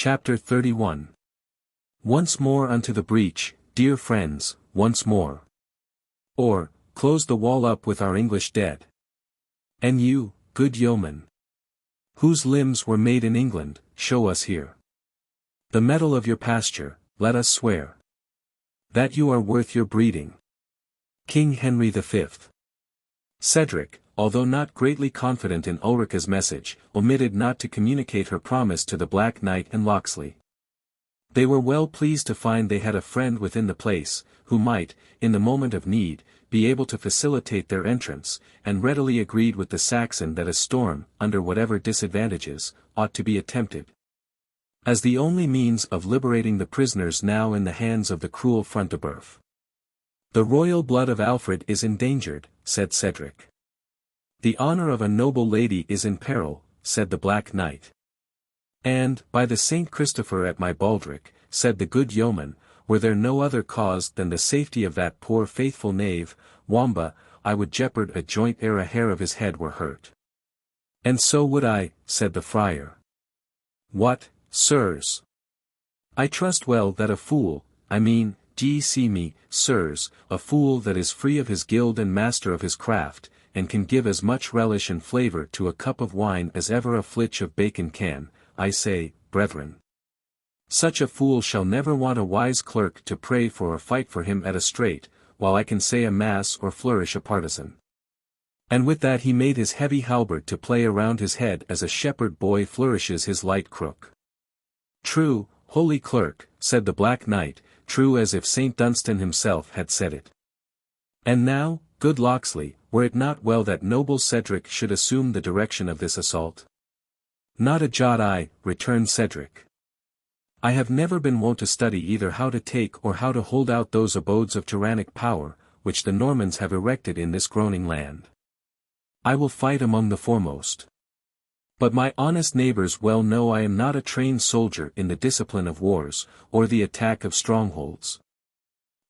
Chapter 31. Once more unto the breach, dear friends, once more. Or, close the wall up with our English dead. And you, good yeomen, whose limbs were made in England, show us here the mettle of your pasture, let us swear that you are worth your breeding. King Henry V. Cedric, although not greatly confident in Ulrica's message, omitted not to communicate her promise to the Black Knight and Locksley. They were well pleased to find they had a friend within the place, who might, in the moment of need, be able to facilitate their entrance, and readily agreed with the Saxon that a storm, under whatever disadvantages, ought to be attempted, as the only means of liberating the prisoners now in the hands of the cruel Front de Bœuf. The royal blood of Alfred is endangered, said Cedric. The honor of a noble lady is in peril, said the Black Knight. And, by the Saint Christopher at my baldric, said the good yeoman, were there no other cause than the safety of that poor faithful knave, Wamba, I would jeopard a joint ere a hair of his head were hurt. And so would I, said the friar. What, sirs? I trust well that a fool, d'ye see me, sirs, a fool that is free of his guild and master of his craft, and can give as much relish and flavour to a cup of wine as ever a flitch of bacon can, I say, brethren. Such a fool shall never want a wise clerk to pray for or fight for him at a strait, while I can say a mass or flourish a partisan. And with that he made his heavy halberd to play around his head as a shepherd boy flourishes his light crook. True, holy clerk, said the Black Knight, true as if Saint Dunstan himself had said it. And now, good Locksley, were it not well that noble Cedric should assume the direction of this assault? Not a jot I, returned Cedric. I have never been wont to study either how to take or how to hold out those abodes of tyrannic power, which the Normans have erected in this groaning land. I will fight among the foremost. But my honest neighbors well know I am not a trained soldier in the discipline of wars, or the attack of strongholds.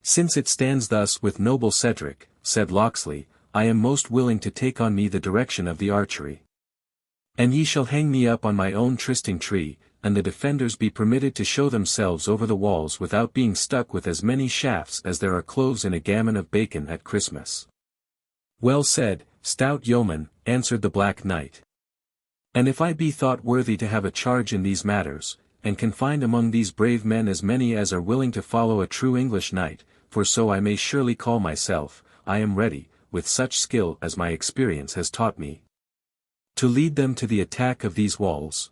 Since it stands thus with noble Cedric, said Locksley, I am most willing to take on me the direction of the archery. And ye shall hang me up on my own trysting tree, and the defenders be permitted to show themselves over the walls without being stuck with as many shafts as there are cloves in a gammon of bacon at Christmas. Well said, stout yeoman, answered the Black Knight. And if I be thought worthy to have a charge in these matters, and can find among these brave men as many as are willing to follow a true English knight, for so I may surely call myself, I am ready, with such skill as my experience has taught me, to lead them to the attack of these walls.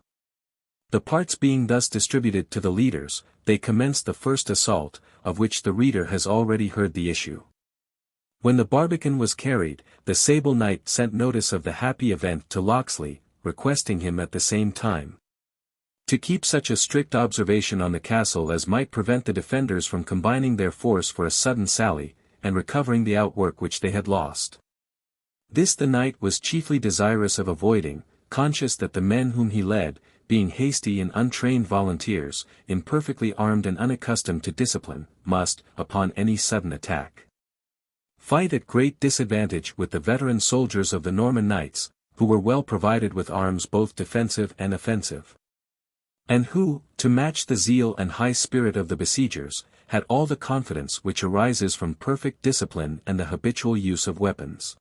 The parts being thus distributed to the leaders, they commenced the first assault, of which the reader has already heard the issue. When the barbican was carried, the Sable Knight sent notice of the happy event to Locksley, requesting him at the same time to keep such a strict observation on the castle as might prevent the defenders from combining their force for a sudden sally, and recovering the outwork which they had lost. This the knight was chiefly desirous of avoiding, conscious that the men whom he led, being hasty and untrained volunteers, imperfectly armed and unaccustomed to discipline, must, upon any sudden attack, fight at great disadvantage with the veteran soldiers of the Norman knights, who were well provided with arms both defensive and offensive, and who, to match the zeal and high spirit of the besiegers, had all the confidence which arises from perfect discipline and the habitual use of weapons.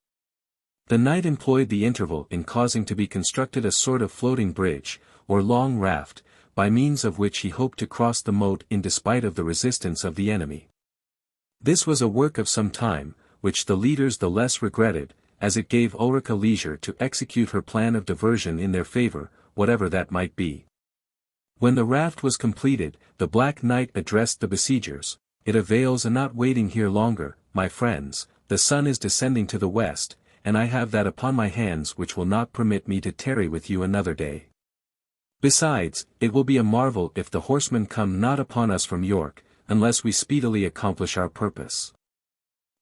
The knight employed the interval in causing to be constructed a sort of floating bridge, or long raft, by means of which he hoped to cross the moat in despite of the resistance of the enemy. This was a work of some time, which the leaders the less regretted, as it gave Ulrica leisure to execute her plan of diversion in their favour, whatever that might be. When the raft was completed, the Black Knight addressed the besiegers, "It avails a not waiting here longer, my friends, the sun is descending to the west, and I have that upon my hands which will not permit me to tarry with you another day. Besides, it will be a marvel if the horsemen come not upon us from York, unless we speedily accomplish our purpose.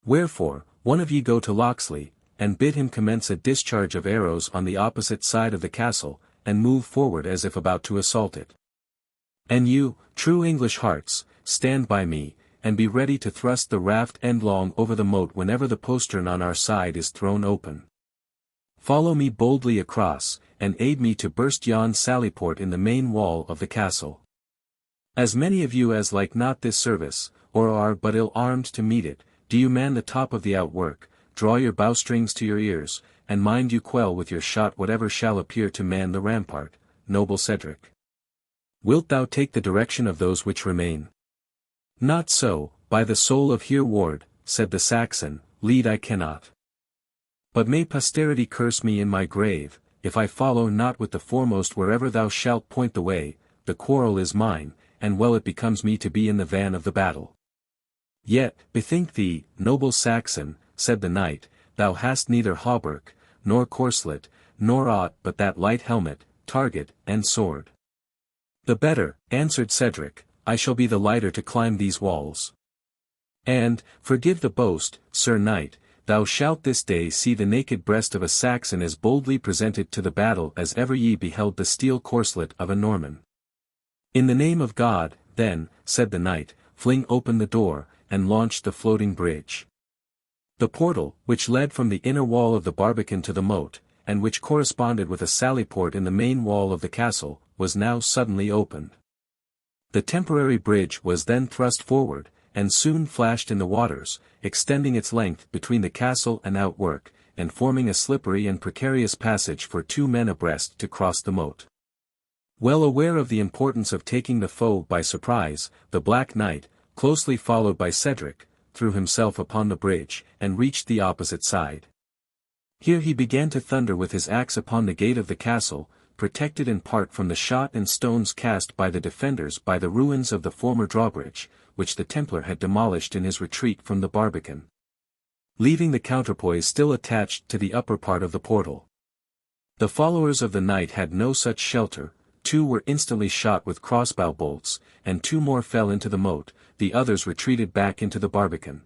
Wherefore, one of ye go to Locksley, and bid him commence a discharge of arrows on the opposite side of the castle, and move forward as if about to assault it. And you, true English hearts, stand by me, and be ready to thrust the raft endlong over the moat whenever the postern on our side is thrown open. Follow me boldly across, and aid me to burst yon sallyport in the main wall of the castle. As many of you as like not this service, or are but ill-armed to meet it, do you man the top of the outwork, draw your bowstrings to your ears, and mind you quell with your shot whatever shall appear to man the rampart, noble Cedric. Wilt thou take the direction of those which remain? Not so, by the soul of Hereward, said the Saxon, lead I cannot. But may posterity curse me in my grave, if I follow not with the foremost wherever thou shalt point the way. The quarrel is mine, and well it becomes me to be in the van of the battle. Yet, bethink thee, noble Saxon, said the knight, thou hast neither hauberk, nor corslet, nor aught but that light helmet, target, and sword. The better, answered Cedric, I shall be the lighter to climb these walls. And, forgive the boast, Sir Knight, thou shalt this day see the naked breast of a Saxon as boldly presented to the battle as ever ye beheld the steel corslet of a Norman. In the name of God, then, said the knight, fling open the door, and launch the floating bridge. The portal, which led from the inner wall of the barbican to the moat, and which corresponded with a sallyport in the main wall of the castle, was now suddenly opened. The temporary bridge was then thrust forward, and soon flashed in the waters, extending its length between the castle and outwork, and forming a slippery and precarious passage for 2 men abreast to cross the moat. Well aware of the importance of taking the foe by surprise, the Black Knight, closely followed by Cedric, threw himself upon the bridge, and reached the opposite side. Here he began to thunder with his axe upon the gate of the castle, protected in part from the shot and stones cast by the defenders by the ruins of the former drawbridge, which the Templar had demolished in his retreat from the barbican, leaving the counterpoise still attached to the upper part of the portal. The followers of the knight had no such shelter, 2 were instantly shot with crossbow bolts, and 2 more fell into the moat, the others retreated back into the barbican.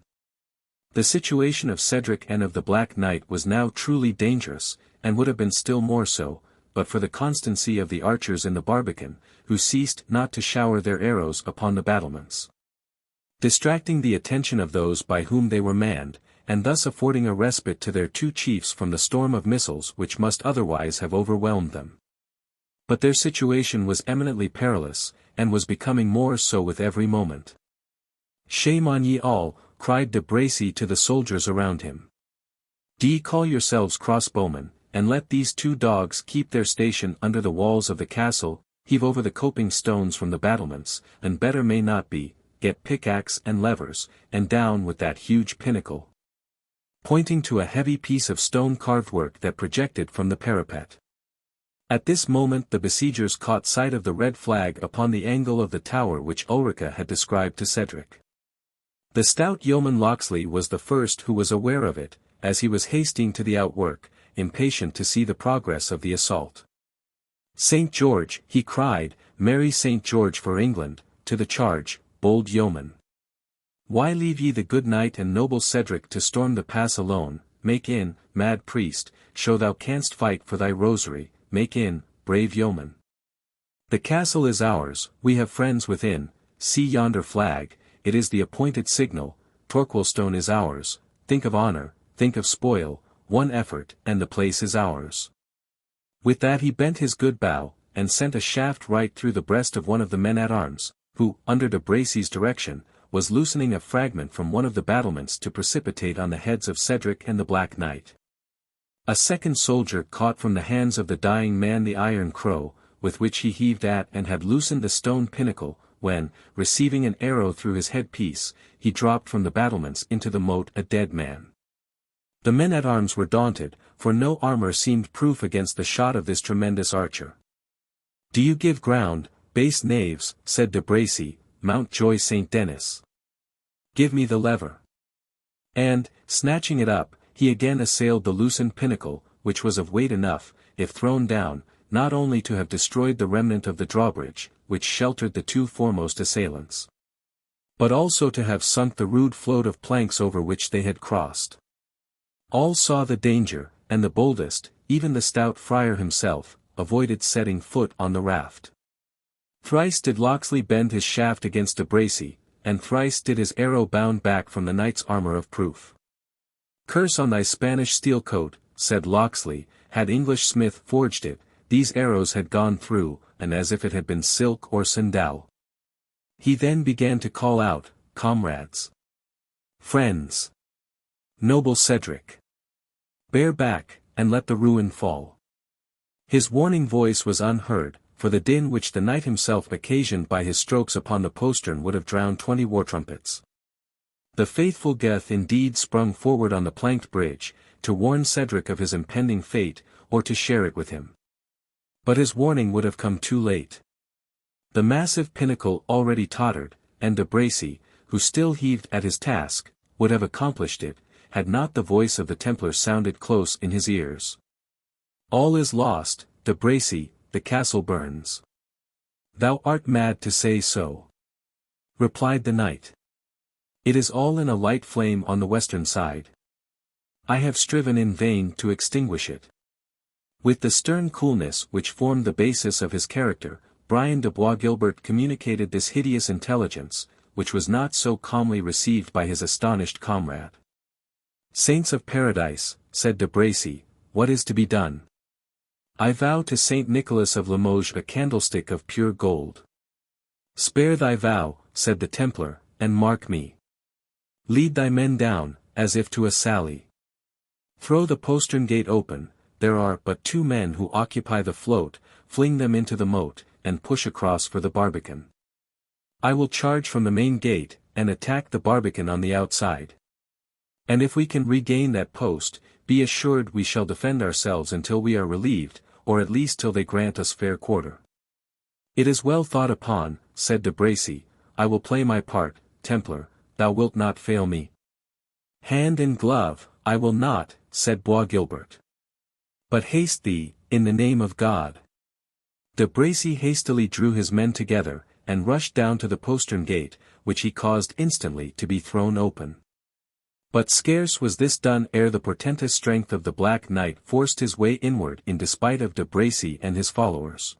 The situation of Cedric and of the Black Knight was now truly dangerous, and would have been still more so, but for the constancy of the archers in the barbican, who ceased not to shower their arrows upon the battlements, distracting the attention of those by whom they were manned, and thus affording a respite to their 2 chiefs from the storm of missiles which must otherwise have overwhelmed them. But their situation was eminently perilous, and was becoming more so with every moment. Shame on ye all, cried de Bracy to the soldiers around him. D'ye call yourselves crossbowmen, and let these 2 dogs keep their station under the walls of the castle, heave over the coping stones from the battlements, and better may not be, get pickaxe and levers, and down with that huge pinnacle, pointing to a heavy piece of stone-carved work that projected from the parapet. At this moment the besiegers caught sight of the red flag upon the angle of the tower which Ulrica had described to Cedric. The stout yeoman Locksley was the first who was aware of it, as he was hasting to the outwork, impatient to see the progress of the assault. St. George, he cried, merry St. George for England, to the charge, bold yeoman. Why leave ye the good knight and noble Cedric to storm the pass alone? Make in, mad priest, show thou canst fight for thy rosary, make in, brave yeoman. The castle is ours, we have friends within, see yonder flag, it is the appointed signal, Torquilstone is ours, think of honor, think of spoil, one effort, and the place is ours. With that he bent his good bow, and sent a shaft right through the breast of one of the men-at-arms, who, under de Bracy's direction, was loosening a fragment from one of the battlements to precipitate on the heads of Cedric and the Black Knight. A second soldier caught from the hands of the dying man the iron crow, with which he heaved at and had loosened the stone pinnacle, when, receiving an arrow through his headpiece, he dropped from the battlements into the moat a dead man. The men-at-arms were daunted, for no armor seemed proof against the shot of this tremendous archer. Do you give ground, base knaves, said de Bracy, Mountjoy St. Denis. Give me the lever. And, snatching it up, he again assailed the loosened pinnacle, which was of weight enough, if thrown down, not only to have destroyed the remnant of the drawbridge, which sheltered the 2 foremost assailants, but also to have sunk the rude float of planks over which they had crossed. All saw the danger, and the boldest, even the stout friar himself, avoided setting foot on the raft. Thrice did Locksley bend his shaft against de Bracy, and thrice did his arrow bound back from the knight's armor of proof. Curse on thy Spanish steel coat, said Locksley, had English smith forged it, these arrows had gone through, and as if it had been silk or sandal. He then began to call out, "Comrades! Friends! Noble Cedric! Bear back, and let the ruin fall." His warning voice was unheard, for the din which the knight himself occasioned by his strokes upon the postern would have drowned 20 war-trumpets. The faithful Geth indeed sprung forward on the planked bridge, to warn Cedric of his impending fate, or to share it with him. But his warning would have come too late. The massive pinnacle already tottered, and de Bracy, who still heaved at his task, would have accomplished it, had not the voice of the Templar sounded close in his ears. "All is lost, de Bracy, the castle burns." "Thou art mad to say so," replied the knight. "It is all in a light flame on the western side. I have striven in vain to extinguish it." With the stern coolness which formed the basis of his character, Brian de Bois Guilbert communicated this hideous intelligence, which was not so calmly received by his astonished comrade. "Saints of Paradise," said de Bracy, "what is to be done?" "I vow to Saint Nicholas of Limoges a candlestick of pure gold." "Spare thy vow," said the Templar, "and mark me. Lead thy men down, as if to a sally. Throw the postern gate open, there are but 2 men who occupy the float, fling them into the moat, and push across for the barbican. I will charge from the main gate, and attack the barbican on the outside. And if we can regain that post, be assured we shall defend ourselves until we are relieved, or at least till they grant us fair quarter." "It is well thought upon," said de Bracy. "I will play my part, Templar, thou wilt not fail me." "Hand in glove, I will not," said Bois Guilbert. "But haste thee, in the name of God." De Bracy hastily drew his men together, and rushed down to the postern gate, which he caused instantly to be thrown open. But scarce was this done ere the portentous strength of the Black Knight forced his way inward in despite of de Bracy and his followers.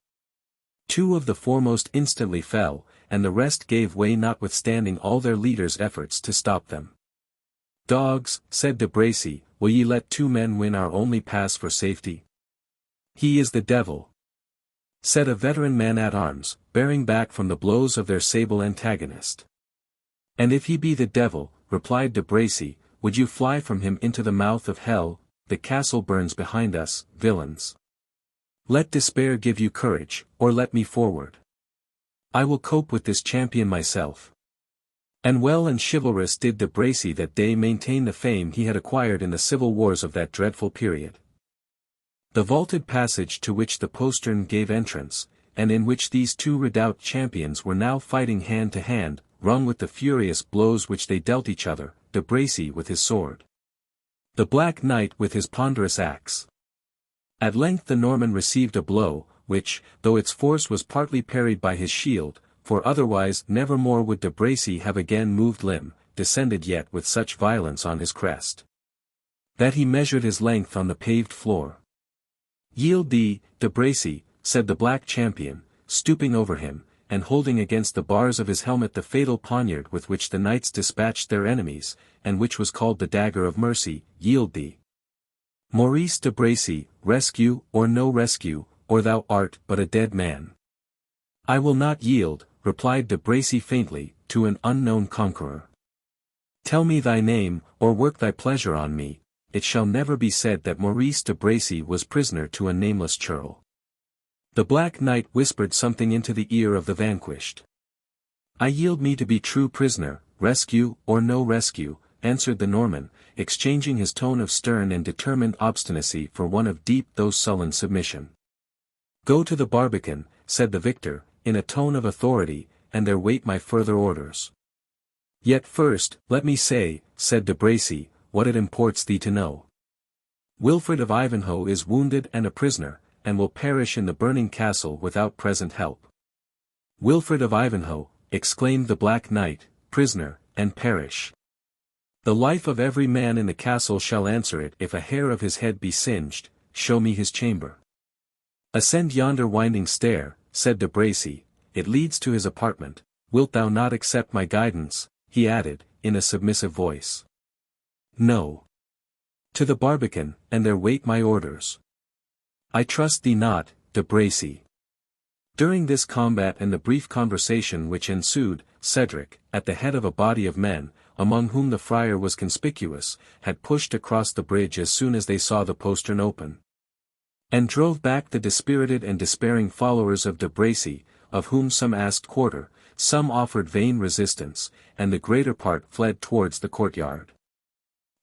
2 of the foremost instantly fell, and the rest gave way notwithstanding all their leaders' efforts to stop them. "Dogs," said de Bracy, "will ye let 2 men win our only pass for safety?" "He is the devil," said a veteran man-at-arms, bearing back from the blows of their sable antagonist. "And if he be the devil," replied de Bracy, "would you fly from him into the mouth of hell? The castle burns behind us, villains. Let despair give you courage, or let me forward. I will cope with this champion myself." And well and chivalrous did de Bracy that day maintain the fame he had acquired in the civil wars of that dreadful period. The vaulted passage to which the postern gave entrance, and in which these 2 redoubt champions were now fighting hand to hand, rung with the furious blows which they dealt each other, de Bracy with his sword, the Black Knight with his ponderous axe. At length the Norman received a blow, which, though its force was partly parried by his shield, for otherwise never more would de Bracy have again moved limb, descended yet with such violence on his crest, that he measured his length on the paved floor. "Yield thee, de Bracy," said the Black Champion, stooping over him, and holding against the bars of his helmet the fatal poniard with which the knights dispatched their enemies, and which was called the Dagger of Mercy. "Yield thee. Maurice de Bracy, rescue or no rescue, or thou art but a dead man." "I will not yield," replied de Bracy faintly, to an unknown conqueror. "Tell me thy name, or work thy pleasure on me. It shall never be said that Maurice de Bracy was prisoner to a nameless churl." The Black Knight whispered something into the ear of the vanquished. "I yield me to be true prisoner, rescue or no rescue," answered the Norman, exchanging his tone of stern and determined obstinacy for one of deep though sullen submission. "Go to the barbican," said the victor, in a tone of authority, "and there wait my further orders." "Yet first, let me say," said de Bracy, "what it imports thee to know. Wilfred of Ivanhoe is wounded and a prisoner, and will perish in the burning castle without present help." "Wilfred of Ivanhoe," exclaimed the Black Knight, "prisoner, and perish. The life of every man in the castle shall answer it if a hair of his head be singed. Show me his chamber." "Ascend yonder winding stair," said de Bracy, "it leads to his apartment. Wilt thou not accept my guidance?" he added, in a submissive voice. "No. To the barbican, and there wait my orders." "I trust thee not, de Bracy." During this combat and the brief conversation which ensued, Cedric, at the head of a body of men, among whom the friar was conspicuous, had pushed across the bridge as soon as they saw the postern open, and drove back the dispirited and despairing followers of de Bracy, of whom some asked quarter, some offered vain resistance, and the greater part fled towards the courtyard.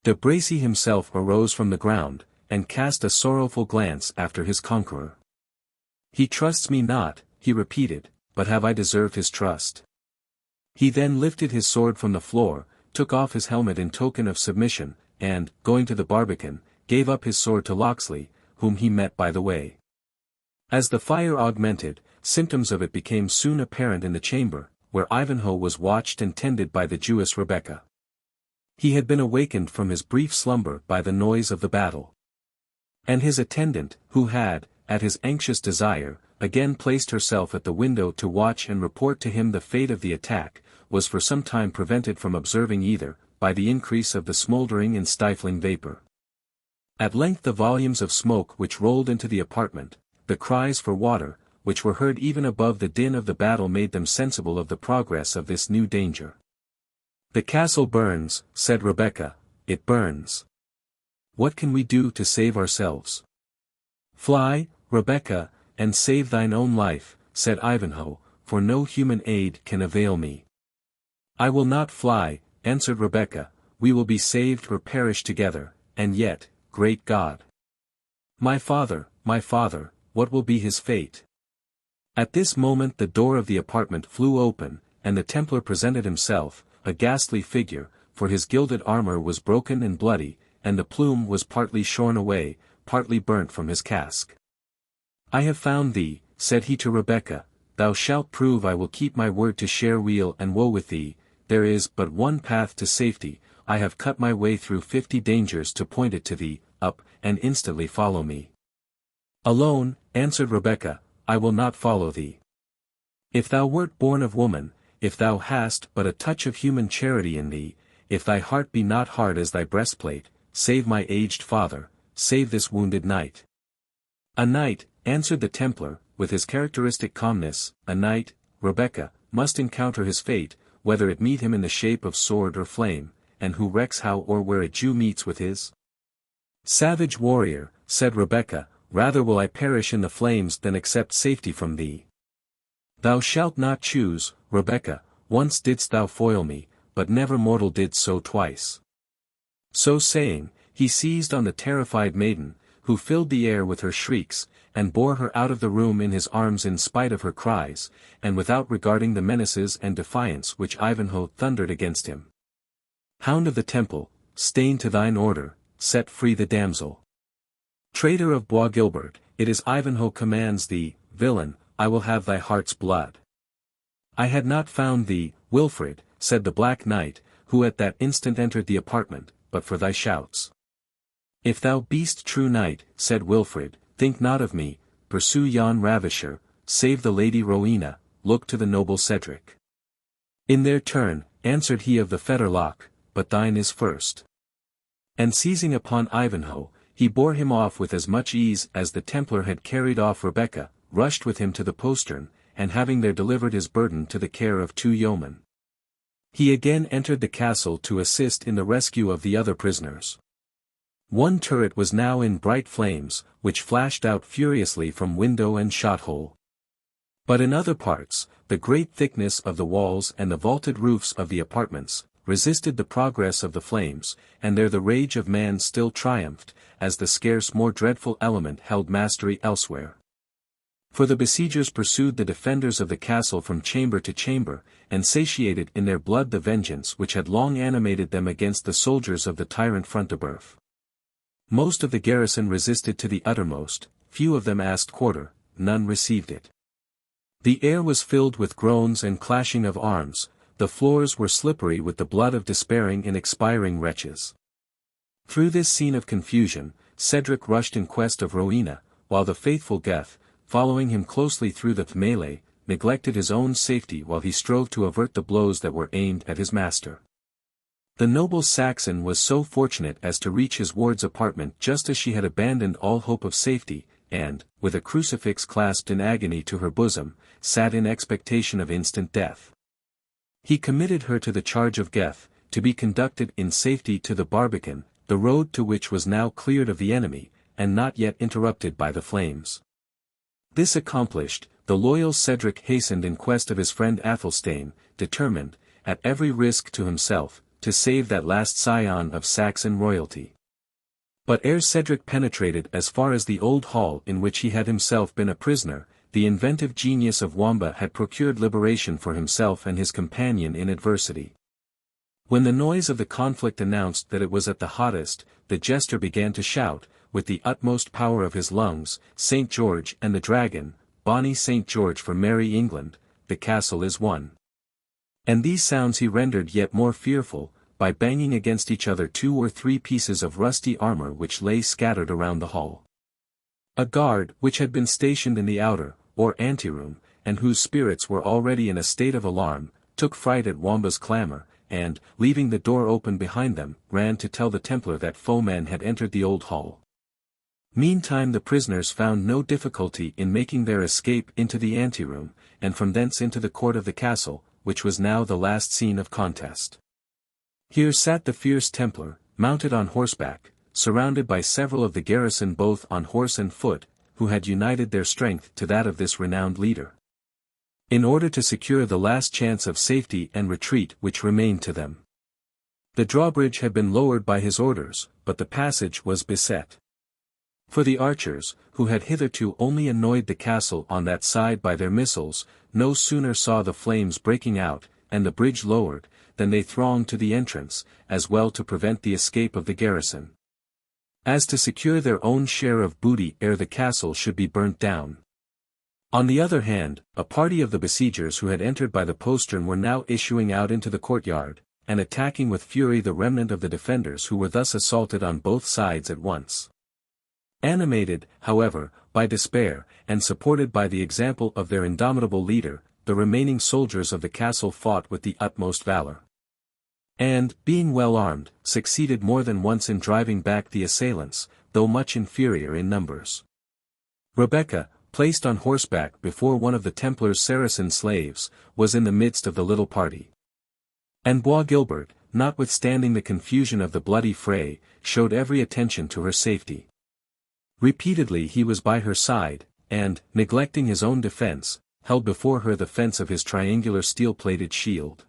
De Bracy himself arose from the ground, and cast a sorrowful glance after his conqueror. "He trusts me not," he repeated, "but have I deserved his trust?" He then lifted his sword from the floor, took off his helmet in token of submission, and, going to the barbican, gave up his sword to Locksley, whom he met by the way. As the fire augmented, symptoms of it became soon apparent in the chamber, where Ivanhoe was watched and tended by the Jewess Rebecca. He had been awakened from his brief slumber by the noise of the battle. And his attendant, who had, at his anxious desire, again placed herself at the window to watch and report to him the fate of the attack, was for some time prevented from observing either, by the increase of the smouldering and stifling vapor. At length the volumes of smoke which rolled into the apartment, the cries for water, which were heard even above the din of the battle made them sensible of the progress of this new danger. "The castle burns," said Rebecca, "it burns. What can we do to save ourselves?" "Fly, Rebecca, and save thine own life," said Ivanhoe, "for no human aid can avail me." "I will not fly," answered Rebecca, "we will be saved or perish together, and yet, great God! My father, what will be his fate?" At this moment the door of the apartment flew open, and the Templar presented himself, a ghastly figure, for his gilded armor was broken and bloody, and the plume was partly shorn away, partly burnt from his casque. "I have found thee," said he to Rebecca, "thou shalt prove I will keep my word to share weal and woe with thee, there is but one path to safety, I have cut my way through 50 dangers to point it to thee, up, and instantly follow me." "Alone," answered Rebecca, "I will not follow thee. If thou wert born of woman, if thou hast but a touch of human charity in thee, if thy heart be not hard as thy breastplate, save my aged father, save this wounded knight." "A knight," answered the Templar, with his characteristic calmness, "a knight, Rebecca, must encounter his fate, whether it meet him in the shape of sword or flame, and who recks how or where a Jew meets with his?" "Savage warrior," said Rebecca, "rather will I perish in the flames than accept safety from thee." "Thou shalt not choose, Rebecca, once didst thou foil me, but never mortal did so twice." So saying, he seized on the terrified maiden, who filled the air with her shrieks, and bore her out of the room in his arms in spite of her cries, and without regarding the menaces and defiance which Ivanhoe thundered against him. "Hound of the Temple, stain to thine order, set free the damsel." "Traitor of Bois Guilbert, it is Ivanhoe commands thee, villain, I will have thy heart's blood." "I had not found thee, Wilfred," said the Black Knight, who at that instant entered the apartment, "but for thy shouts." "If thou be'st true knight," said Wilfred, "think not of me, pursue yon ravisher, save the Lady Rowena, look to the noble Cedric." "In their turn," answered he of the Fetterlock, "but thine is first." And seizing upon Ivanhoe, he bore him off with as much ease as the Templar had carried off Rebecca, rushed with him to the postern, and having there delivered his burden to the care of 2 yeomen, he again entered the castle to assist in the rescue of the other prisoners. One turret was now in bright flames, which flashed out furiously from window and shot-hole. But in other parts, the great thickness of the walls and the vaulted roofs of the apartments, resisted the progress of the flames, and there the rage of man still triumphed, as the scarce more dreadful element held mastery elsewhere. For the besiegers pursued the defenders of the castle from chamber to chamber, and satiated in their blood the vengeance which had long animated them against the soldiers of the tyrant Front de Bœuf. Most of the garrison resisted to the uttermost, few of them asked quarter, none received it. The air was filled with groans and clashing of arms, the floors were slippery with the blood of despairing and expiring wretches. Through this scene of confusion, Cedric rushed in quest of Rowena, while the faithful Geth, following him closely through the mêlée, neglected his own safety while he strove to avert the blows that were aimed at his master. The noble Saxon was so fortunate as to reach his ward's apartment just as she had abandoned all hope of safety, and, with a crucifix clasped in agony to her bosom, sat in expectation of instant death. He committed her to the charge of Geth, to be conducted in safety to the Barbican, the road to which was now cleared of the enemy, and not yet interrupted by the flames. This accomplished, the loyal Cedric hastened in quest of his friend Athelstane, determined, at every risk to himself, to save that last scion of Saxon royalty. But ere Cedric penetrated as far as the old hall in which he had himself been a prisoner, the inventive genius of Wamba had procured liberation for himself and his companion in adversity. When the noise of the conflict announced that it was at the hottest, the jester began to shout, with the utmost power of his lungs, "St. George and the Dragon, bonny St. George for merry England, the castle is won." And these sounds he rendered yet more fearful, by banging against each other 2 or 3 pieces of rusty armor which lay scattered around the hall. A guard, which had been stationed in the outer, or anteroom, and whose spirits were already in a state of alarm, took fright at Wamba's clamor, and, leaving the door open behind them, ran to tell the Templar that foemen had entered the old hall. Meantime the prisoners found no difficulty in making their escape into the anteroom, and from thence into the court of the castle, which was now the last scene of contest. Here sat the fierce Templar, mounted on horseback, surrounded by several of the garrison both on horse and foot, who had united their strength to that of this renowned leader, in order to secure the last chance of safety and retreat which remained to them. The drawbridge had been lowered by his orders, but the passage was beset. For the archers, who had hitherto only annoyed the castle on that side by their missiles, no sooner saw the flames breaking out, and the bridge lowered, than they thronged to the entrance, as well to prevent the escape of the garrison, as to secure their own share of booty ere the castle should be burnt down. On the other hand, a party of the besiegers who had entered by the postern were now issuing out into the courtyard, and attacking with fury the remnant of the defenders who were thus assaulted on both sides at once. Animated, however, by despair, and supported by the example of their indomitable leader, the remaining soldiers of the castle fought with the utmost valor, and, being well armed, succeeded more than once in driving back the assailants, though much inferior in numbers. Rebecca, placed on horseback before one of the Templar's Saracen slaves, was in the midst of the little party. And Bois Guilbert, notwithstanding the confusion of the bloody fray, showed every attention to her safety. Repeatedly he was by her side, and, neglecting his own defense, held before her the fence of his triangular steel-plated shield.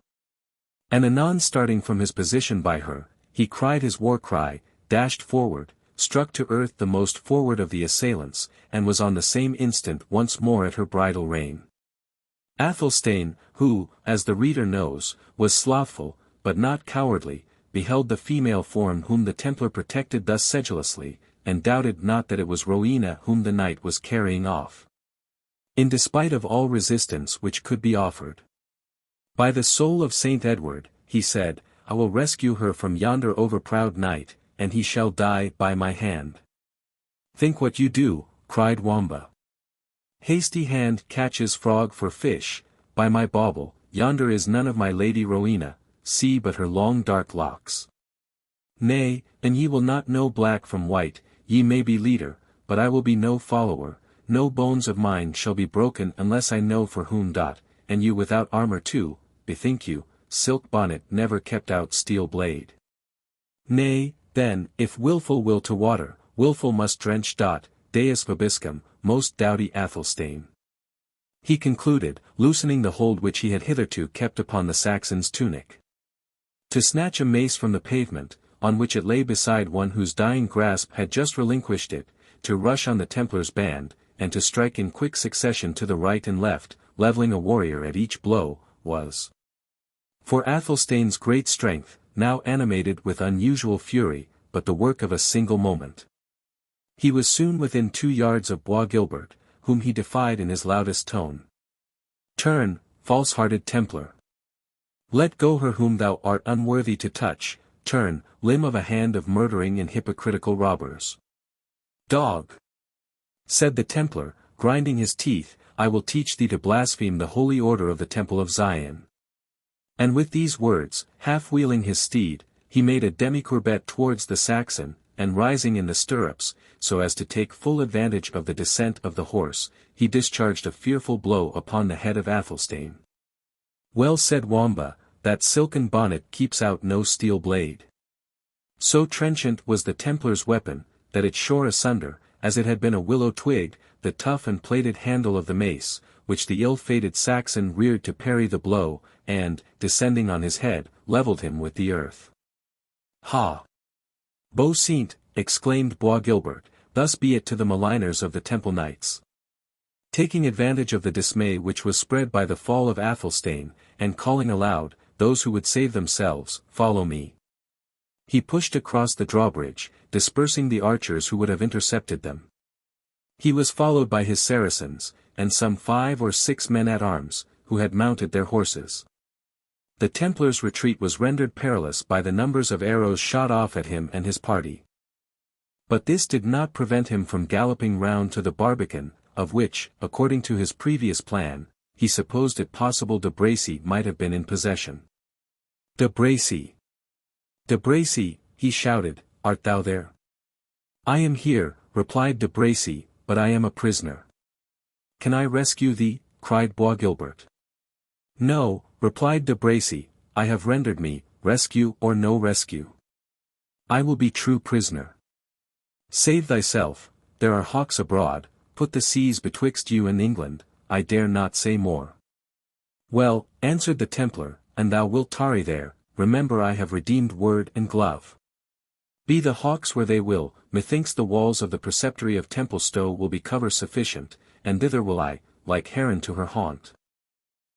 And anon starting from his position by her, he cried his war cry, dashed forward, struck to earth the most forward of the assailants, and was on the same instant once more at her bridle rein. Athelstane, who, as the reader knows, was slothful, but not cowardly, beheld the female form whom the Templar protected thus sedulously, and doubted not that it was Rowena whom the knight was carrying off, in despite of all resistance which could be offered. "By the soul of Saint Edward," he said, "I will rescue her from yonder overproud knight, and he shall die by my hand." "Think what you do," cried Wamba. "Hasty hand catches frog for fish, by my bauble, yonder is none of my lady Rowena, see but her long dark locks. Nay, and ye will not know black from white, ye may be leader, but I will be no follower, no bones of mine shall be broken unless I know for whom. And you without armor too, bethink you, silk bonnet never kept out steel blade. Nay, then, if wilful will to water, wilful must drench. Deus vobiscum, most doughty Athelstane," he concluded, loosening the hold which he had hitherto kept upon the Saxon's tunic. To snatch a mace from the pavement, on which it lay beside one whose dying grasp had just relinquished it, to rush on the Templar's band, and to strike in quick succession to the right and left, leveling a warrior at each blow, was, for Athelstane's great strength, now animated with unusual fury, but the work of a single moment. He was soon within 2 yards of Bois Guilbert, whom he defied in his loudest tone. "Turn, false-hearted Templar! Let go her whom thou art unworthy to touch, turn, limb of a hand of murdering and hypocritical robbers. Dog!" said the Templar, grinding his teeth, "I will teach thee to blaspheme the holy order of the Temple of Zion." And with these words, half-wheeling his steed, he made a demi-courbette towards the Saxon, and rising in the stirrups, so as to take full advantage of the descent of the horse, he discharged a fearful blow upon the head of Athelstane. Well said Wamba, that silken bonnet keeps out no steel blade. So trenchant was the Templar's weapon, that it shore asunder, as it had been a willow twig, the tough and plated handle of the mace, which the ill-fated Saxon reared to parry the blow, and, descending on his head, levelled him with the earth. Ha! Beau Saint, exclaimed Bois Guilbert, thus be it to the maligners of the Temple Knights. Taking advantage of the dismay which was spread by the fall of Athelstane, and calling aloud, those who would save themselves, follow me. He pushed across the drawbridge, dispersing the archers who would have intercepted them. He was followed by his Saracens, and some 5 or 6 men-at-arms, who had mounted their horses. The Templar's retreat was rendered perilous by the numbers of arrows shot off at him and his party. But this did not prevent him from galloping round to the Barbican, of which, according to his previous plan, he supposed it possible de Bracy might have been in possession. De Bracy! De Bracy, he shouted, art thou there? I am here, replied de Bracy, but I am a prisoner. Can I rescue thee? Cried Bois Guilbert. No, replied de Bracy, I have rendered me, rescue or no rescue. I will be true prisoner. Save thyself, there are hawks abroad, put the seas betwixt you and England, I dare not say more. Well, answered the Templar, and thou wilt tarry there, remember I have redeemed word and glove. Be the hawks where they will, methinks the walls of the preceptory of Templestowe will be cover sufficient, and thither will I, like heron to her haunt.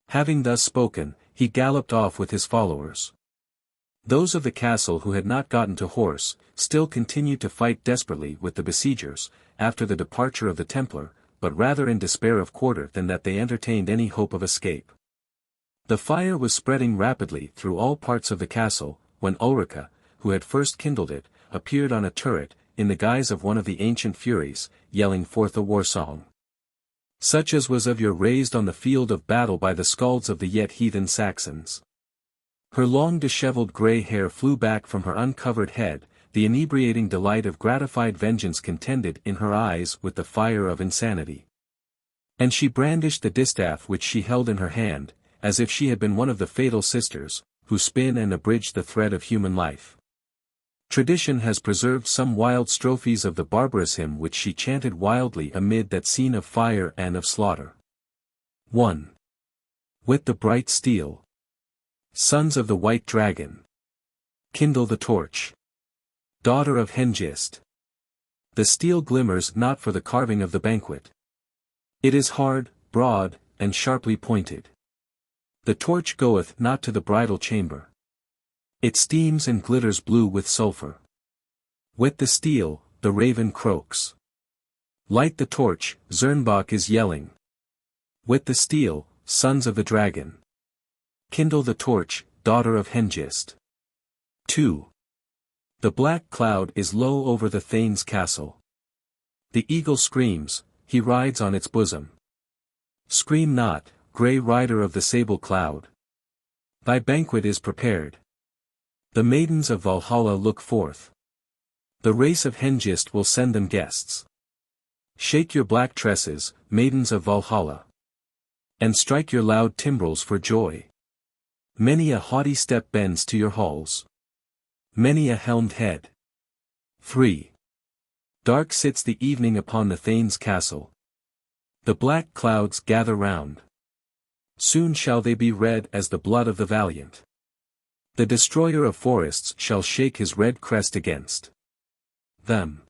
Having thus spoken, he galloped off with his followers. Those of the castle who had not gotten to horse, still continued to fight desperately with the besiegers, after the departure of the Templar, but rather in despair of quarter than that they entertained any hope of escape. The fire was spreading rapidly through all parts of the castle, when Ulrica, who had first kindled it, appeared on a turret, in the guise of one of the ancient furies, yelling forth a war song. Such as was of yore raised on the field of battle by the skalds of the yet heathen Saxons. Her long dishevelled grey hair flew back from her uncovered head, the inebriating delight of gratified vengeance contended in her eyes with the fire of insanity. And she brandished the distaff which she held in her hand, as if she had been one of the fatal sisters, who spin and abridge the thread of human life. Tradition has preserved some wild strophes of the barbarous hymn which she chanted wildly amid that scene of fire and of slaughter. 1. Whet the bright steel. Sons of the white dragon. Kindle the torch. Daughter of Hengist. The steel glimmers not for the carving of the banquet. It is hard, broad, and sharply pointed. The torch goeth not to the bridal chamber. It steams and glitters blue with sulphur. Whet the steel, the raven croaks. Light the torch, Zernbach is yelling. Whet the steel, sons of the dragon. Kindle the torch, daughter of Hengist. 2. The black cloud is low over the Thane's castle. The eagle screams, he rides on its bosom. Scream not, grey rider of the sable cloud. Thy banquet is prepared. The maidens of Valhalla look forth. The race of Hengist will send them guests. Shake your black tresses, maidens of Valhalla. And strike your loud timbrels for joy. Many a haughty step bends to your halls. Many a helmed head. 3. Dark sits the evening upon the Thane's castle. The black clouds gather round. Soon shall they be red as the blood of the valiant. The destroyer of forests shall shake his red crest against them.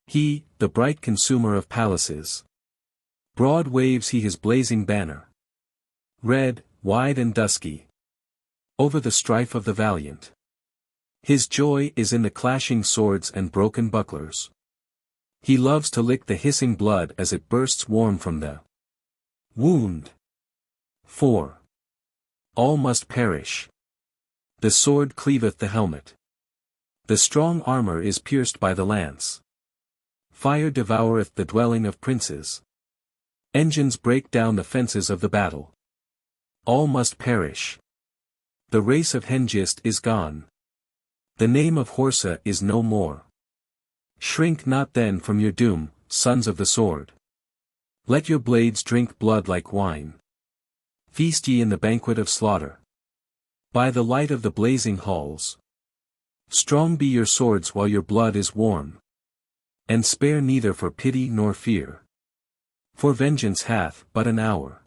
He, the bright consumer of palaces. Broad waves he his blazing banner. Red, wide and dusky. Over the strife of the valiant. His joy is in the clashing swords and broken bucklers. He loves to lick the hissing blood as it bursts warm from the wound. 4. All must perish. The sword cleaveth the helmet. The strong armor is pierced by the lance. Fire devoureth the dwelling of princes. Engines break down the fences of the battle. All must perish. The race of Hengist is gone. The name of Horsa is no more. Shrink not then from your doom, sons of the sword. Let your blades drink blood like wine. Feast ye in the banquet of slaughter. By the light of the blazing halls. Strong be your swords while your blood is warm. And spare neither for pity nor fear. For vengeance hath but an hour.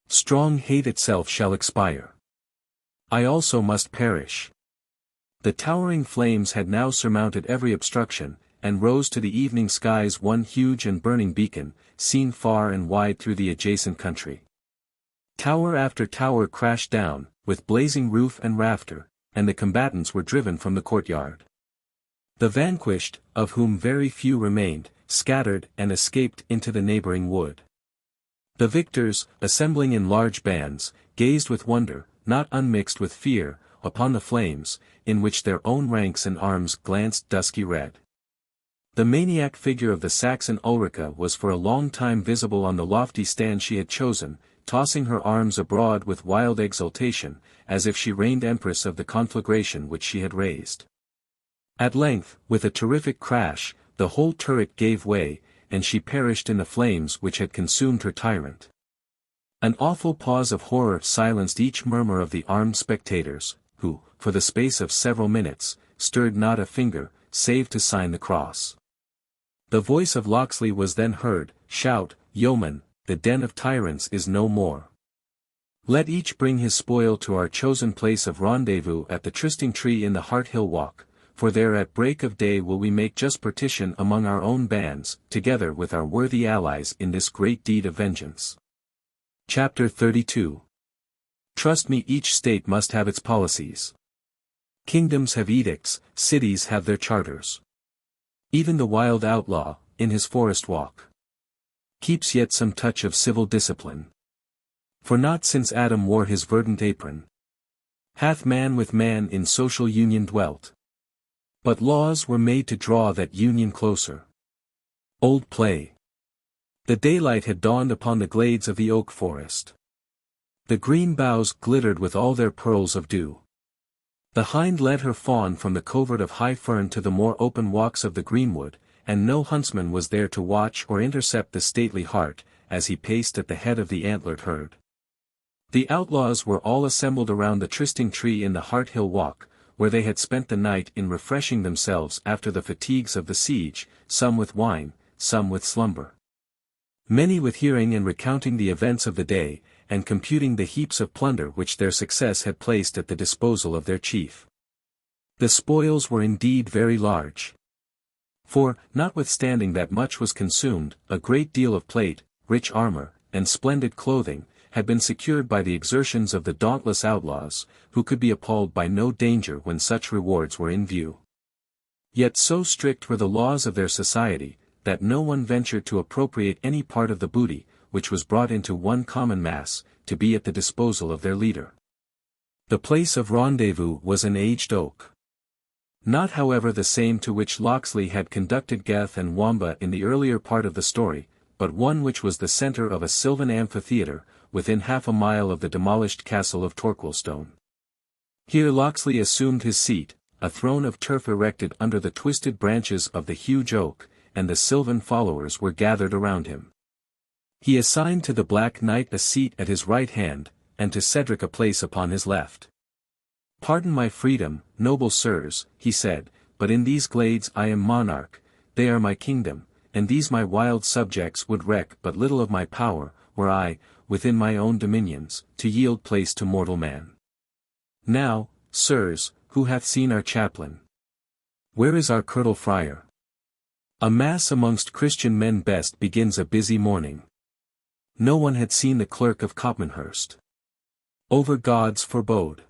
Strong hate itself shall expire. I also must perish. The towering flames had now surmounted every obstruction, and rose to the evening skies one huge and burning beacon, seen far and wide through the adjacent country. Tower after tower crashed down, with blazing roof and rafter, and the combatants were driven from the courtyard. The vanquished, of whom very few remained, scattered and escaped into the neighboring wood. The victors, assembling in large bands, gazed with wonder, not unmixed with fear, upon the flames, in which their own ranks and arms glanced dusky red. The maniac figure of the Saxon Ulrica was for a long time visible on the lofty stand she had chosen, tossing her arms abroad with wild exultation, as if she reigned empress of the conflagration which she had raised. At length, with a terrific crash, the whole turret gave way, and she perished in the flames which had consumed her tyrant. An awful pause of horror silenced each murmur of the armed spectators, who, for the space of several minutes, stirred not a finger, save to sign the cross. The voice of Locksley was then heard, "Shout, yeomen, the den of tyrants is no more. Let each bring his spoil to our chosen place of rendezvous at the trysting tree in the Harthill Walk, for there at break of day will we make just partition among our own bands, together with our worthy allies in this great deed of vengeance." Chapter 32. Trust me, each state must have its policies. Kingdoms have edicts, cities have their charters. Even the wild outlaw, in his forest walk, keeps yet some touch of civil discipline. For not since Adam wore his verdant apron, hath man with man in social union dwelt. But laws were made to draw that union closer. Old play. The daylight had dawned upon the glades of the oak forest. The green boughs glittered with all their pearls of dew. The hind led her fawn from the covert of high fern to the more open walks of the greenwood, and no huntsman was there to watch or intercept the stately hart, as he paced at the head of the antlered herd. The outlaws were all assembled around the trysting tree in the Harthill Walk, where they had spent the night in refreshing themselves after the fatigues of the siege, some with wine, some with slumber. Many with hearing and recounting the events of the day, and computing the heaps of plunder which their success had placed at the disposal of their chief. The spoils were indeed very large. For, notwithstanding that much was consumed, a great deal of plate, rich armor, and splendid clothing, had been secured by the exertions of the dauntless outlaws, who could be appalled by no danger when such rewards were in view. Yet so strict were the laws of their society, that no one ventured to appropriate any part of the booty, which was brought into one common mass, to be at the disposal of their leader. The place of rendezvous was an aged oak. Not however the same to which Locksley had conducted Geth and Wamba in the earlier part of the story, but one which was the centre of a sylvan amphitheatre, within half a mile of the demolished castle of Torquilstone. Here Locksley assumed his seat, a throne of turf erected under the twisted branches of the huge oak, and the sylvan followers were gathered around him. He assigned to the Black Knight a seat at his right hand, and to Cedric a place upon his left. "Pardon my freedom, noble sirs," he said, "but in these glades I am monarch, they are my kingdom, and these my wild subjects would reck but little of my power, were I, within my own dominions, to yield place to mortal man. Now, sirs, who hath seen our chaplain? Where is our curtal friar? A mass amongst Christian men best begins a busy morning. No one had seen the clerk of Copmanhurst. Over gods forbode.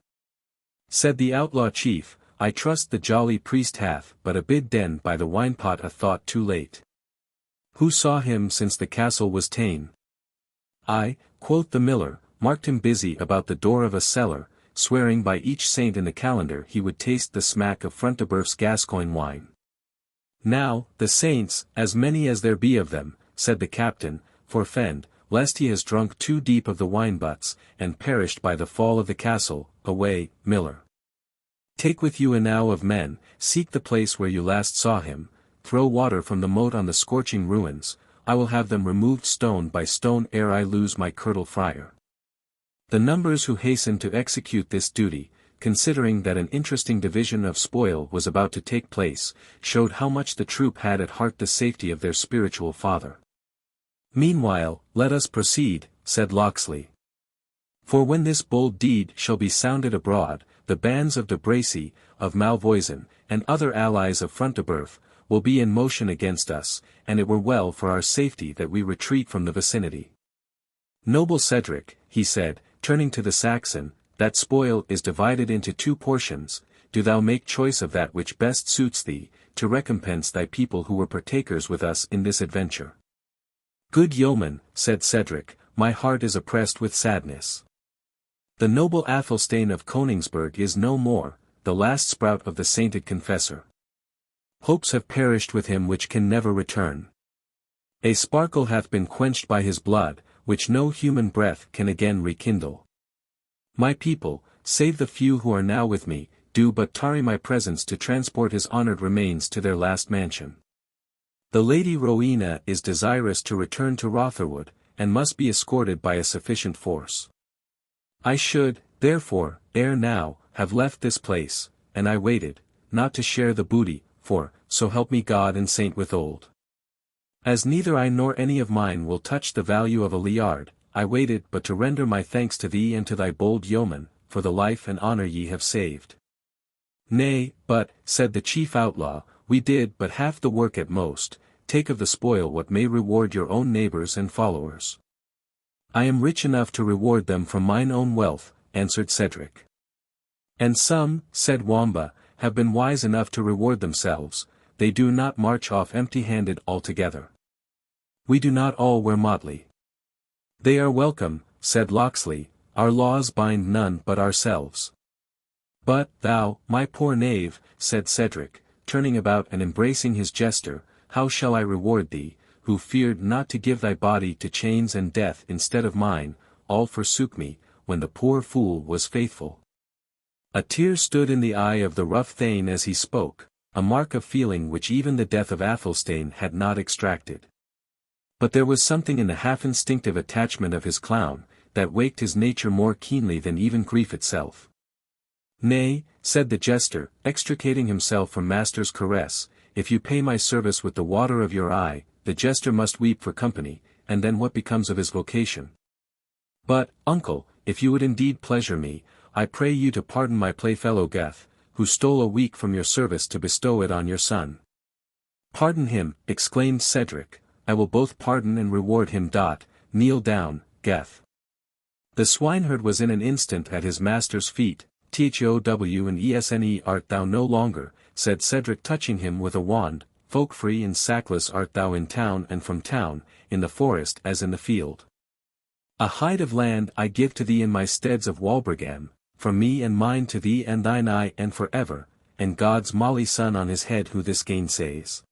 Said the outlaw chief, I trust the jolly priest hath but a bid den by the winepot a thought too late. Who saw him since the castle was ta'en? I, quoth the miller, marked him busy about the door of a cellar, swearing by each saint in the calendar he would taste the smack of Front-de-Bœuf's Gascoigne wine. Now, the saints, as many as there be of them, said the captain, forfend, lest he has drunk too deep of the wine-butts, and perished by the fall of the castle. Away, miller. Take with you enow of men, seek the place where you last saw him, throw water from the moat on the scorching ruins, I will have them removed stone by stone ere I lose my kirtle friar. The numbers who hastened to execute this duty, considering that an interesting division of spoil was about to take place, showed how much the troop had at heart the safety of their spiritual father. "Meanwhile, let us proceed," said Locksley. "For when this bold deed shall be sounded abroad, the bands of de Bracy, of Malvoisin, and other allies of Front de Bœuf, will be in motion against us, and it were well for our safety that we retreat from the vicinity. Noble Cedric," he said, turning to the Saxon, "that spoil is divided into 2 portions, do thou make choice of that which best suits thee, to recompense thy people who were partakers with us in this adventure." "Good yeoman," said Cedric, "my heart is oppressed with sadness. The noble Athelstane of Königsberg is no more, the last sprout of the sainted confessor. Hopes have perished with him which can never return. A sparkle hath been quenched by his blood, which no human breath can again rekindle. My people, save the few who are now with me, do but tarry my presence to transport his honoured remains to their last mansion. The Lady Rowena is desirous to return to Rotherwood, and must be escorted by a sufficient force. I should, therefore, ere now, have left this place, and I waited, not to share the booty, for, so help me God and Saint Withold. As neither I nor any of mine will touch the value of a liard, I waited but to render my thanks to thee and to thy bold yeoman, for the life and honour ye have saved." "Nay, but," said the chief outlaw, "we did but half the work at most, take of the spoil what may reward your own neighbours and followers." "I am rich enough to reward them from mine own wealth," answered Cedric. "And some," said Wamba, "have been wise enough to reward themselves, they do not march off empty-handed altogether. We do not all wear motley." "They are welcome," said Locksley, "our laws bind none but ourselves." "But, thou, my poor knave," said Cedric, turning about and embracing his jester, "how shall I reward thee, who feared not to give thy body to chains and death instead of mine, all forsook me, when the poor fool was faithful." A tear stood in the eye of the rough thane as he spoke, a mark of feeling which even the death of Athelstane had not extracted. But there was something in the half-instinctive attachment of his clown, that waked his nature more keenly than even grief itself. "Nay," said the jester, extricating himself from master's caress, "if you pay my service with the water of your eye, the jester must weep for company, and then what becomes of his vocation? But, uncle, if you would indeed pleasure me, I pray you to pardon my playfellow Geth, who stole a week from your service to bestow it on your son." "Pardon him," exclaimed Cedric, "I will both pardon and reward him. Kneel down, Geth." The swineherd was in an instant at his master's feet. "Thow and Esne art thou no longer," said Cedric, touching him with a wand, "folk-free and sackless art thou in town and from town, in the forest as in the field. A hide of land I give to thee in my steads of Walbrigam, from me and mine to thee and thine aye and for ever, and God's molly sun on his head who this gainsays."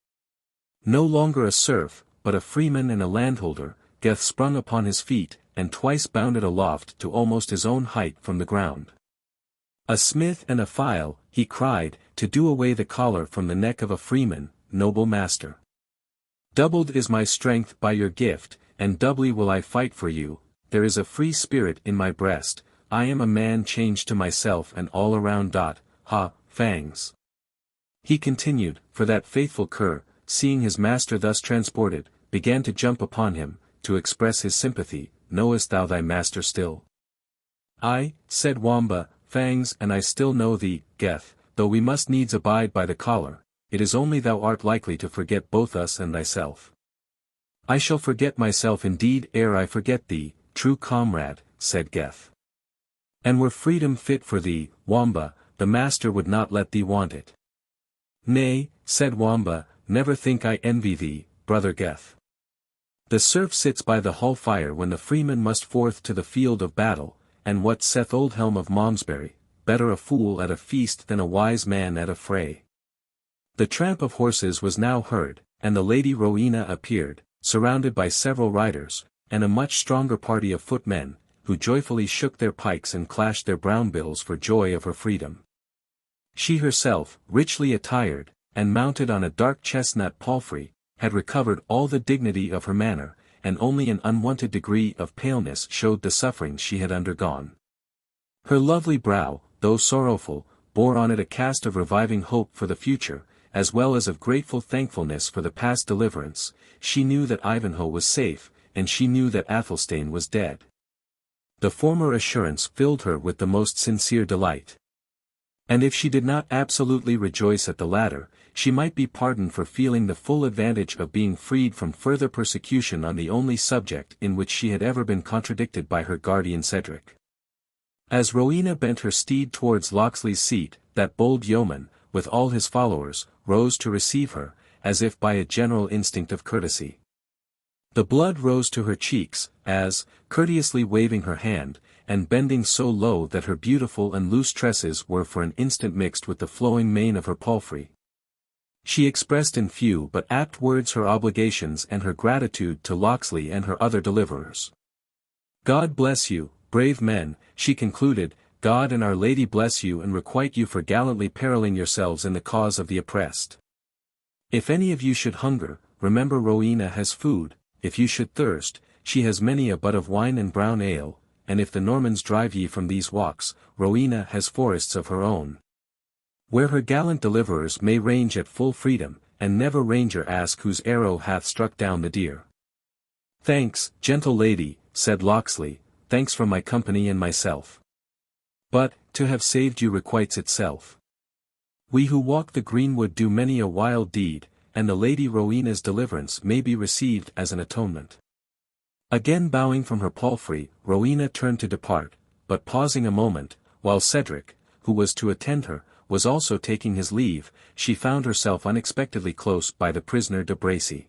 No longer a serf, but a freeman and a landholder, Geth sprung upon his feet, and twice bounded aloft to almost his own height from the ground. "A smith and a file," he cried, "to do away the collar from the neck of a freeman, noble master. Doubled is my strength by your gift, and doubly will I fight for you. There is a free spirit in my breast, I am a man changed to myself and all around. Ha, Fangs." He continued, for that faithful cur, seeing his master thus transported, began to jump upon him, to express his sympathy. "Knowest thou thy master still?" "Aye," said Wamba, "Fangs, and I still know thee, Geth, though we must needs abide by the collar. It is only thou art likely to forget both us and thyself." "I shall forget myself indeed ere I forget thee, true comrade," said Geth. "And were freedom fit for thee, Wamba, the master would not let thee want it." "Nay," said Wamba, "never think I envy thee, brother Geth. The serf sits by the hall fire when the freeman must forth to the field of battle, and what saith old Helm of Malmesbury, better a fool at a feast than a wise man at a fray." The tramp of horses was now heard, and the Lady Rowena appeared, surrounded by several riders, and a much stronger party of footmen, who joyfully shook their pikes and clashed their brown bills for joy of her freedom. She herself, richly attired, and mounted on a dark chestnut palfrey, had recovered all the dignity of her manner, and only an unwonted degree of paleness showed the sufferings she had undergone. Her lovely brow, though sorrowful, bore on it a cast of reviving hope for the future, as well as of grateful thankfulness for the past deliverance. She knew that Ivanhoe was safe, and she knew that Athelstane was dead. The former assurance filled her with the most sincere delight. And if she did not absolutely rejoice at the latter, she might be pardoned for feeling the full advantage of being freed from further persecution on the only subject in which she had ever been contradicted by her guardian Cedric. As Rowena bent her steed towards Locksley's seat, that bold yeoman, with all his followers, rose to receive her, as if by a general instinct of courtesy. The blood rose to her cheeks, as, courteously waving her hand, and bending so low that her beautiful and loose tresses were for an instant mixed with the flowing mane of her palfrey, she expressed in few but apt words her obligations and her gratitude to Locksley and her other deliverers. "God bless you, brave men," she concluded, "God and Our Lady bless you and requite you for gallantly perilling yourselves in the cause of the oppressed. If any of you should hunger, remember Rowena has food, if you should thirst, she has many a butt of wine and brown ale, and if the Normans drive ye from these walks, Rowena has forests of her own, where her gallant deliverers may range at full freedom, and never ranger ask whose arrow hath struck down the deer." "Thanks, gentle lady," said Locksley, "thanks from my company and myself. But, to have saved you requites itself. We who walk the greenwood do many a wild deed, and the Lady Rowena's deliverance may be received as an atonement." Again bowing from her palfrey, Rowena turned to depart, but pausing a moment, while Cedric, who was to attend her, was also taking his leave, she found herself unexpectedly close by the prisoner de Bracy.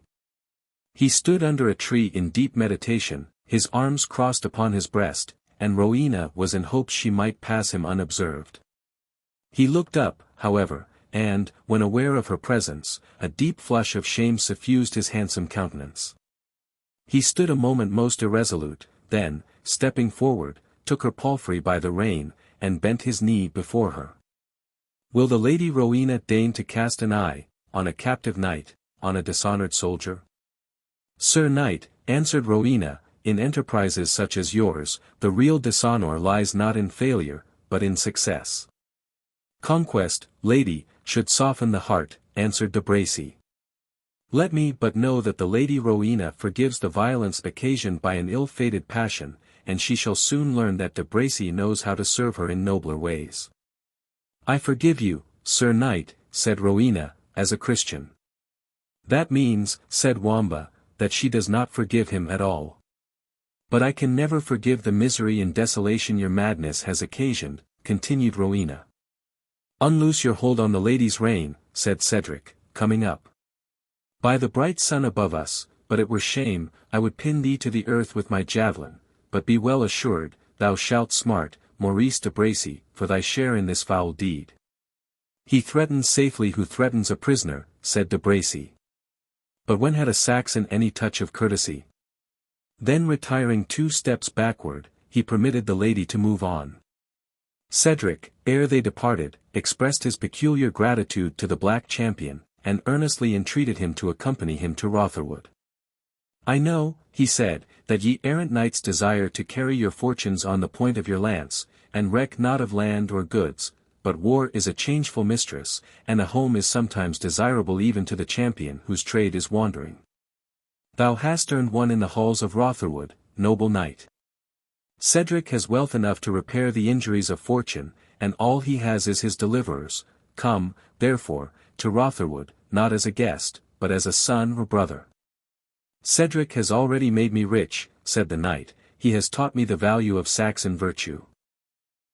He stood under a tree in deep meditation, his arms crossed upon his breast, and Rowena was in hopes she might pass him unobserved. He looked up, however, and, when aware of her presence, a deep flush of shame suffused his handsome countenance. He stood a moment most irresolute, then, stepping forward, took her palfrey by the rein, and bent his knee before her. "Will the Lady Rowena deign to cast an eye, on a captive knight, on a dishonored soldier?" "Sir Knight," answered Rowena, "in enterprises such as yours, the real dishonor lies not in failure, but in success." "Conquest, lady, should soften the heart," answered de Bracy. "Let me but know that the Lady Rowena forgives the violence occasioned by an ill-fated passion, and she shall soon learn that de Bracy knows how to serve her in nobler ways." "I forgive you, Sir Knight," said Rowena, "as a Christian." "That means," said Wamba, "that she does not forgive him at all." "But I can never forgive the misery and desolation your madness has occasioned," continued Rowena. "Unloose your hold on the lady's rein," said Cedric, coming up. "By the bright sun above us, but it were shame, I would pin thee to the earth with my javelin, but be well assured, thou shalt smart, Maurice de Bracy, for thy share in this foul deed." "He threatens safely who threatens a prisoner," said de Bracy. "But when had a Saxon any touch of courtesy?" Then retiring 2 steps backward, he permitted the lady to move on. Cedric, ere they departed, expressed his peculiar gratitude to the Black Champion, and earnestly entreated him to accompany him to Rotherwood. "I know," he said, "that ye errant knights desire to carry your fortunes on the point of your lance, and reck not of land or goods, but war is a changeful mistress, and a home is sometimes desirable even to the champion whose trade is wandering. Thou hast earned one in the halls of Rotherwood, noble knight. Cedric has wealth enough to repair the injuries of fortune, and all he has is his deliverers. Come, therefore, to Rotherwood, not as a guest, but as a son or brother." "Cedric has already made me rich," said the knight, "he has taught me the value of Saxon virtue.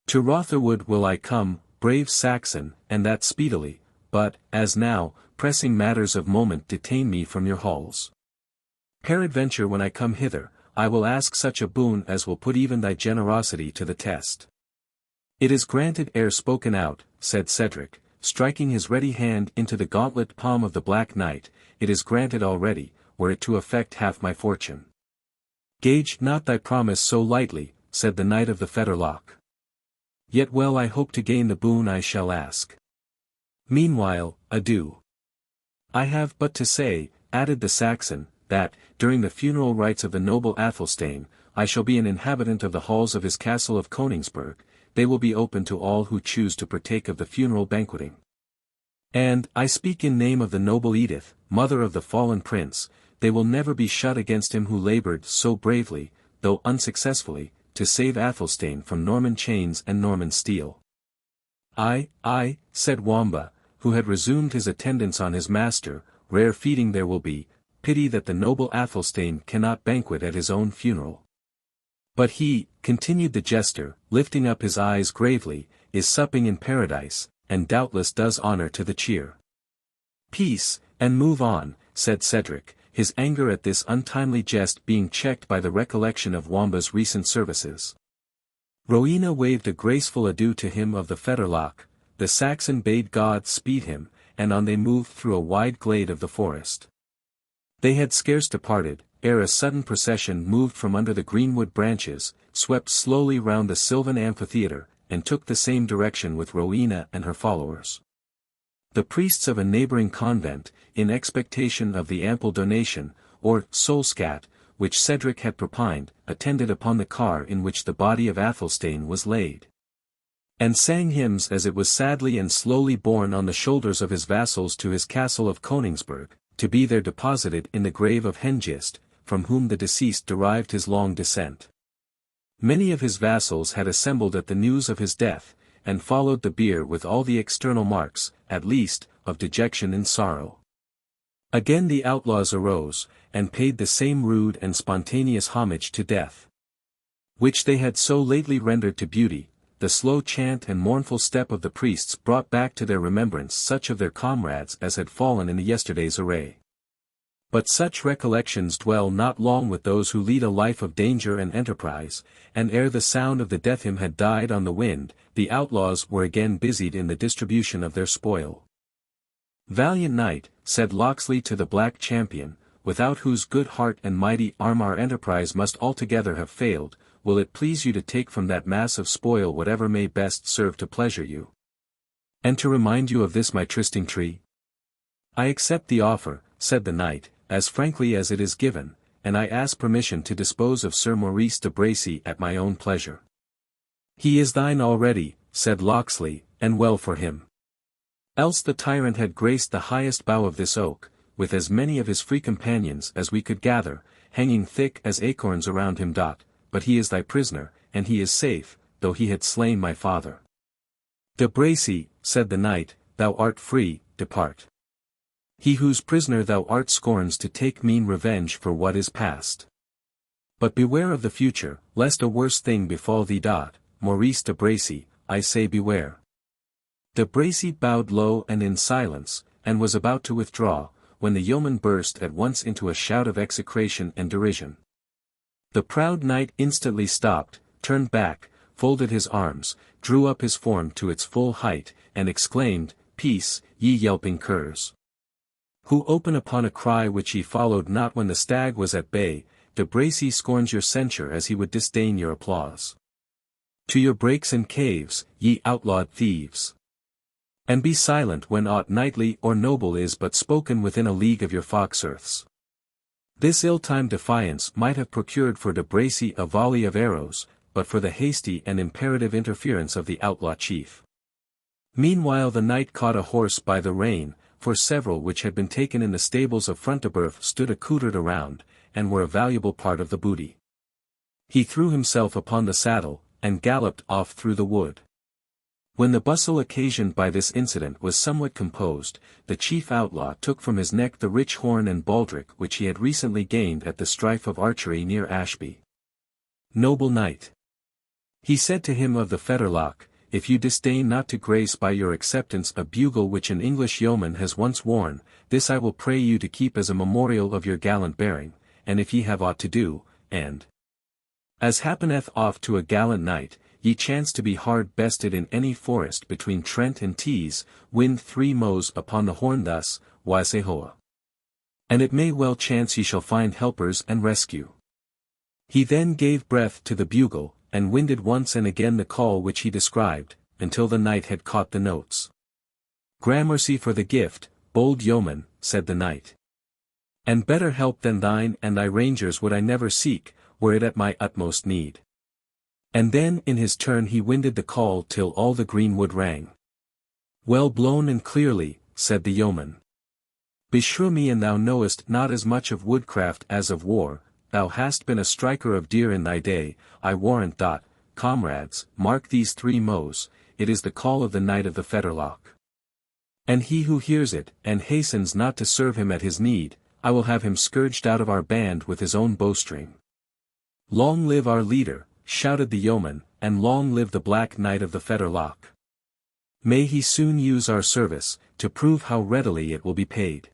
To Rotherwood will I come, brave Saxon, and that speedily, but, as now, pressing matters of moment detain me from your halls. Peradventure when I come hither, I will ask such a boon as will put even thy generosity to the test." "It is granted ere spoken out," said Cedric, striking his ready hand into the gauntlet palm of the Black Knight, "it is granted already, were it to affect half my fortune." "Gage not thy promise so lightly," said the Knight of the Fetterlock. "Yet well I hope to gain the boon I shall ask. Meanwhile, adieu." I have but to say, added the Saxon, that, during the funeral rites of the noble Athelstane, I shall be an inhabitant of the halls of his castle of Königsberg. They will be open to all who choose to partake of the funeral banqueting. And, I speak in name of the noble Edith, mother of the fallen prince, they will never be shut against him who laboured so bravely, though unsuccessfully, to save Athelstane from Norman chains and Norman steel. I, said Wamba, who had resumed his attendance on his master, rare feeding there will be, pity that the noble Athelstane cannot banquet at his own funeral. But he, continued the jester, lifting up his eyes gravely, is supping in paradise, and doubtless does honour to the cheer. Peace, and move on, said Cedric, his anger at this untimely jest being checked by the recollection of Wamba's recent services. Rowena waved a graceful adieu to him of the Fetterlock, the Saxon bade God speed him, and on they moved through a wide glade of the forest. They had scarce departed, ere a sudden procession moved from under the greenwood branches, swept slowly round the sylvan amphitheatre, and took the same direction with Rowena and her followers. The priests of a neighbouring convent, in expectation of the ample donation, or soulscat, which Cedric had propined, attended upon the car in which the body of Athelstane was laid. And sang hymns as it was sadly and slowly borne on the shoulders of his vassals to his castle of Königsberg, to be there deposited in the grave of Hengist, from whom the deceased derived his long descent. Many of his vassals had assembled at the news of his death, and followed the bier with all the external marks, at least, of dejection and sorrow. Again the outlaws arose, and paid the same rude and spontaneous homage to death, which they had so lately rendered to beauty. The slow chant and mournful step of the priests brought back to their remembrance such of their comrades as had fallen in the yesterday's array. But such recollections dwell not long with those who lead a life of danger and enterprise, and ere the sound of the death hymn had died on the wind, the outlaws were again busied in the distribution of their spoil. Valiant knight, said Locksley to the Black Champion, without whose good heart and mighty arm our enterprise must altogether have failed, will it please you to take from that mass of spoil whatever may best serve to pleasure you? And to remind you of this my trysting tree? I accept the offer, said the knight, as frankly as it is given, and I ask permission to dispose of Sir Maurice de Bracy at my own pleasure. He is thine already, said Locksley, and well for him. Else the tyrant had graced the highest bough of this oak, with as many of his free companions as we could gather, hanging thick as acorns around him. But he is thy prisoner, and he is safe, though he had slain my father. De Bracy, said the knight, thou art free, depart. He whose prisoner thou art scorns to take mean revenge for what is past. But beware of the future, lest a worse thing befall thee. Maurice de Bracy, I say beware. De Bracy bowed low and in silence, and was about to withdraw, when the yeoman burst at once into a shout of execration and derision. The proud knight instantly stopped, turned back, folded his arms, drew up his form to its full height, and exclaimed, Peace, ye yelping curs! Who open upon a cry which ye followed not when the stag was at bay. De Bracy scorns your censure as he would disdain your applause. To your brakes and caves, ye outlawed thieves! And be silent when aught knightly or noble is but spoken within a league of your fox-earths. This ill-timed defiance might have procured for De Bracy a volley of arrows, but for the hasty and imperative interference of the outlaw chief. Meanwhile the knight caught a horse by the rein, for several which had been taken in the stables of Front-de-Bœuf stood accoutred around, and were a valuable part of the booty. He threw himself upon the saddle, and galloped off through the wood. When the bustle occasioned by this incident was somewhat composed, the chief outlaw took from his neck the rich horn and baldric which he had recently gained at the strife of archery near Ashby. Noble knight, he said to him of the Fetterlock, if you disdain not to grace by your acceptance a bugle which an English yeoman has once worn, this I will pray you to keep as a memorial of your gallant bearing, and if ye have aught to do, and as happeneth oft to a gallant knight, ye chance to be hard bested in any forest between Trent and Tees, wind 3 mows upon the horn thus, Wasehoa. And it may well chance ye shall find helpers and rescue. He then gave breath to the bugle, and winded once and again the call which he described, until the knight had caught the notes. Gramercy for the gift, bold yeoman, said the knight. And better help than thine and thy rangers would I never seek, were it at my utmost need. And then in his turn he winded the call till all the greenwood rang. Well blown and clearly, said the yeoman. Beshrew me, and thou knowest not as much of woodcraft as of war. Thou hast been a striker of deer in thy day, I warrant. Comrades, mark these three mows, it is the call of the Knight of the Fetterlock. And he who hears it, and hastens not to serve him at his need, I will have him scourged out of our band with his own bowstring. Long live our leader, shouted the yeoman, and long live the Black Knight of the Fetterlock. May he soon use our service, to prove how readily it will be paid.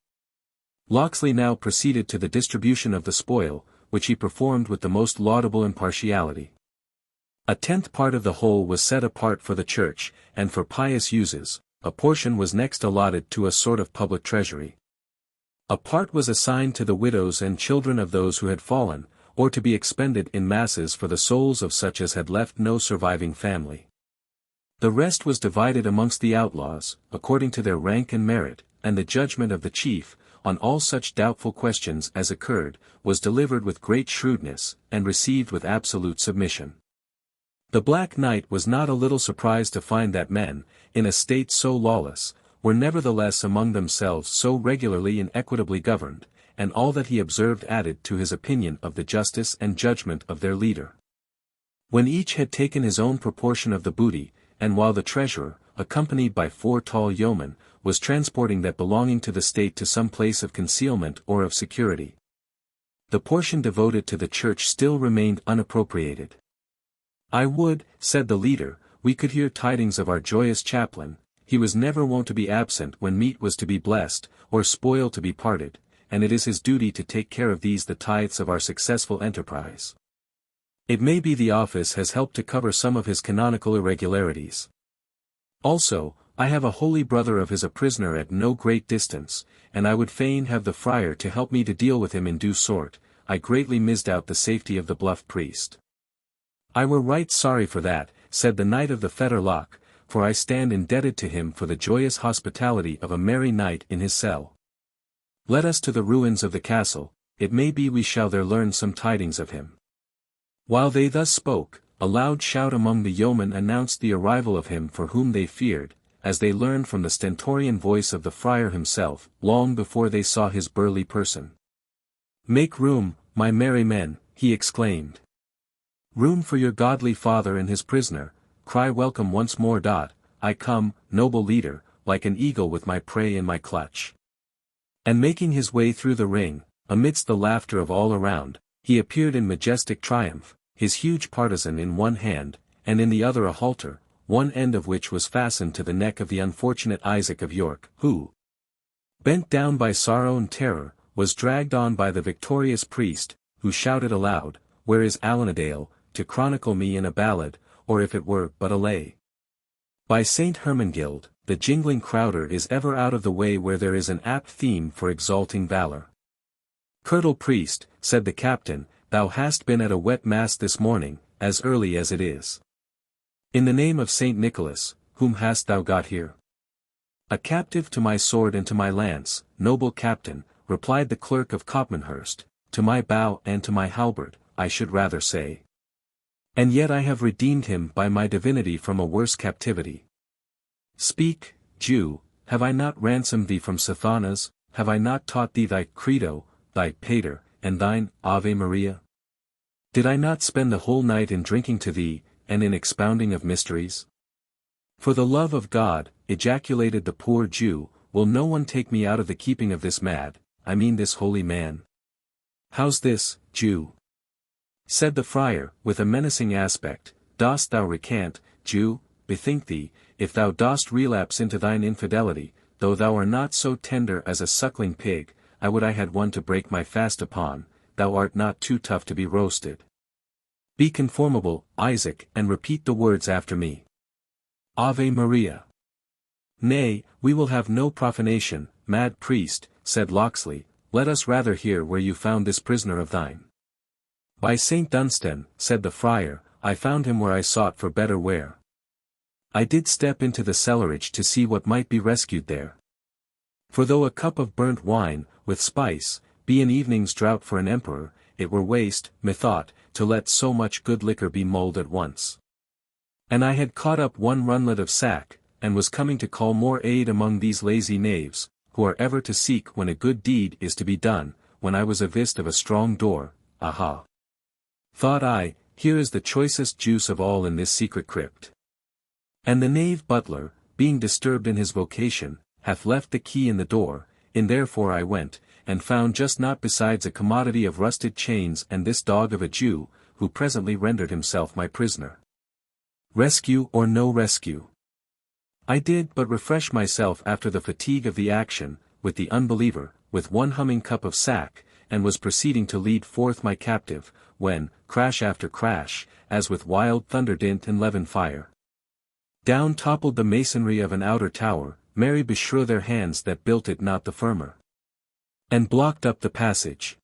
Locksley now proceeded to the distribution of the spoil, which he performed with the most laudable impartiality. A 10th part of the whole was set apart for the church, and for pious uses, a portion was next allotted to a sort of public treasury. A part was assigned to the widows and children of those who had fallen, or to be expended in masses for the souls of such as had left no surviving family. The rest was divided amongst the outlaws, according to their rank and merit, and the judgment of the chief, on all such doubtful questions as occurred, was delivered with great shrewdness, and received with absolute submission. The Black Knight was not a little surprised to find that men, in a state so lawless, were nevertheless among themselves so regularly and equitably governed, and all that he observed added to his opinion of the justice and judgment of their leader. When each had taken his own proportion of the booty, and while the treasurer, accompanied by 4 tall yeomen, was transporting that belonging to the state to some place of concealment or of security, the portion devoted to the church still remained unappropriated. I would, said the leader, we could hear tidings of our joyous chaplain. He was never wont to be absent when meat was to be blessed, or spoil to be parted, and it is his duty to take care of these the tithes of our successful enterprise. It may be the office has helped to cover some of his canonical irregularities. Also, I have a holy brother of his a prisoner at no great distance, and I would fain have the friar to help me to deal with him in due sort. I greatly misdoubt the safety of the bluff priest. I were right sorry for that, said the Knight of the Fetterlock, for I stand indebted to him for the joyous hospitality of a merry night in his cell. Let us to the ruins of the castle, it may be we shall there learn some tidings of him. While they thus spoke, a loud shout among the yeomen announced the arrival of him for whom they feared, as they learned from the stentorian voice of the friar himself, long before they saw his burly person. Make room, my merry men, he exclaimed. Room for your godly father and his prisoner, cry welcome once more. I come, noble leader, like an eagle with my prey in my clutch. And making his way through the ring, amidst the laughter of all around, he appeared in majestic triumph, his huge partisan in one hand, and in the other a halter, one end of which was fastened to the neck of the unfortunate Isaac of York, who, bent down by sorrow and terror, was dragged on by the victorious priest, who shouted aloud, Where is Alanadale, to chronicle me in a ballad, or if it were but a lay? By Saint Hermangild, the jingling crowder is ever out of the way where there is an apt theme for exalting valor. Curtal priest, said the captain, thou hast been at a wet mass this morning, as early as it is. In the name of Saint Nicholas, whom hast thou got here? A captive to my sword and to my lance, noble captain, replied the clerk of Copmanhurst, to my bow and to my halberd, I should rather say. And yet I have redeemed him by my divinity from a worse captivity. Speak, Jew, have I not ransomed thee from Sathanas, have I not taught thee thy credo, thy pater, and thine Ave Maria? Did I not spend the whole night in drinking to thee, and in expounding of mysteries? For the love of God, ejaculated the poor Jew, will no one take me out of the keeping of this I mean this holy man? How's this, Jew? Said the friar, with a menacing aspect, dost thou recant, Jew? Bethink thee, if thou dost relapse into thine infidelity, though thou art not so tender as a suckling pig, I would I had one to break my fast upon, thou art not too tough to be roasted. Be conformable, Isaac, and repeat the words after me. Ave Maria. Nay, we will have no profanation, mad priest, said Locksley, let us rather hear where you found this prisoner of thine. By Saint Dunstan, said the friar, I found him where I sought for better wear. I did step into the cellarage to see what might be rescued there. For though a cup of burnt wine, with spice, be an evening's draught for an emperor, it were waste, methought, to let so much good liquor be mulled at once. And I had caught up one runlet of sack, and was coming to call more aid among these lazy knaves, who are ever to seek when a good deed is to be done, when I was avist of a strong door. Aha! Thought I, here is the choicest juice of all in this secret crypt. And the knave butler, being disturbed in his vocation, hath left the key in the door, in therefore I went, and found just naught besides a commodity of rusted chains and this dog of a Jew, who presently rendered himself my prisoner. Rescue or no rescue? I did but refresh myself after the fatigue of the action, with the unbeliever, with one humming cup of sack, and was proceeding to lead forth my captive, when, crash after crash, as with wild thunder dint and levin fire, down toppled the masonry of an outer tower, Mary beshrew their hands that built it not the firmer, and blocked up the passage.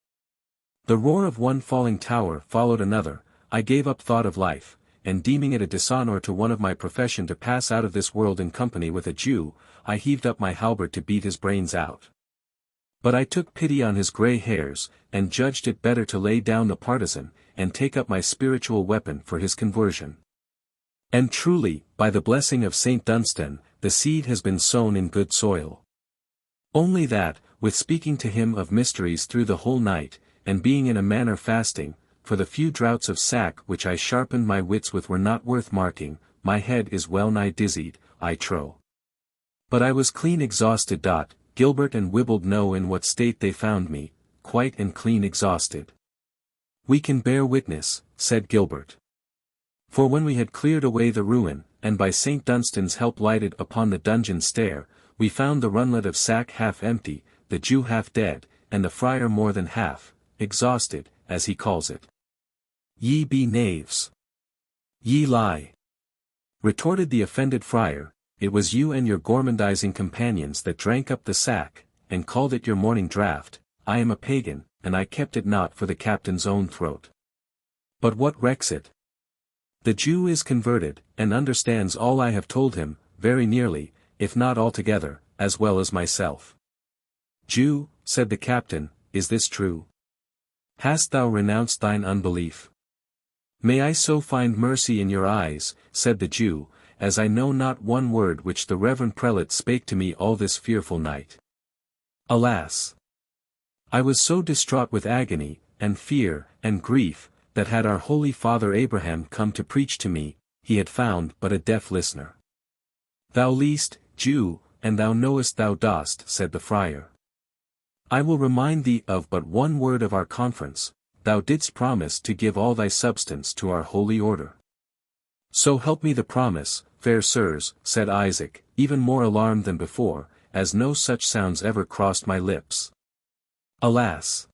The roar of one falling tower followed another. I gave up thought of life, and deeming it a dishonour to one of my profession to pass out of this world in company with a Jew, I heaved up my halberd to beat his brains out. But I took pity on his grey hairs, and judged it better to lay down the partisan, and take up my spiritual weapon for his conversion. And truly, by the blessing of Saint Dunstan, the seed has been sown in good soil. Only that, with speaking to him of mysteries through the whole night, and being in a manner fasting, for the few draughts of sack which I sharpened my wits with were not worth marking, my head is well nigh dizzied, I trow. But I was clean exhausted. Gilbert and Wibbled know in what state they found me, quite and clean exhausted. We can bear witness, said Gilbert. For when we had cleared away the ruin, and by Saint Dunstan's help lighted upon the dungeon stair, we found the runlet of sack half empty, the Jew half dead, and the friar more than half, exhausted, as he calls it. Ye be knaves. Ye lie. Retorted the offended friar, it was you and your gormandizing companions that drank up the sack, and called it your morning draught. I am a pagan, and I kept it not for the captain's own throat. But what recks it? The Jew is converted, and understands all I have told him, very nearly, if not altogether, as well as myself. Jew, said the captain, is this true? Hast thou renounced thine unbelief? May I so find mercy in your eyes, said the Jew, as I know not one word which the reverend prelate spake to me all this fearful night. Alas! I was so distraught with agony, and fear, and grief, that had our holy father Abraham come to preach to me, he had found but a deaf listener. Thou liest, Jew, and thou knowest thou dost, said the friar. I will remind thee of but one word of our conference. Thou didst promise to give all thy substance to our holy order. So help me the promise, fair sirs, said Isaac, even more alarmed than before, as no such sounds ever crossed my lips. Alas!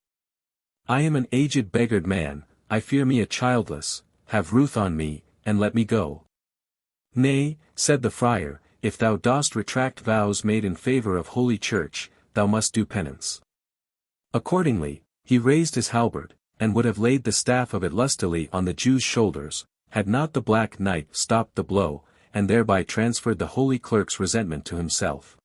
I am an aged beggared man, I fear me a childless, have ruth on me, and let me go. Nay, said the friar, if thou dost retract vows made in favour of Holy Church, thou must do penance. Accordingly, he raised his halberd, and would have laid the staff of it lustily on the Jew's shoulders, had not the Black Knight stopped the blow, and thereby transferred the holy clerk's resentment to himself.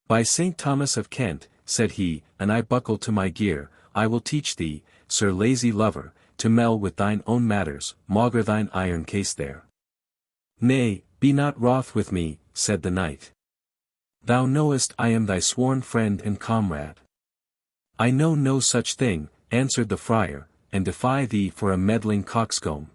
By St. Thomas of Kent, said he, and I buckle to my gear, I will teach thee, Sir Lazy Lover, to mell with thine own matters, maugre thine iron case there. Nay, be not wroth with me, said the knight. Thou knowest I am thy sworn friend and comrade. I know no such thing, answered the friar, and defy thee for a meddling coxcomb.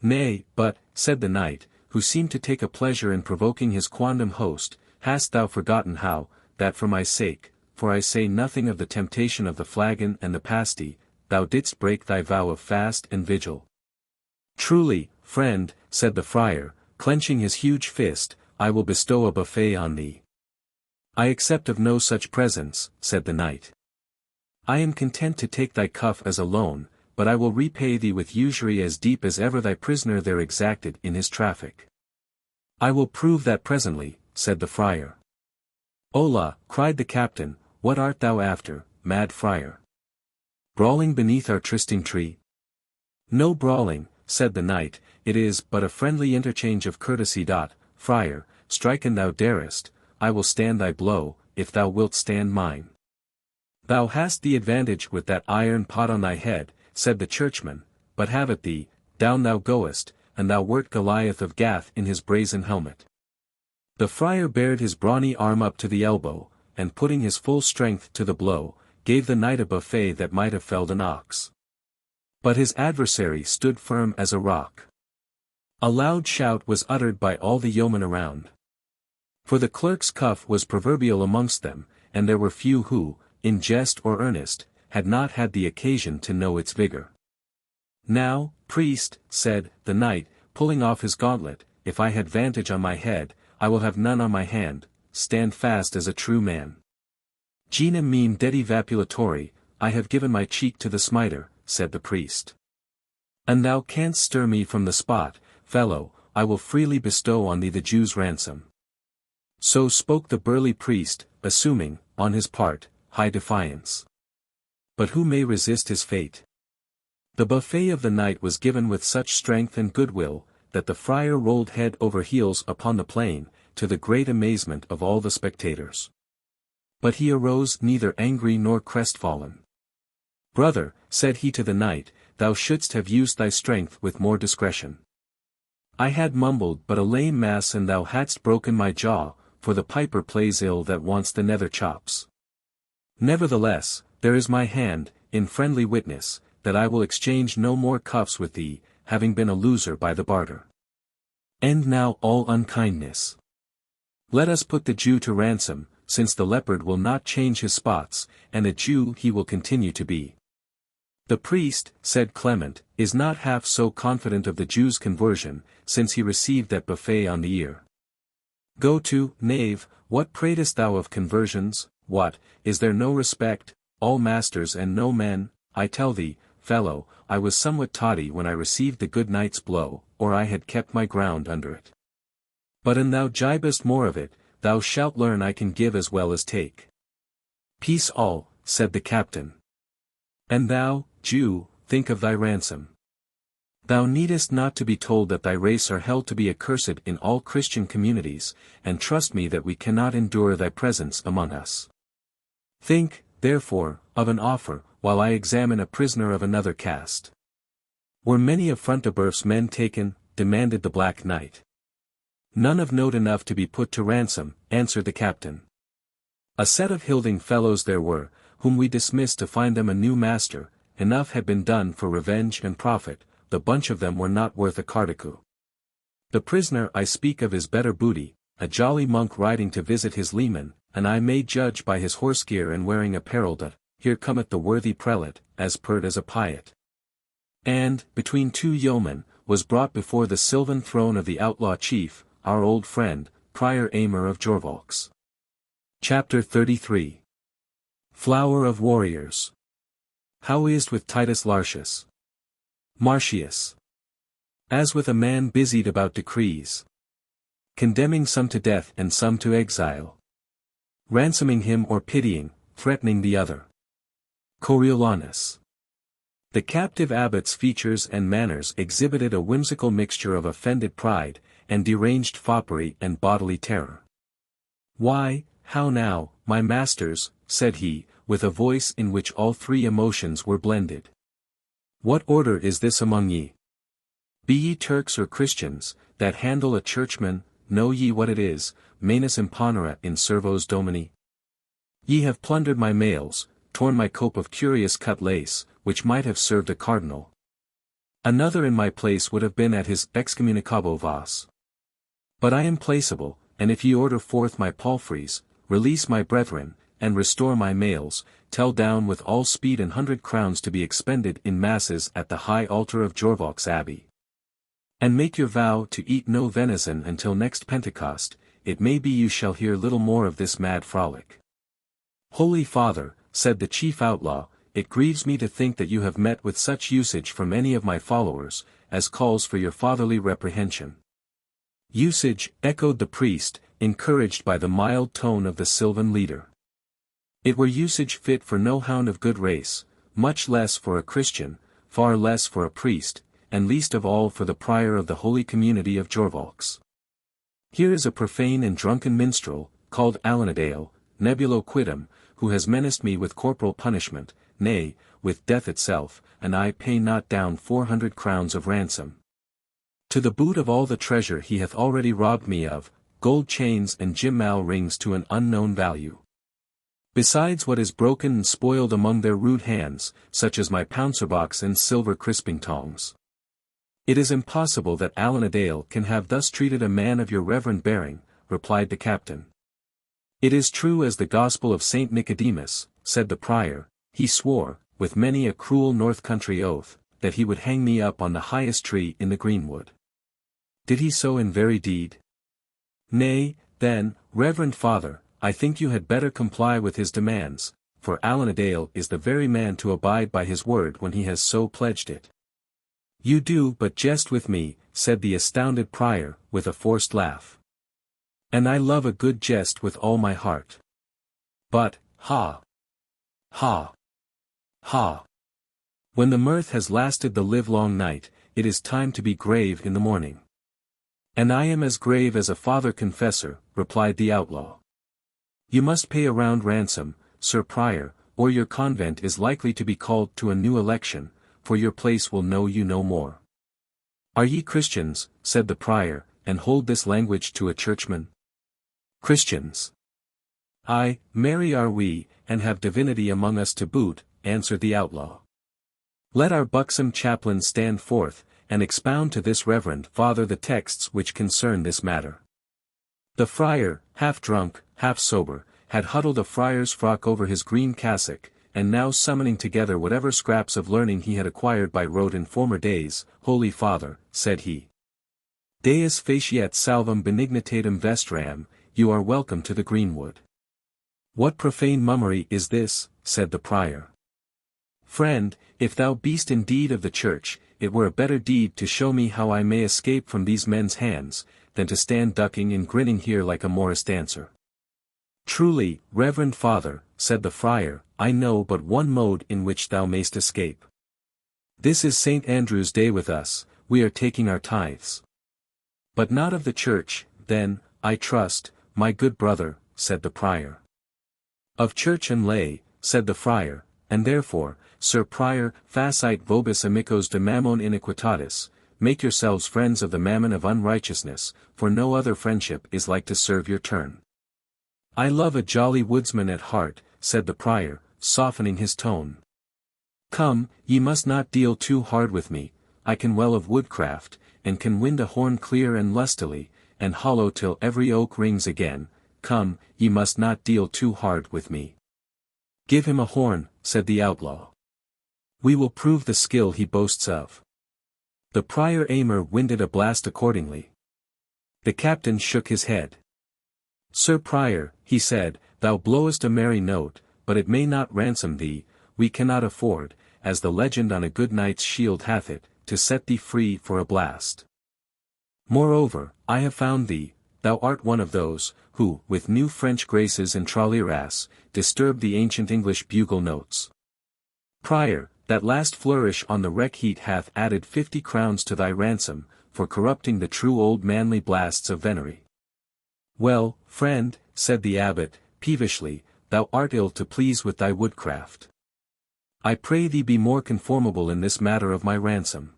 Nay, but, said the knight, who seemed to take a pleasure in provoking his quondam host, hast thou forgotten how, that for my sake, for I say nothing of the temptation of the flagon and the pasty, thou didst break thy vow of fast and vigil? Truly, friend, said the friar, clenching his huge fist, I will bestow a buffet on thee. I accept of no such presents, said the knight. I am content to take thy cuff as a loan, but I will repay thee with usury as deep as ever thy prisoner there exacted in his traffic. I will prove that presently, said the friar. Hola, cried the captain, what art thou after, mad friar? Brawling beneath our trysting tree? No brawling, said the knight, it is but a friendly interchange of courtesy. Friar, strike an thou darest, I will stand thy blow, if thou wilt stand mine. Thou hast the advantage with that iron pot on thy head, said the churchman, but have it thee, down thou goest, and thou wert Goliath of Gath in his brazen helmet. The friar bared his brawny arm up to the elbow, and putting his full strength to the blow, gave the knight a buffet that might have felled an ox. But his adversary stood firm as a rock. A loud shout was uttered by all the yeomen around. For the clerk's cuff was proverbial amongst them, and there were few who, in jest or earnest, had not had the occasion to know its vigor. Now, priest, said the knight, pulling off his gauntlet, if I had vantage on my head, I will have none on my hand, stand fast as a true man. Gina meme dedi vapulatori, I have given my cheek to the smiter, said the priest. And thou canst stir me from the spot, fellow, I will freely bestow on thee the Jew's ransom. So spoke the burly priest, assuming, on his part, high defiance. But who may resist his fate? The buffet of the knight was given with such strength and goodwill, that the friar rolled head over heels upon the plain, to the great amazement of all the spectators. But he arose neither angry nor crestfallen. Brother, said he to the knight, thou shouldst have used thy strength with more discretion. I had mumbled but a lame mass and thou hadst broken my jaw, for the piper plays ill that wants the nether chops. Nevertheless, there is my hand, in friendly witness, that I will exchange no more cuffs with thee, having been a loser by the barter. End now all unkindness. Let us put the Jew to ransom, since the leopard will not change his spots, and a Jew he will continue to be. The priest, said Clement, is not half so confident of the Jew's conversion, since he received that buffet on the ear. Go to, knave, what pratest thou of conversions? What, is there no respect, all masters and no men? I tell thee, fellow, I was somewhat toddy when I received the good knight's blow, or I had kept my ground under it. But an thou gibest more of it, thou shalt learn I can give as well as take. Peace all, said the captain. And thou, Jew, think of thy ransom. Thou needest not to be told that thy race are held to be accursed in all Christian communities, and trust me that we cannot endure thy presence among us. Think, therefore, of an offer, while I examine a prisoner of another caste. Were many of Front de Boeuf's men taken? Demanded the Black Knight. None of note enough to be put to ransom, answered the captain. A set of hilding fellows there were, whom we dismissed to find them a new master, enough had been done for revenge and profit, the bunch of them were not worth a cardicu. The prisoner I speak of is better booty, a jolly monk riding to visit his leman, and I may judge by his horse gear and wearing apparel that, here cometh the worthy prelate, as pert as a pyet. And, between two yeomen, was brought before the sylvan throne of the outlaw chief, our old friend, Prior Aymer of Jorvolks. Chapter 33. Flower of Warriors. How is't with Titus Lartius? Martius. As with a man busied about decrees, condemning some to death and some to exile, ransoming him or pitying, threatening the other. Coriolanus. The captive abbot's features and manners exhibited a whimsical mixture of offended pride, and deranged foppery and bodily terror. Why, how now, my masters, said he, with a voice in which all three emotions were blended. What order is this among ye? Be ye Turks or Christians, that handle a churchman, know ye what it is, manus imponere in servos domini? Ye have plundered my mails, torn my cope of curious cut lace, which might have served a cardinal. Another in my place would have been at his excommunicabo vas. But I am placeable, and if ye order forth my palfreys, release my brethren, and restore my mails, tell down with all speed 100 crowns to be expended in masses at the high altar of Jorvolks Abbey. And make your vow to eat no venison until next Pentecost, it may be you shall hear little more of this mad frolic. Holy Father, said the chief outlaw, it grieves me to think that you have met with such usage from any of my followers, as calls for your fatherly reprehension. Usage, echoed the priest, encouraged by the mild tone of the sylvan leader. It were usage fit for no hound of good race, much less for a Christian, far less for a priest, and least of all for the prior of the holy community of Jorvolks. Here is a profane and drunken minstrel, called Alanadale, nebulo quidem, who has menaced me with corporal punishment, nay, with death itself, and I pay not down 400 crowns of ransom. To the boot of all the treasure he hath already robbed me of, gold chains and gimmal rings to an unknown value. Besides what is broken and spoiled among their rude hands, such as my pouncer-box and silver crisping tongs. It is impossible that Alan a Dale can have thus treated a man of your reverend bearing, replied the captain. It is true as the gospel of Saint Nicodemus, said the prior. He swore, with many a cruel north country oath, that he would hang me up on the highest tree in the greenwood. Did he so in very deed? Nay, then, reverend father, I think you had better comply with his demands, for Alan a Dale is the very man to abide by his word when he has so pledged it. You do but jest with me, said the astounded prior, with a forced laugh. And I love a good jest with all my heart. But, ha! Ha! Ha! When the mirth has lasted the livelong night, it is time to be grave in the morning. And I am as grave as a father confessor, replied the outlaw. You must pay a round ransom, Sir Prior, or your convent is likely to be called to a new election, for your place will know you no more. Are ye Christians, said the prior, and hold this language to a churchman? Christians. Aye, marry are we, and have divinity among us to boot, answered the outlaw. Let our buxom chaplain stand forth, and expound to this reverend father the texts which concern this matter. The friar, half drunk, half sober, had huddled a friar's frock over his green cassock, and now summoning together whatever scraps of learning he had acquired by rote in former days, Holy Father, said he. Deus faciat salvum benignitatem vestram, you are welcome to the greenwood. What profane mummery is this, said the prior. Friend, if thou beest indeed of the church, it were a better deed to show me how I may escape from these men's hands, than to stand ducking and grinning here like a morris dancer. Truly, reverend father, said the friar, I know but one mode in which thou mayst escape. This is St. Andrew's Day with us, we are taking our tithes. But not of the church, then, I trust, my good brother, said the prior. Of church and lay, said the friar, and therefore, Sir Prior, facite vobis amicos de mammon iniquitatis, make yourselves friends of the mammon of unrighteousness, for no other friendship is like to serve your turn. I love a jolly woodsman at heart, said the prior, softening his tone. Come, ye must not deal too hard with me, I can well of woodcraft, and can wind a horn clear and lustily, and hollow till every oak rings again. Come, ye must not deal too hard with me. Give him a horn, said the outlaw. We will prove the skill he boasts of. The prior Aymer winded a blast accordingly. The captain shook his head. Sir Prior, he said, thou blowest a merry note, but it may not ransom thee, we cannot afford, as the legend on a good knight's shield hath it, to set thee free for a blast. Moreover, I have found thee, thou art one of those, who, with new French graces and traliras, disturb the ancient English bugle notes. Prior, that last flourish on the wreck heat hath added 50 crowns to thy ransom, for corrupting the true old manly blasts of venery. Well, friend, said the abbot, peevishly, thou art ill to please with thy woodcraft. I pray thee be more conformable in this matter of my ransom.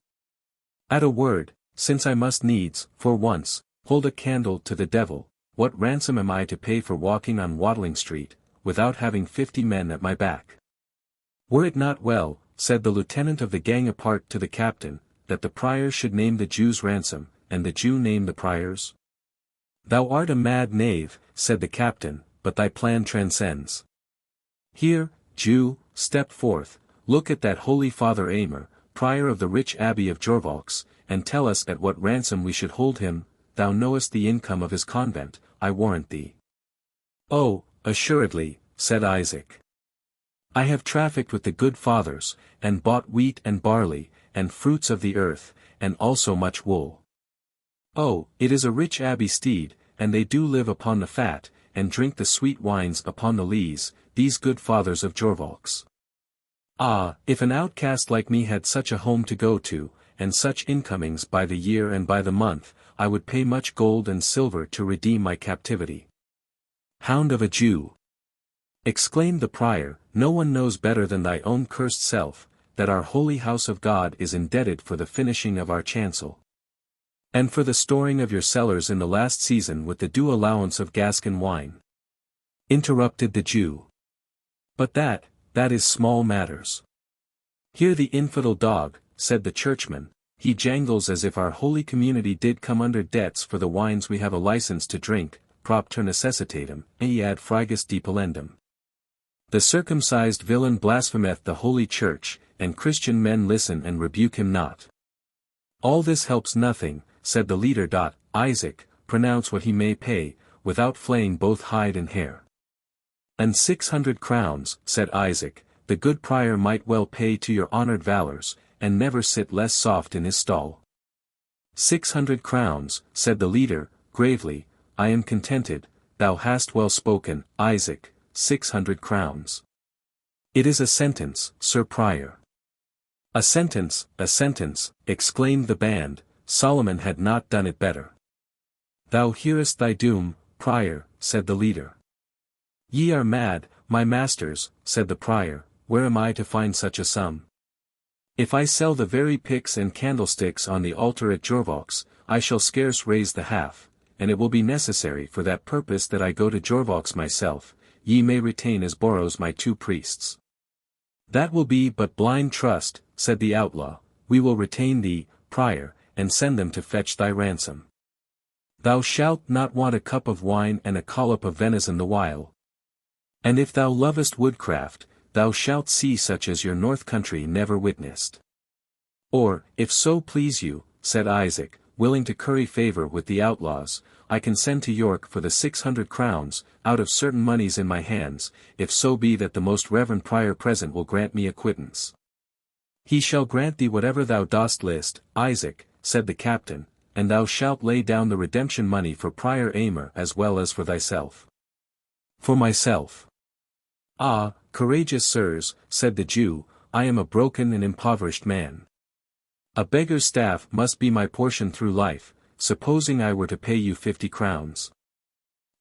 At a word, since I must needs, for once, hold a candle to the devil, what ransom am I to pay for walking on Watling Street, without having 50 men at my back? Were it not well, said the lieutenant of the gang apart to the captain, that the prior should name the Jew's ransom, and the Jew name the prior's? Thou art a mad knave, said the captain, but thy plan transcends. Here, Jew, step forth, look at that holy Father Aymer, prior of the rich abbey of Jorvaulx, and tell us at what ransom we should hold him. Thou knowest the income of his convent, I warrant thee. Oh, assuredly, said Isaac. I have trafficked with the good fathers, and bought wheat and barley, and fruits of the earth, and also much wool. Oh, it is a rich abbey steed, and they do live upon the fat, and drink the sweet wines upon the lees, these good fathers of Jorvaulx. Ah, if an outcast like me had such a home to go to, and such incomings by the year and by the month, I would pay much gold and silver to redeem my captivity. Hound of a Jew! Exclaimed the prior, no one knows better than thy own cursed self, that our holy house of God is indebted for the finishing of our chancel. And for the storing of your cellars in the last season with the due allowance of Gascon wine. Interrupted the Jew. But that is small matters. Hear the infidel dog, said the churchman, he jangles as if our holy community did come under debts for the wines we have a license to drink, propter necessitatem, ad frigus depellendum. The circumcised villain blasphemeth the holy church, and Christian men listen and rebuke him not. All this helps nothing, said the leader. Isaac, pronounce what he may pay, without flaying both hide and hair. And 600 crowns, said Isaac, the good prior might well pay to your honored valors, and never sit less soft in his stall. 600 crowns, said the leader, gravely, I am contented, thou hast well spoken, Isaac, 600 crowns. It is a sentence, Sir Prior. A sentence, exclaimed the band, Solomon had not done it better. Thou hearest thy doom, Prior, said the leader. Ye are mad, my masters, said the prior, where am I to find such a sum? If I sell the very pyx and candlesticks on the altar at Jorvaux, I shall scarce raise the half, and it will be necessary for that purpose that I go to Jorvaux myself, ye may retain as boros my 2 priests. That will be but blind trust, said the outlaw, we will retain thee, prior, and send them to fetch thy ransom. Thou shalt not want a cup of wine and a collop of venison the while. And if thou lovest woodcraft, thou shalt see such as your north country never witnessed. Or, if so please you, said Isaac, willing to curry favor with the outlaws, I can send to York for the 600 crowns, out of certain moneys in my hands, if so be that the most reverend prior present will grant me acquittance. He shall grant thee whatever thou dost list, Isaac, said the captain, and thou shalt lay down the redemption money for Prior Aymer as well as for thyself. For myself. Ah, courageous sirs, said the Jew, I am a broken and impoverished man. A beggar's staff must be my portion through life, supposing I were to pay you 50 crowns.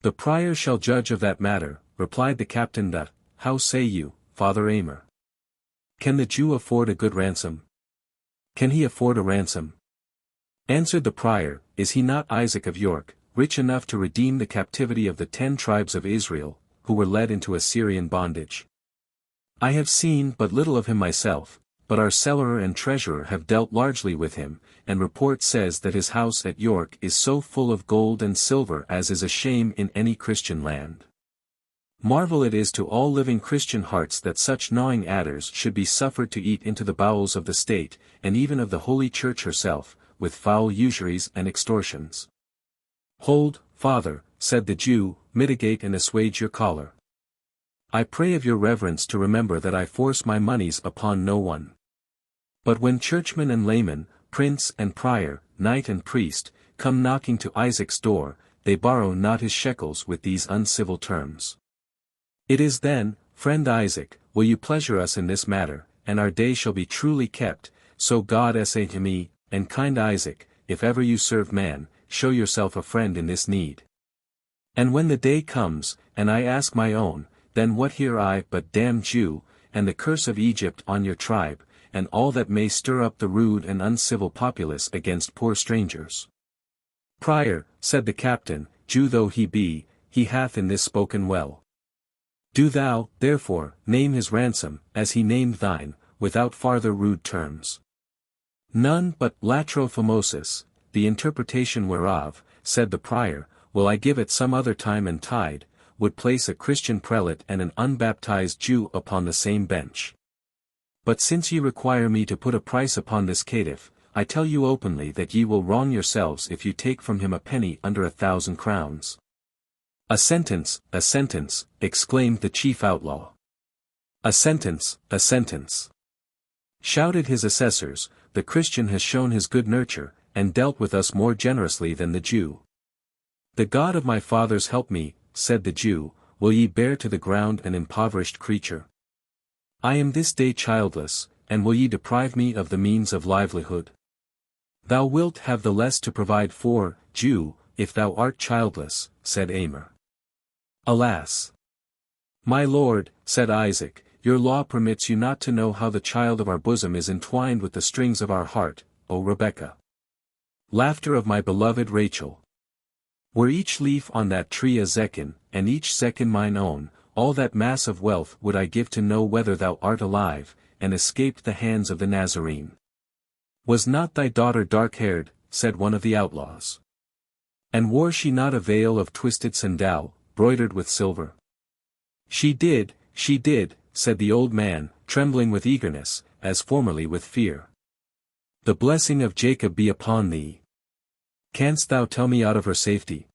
The prior shall judge of that matter, replied the captain. How say you, Father Aymer? Can the Jew afford a good ransom? Can he afford a ransom? Answered the prior, is he not Isaac of York, rich enough to redeem the captivity of the 10 tribes of Israel, who were led into Assyrian bondage? I have seen but little of him myself, but our cellarer and treasurer have dealt largely with him, and report says that his house at York is so full of gold and silver as is a shame in any Christian land. Marvel it is to all living Christian hearts that such gnawing adders should be suffered to eat into the bowels of the state, and even of the Holy Church herself, with foul usuries and extortions. Hold, Father, said the Jew, mitigate and assuage your choler. I pray of your reverence to remember that I force my moneys upon no one. But when churchman and layman, prince and prior, knight and priest, come knocking to Isaac's door, they borrow not his shekels with these uncivil terms. It is then, friend Isaac, will you pleasure us in this matter, and our day shall be truly kept, so God say to me, and kind Isaac, if ever you serve man, show yourself a friend in this need. And when the day comes, and I ask my own, then what hear I but damned Jew, and the curse of Egypt on your tribe, and all that may stir up the rude and uncivil populace against poor strangers. Prior, said the captain, Jew though he be, he hath in this spoken well. Do thou, therefore, name his ransom, as he named thine, without farther rude terms. None but latro famosus, the interpretation whereof, said the prior, will I give at some other time and tide, would place a Christian prelate and an unbaptized Jew upon the same bench. But since ye require me to put a price upon this caitiff, I tell you openly that ye will wrong yourselves if you take from him a penny under 1,000 crowns. A sentence, exclaimed the chief outlaw. A sentence, shouted his assessors, the Christian has shown his good nurture, and dealt with us more generously than the Jew. The God of my fathers help me, said the Jew, will ye bear to the ground an impoverished creature? I am this day childless, and will ye deprive me of the means of livelihood? Thou wilt have the less to provide for, Jew, if thou art childless, said Aymer. Alas! My lord, said Isaac, your law permits you not to know how the child of our bosom is entwined with the strings of our heart, O Rebekah. Laughter of my beloved Rachel. Were each leaf on that tree a zecchin, and each zecchin mine own, all that mass of wealth would I give to know whether thou art alive, and escaped the hands of the Nazarene. Was not thy daughter dark-haired, said one of the outlaws. And wore she not a veil of twisted sandal, broidered with silver? She did, said the old man, trembling with eagerness, as formerly with fear. The blessing of Jacob be upon thee. Canst thou tell me aught of her safety?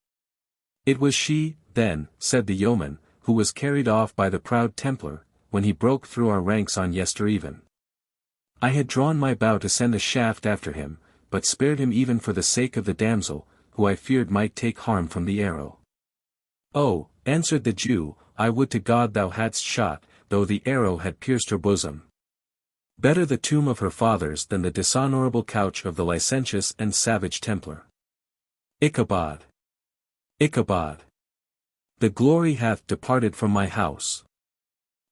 It was she, then, said the yeoman, who was carried off by the proud Templar, when he broke through our ranks on yestereven. I had drawn my bow to send a shaft after him, but spared him even for the sake of the damsel, who I feared might take harm from the arrow. Oh, answered the Jew, I would to God thou hadst shot, though the arrow had pierced her bosom. Better the tomb of her fathers than the dishonorable couch of the licentious and savage Templar. Ichabod! Ichabod! The glory hath departed from my house.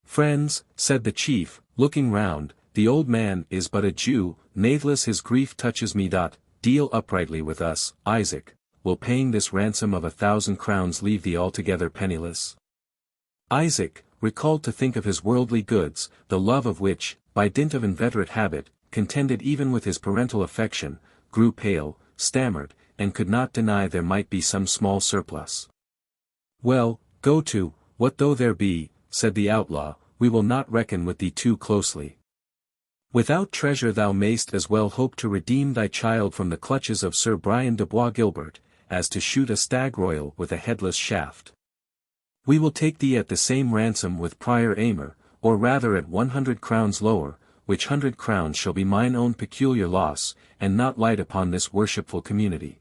Friends, said the chief, looking round, the old man is but a Jew, natheless his grief touches me. Deal uprightly with us, Isaac, will paying this ransom of 1,000 crowns leave thee altogether penniless? Isaac, recalled to think of his worldly goods, the love of which, by dint of inveterate habit, contended even with his parental affection, grew pale, stammered, and could not deny there might be some small surplus. Well, go to, what though there be, said the outlaw, we will not reckon with thee too closely. Without treasure thou mayst as well hope to redeem thy child from the clutches of Sir Brian de Bois Guilbert, as to shoot a stag royal with a headless shaft. We will take thee at the same ransom with Prior Aymer, or rather at 100 crowns lower, which 100 crowns shall be mine own peculiar loss, and not light upon this worshipful community.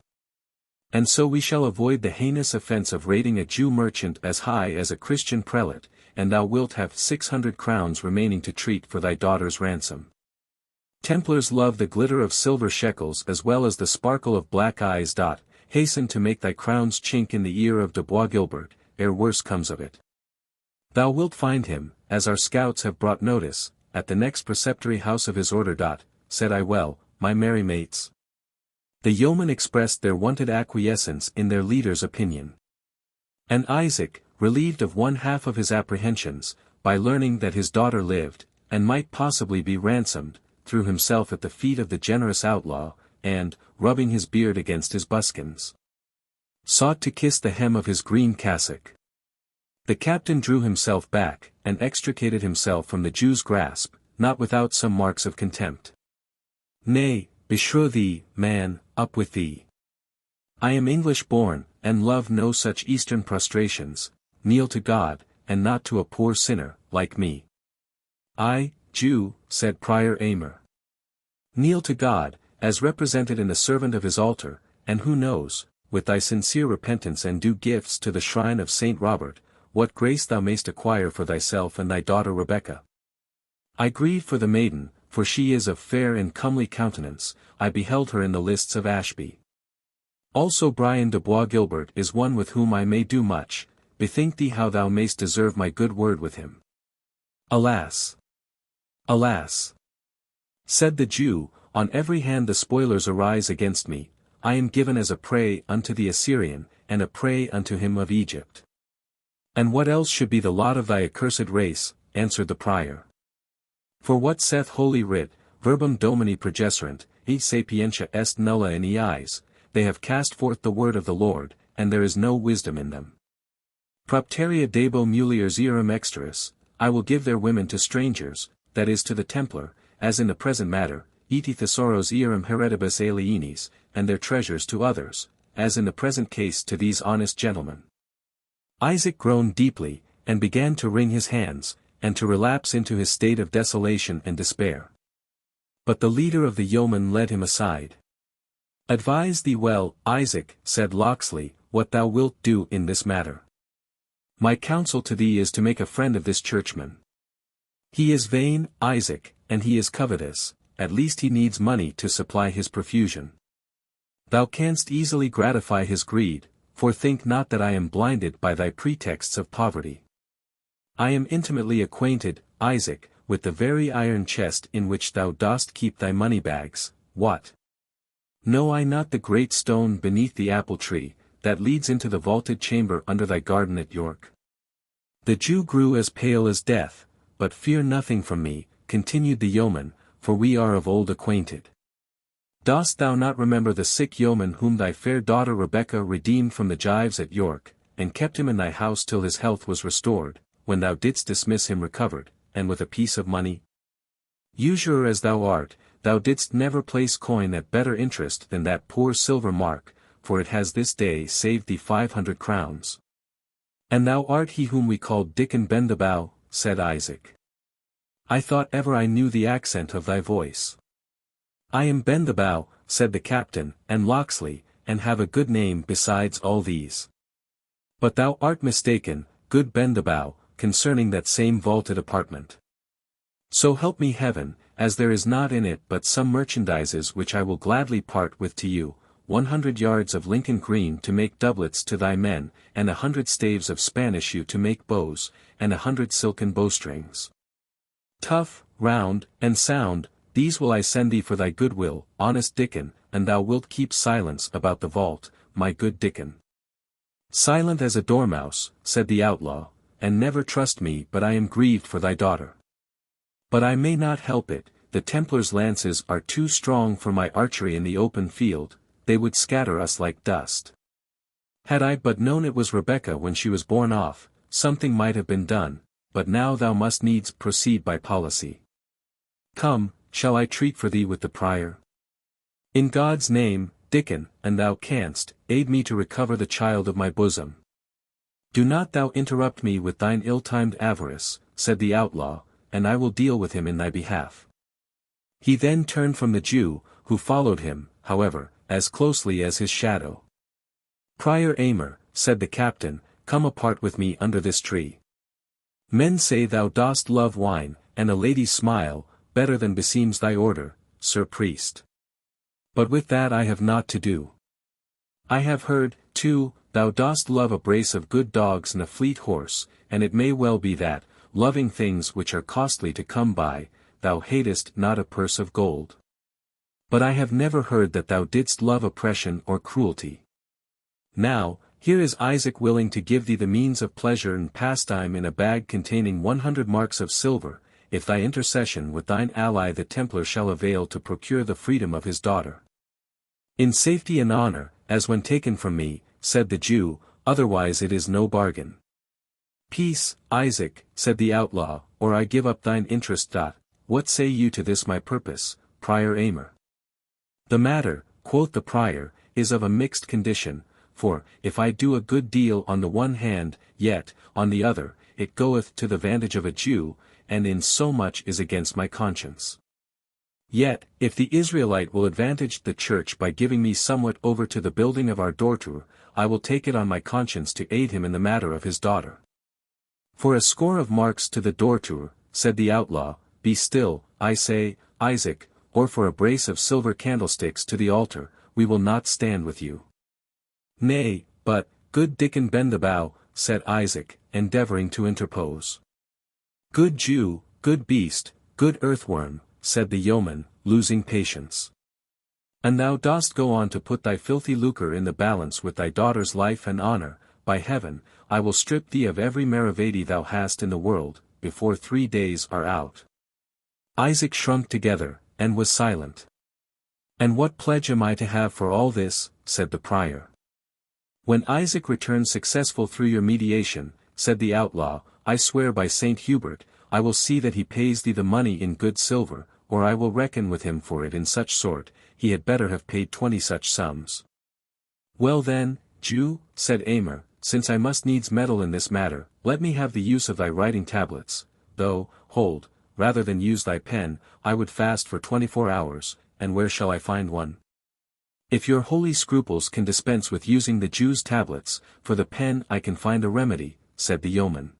And so we shall avoid the heinous offence of rating a Jew merchant as high as a Christian prelate, and thou wilt have 600 crowns remaining to treat for thy daughter's ransom. Templars love the glitter of silver shekels as well as the sparkle of black eyes. Hasten to make thy crowns chink in the ear of de Bois Guilbert, ere worse comes of it. Thou wilt find him, as our scouts have brought notice, at the next preceptory house of his order. Said I well, my merry mates? The yeomen expressed their wonted acquiescence in their leader's opinion. And Isaac, relieved of one half of his apprehensions, by learning that his daughter lived, and might possibly be ransomed, threw himself at the feet of the generous outlaw, and, rubbing his beard against his buskins, sought to kiss the hem of his green cassock. The captain drew himself back, and extricated himself from the Jew's grasp, not without some marks of contempt. Nay, beshrew thee, man, up with thee. I am English born, and love no such Eastern prostrations, kneel to God, and not to a poor sinner, like me. I, Jew, said Prior Aymer. Kneel to God, as represented in the servant of his altar, and who knows, with thy sincere repentance and due gifts to the shrine of Saint Robert, what grace thou mayst acquire for thyself and thy daughter Rebekah. I grieve for the maiden, for she is of fair and comely countenance, I beheld her in the lists of Ashby. Also Brian de Bois Guilbert is one with whom I may do much, bethink thee how thou mayst deserve my good word with him. Alas! Alas! Said the Jew, on every hand the spoilers arise against me, I am given as a prey unto the Assyrian, and a prey unto him of Egypt. And what else should be the lot of thy accursed race, answered the prior. For what saith Holy Writ, verbum Domini progesserunt, e sapientia est nulla in eis, they have cast forth the word of the Lord, and there is no wisdom in them. Propteria debo muliers eram exteris, I will give their women to strangers, that is to the Templar, as in the present matter, eti thesauros eram heredibus alienis, and their treasures to others, as in the present case to these honest gentlemen. Isaac groaned deeply, and began to wring his hands, and to relapse into his state of desolation and despair. But the leader of the yeomen led him aside. Advise thee well, Isaac, said Locksley, what thou wilt do in this matter. My counsel to thee is to make a friend of this churchman. He is vain, Isaac, and he is covetous, at least he needs money to supply his profusion. Thou canst easily gratify his greed, for think not that I am blinded by thy pretexts of poverty. I am intimately acquainted, Isaac, with the very iron chest in which thou dost keep thy money bags. What? Know I not the great stone beneath the apple tree, that leads into the vaulted chamber under thy garden at York? The Jew grew as pale as death. But fear nothing from me, continued the yeoman, for we are of old acquainted. Dost thou not remember the sick yeoman whom thy fair daughter Rebecca redeemed from the gyves at York, and kept him in thy house till his health was restored, when thou didst dismiss him recovered, and with a piece of money? Usurer as thou art, thou didst never place coin at better interest than that poor silver mark, for it has this day saved thee 500 crowns. And thou art he whom we called Dickon Bend the Bow, said Isaac. I thought ever I knew the accent of thy voice. I am Bend the Bow, said the captain, and Locksley, and have a good name besides all these. But thou art mistaken, good Bend the Bow, concerning that same vaulted apartment. So help me heaven, as there is not in it but some merchandises which I will gladly part with to you, 100 yards of Lincoln green to make doublets to thy men, and 100 staves of Spanish yew to make bows, and 100 silken bowstrings. Tough, round, and sound, these will I send thee for thy goodwill, honest Dickon, and thou wilt keep silence about the vault, my good Dickon. Silent as a dormouse, said the outlaw, and never trust me but I am grieved for thy daughter. But I may not help it, the Templars' lances are too strong for my archery in the open field, they would scatter us like dust. Had I but known it was Rebecca when she was borne off, something might have been done, but now thou must needs proceed by policy. Come, shall I treat for thee with the prior? In God's name, Dickon, and thou canst, aid me to recover the child of my bosom. Do not thou interrupt me with thine ill-timed avarice, said the outlaw, and I will deal with him in thy behalf. He then turned from the Jew, who followed him, however, as closely as his shadow. Prior Aymer, said the captain, come apart with me under this tree. Men say thou dost love wine, and a lady's smile, better than beseems thy order, Sir Priest. But with that I have naught to do. I have heard, too, thou dost love a brace of good dogs and a fleet horse, and it may well be that, loving things which are costly to come by, thou hatest not a purse of gold. But I have never heard that thou didst love oppression or cruelty. Now, here is Isaac willing to give thee the means of pleasure and pastime in a bag containing 100 marks of silver, if thy intercession with thine ally the Templar shall avail to procure the freedom of his daughter. In safety and honor, as when taken from me, said the Jew, otherwise it is no bargain. Peace, Isaac, said the outlaw, or I give up thine interest. What say you to this my purpose, Prior Aymer? The matter, quoth the prior, is of a mixed condition, for, if I do a good deal on the one hand, yet, on the other, it goeth to the vantage of a Jew, and in so much is against my conscience. Yet, if the Israelite will advantage the church by giving me somewhat over to the building of our dortour, I will take it on my conscience to aid him in the matter of his daughter. For a score of marks to the dortour, said the outlaw, be still, I say, Isaac, or for a brace of silver candlesticks to the altar, we will not stand with you. Nay, but, good Dickon Bend the Bow, said Isaac, endeavoring to interpose. Good Jew, good beast, good earthworm, said the yeoman, losing patience. And thou dost go on to put thy filthy lucre in the balance with thy daughter's life and honor, by heaven, I will strip thee of every maravedi thou hast in the world, before 3 days are out. Isaac shrunk together, and was silent. And what pledge am I to have for all this, said the prior. When Isaac returns successful through your mediation, said the outlaw, I swear by Saint Hubert, I will see that he pays thee the money in good silver, or I will reckon with him for it in such sort, he had better have paid 20 such sums. Well then, Jew, said Aymer, since I must needs meddle in this matter, let me have the use of thy writing tablets, though, hold, rather than use thy pen, I would fast for 24 hours, and where shall I find one? If your holy scruples can dispense with using the Jew's tablets, for the pen I can find a remedy, said the yeoman.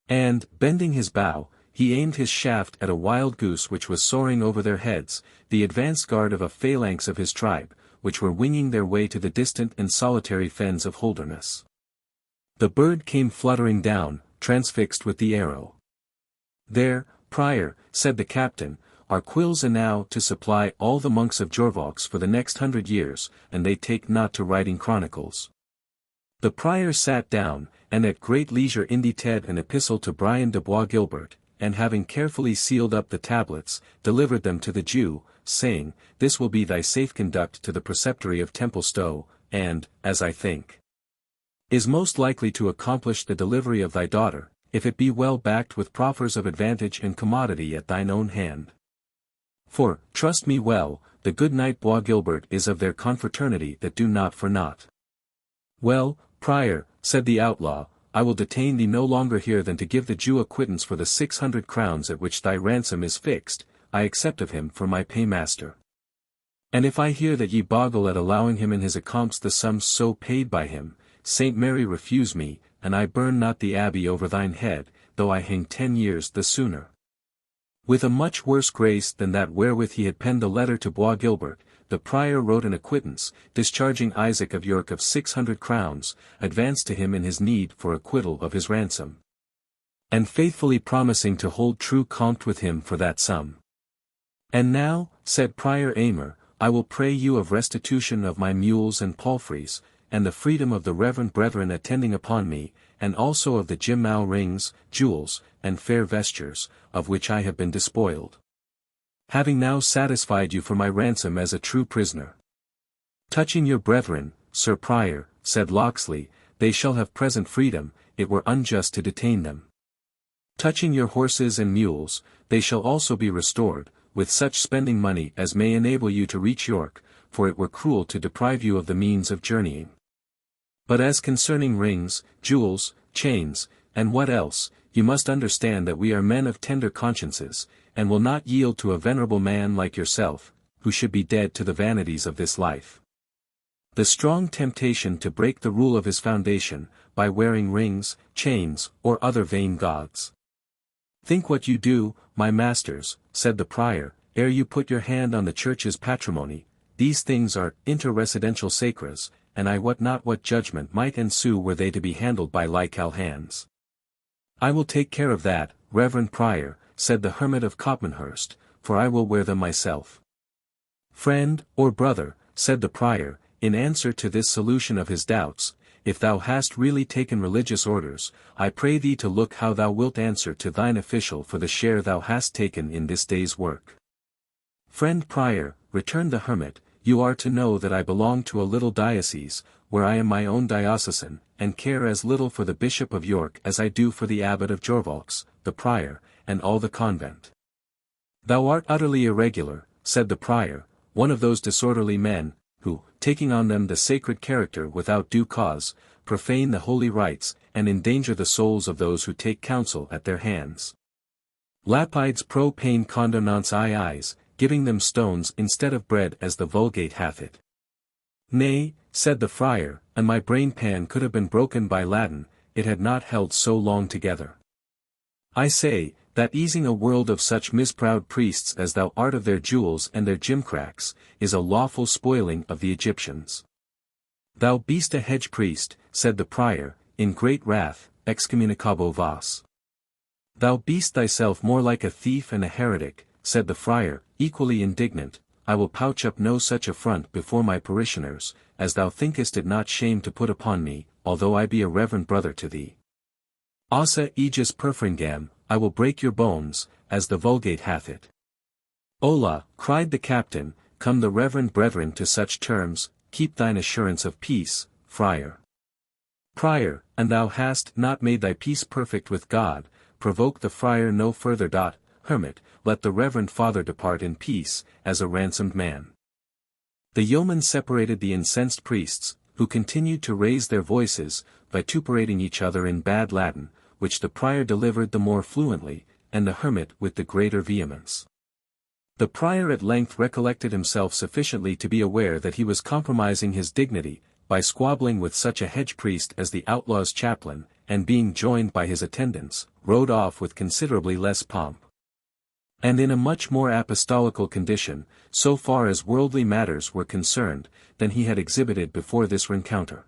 And, bending his bow, he aimed his shaft at a wild goose which was soaring over their heads, the advanced guard of a phalanx of his tribe, which were winging their way to the distant and solitary fens of Holderness. The bird came fluttering down, transfixed with the arrow. "There, prior," said the captain, "are quills enow to supply all the monks of Jorvaulx for the next 100 years, and they take not to writing chronicles." The prior sat down, and at great leisure indited an epistle to Brian de Bois Guilbert, and having carefully sealed up the tablets, delivered them to the Jew, saying, "This will be thy safe conduct to the preceptory of Templestowe, and, as I think, is most likely to accomplish the delivery of thy daughter, if it be well backed with proffers of advantage and commodity at thine own hand. For, trust me well, the good knight Bois Guilbert is of their confraternity that do not for naught." "Well, prior," said the outlaw, "I will detain thee no longer here than to give the Jew a quittance for the 600 crowns at which thy ransom is fixed, I accept of him for my paymaster. And if I hear that ye boggle at allowing him in his accompts the sums so paid by him, Saint Mary refuse me, and I burn not the abbey over thine head, though I hang 10 years the sooner." With a much worse grace than that wherewith he had penned the letter to Bois Guilbert, the prior wrote an acquittance, discharging Isaac of York of 600 crowns, advanced to him in his need for acquittal of his ransom, and faithfully promising to hold true compt with him for that sum. "And now," said Prior Aymer, "I will pray you of restitution of my mules and palfreys, and the freedom of the reverend brethren attending upon me, and also of the Jimmal rings, jewels, and fair vestures, of which I have been despoiled, having now satisfied you for my ransom as a true prisoner. Touching your brethren, Sir Prior," said Locksley, "they shall have present freedom, it were unjust to detain them. Touching your horses and mules, they shall also be restored, with such spending money as may enable you to reach York, for it were cruel to deprive you of the means of journeying. But as concerning rings, jewels, chains, and what else, you must understand that we are men of tender consciences, and will not yield to a venerable man like yourself, who should be dead to the vanities of this life. The strong temptation to break the rule of his foundation, by wearing rings, chains, or other vain gauds. Think what you do, my masters," said the prior, "ere you put your hand on the church's patrimony. These things are interresidential sacras, and I wot not what judgment might ensue were they to be handled by laical hands." "I will take care of that, reverend prior," said the hermit of Copmanhurst, "for I will wear them myself." "Friend, or brother," said the prior, in answer to this solution of his doubts, "if thou hast really taken religious orders, I pray thee to look how thou wilt answer to thine official for the share thou hast taken in this day's work." "Friend prior," returned the hermit, "you are to know that I belong to a little diocese, where I am my own diocesan, and care as little for the Bishop of York as I do for the Abbot of Jorvaulx, the prior, and all the convent." "Thou art utterly irregular," said the prior, "one of those disorderly men, who, taking on them the sacred character without due cause, profane the holy rites, and endanger the souls of those who take counsel at their hands. Lapides pro pane condonants iis, giving them stones instead of bread as the Vulgate hath it." "Nay," said the friar, "and my brain pan could have been broken by Latin, it had not held so long together. I say, that easing a world of such misproud priests as thou art of their jewels and their gimcracks, is a lawful spoiling of the Egyptians." "Thou be'st a hedge priest," said the prior, in great wrath, excommunicabo vas. "Thou be'st thyself more like a thief and a heretic," said the friar, equally indignant, "I will pouch up no such affront before my parishioners, as thou thinkest it not shame to put upon me, although I be a reverend brother to thee. Ossa aegis perfringam, I will break your bones, as the Vulgate hath it." "Hola," cried the captain, "come the reverend brethren to such terms, keep thine assurance of peace, friar." "Prior, and thou hast not made thy peace perfect with God, provoke the friar no further. Hermit, let the reverend father depart in peace, as a ransomed man." The yeomen separated the incensed priests, who continued to raise their voices, vituperating each other in bad Latin, which the prior delivered the more fluently, and the hermit with the greater vehemence. The prior at length recollected himself sufficiently to be aware that he was compromising his dignity, by squabbling with such a hedge priest as the outlaw's chaplain, and being joined by his attendants, rode off with considerably less pomp, and in a much more apostolical condition, so far as worldly matters were concerned, than he had exhibited before this rencounter.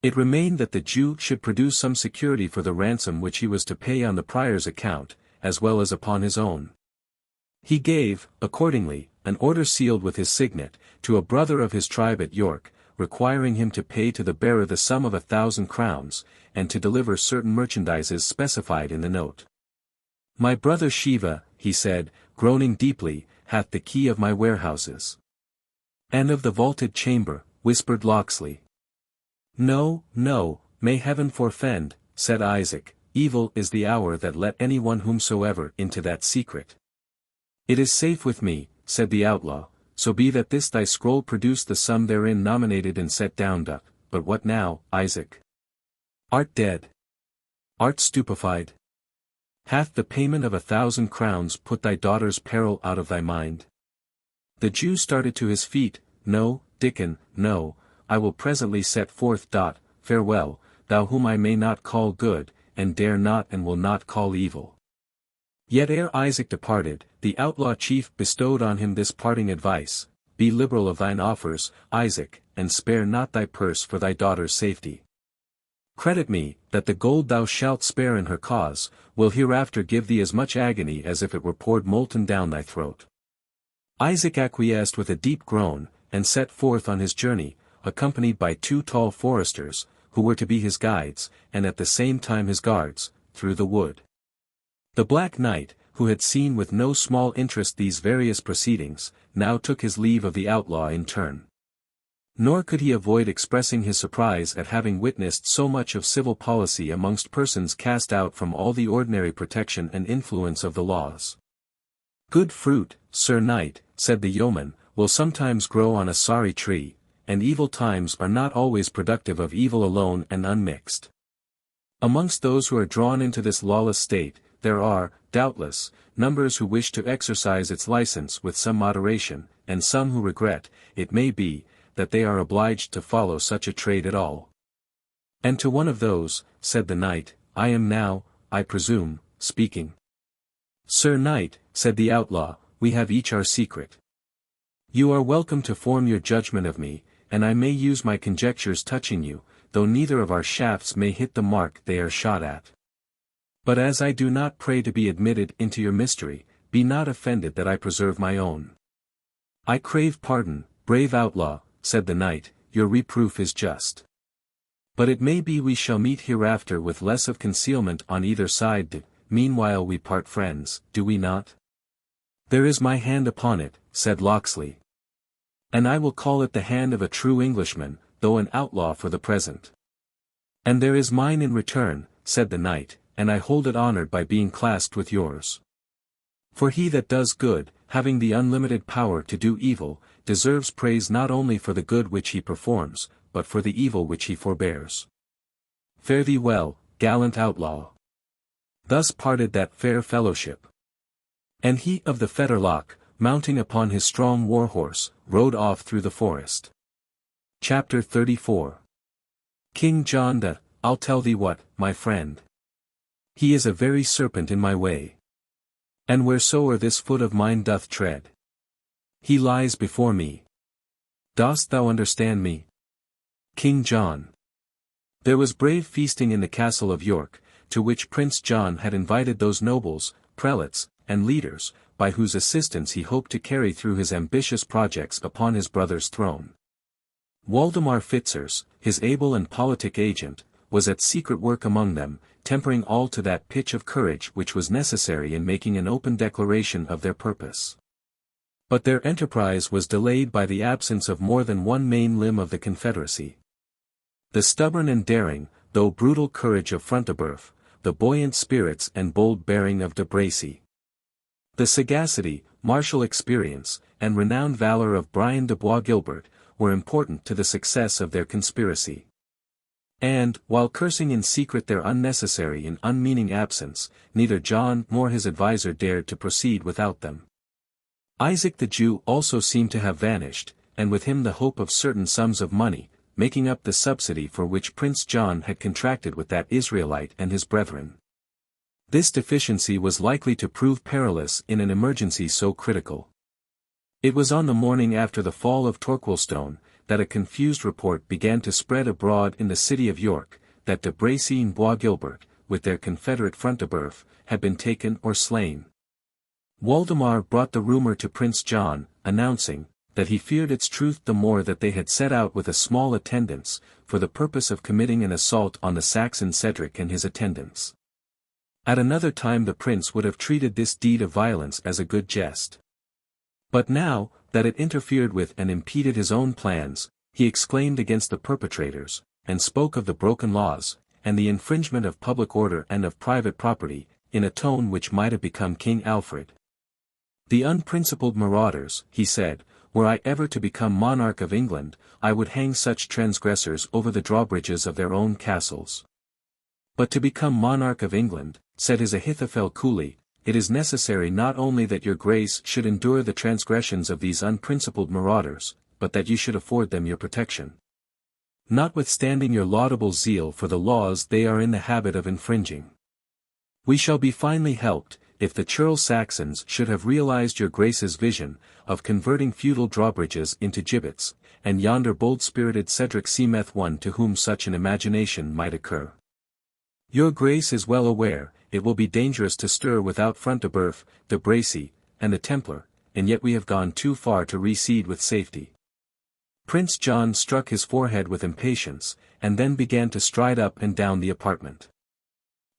It remained that the Jew should produce some security for the ransom which he was to pay on the prior's account, as well as upon his own. He gave, accordingly, an order sealed with his signet, to a brother of his tribe at York, requiring him to pay to the bearer the sum of 1,000 crowns, and to deliver certain merchandises specified in the note. My brother Shiva, he said, groaning deeply, hath the key of my warehouses. And of the vaulted chamber, whispered Locksley. No, no, may heaven forfend, said Isaac, evil is the hour that let anyone whomsoever into that secret. It is safe with me, said the outlaw, so be that this thy scroll produce the sum therein nominated and set down doth, but what now, Isaac? Art dead? Art stupefied? Hath the payment of 1,000 crowns put thy daughter's peril out of thy mind? The Jew started to his feet. No, Dickon, no, I will presently set forth. Farewell, thou whom I may not call good, and dare not and will not call evil. Yet ere Isaac departed, the outlaw chief bestowed on him this parting advice: Be liberal of thine offers, Isaac, and spare not thy purse for thy daughter's safety. Credit me, that the gold thou shalt spare in her cause, will hereafter give thee as much agony as if it were poured molten down thy throat. Isaac acquiesced with a deep groan, and set forth on his journey, accompanied by 2 tall foresters, who were to be his guides, and at the same time his guards, through the wood. The Black Knight, who had seen with no small interest these various proceedings, now took his leave of the outlaw in turn. Nor could he avoid expressing his surprise at having witnessed so much of civil policy amongst persons cast out from all the ordinary protection and influence of the laws. Good fruit, Sir Knight, said the yeoman, will sometimes grow on a sorry tree, and evil times are not always productive of evil alone and unmixed. Amongst those who are drawn into this lawless state, there are, doubtless, numbers who wish to exercise its license with some moderation, and some who regret, it may be, that they are obliged to follow such a trade at all. And to one of those, said the knight, I am now, I presume, speaking. Sir Knight, said the outlaw, we have each our secret. You are welcome to form your judgment of me, and I may use my conjectures touching you, though neither of our shafts may hit the mark they are shot at. But as I do not pray to be admitted into your mystery, be not offended that I preserve my own. I crave pardon, brave outlaw, said the knight, your reproof is just. But it may be we shall meet hereafter with less of concealment on either side. Meanwhile we part friends, do we not? There is my hand upon it, said Locksley. And I will call it the hand of a true Englishman, though an outlaw for the present. And there is mine in return, said the knight, and I hold it honored by being clasped with yours. For he that does good, having the unlimited power to do evil, deserves praise not only for the good which he performs, but for the evil which he forbears. Fare thee well, gallant outlaw. Thus parted that fair fellowship. And he of the fetterlock, mounting upon his strong war-horse, rode off through the forest. Chapter 34. King John the, I'll tell thee what, my friend. He is a very serpent in my way. And wheresoe'er this foot of mine doth tread, he lies before me. Dost thou understand me? King John. There was brave feasting in the castle of York, to which Prince John had invited those nobles, prelates, and leaders, by whose assistance he hoped to carry through his ambitious projects upon his brother's throne. Waldemar Fitzers, his able and politic agent, was at secret work among them, tempering all to that pitch of courage which was necessary in making an open declaration of their purpose. But their enterprise was delayed by the absence of more than one main limb of the confederacy. The stubborn and daring, though brutal courage of Front-de-Bœuf, the buoyant spirits and bold bearing of de Bracy. The sagacity, martial experience, and renowned valor of Brian de Bois Guilbert, were important to the success of their conspiracy. And, while cursing in secret their unnecessary and unmeaning absence, neither John nor his adviser dared to proceed without them. Isaac the Jew also seemed to have vanished, and with him the hope of certain sums of money, making up the subsidy for which Prince John had contracted with that Israelite and his brethren. This deficiency was likely to prove perilous in an emergency so critical. It was on the morning after the fall of Torquilstone, that a confused report began to spread abroad in the city of York, that de Bracy and Bois Gilbert, with their confederate Front-de-Bœuf, had been taken or slain. Waldemar brought the rumor to Prince John, announcing, that he feared its truth the more that they had set out with a small attendance, for the purpose of committing an assault on the Saxon Cedric and his attendants. At another time the prince would have treated this deed of violence as a good jest. But now, that it interfered with and impeded his own plans, he exclaimed against the perpetrators, and spoke of the broken laws, and the infringement of public order and of private property, in a tone which might have become King Alfred. The unprincipled marauders, he said, were I ever to become monarch of England, I would hang such transgressors over the drawbridges of their own castles. But to become monarch of England, said his Ahithophel coolly, it is necessary not only that your grace should endure the transgressions of these unprincipled marauders, but that you should afford them your protection. Notwithstanding your laudable zeal for the laws they are in the habit of infringing. We shall be finely helped, if the churl Saxons should have realized your grace's vision, of converting feudal drawbridges into gibbets, and yonder bold-spirited Cedric seemeth one to whom such an imagination might occur. Your grace is well aware, it will be dangerous to stir without Front-de-Bœuf, de Bracy, and the Templar, and yet we have gone too far to recede with safety. Prince John struck his forehead with impatience, and then began to stride up and down the apartment.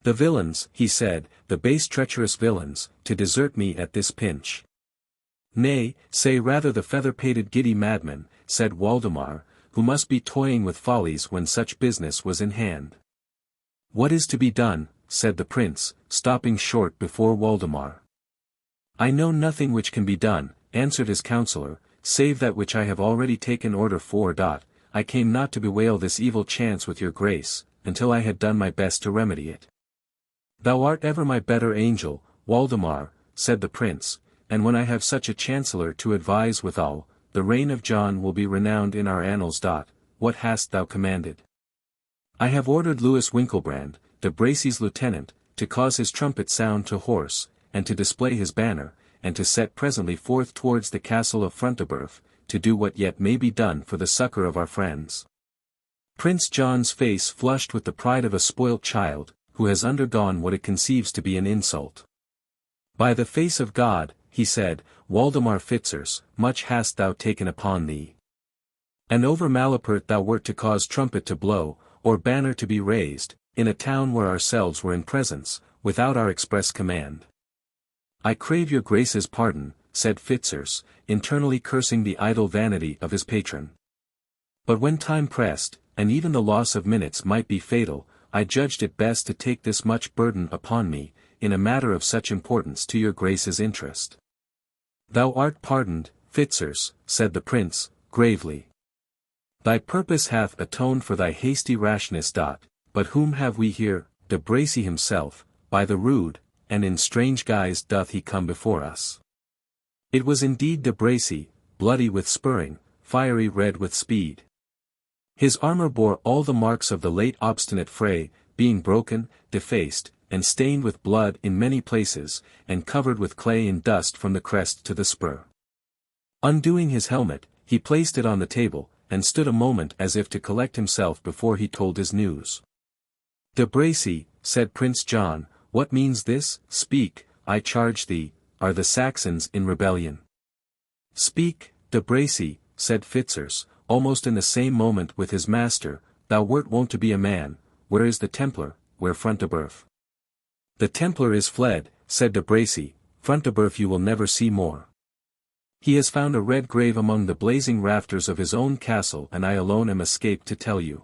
The villains, he said, the base treacherous villains, to desert me at this pinch. Nay, say rather the feather-pated giddy madman, said Waldemar, who must be toying with follies when such business was in hand. What is to be done, said the prince, stopping short before Waldemar. I know nothing which can be done, answered his counsellor, save that which I have already taken order for. I came not to bewail this evil chance with your grace, until I had done my best to remedy it. Thou art ever my better angel, Waldemar, said the prince, and when I have such a chancellor to advise withal, the reign of John will be renowned in our annals. What hast thou commanded? I have ordered Louis Winkelbrand, de Bracy's lieutenant, to cause his trumpet sound to horse, and to display his banner, and to set presently forth towards the castle of Front-de-Bœuf, to do what yet may be done for the succour of our friends. Prince John's face flushed with the pride of a spoilt child, who has undergone what it conceives to be an insult. By the face of God, he said, Waldemar Fitzurse, much hast thou taken upon thee. And over malapert thou wert to cause trumpet to blow, or banner to be raised, in a town where ourselves were in presence, without our express command. I crave your grace's pardon, said Fitzurse, internally cursing the idle vanity of his patron. But when time pressed, and even the loss of minutes might be fatal, I judged it best to take this much burden upon me, in a matter of such importance to your grace's interest. Thou art pardoned, Fitzurse, said the prince, gravely. Thy purpose hath atoned for thy hasty rashness. But whom have we here? De Bracy himself, by the rood, and in strange guise doth he come before us. It was indeed de Bracy, bloody with spurring, fiery red with speed. His armor bore all the marks of the late obstinate fray, being broken, defaced, and stained with blood in many places, and covered with clay and dust from the crest to the spur. Undoing his helmet, he placed it on the table, and stood a moment as if to collect himself before he told his news. De Bracy, said Prince John, what means this? Speak, I charge thee, are the Saxons in rebellion? Speak, de Bracy, said Fitzurse, almost in the same moment with his master, thou wert wont to be a man, where is the Templar, where Front-de-Bœuf? The Templar is fled, said de Bracy, Front-de-Bœuf you will never see more. He has found a red grave among the blazing rafters of his own castle and I alone am escaped to tell you.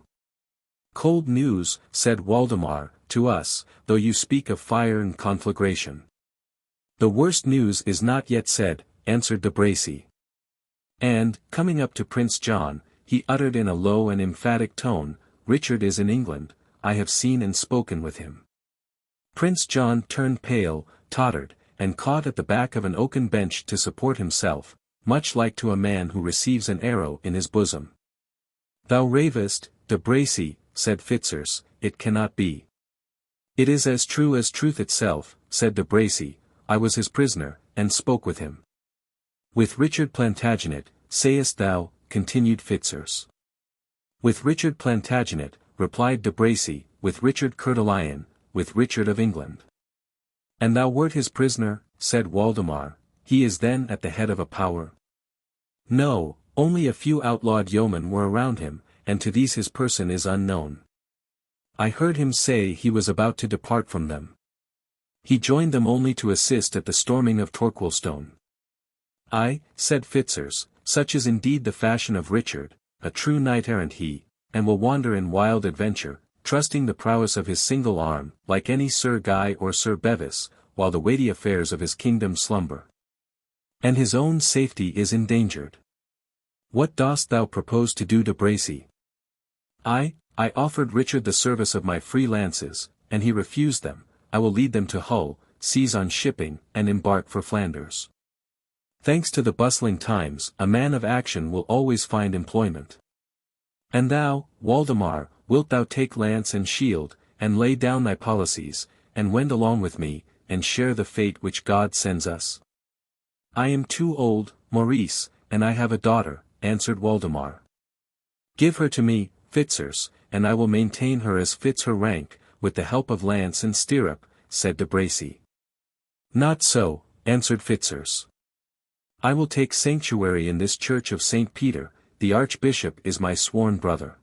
Cold news, said Waldemar, to us, though you speak of fire and conflagration. The worst news is not yet said, answered de Bracy. And, coming up to Prince John, he uttered in a low and emphatic tone, Richard is in England, I have seen and spoken with him. Prince John turned pale, tottered, and caught at the back of an oaken bench to support himself, much like to a man who receives an arrow in his bosom. Thou ravest, de Bracy, said Fitzurse, it cannot be. It is as true as truth itself, said de Bracy, I was his prisoner, and spoke with him. With Richard Plantagenet, sayest thou, continued Fitzurse. With Richard Plantagenet, replied de Bracy, with Richard Coeur de Lion, with Richard of England. And thou wert his prisoner, said Waldemar, he is then at the head of a power? No, only a few outlawed yeomen were around him, and to these his person is unknown. I heard him say he was about to depart from them. He joined them only to assist at the storming of Torquilstone. Ay, said Fitzurse, such is indeed the fashion of Richard, a true knight-errant he, and will wander in wild adventure, trusting the prowess of his single arm, like any Sir Guy or Sir Bevis, while the weighty affairs of his kingdom slumber. And his own safety is endangered. What dost thou propose to do, de Bracy? I offered Richard the service of my free lances, and he refused them. I will lead them to Hull, seize on shipping, and embark for Flanders. Thanks to the bustling times, a man of action will always find employment. And thou, Waldemar, wilt thou take lance and shield, and lay down thy policies, and wend along with me, and share the fate which God sends us? I am too old, Maurice, and I have a daughter, answered Waldemar. Give her to me, Fitzurse, and I will maintain her as fits her rank, with the help of lance and stirrup, said de Bracy. Not so, answered Fitzurse. I will take sanctuary in this church of St. Peter, the Archbishop is my sworn brother.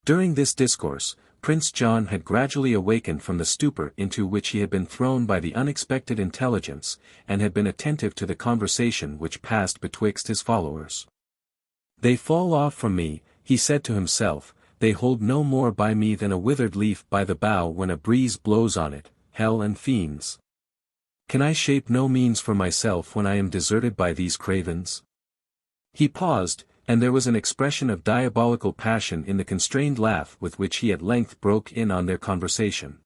During this discourse, Prince John had gradually awakened from the stupor into which he had been thrown by the unexpected intelligence, and had been attentive to the conversation which passed betwixt his followers. They fall off from me, he said to himself, they hold no more by me than a withered leaf by the bough when a breeze blows on it, hell and fiends. Can I shape no means for myself when I am deserted by these cravens? He paused, and there was an expression of diabolical passion in the constrained laugh with which he at length broke in on their conversation.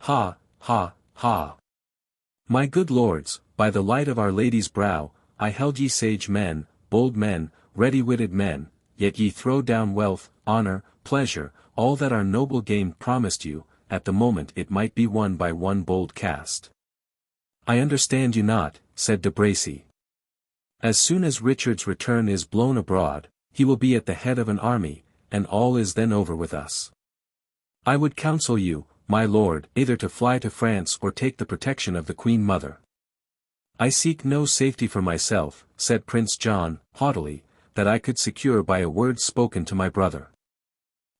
Ha, ha, ha. My good lords, by the light of Our Lady's brow, I held ye sage men, bold men, ready-witted men, yet ye throw down wealth, honor, pleasure, all that our noble game promised you, at the moment it might be won by one bold cast. I understand you not, said de Bracy. As soon as Richard's return is blown abroad, he will be at the head of an army, and all is then over with us. I would counsel you, my lord, either to fly to France or take the protection of the Queen Mother. I seek no safety for myself, said Prince John, haughtily, that I could secure by a word spoken to my brother.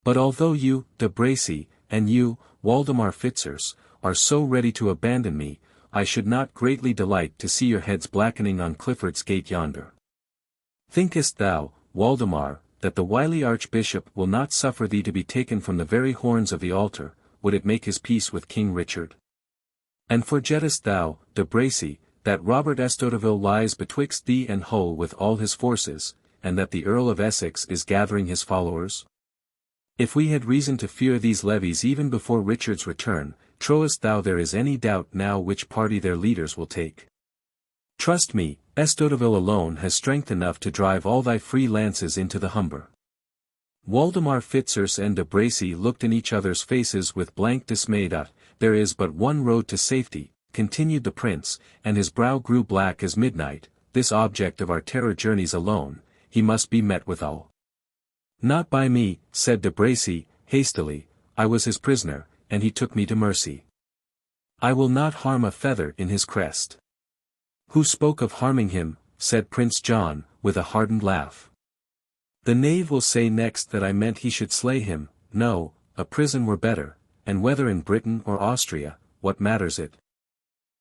But although you, de Bracy, and you, Waldemar Fitzurse, are so ready to abandon me, I should not greatly delight to see your heads blackening on Clifford's gate yonder. Thinkest thou, Waldemar, that the wily Archbishop will not suffer thee to be taken from the very horns of the altar, would it make his peace with King Richard? And forgettest thou, de Bracy, that Robert Estoteville lies betwixt thee and Hull with all his forces, and that the Earl of Essex is gathering his followers? If we had reason to fear these levies even before Richard's return, trowest thou there is any doubt now which party their leaders will take? Trust me, Estoteville alone has strength enough to drive all thy free lances into the Humber. Waldemar Fitzurse and de Bracy looked in each other's faces with blank dismay. There is but one road to safety, continued the prince, and his brow grew black as midnight, this object of our terror journeys alone, he must be met withal. Not by me, said de Bracy, hastily, I was his prisoner, and he took me to mercy. I will not harm a feather in his crest. Who spoke of harming him, said Prince John, with a hardened laugh. The knave will say next that I meant he should slay him. No, a prison were better, and whether in Britain or Austria, what matters it?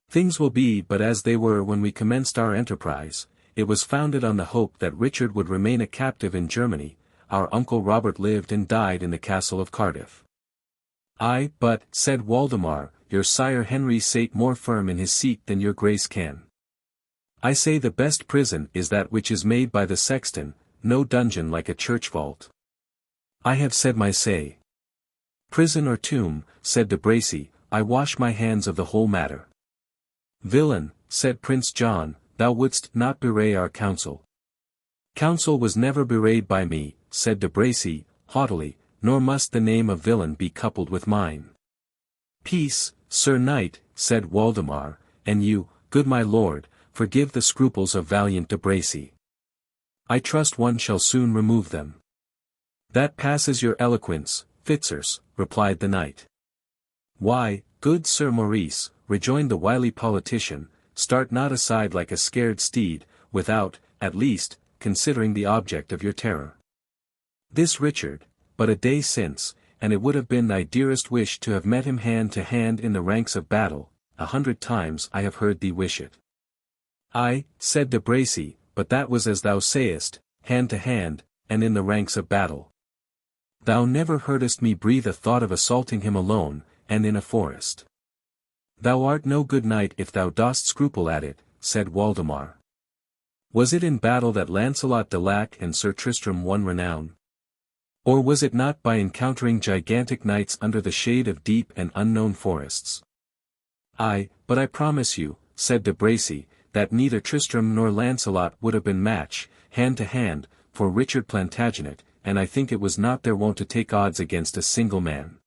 Things will be but as they were when we commenced our enterprise. It was founded on the hope that Richard would remain a captive in Germany. Our uncle Robert lived and died in the castle of Cardiff. Ay, but, said Waldemar, your sire Henry sate more firm in his seat than your grace can. I say the best prison is that which is made by the sexton, no dungeon like a church vault. I have said my say. Prison or tomb, said de Bracy, I wash my hands of the whole matter. Villain, said Prince John, thou wouldst not bewray our counsel. Counsel was never bewrayed by me, said de Bracy, haughtily, nor must the name of villain be coupled with mine. Peace, Sir Knight, said Waldemar, and you, good my lord, forgive the scruples of valiant de Bracy. I trust one shall soon remove them. That passes your eloquence, Fitzurse, replied the knight. Why, good Sir Maurice, rejoined the wily politician, start not aside like a scared steed, without, at least, considering the object of your terror. This Richard, but a day since, and it would have been thy dearest wish to have met him hand to hand in the ranks of battle, 100 times I have heard thee wish it. Ay, said de Bracy, but that was as thou sayest, hand to hand, and in the ranks of battle. Thou never heardest me breathe a thought of assaulting him alone, and in a forest. Thou art no good knight if thou dost scruple at it, said Waldemar. Was it in battle that Lancelot de Lac and Sir Tristram won renown? Or was it not by encountering gigantic knights under the shade of deep and unknown forests? Ay, but I promise you, said de Bracy, that neither Tristram nor Lancelot would have been match, hand to hand, for Richard Plantagenet, and I think it was not their wont to take odds against a single man.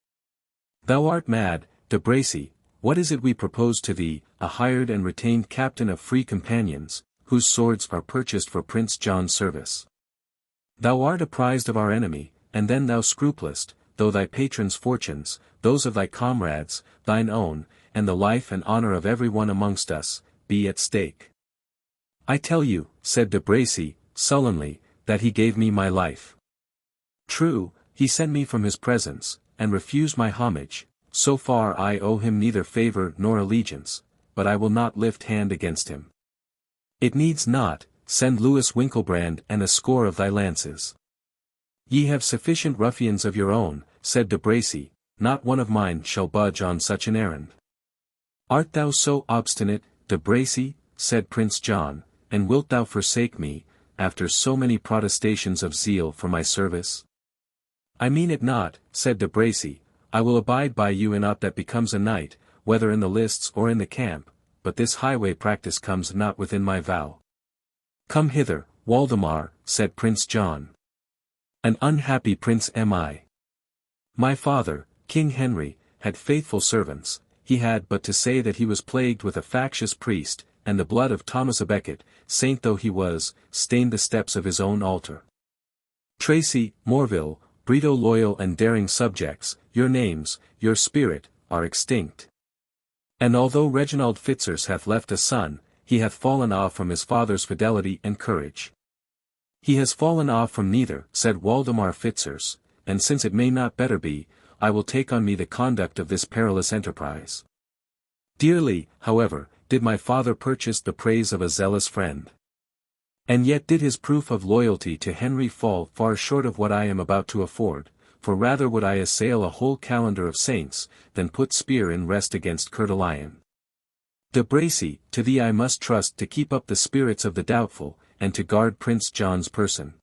Thou art mad, de Bracy. What is it we propose to thee, a hired and retained captain of free companions, whose swords are purchased for Prince John's service? Thou art apprised of our enemy, and then thou scruplest, though thy patron's fortunes, those of thy comrades, thine own, and the life and honour of every one amongst us, be at stake. I tell you, said de Bracy, sullenly, that he gave me my life. True, he sent me from his presence, and refused my homage. So far I owe him neither favour nor allegiance, but I will not lift hand against him. It needs not, send Louis Winkelbrand and a score of thy lances. Ye have sufficient ruffians of your own, said de Bracy, not one of mine shall budge on such an errand. Art thou so obstinate, de Bracy, said Prince John, and wilt thou forsake me, after so many protestations of zeal for my service? I mean it not, said de Bracy, I will abide by you in aught that becomes a knight, whether in the lists or in the camp, but this highway practice comes not within my vow. Come hither, Waldemar, said Prince John. An unhappy prince am I. My father, King Henry, had faithful servants, he had but to say that he was plagued with a factious priest, and the blood of Thomas a Becket, saint though he was, stained the steps of his own altar. Tracy, Morville, Brito loyal and daring subjects, your names, your spirit, are extinct. And although Reginald Fitzurse hath left a son, he hath fallen off from his father's fidelity and courage. He has fallen off from neither, said Waldemar Fitzurse, and since it may not better be, I will take on me the conduct of this perilous enterprise. Dearly, however, did my father purchase the praise of a zealous friend. And yet did his proof of loyalty to Henry fall far short of what I am about to afford, for rather would I assail a whole calendar of saints, than put spear in rest against Coeur de Lion. De Bracy, to thee I must trust to keep up the spirits of the doubtful, and to guard Prince John's person.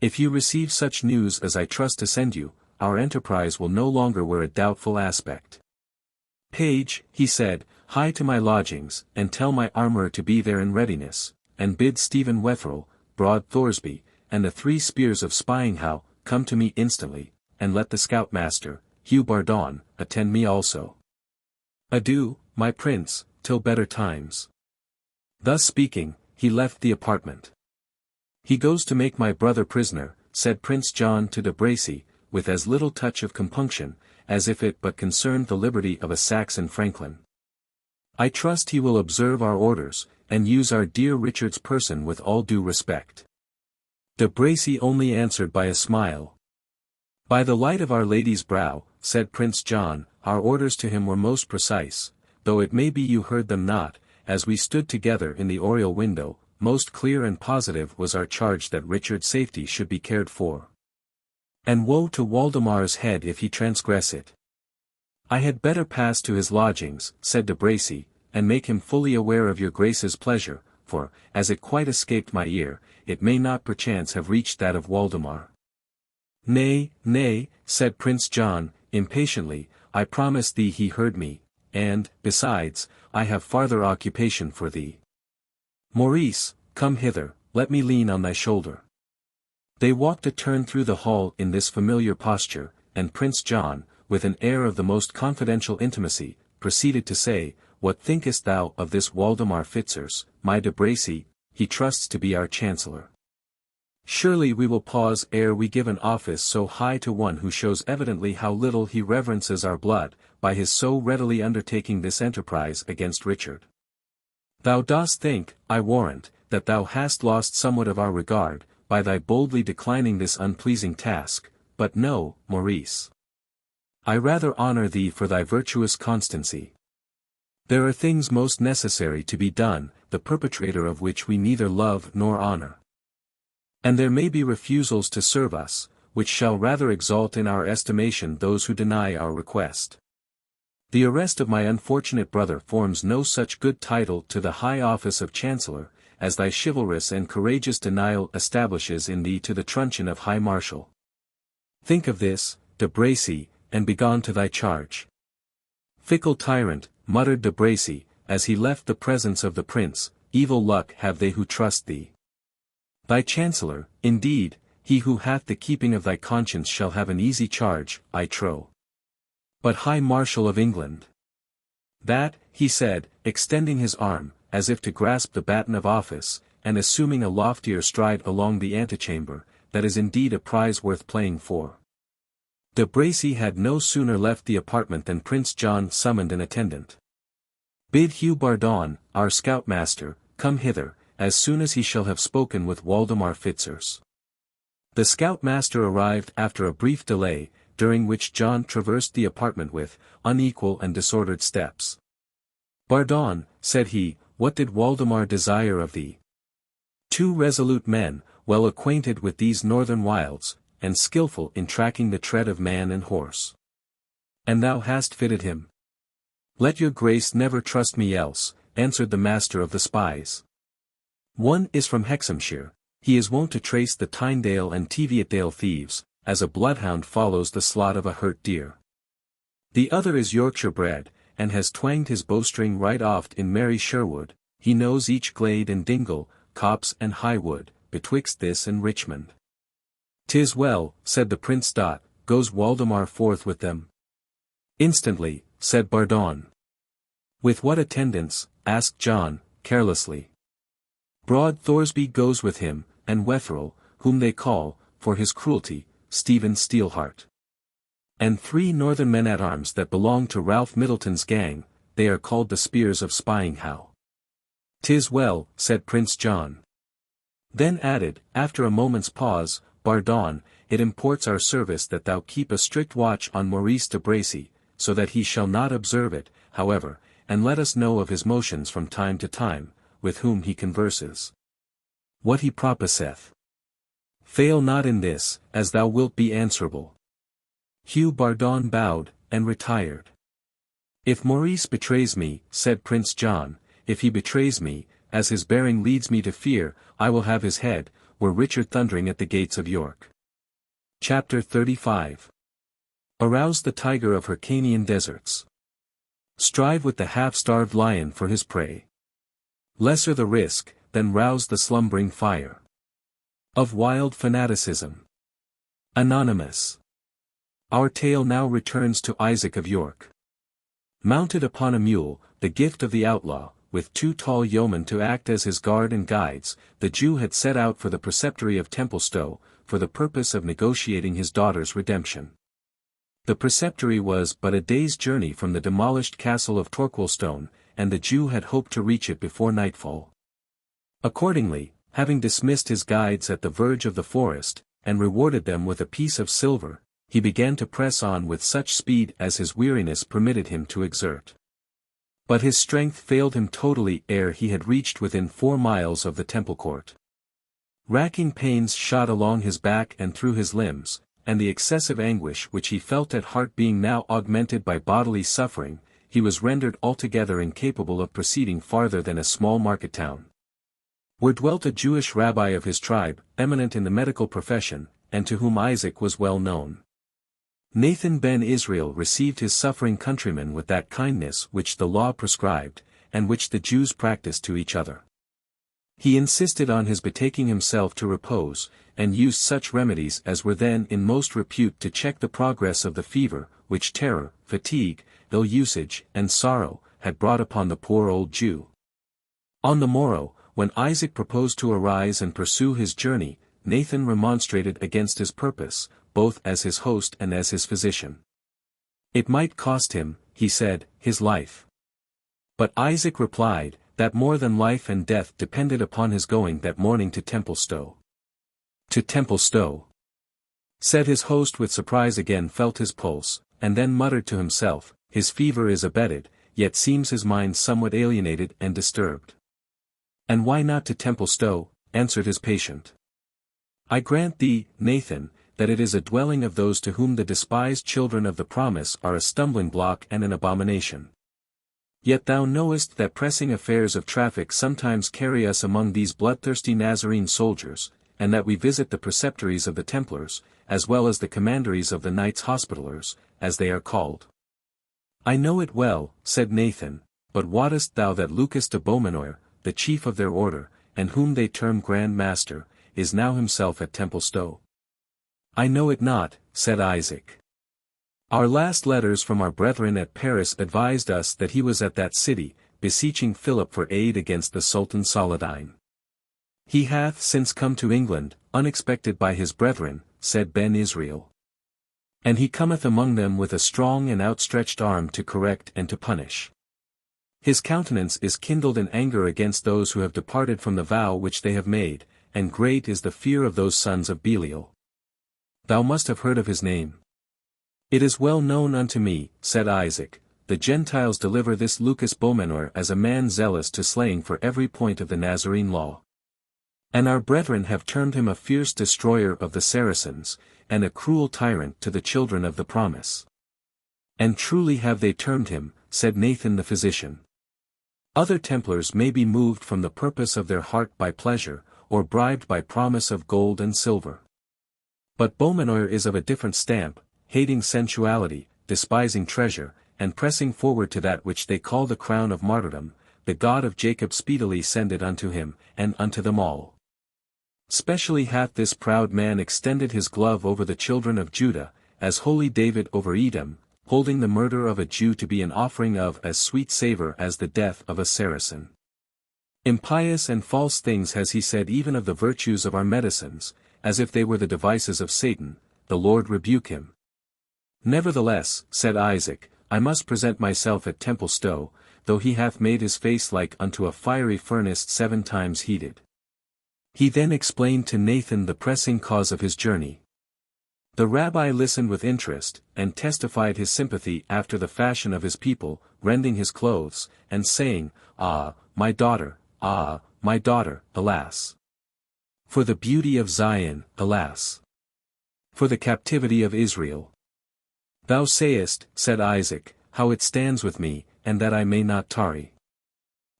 If you receive such news as I trust to send you, our enterprise will no longer wear a doubtful aspect. Page, he said, hie to my lodgings, and tell my armourer to be there in readiness, and bid Stephen Wetherell, Broad Thoresby, and the 3 spears of Spyinghow, come to me instantly, and let the scoutmaster, Hugh Bardon, attend me also. Adieu, my prince, till better times. Thus speaking, he left the apartment. He goes to make my brother prisoner, said Prince John to de Bracy, with as little touch of compunction, as if it but concerned the liberty of a Saxon franklin. I trust he will observe our orders, and use our dear Richard's person with all due respect. De Bracy only answered by a smile. By the light of Our Lady's brow, said Prince John, our orders to him were most precise, though it may be you heard them not, as we stood together in the oriel window, most clear and positive was our charge that Richard's safety should be cared for. And woe to Waldemar's head if he transgress it. I had better pass to his lodgings, said de Bracy, and make him fully aware of your grace's pleasure, for, as it quite escaped my ear, it may not perchance have reached that of Waldemar. Nay, nay, said Prince John, impatiently, I promise thee he heard me, and, besides, I have farther occupation for thee. Maurice, come hither, let me lean on thy shoulder. They walked a turn through the hall in this familiar posture, and Prince John, with an air of the most confidential intimacy, proceeded to say, What thinkest thou of this Waldemar Fitzurse, my de Bracy? He trusts to be our chancellor. Surely we will pause ere we give an office so high to one who shows evidently how little he reverences our blood, by his so readily undertaking this enterprise against Richard. Thou dost think, I warrant, that thou hast lost somewhat of our regard, by thy boldly declining this unpleasing task, but no, Maurice. I rather honor thee for thy virtuous constancy. There are things most necessary to be done, the perpetrator of which we neither love nor honor. And there may be refusals to serve us, which shall rather exalt in our estimation those who deny our request. The arrest of my unfortunate brother forms no such good title to the high office of Chancellor, as thy chivalrous and courageous denial establishes in thee to the truncheon of High Marshal. Think of this, De Bracy, and begone to thy charge. Fickle tyrant, muttered De Bracy, as he left the presence of the prince, evil luck have they who trust thee. Thy Chancellor, indeed, he who hath the keeping of thy conscience shall have an easy charge, I trow. But High Marshal of England. That, he said, extending his arm, as if to grasp the baton of office, and assuming a loftier stride along the antechamber, that is indeed a prize worth playing for. De Bracy had no sooner left the apartment than Prince John summoned an attendant. Bid Hugh Bardon, our scoutmaster, come hither, as soon as he shall have spoken with Waldemar Fitzurse. The scoutmaster arrived after a brief delay, during which John traversed the apartment with unequal and disordered steps. Bardon, said he, what did Waldemar desire of thee? 2 resolute men, well acquainted with these northern wilds, and skilful in tracking the tread of man and horse. And thou hast fitted him. Let your grace never trust me else, answered the master of the spies. One is from Hexhamshire, he is wont to trace the Tynedale and Teviotdale thieves, as a bloodhound follows the slot of a hurt deer. The other is Yorkshire bred, and has twanged his bowstring right oft in merry Sherwood, he knows each glade and dingle, copse and highwood, betwixt this and Richmond. 'Tis well, said the Prince. Goes Waldemar forth with them? Instantly, said Bardon. With what attendants? Asked John, carelessly. Broad Thoresby goes with him, and Wetherell, whom they call, for his cruelty, Stephen Steelheart. And 3 northern men-at-arms that belong to Ralph Middleton's gang, they are called the Spears of Spying How. 'Tis well, said Prince John. Then added, after a moment's pause, Bardon, it imports our service that thou keep a strict watch on Maurice de Bracy, so that he shall not observe it, however, and let us know of his motions from time to time, with whom he converses. What he proposeth. Fail not in this, as thou wilt be answerable. Hugh Bardon bowed, and retired. If Maurice betrays me, said Prince John, if he betrays me, as his bearing leads me to fear, I will have his head, were Richard thundering at the gates of York. Chapter 35. Arouse the tiger of Hyrcanian deserts. Strive with the half-starved lion for his prey. Lesser the risk, than rouse the slumbering fire of wild fanaticism. Anonymous. Our tale now returns to Isaac of York. Mounted upon a mule, the gift of the outlaw, with 2 tall yeomen to act as his guard and guides, the Jew had set out for the preceptory of Templestowe, for the purpose of negotiating his daughter's redemption. The preceptory was but a day's journey from the demolished castle of Torquilstone, and the Jew had hoped to reach it before nightfall. Accordingly, having dismissed his guides at the verge of the forest, and rewarded them with a piece of silver, he began to press on with such speed as his weariness permitted him to exert. But his strength failed him totally ere he had reached within 4 miles of the temple court. Racking pains shot along his back and through his limbs, and the excessive anguish which he felt at heart being now augmented by bodily suffering, he was rendered altogether incapable of proceeding farther than a small market town, where dwelt a Jewish rabbi of his tribe, eminent in the medical profession, and to whom Isaac was well known. Nathan ben Israel received his suffering countrymen with that kindness which the law prescribed, and which the Jews practiced to each other. He insisted on his betaking himself to repose, and used such remedies as were then in most repute to check the progress of the fever, which terror, fatigue, ill usage, and sorrow, had brought upon the poor old Jew. On the morrow, when Isaac proposed to arise and pursue his journey, Nathan remonstrated against his purpose, both as his host and as his physician. It might cost him, he said, his life. But Isaac replied, that more than life and death depended upon his going that morning to Templestowe. To Templestowe, said his host with surprise, again felt his pulse, and then muttered to himself, his fever is abated, yet seems his mind somewhat alienated and disturbed. And why not to Templestowe? Answered his patient. I grant thee, Nathan, that it is a dwelling of those to whom the despised children of the promise are a stumbling block and an abomination. Yet thou knowest that pressing affairs of traffic sometimes carry us among these bloodthirsty Nazarene soldiers, and that we visit the preceptories of the Templars, as well as the commanderies of the Knights Hospitallers, as they are called. I know it well, said Nathan, but wottest thou that Lucas de Beaumanoir, the chief of their order, and whom they term Grand Master, is now himself at Templestowe? I know it not, said Isaac. Our last letters from our brethren at Paris advised us that he was at that city, beseeching Philip for aid against the Sultan Saladin. He hath since come to England, unexpected by his brethren, said Ben Israel. And he cometh among them with a strong and outstretched arm to correct and to punish. His countenance is kindled in anger against those who have departed from the vow which they have made, and great is the fear of those sons of Belial. Thou must have heard of his name. It is well known unto me, said Isaac, the Gentiles deliver this Lucas Beaumanoir as a man zealous to slaying for every point of the Nazarene law. And our brethren have termed him a fierce destroyer of the Saracens, and a cruel tyrant to the children of the promise. And truly have they termed him, said Nathan the physician. Other Templars may be moved from the purpose of their heart by pleasure, or bribed by promise of gold and silver. But Beaumanoir is of a different stamp, hating sensuality, despising treasure, and pressing forward to that which they call the crown of martyrdom. The God of Jacob speedily send it unto him, and unto them all. Specially hath this proud man extended his glove over the children of Judah, as holy David over Edom, holding the murder of a Jew to be an offering of as sweet savour as the death of a Saracen. Impious and false things has he said even of the virtues of our medicines, as if they were the devices of Satan. The Lord rebuke him. Nevertheless, said Isaac, I must present myself at Templestowe, though he hath made his face like unto a fiery furnace 7 times heated. He then explained to Nathan the pressing cause of his journey. The rabbi listened with interest, and testified his sympathy after the fashion of his people, rending his clothes, and saying, Ah, my daughter, alas! For the beauty of Zion, alas! For the captivity of Israel. Thou sayest, said Isaac, how it stands with me, and that I may not tarry.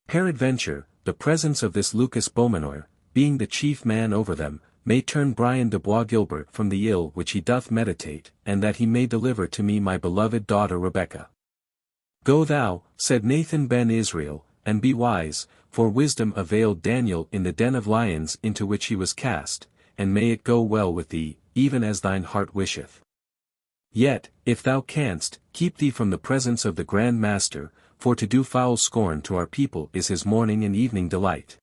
Peradventure, the presence of this Lucas Beaumanoir, being the chief man over them, may turn Brian de Bois Guilbert from the ill which he doth meditate, and that he may deliver to me my beloved daughter Rebecca. Go thou, said Nathan ben Israel, and be wise, for wisdom availed Daniel in the den of lions into which he was cast, and may it go well with thee, even as thine heart wisheth. Yet, if thou canst, keep thee from the presence of the Grand Master, for to do foul scorn to our people is his morning and evening delight.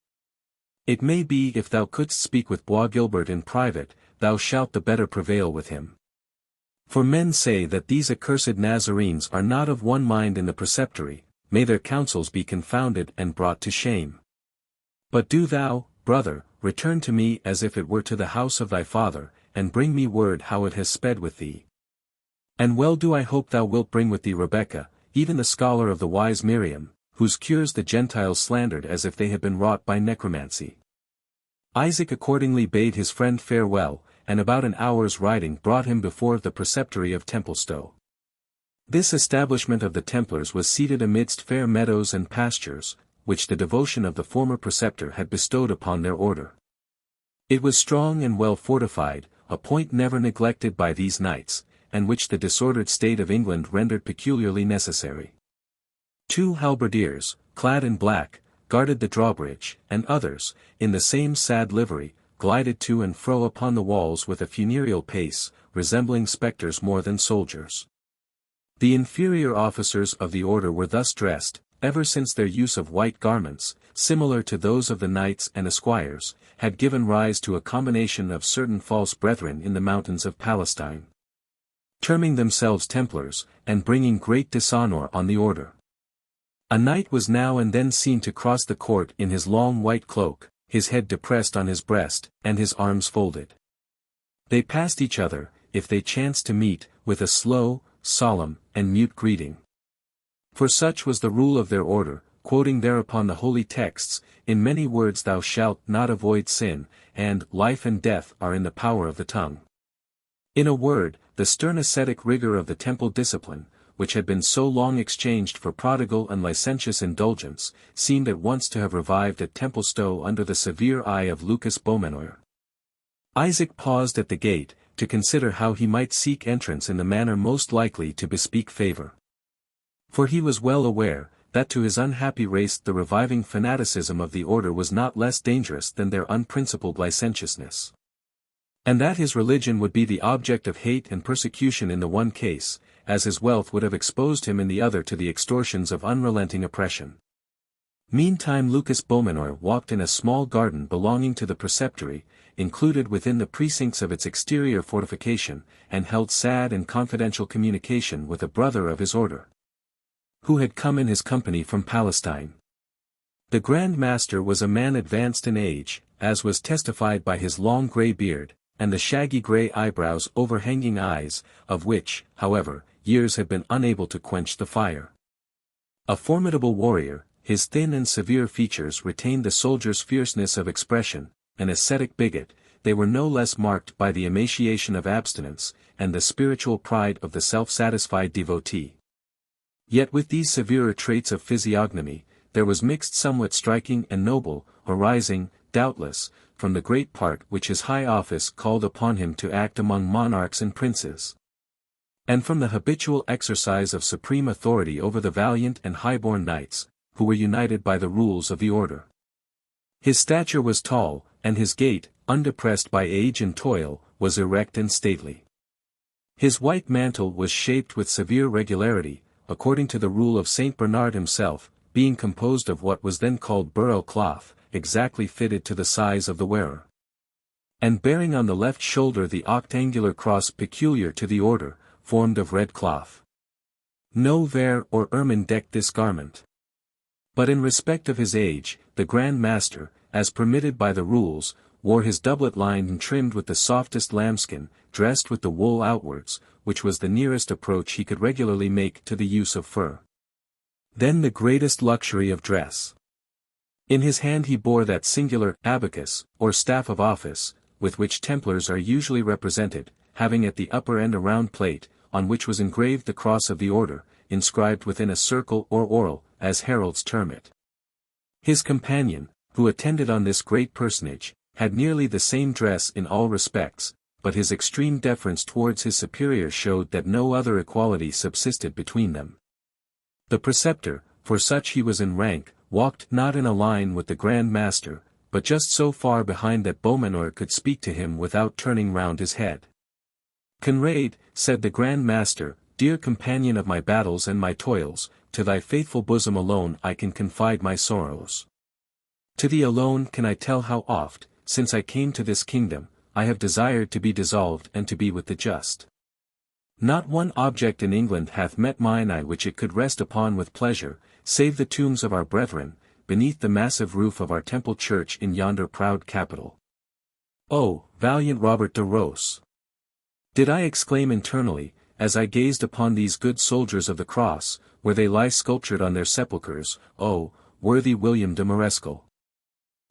It may be if thou couldst speak with Bois Guilbert in private, thou shalt the better prevail with him. For men say that these accursed Nazarenes are not of one mind in the preceptory, may their counsels be confounded and brought to shame. But do thou, brother, return to me as if it were to the house of thy father, and bring me word how it has sped with thee. And well do I hope thou wilt bring with thee Rebecca, even the scholar of the wise Miriam, whose cures the Gentiles slandered as if they had been wrought by necromancy. Isaac accordingly bade his friend farewell, and about an hour's riding brought him before the preceptory of Templestowe. This establishment of the Templars was seated amidst fair meadows and pastures, which the devotion of the former preceptor had bestowed upon their order. It was strong and well fortified, a point never neglected by these knights, and which the disordered state of England rendered peculiarly necessary. 2 halberdiers, clad in black, guarded the drawbridge, and others, in the same sad livery, glided to and fro upon the walls with a funereal pace, resembling spectres more than soldiers. The inferior officers of the order were thus dressed, ever since their use of white garments, similar to those of the knights and esquires, had given rise to a combination of certain false brethren in the mountains of Palestine, terming themselves Templars, and bringing great dishonor on the order. A knight was now and then seen to cross the court in his long white cloak, his head depressed on his breast, and his arms folded. They passed each other, if they chanced to meet, with a slow, solemn, and mute greeting. For such was the rule of their order, quoting thereupon the holy texts, in many words thou shalt not avoid sin, and life and death are in the power of the tongue. In a word, the stern ascetic rigor of the temple discipline, which had been so long exchanged for prodigal and licentious indulgence, seemed at once to have revived at Templestowe under the severe eye of Lucas Beaumanoir. Isaac paused at the gate, to consider how he might seek entrance in the manner most likely to bespeak favour. For he was well aware, that to his unhappy race the reviving fanaticism of the order was not less dangerous than their unprincipled licentiousness. And that his religion would be the object of hate and persecution in the one case, as his wealth would have exposed him in the other to the extortions of unrelenting oppression. Meantime Lucas Beaumanoir walked in a small garden belonging to the preceptory, included within the precincts of its exterior fortification, and held sad and confidential communication with a brother of his order, who had come in his company from Palestine. The Grand Master was a man advanced in age, as was testified by his long grey beard, and the shaggy grey eyebrows overhanging eyes, of which, however, years had been unable to quench the fire. A formidable warrior, his thin and severe features retained the soldier's fierceness of expression. An ascetic bigot, they were no less marked by the emaciation of abstinence, and the spiritual pride of the self-satisfied devotee. Yet with these severer traits of physiognomy, there was mixed somewhat striking and noble, arising, doubtless, from the great part which his high office called upon him to act among monarchs and princes, and from the habitual exercise of supreme authority over the valiant and high-born knights, who were united by the rules of the order. His stature was tall, and his gait, undepressed by age and toil, was erect and stately. His white mantle was shaped with severe regularity, according to the rule of Saint Bernard himself, being composed of what was then called beryl cloth, exactly fitted to the size of the wearer, and bearing on the left shoulder the octangular cross peculiar to the order, formed of red cloth. No vair or ermine decked this garment. But in respect of his age, the Grand Master, as permitted by the rules, wore his doublet lined and trimmed with the softest lambskin, dressed with the wool outwards, which was the nearest approach he could regularly make to the use of fur. Then the greatest luxury of dress. In his hand he bore that singular abacus, or staff of office, with which Templars are usually represented, having at the upper end a round plate, on which was engraved the cross of the order, inscribed within a circle or orle, as heralds term it. His companion, who attended on this great personage, had nearly the same dress in all respects, but his extreme deference towards his superior showed that no other equality subsisted between them. The preceptor, for such he was in rank, walked not in a line with the Grand Master, but just so far behind that Beaumanoir could speak to him without turning round his head. "Conrade," said the Grand Master, "dear companion of my battles and my toils, to thy faithful bosom alone I can confide my sorrows. To thee alone can I tell how oft, since I came to this kingdom, I have desired to be dissolved and to be with the just. Not one object in England hath met mine eye which it could rest upon with pleasure, save the tombs of our brethren, beneath the massive roof of our temple church in yonder proud capital. Oh, valiant Robert de Ros! Did I exclaim internally, as I gazed upon these good soldiers of the cross, where they lie sculptured on their sepulchres, oh, worthy William de Marescal!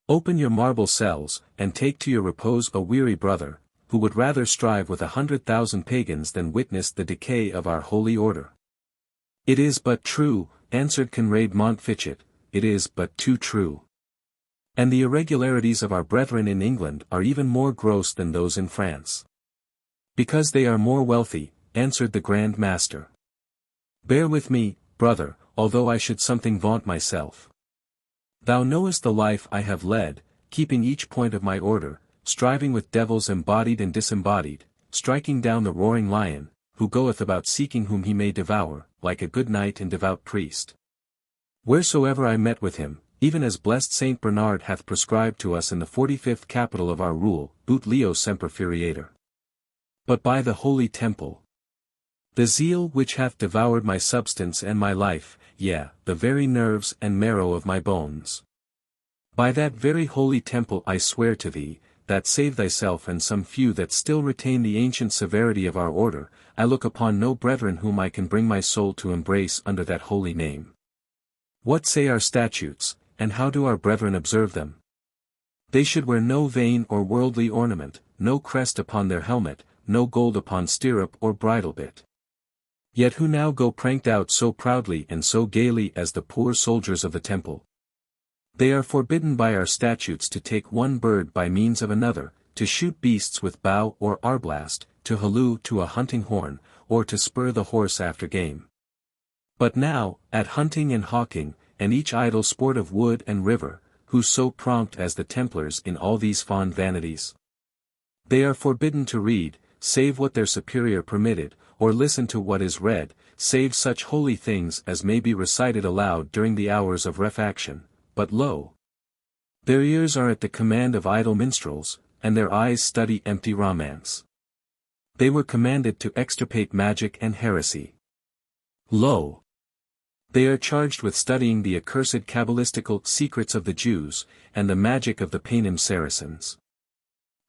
Open your marble cells, and take to your repose a weary brother, who would rather strive with 100,000 pagans than witness the decay of our holy order." "It is but true," answered Conrade Montfichet, "it is but too true. And the irregularities of our brethren in England are even more gross than those in France." "Because they are more wealthy," answered the Grand Master. "Bear with me, brother, although I should something vaunt myself. Thou knowest the life I have led, keeping each point of my order, striving with devils embodied and disembodied, striking down the roaring lion, who goeth about seeking whom he may devour, like a good knight and devout priest. Wheresoever I met with him, even as blessed Saint Bernard hath prescribed to us in the 45th capital of our rule, ut Leo semper feriator. But by the holy temple, the zeal which hath devoured my substance and my life, yea, the very nerves and marrow of my bones. By that very holy temple I swear to thee, that save thyself and some few that still retain the ancient severity of our order, I look upon no brethren whom I can bring my soul to embrace under that holy name. What say our statutes, and how do our brethren observe them? They should wear no vain or worldly ornament, no crest upon their helmet, no gold upon stirrup or bridle bit. Yet who now go pranked out so proudly and so gaily as the poor soldiers of the temple? They are forbidden by our statutes to take one bird by means of another, to shoot beasts with bow or arblast, to halloo to a hunting horn, or to spur the horse after game. But now, at hunting and hawking, and each idle sport of wood and river, who so prompt as the Templars in all these fond vanities? They are forbidden to read, save what their superior permitted, or listen to what is read, save such holy things as may be recited aloud during the hours of refaction. But lo! Their ears are at the command of idle minstrels, and their eyes study empty romance. They were commanded to extirpate magic and heresy. Lo! They are charged with studying the accursed Kabbalistical secrets of the Jews, and the magic of the Paynim Saracens.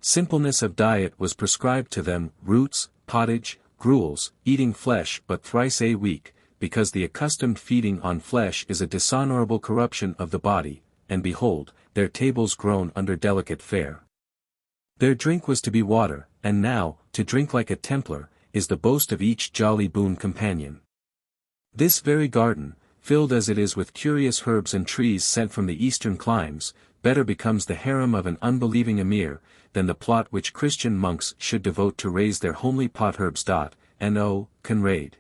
Simpleness of diet was prescribed to them, roots, pottage, gruels, eating flesh but thrice a week, because the accustomed feeding on flesh is a dishonorable corruption of the body, and behold, their tables groan under delicate fare. Their drink was to be water, and now, to drink like a Templar, is the boast of each jolly boon companion. This very garden, filled as it is with curious herbs and trees sent from the eastern climes, better becomes the harem of an unbelieving emir, than the plot which Christian monks should devote to raise their homely potherbs. And oh, Conrade!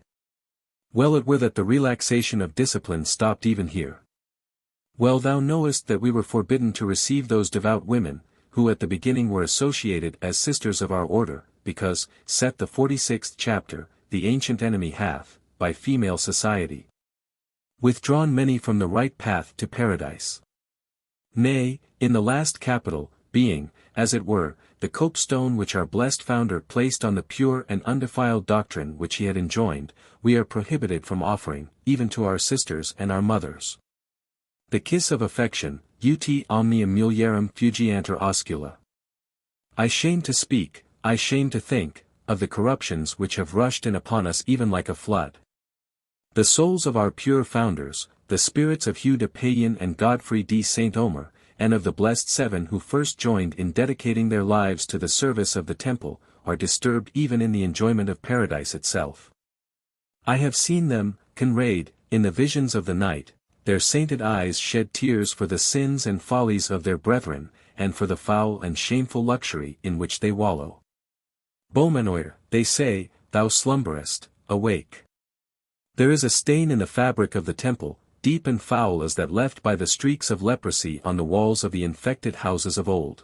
Well it were that the relaxation of discipline stopped even here. Well thou knowest that we were forbidden to receive those devout women, who at the beginning were associated as sisters of our order, because, saith the 46th chapter, the ancient enemy hath, by female society, withdrawn many from the right path to paradise. Nay, in the last capital, being, as it were, the copestone which our blessed founder placed on the pure and undefiled doctrine which he had enjoined, we are prohibited from offering, even to our sisters and our mothers, the kiss of affection, ut omnium mulierum fugiantur oscula. I shame to speak, I shame to think, of the corruptions which have rushed in upon us even like a flood. The souls of our pure founders, the spirits of Hugh de Payen and Godfrey de Saint Omer, and of the blessed seven who first joined in dedicating their lives to the service of the temple, are disturbed even in the enjoyment of paradise itself. I have seen them, Conrade, in the visions of the night, their sainted eyes shed tears for the sins and follies of their brethren, and for the foul and shameful luxury in which they wallow. Beaumanoir, they say, thou slumberest, awake. There is a stain in the fabric of the temple, deep and foul as that left by the streaks of leprosy on the walls of the infected houses of old.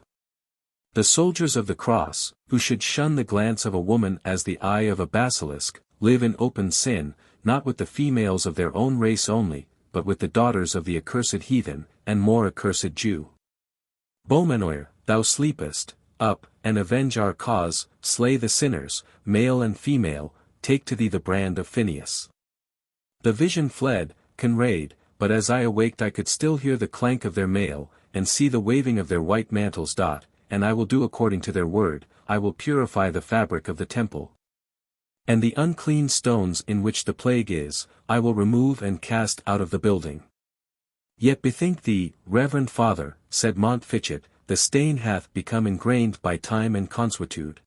The soldiers of the cross, who should shun the glance of a woman as the eye of a basilisk, live in open sin, not with the females of their own race only, but with the daughters of the accursed heathen, and more accursed Jew. Beaumanoir, thou sleepest, up, and avenge our cause, slay the sinners, male and female, take to thee the brand of Phineas. The vision fled, Conrade, but as I awaked I could still hear the clank of their mail, and see the waving of their white mantles. And I will do according to their word, I will purify the fabric of the temple. And the unclean stones in which the plague is, I will remove and cast out of the building. Yet bethink thee, reverend father, said Montfichet, the stain hath become ingrained by time and consuetude.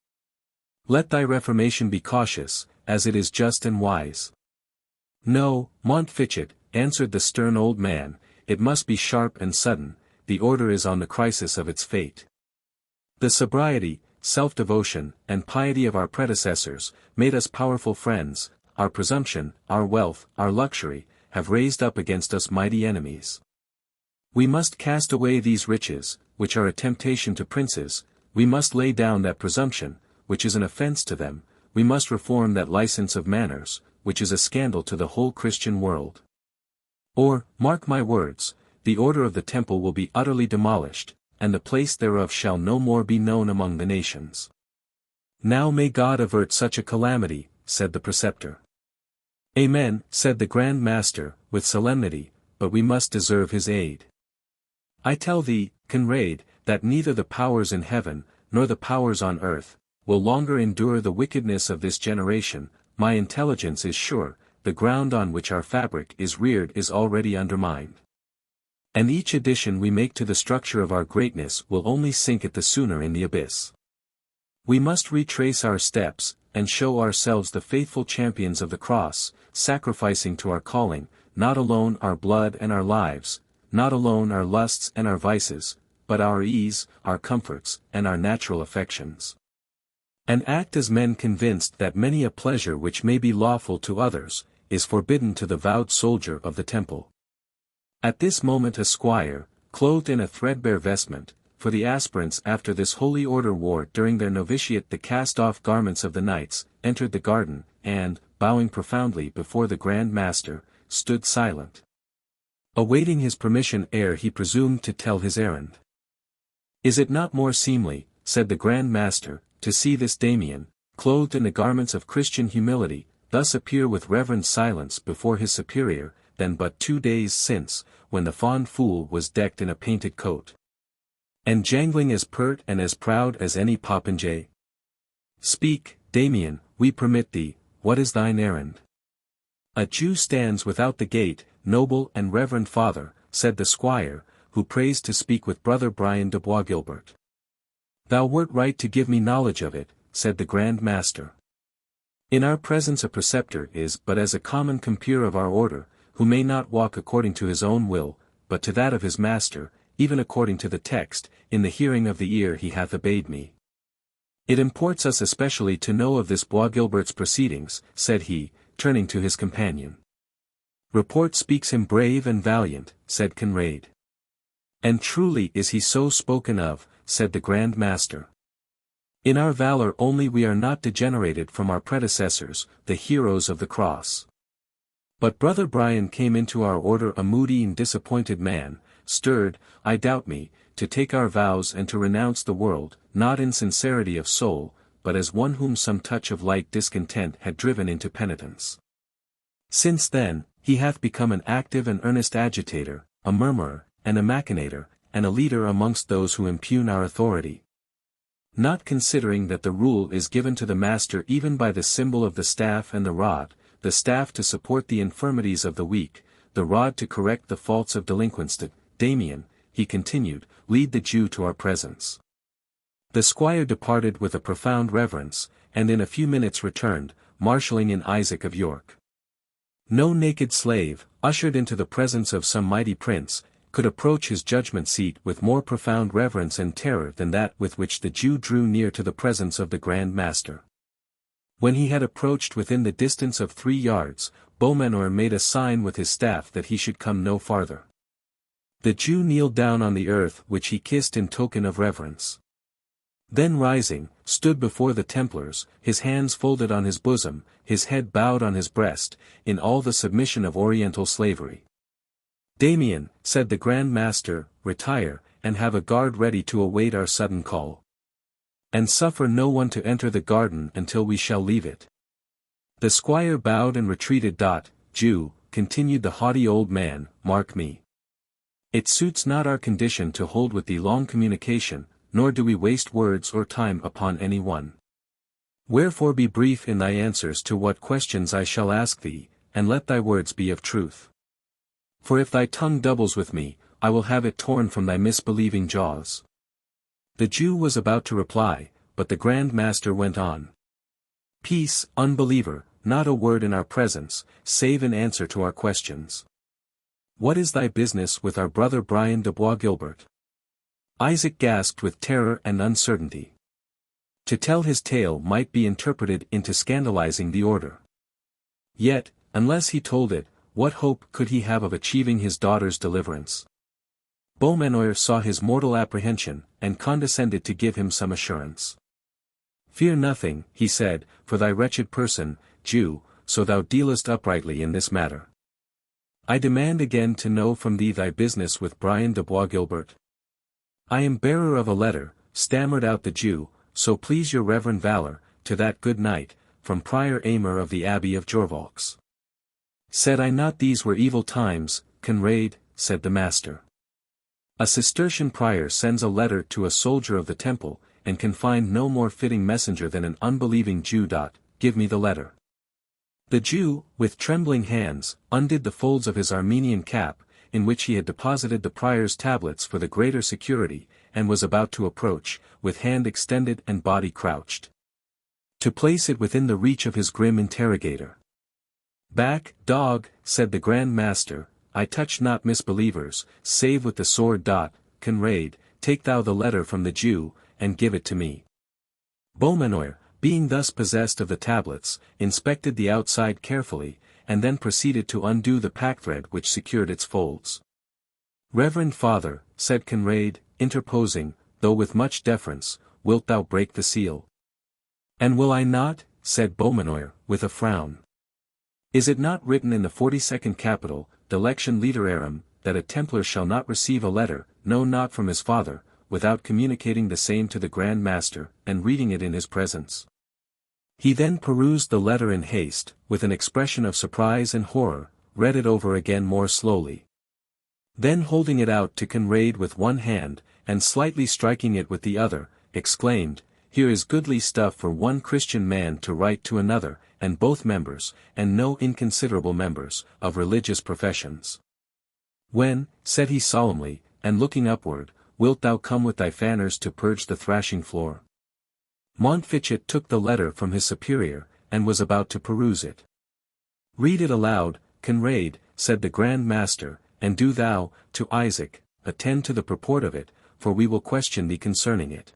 Let thy reformation be cautious, as it is just and wise. No, Montfichet, answered the stern old man, it must be sharp and sudden, the order is on the crisis of its fate. The sobriety, self-devotion, and piety of our predecessors, made us powerful friends, our presumption, our wealth, our luxury, have raised up against us mighty enemies. We must cast away these riches, which are a temptation to princes, we must lay down that presumption, which is an offense to them, we must reform that license of manners, which is a scandal to the whole Christian world. Or, mark my words, the order of the temple will be utterly demolished, and the place thereof shall no more be known among the nations. Now may God avert such a calamity, said the preceptor. Amen, said the Grand Master, with solemnity, but we must deserve his aid. I tell thee, Conrade, that neither the powers in heaven, nor the powers on earth, will longer endure the wickedness of this generation. My intelligence is sure, the ground on which our fabric is reared is already undermined. And each addition we make to the structure of our greatness will only sink it the sooner in the abyss. We must retrace our steps, and show ourselves the faithful champions of the cross, sacrificing to our calling, not alone our blood and our lives, not alone our lusts and our vices, but our ease, our comforts, and our natural affections. And act as men convinced that many a pleasure which may be lawful to others, is forbidden to the vowed soldier of the temple. At this moment a squire, clothed in a threadbare vestment, for the aspirants after this holy order wore during their novitiate the cast-off garments of the knights, entered the garden, and, bowing profoundly before the Grand Master, stood silent, awaiting his permission ere he presumed to tell his errand. Is it not more seemly, said the Grand Master, to see this Damien, clothed in the garments of Christian humility, thus appear with reverend silence before his superior, than but 2 days since, when the fond fool was decked in a painted coat, and jangling as pert and as proud as any popinjay? Speak, Damien, we permit thee, what is thine errand? A Jew stands without the gate, noble and reverend father, said the squire, who praised to speak with brother Brian de Bois Guilbert. Thou wert right to give me knowledge of it, said the Grand Master. In our presence a preceptor is but as a common compeer of our order, who may not walk according to his own will, but to that of his master, even according to the text, in the hearing of the ear he hath obeyed me. It imports us especially to know of this Bois Guilbert's proceedings, said he, turning to his companion. Report speaks him brave and valiant, said Conrade. And truly is he so spoken of, said the Grand Master. In our valor only we are not degenerated from our predecessors, the heroes of the cross. But brother Brian came into our order a moody and disappointed man, stirred, I doubt me, to take our vows and to renounce the world, not in sincerity of soul, but as one whom some touch of light discontent had driven into penitence. Since then, he hath become an active and earnest agitator, a murmurer, and a machinator, and a leader amongst those who impugn our authority. Not considering that the rule is given to the master even by the symbol of the staff and the staff to support the infirmities of the weak, the rod to correct the faults of delinquents. Damien, he continued, lead the Jew to our presence. The squire departed with a profound reverence, and in a few minutes returned, marshalling in Isaac of York. No naked slave, ushered into the presence of some mighty prince, could approach his judgment seat with more profound reverence and terror than that with which the Jew drew near to the presence of the Grand Master. When he had approached within the distance of 3 yards, Beaumanoir made a sign with his staff that he should come no farther. The Jew kneeled down on the earth which he kissed in token of reverence. Then rising, stood before the Templars, his hands folded on his bosom, his head bowed on his breast, in all the submission of Oriental slavery. Damien, said the Grand Master, retire, and have a guard ready to await our sudden call. And suffer no one to enter the garden until we shall leave it. The squire bowed and retreated. Jew, continued the haughty old man, mark me. It suits not our condition to hold with thee long communication, nor do we waste words or time upon any one. Wherefore be brief in thy answers to what questions I shall ask thee, and let thy words be of truth. For if thy tongue doubles with me, I will have it torn from thy misbelieving jaws. The Jew was about to reply, but the Grand Master went on. Peace, unbeliever, not a word in our presence, save in answer to our questions. What is thy business with our brother Brian de Bois Guilbert? Isaac gasped with terror and uncertainty. To tell his tale might be interpreted into scandalizing the order. Yet, unless he told it, what hope could he have of achieving his daughter's deliverance? Beaumanoir saw his mortal apprehension, and condescended to give him some assurance. Fear nothing, he said, for thy wretched person, Jew, so thou dealest uprightly in this matter. I demand again to know from thee thy business with Brian de Bois Guilbert. I am bearer of a letter, stammered out the Jew, so please your reverend valour, to that good knight, from Prior Aymer of the Abbey of Jorvolx. Said I not these were evil times, Conrade, said the master. A Cistercian prior sends a letter to a soldier of the temple, and can find no more fitting messenger than an unbelieving Jew. Give me the letter. The Jew, with trembling hands, undid the folds of his Armenian cap, in which he had deposited the prior's tablets for the greater security, and was about to approach, with hand extended and body crouched, to place it within the reach of his grim interrogator. Back, dog, said the Grand Master, I touch not misbelievers, save with the sword. Conrade, take thou the letter from the Jew, and give it to me. Beaumanoir, being thus possessed of the tablets, inspected the outside carefully, and then proceeded to undo the packthread which secured its folds. Reverend Father, said Conrade, interposing, though with much deference, wilt thou break the seal? And will I not? Said Beaumanoir, with a frown. Is it not written in the 42nd capital, Dilection Literarum, that a Templar shall not receive a letter, no not from his father, without communicating the same to the Grand Master, and reading it in his presence? He then perused the letter in haste, with an expression of surprise and horror, read it over again more slowly. Then holding it out to Conrade with one hand, and slightly striking it with the other, exclaimed, Here is goodly stuff for one Christian man to write to another, and both members, and no inconsiderable members, of religious professions. When, said he solemnly, and looking upward, wilt thou come with thy fanners to purge the thrashing floor? Montfichet took the letter from his superior, and was about to peruse it. Read it aloud, Conrade, said the Grand Master, and do thou, to Isaac, attend to the purport of it, for we will question thee concerning it.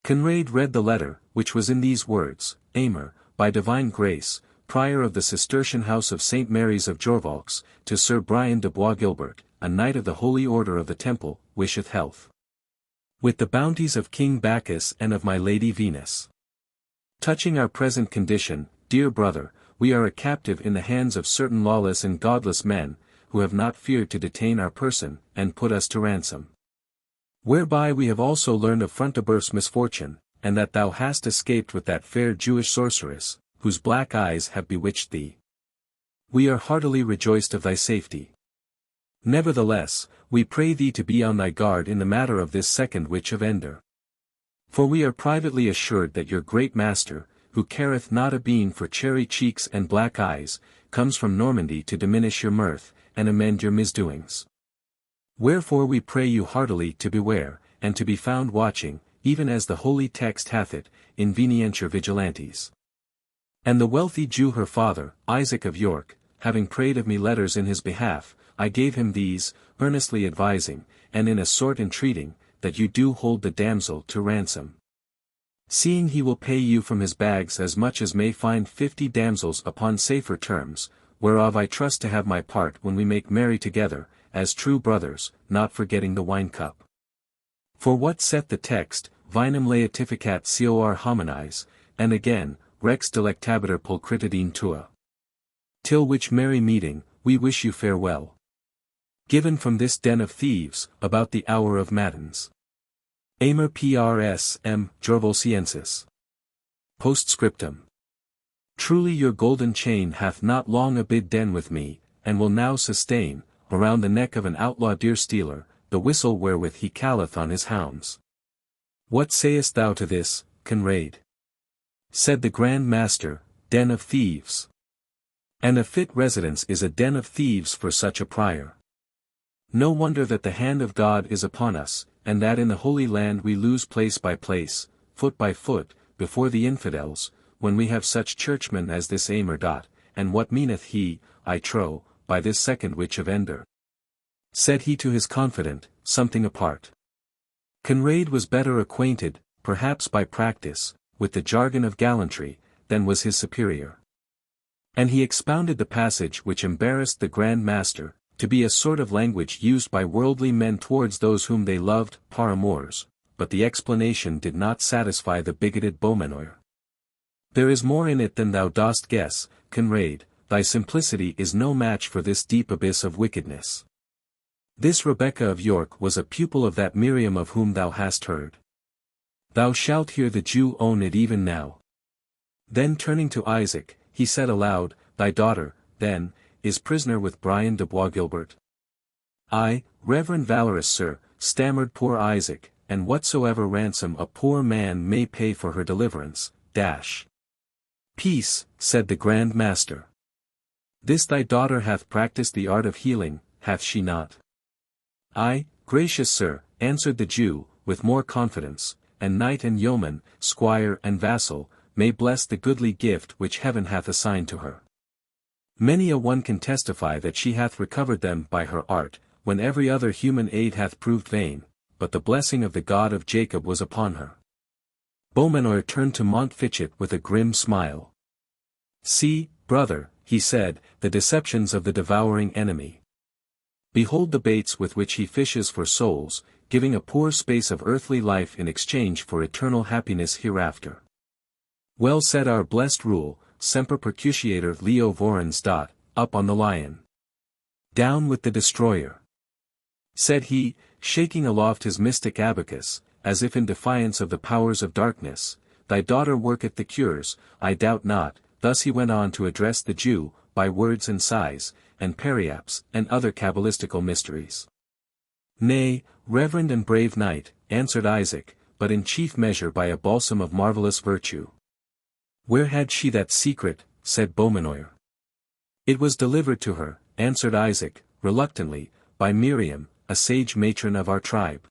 Conrade read the letter, which was in these words, Aymer, by divine grace, prior of the Cistercian house of St. Mary's of Jorvolx, to Sir Brian de Bois Guilbert, a knight of the Holy Order of the Temple, wisheth health. With the bounties of King Bacchus and of my Lady Venus. Touching our present condition, dear brother, we are a captive in the hands of certain lawless and godless men, who have not feared to detain our person, and put us to ransom. Whereby we have also learned of Front-de-Boeuf's misfortune, and that thou hast escaped with that fair Jewish sorceress, whose black eyes have bewitched thee. We are heartily rejoiced of thy safety. Nevertheless, we pray thee to be on thy guard in the matter of this second witch of Ender. For we are privately assured that your great master, who careth not a bean for cherry cheeks and black eyes, comes from Normandy to diminish your mirth, and amend your misdoings. Wherefore we pray you heartily to beware, and to be found watching, even as the holy text hath it, invenientur vigilantes. And the wealthy Jew her father, Isaac of York, having prayed of me letters in his behalf, I gave him these, earnestly advising, and in a sort entreating, that you do hold the damsel to ransom. Seeing he will pay you from his bags as much as may find 50 damsels upon safer terms, whereof I trust to have my part when we make merry together, as true brothers, not forgetting the wine-cup. For what saith the text, vinum laetificat cor homines, and again, rex delectabiter pulchritudine tua. Till which merry meeting, we wish you farewell. Given from this den of thieves, about the hour of matins. Aymer Prs. M. Jorvolciensis. Postscriptum. Truly your golden chain hath not long abid den with me, and will now sustain, around the neck of an outlaw deer-stealer, the whistle wherewith he calleth on his hounds. What sayest thou to this, Conrade? Said the Grand Master, Den of thieves. And a fit residence is a den of thieves for such a prior. No wonder that the hand of God is upon us, and that in the Holy Land we lose place by place, foot by foot, before the infidels, when we have such churchmen as this Aymer. And what meaneth he, I trow, by this second witch of Ender? Said he to his confidant, something apart. Conrade was better acquainted, perhaps by practice, with the jargon of gallantry, than was his superior. And he expounded the passage which embarrassed the Grand Master, to be a sort of language used by worldly men towards those whom they loved, par amours, but the explanation did not satisfy the bigoted Beaumanoir. There is more in it than thou dost guess, Conrade, thy simplicity is no match for this deep abyss of wickedness. This Rebecca of York was a pupil of that Miriam of whom thou hast heard. Thou shalt hear the Jew own it even now. Then turning to Isaac, he said aloud, Thy daughter, then, is prisoner with Brian de Bois Guilbert. Ay, reverend valorous sir, stammered poor Isaac, and whatsoever ransom a poor man may pay for her deliverance, dash. Peace, said the Grand Master. This thy daughter hath practised the art of healing, hath she not? Ay, gracious sir, answered the Jew, with more confidence, and knight and yeoman, squire and vassal, may bless the goodly gift which heaven hath assigned to her. Many a one can testify that she hath recovered them by her art, when every other human aid hath proved vain, but the blessing of the God of Jacob was upon her. Beaumanoir turned to Montfichet with a grim smile. See, brother, he said, the deceptions of the devouring enemy. Behold the baits with which he fishes for souls, giving a poor space of earthly life in exchange for eternal happiness hereafter. Well said our blessed rule, semper percutiator Leo vorans. Up on the lion. Down with the destroyer. Said he, shaking aloft his mystic abacus, as if in defiance of the powers of darkness, thy daughter worketh the cures, I doubt not. Thus he went on to address the Jew, by words and sighs, and periapts, and other cabalistical mysteries. Nay, reverend and brave knight, answered Isaac, but in chief measure by a balsam of marvellous virtue. Where had she that secret? Said Beaumanoir. It was delivered to her, answered Isaac, reluctantly, by Miriam, a sage matron of our tribe.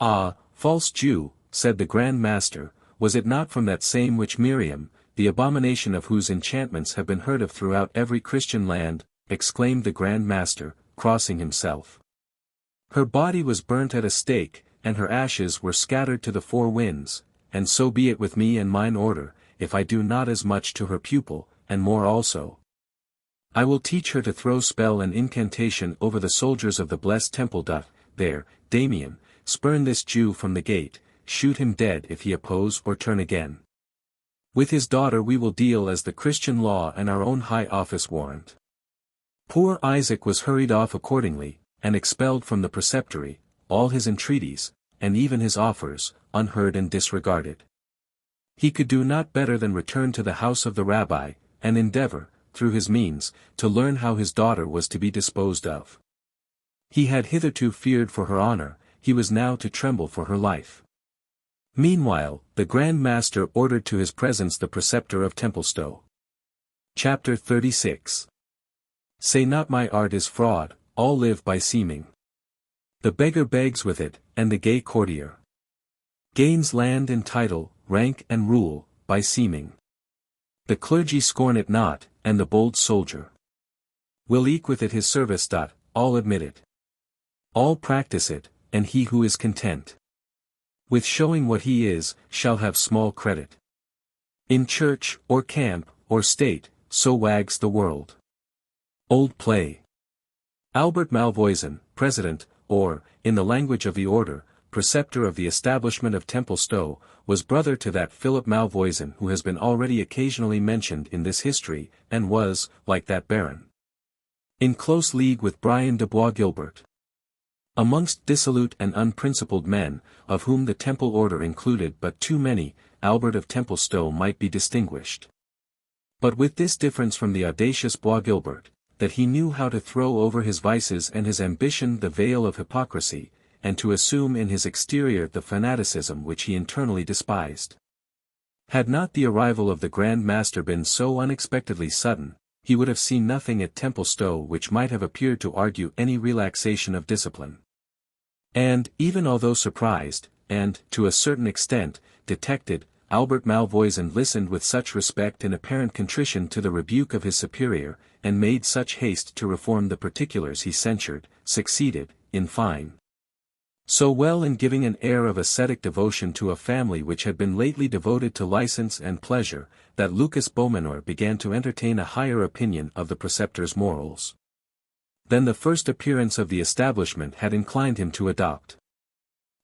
Ah, false Jew, said the Grand Master, was it not from that same which Miriam, the abomination of whose enchantments have been heard of throughout every Christian land, exclaimed the Grand Master, crossing himself. Her body was burnt at a stake, and her ashes were scattered to the four winds, and so be it with me and mine order, if I do not as much to her pupil, and more also. I will teach her to throw spell and incantation over the soldiers of the blessed temple. There, Damien, spurn this Jew from the gate, shoot him dead if he oppose or turn again. With his daughter we will deal as the Christian law and our own high office warrant. Poor Isaac was hurried off accordingly, and expelled from the preceptory, all his entreaties, and even his offers, unheard and disregarded. He could do not better than return to the house of the rabbi, and endeavor, through his means, to learn how his daughter was to be disposed of. He had hitherto feared for her honor, he was now to tremble for her life. Meanwhile, the Grand Master ordered to his presence the preceptor of Templestowe. Chapter 36. Say not my art is fraud, all live by seeming. The beggar begs with it, and the gay courtier gains land and title, rank and rule, by seeming. The clergy scorn it not, and the bold soldier will eke with it his service. All admit it. All practice it, and he who is content with showing what he is, shall have small credit. In church, or camp, or state, so wags the world. Old Play. Albert Malvoisin, President, or, in the language of the order, Preceptor of the establishment of Templestowe, was brother to that Philip Malvoisin who has been already occasionally mentioned in this history, and was, like that baron, in close league with Brian de Bois Guilbert. Amongst dissolute and unprincipled men, of whom the Temple order included but too many, Albert of Templestowe might be distinguished. But with this difference from the audacious Bois Guilbert, that he knew how to throw over his vices and his ambition the veil of hypocrisy, and to assume in his exterior the fanaticism which he internally despised. Had not the arrival of the Grand Master been so unexpectedly sudden, he would have seen nothing at Templestowe which might have appeared to argue any relaxation of discipline. And, even although surprised, and, to a certain extent, detected, Albert Malvoisin listened with such respect and apparent contrition to the rebuke of his superior, and made such haste to reform the particulars he censured, succeeded, in fine, so well in giving an air of ascetic devotion to a family which had been lately devoted to license and pleasure, that Lucas Beaumanoir began to entertain a higher opinion of the preceptor's morals than the first appearance of the establishment had inclined him to adopt.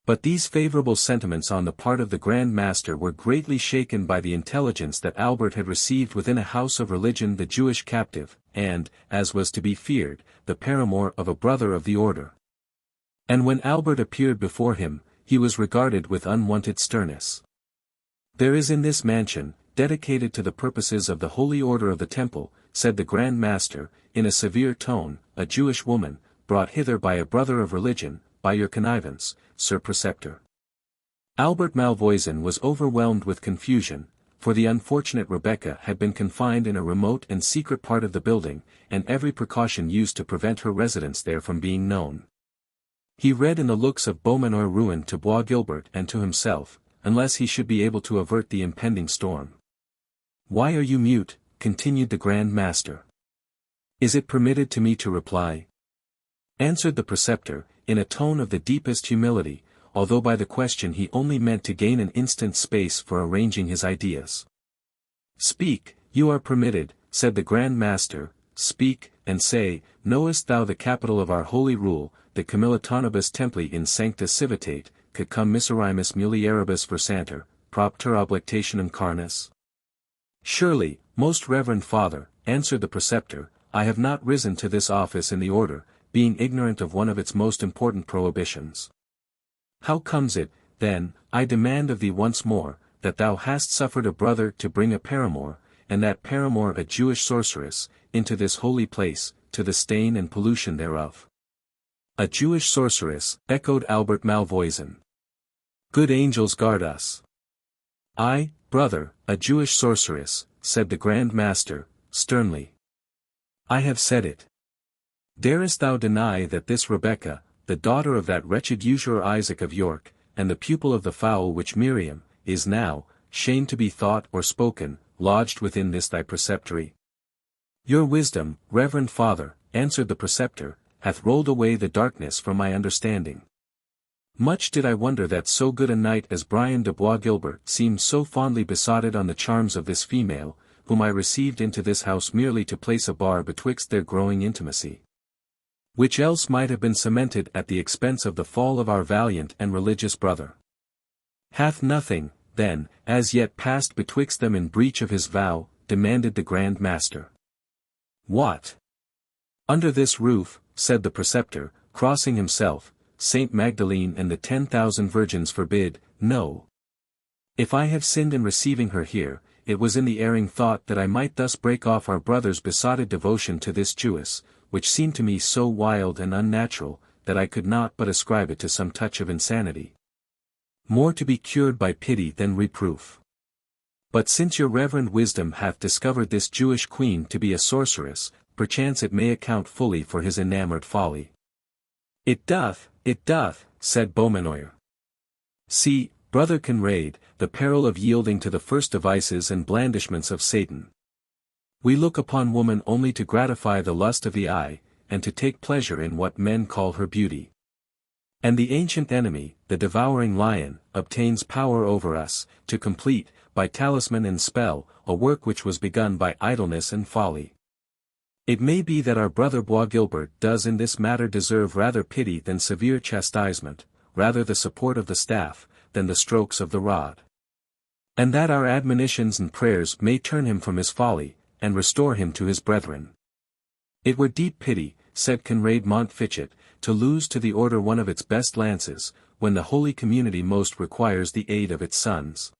But these favorable sentiments on the part of the Grand Master were greatly shaken by the intelligence that Albert had received within a house of religion the Jewish captive, and, as was to be feared, the paramour of a brother of the order. And when Albert appeared before him, he was regarded with unwonted sternness. "There is in this mansion, dedicated to the purposes of the Holy Order of the Temple," said the Grand Master, in a severe tone, "a Jewish woman, brought hither by a brother of religion, by your connivance, Sir Preceptor." Albert Malvoisin was overwhelmed with confusion, for the unfortunate Rebecca had been confined in a remote and secret part of the building, and every precaution used to prevent her residence there from being known. He read in the looks of Beaumanoir ruin to Bois Guilbert and to himself, unless he should be able to avert the impending storm. "Why are you mute?" continued the Grand Master. "Is it permitted to me to reply?" answered the Preceptor, in a tone of the deepest humility, although by the question he only meant to gain an instant's space for arranging his ideas. "Speak, you are permitted," said the Grand Master, "speak, and say, knowest thou the capital of our holy rule, the Camilitonibus Templi in Sancta Civitate, cum miserimus mulieribus versanter, propter oblectationem carnis?" "Surely, most reverend Father," answered the Preceptor, "I have not risen to this office in the order, being ignorant of one of its most important prohibitions." "How comes it, then, I demand of thee once more, that thou hast suffered a brother to bring a paramour, and that paramour a Jewish sorceress, into this holy place, to the stain and pollution thereof?" "A Jewish sorceress," echoed Albert Malvoisin. "Good angels guard us!" "Ay, brother, a Jewish sorceress," said the Grand Master, sternly. "I have said it. Darest thou deny that this Rebecca, the daughter of that wretched usurer Isaac of York, and the pupil of the foul witch Miriam, is now, shame to be thought or spoken, lodged within this thy preceptory?" "Your wisdom, reverend Father," answered the Preceptor, "hath rolled away the darkness from my understanding. Much did I wonder that so good a knight as Brian de Bois Guilbert seemed so fondly besotted on the charms of this female, whom I received into this house merely to place a bar betwixt their growing intimacy, which else might have been cemented at the expense of the fall of our valiant and religious brother. Hath nothing, then, as yet passed betwixt them in breach of his vow?" demanded the Grand Master. "What? Under this roof," said the Preceptor, crossing himself, "Saint Magdalene and the 10,000 virgins forbid, no. If I have sinned in receiving her here, it was in the erring thought that I might thus break off our brother's besotted devotion to this Jewess, which seemed to me so wild and unnatural, that I could not but ascribe it to some touch of insanity, more to be cured by pity than reproof. But since your reverend wisdom hath discovered this Jewish queen to be a sorceress, perchance it may account fully for his enamoured folly." It doth, said Beaumanoir. "See, brother Conrade, the peril of yielding to the first devices and blandishments of Satan. We look upon woman only to gratify the lust of the eye, and to take pleasure in what men call her beauty. And the ancient enemy, the devouring lion, obtains power over us, to complete, by talisman and spell, a work which was begun by idleness and folly. It may be that our brother Bois Guilbert does in this matter deserve rather pity than severe chastisement, rather the support of the staff, than the strokes of the rod. And that our admonitions and prayers may turn him from his folly, and restore him to his brethren. It were deep pity, said Conrade Montfichet, to lose to the order one of its best lances, when the holy community most requires the aid of its sons.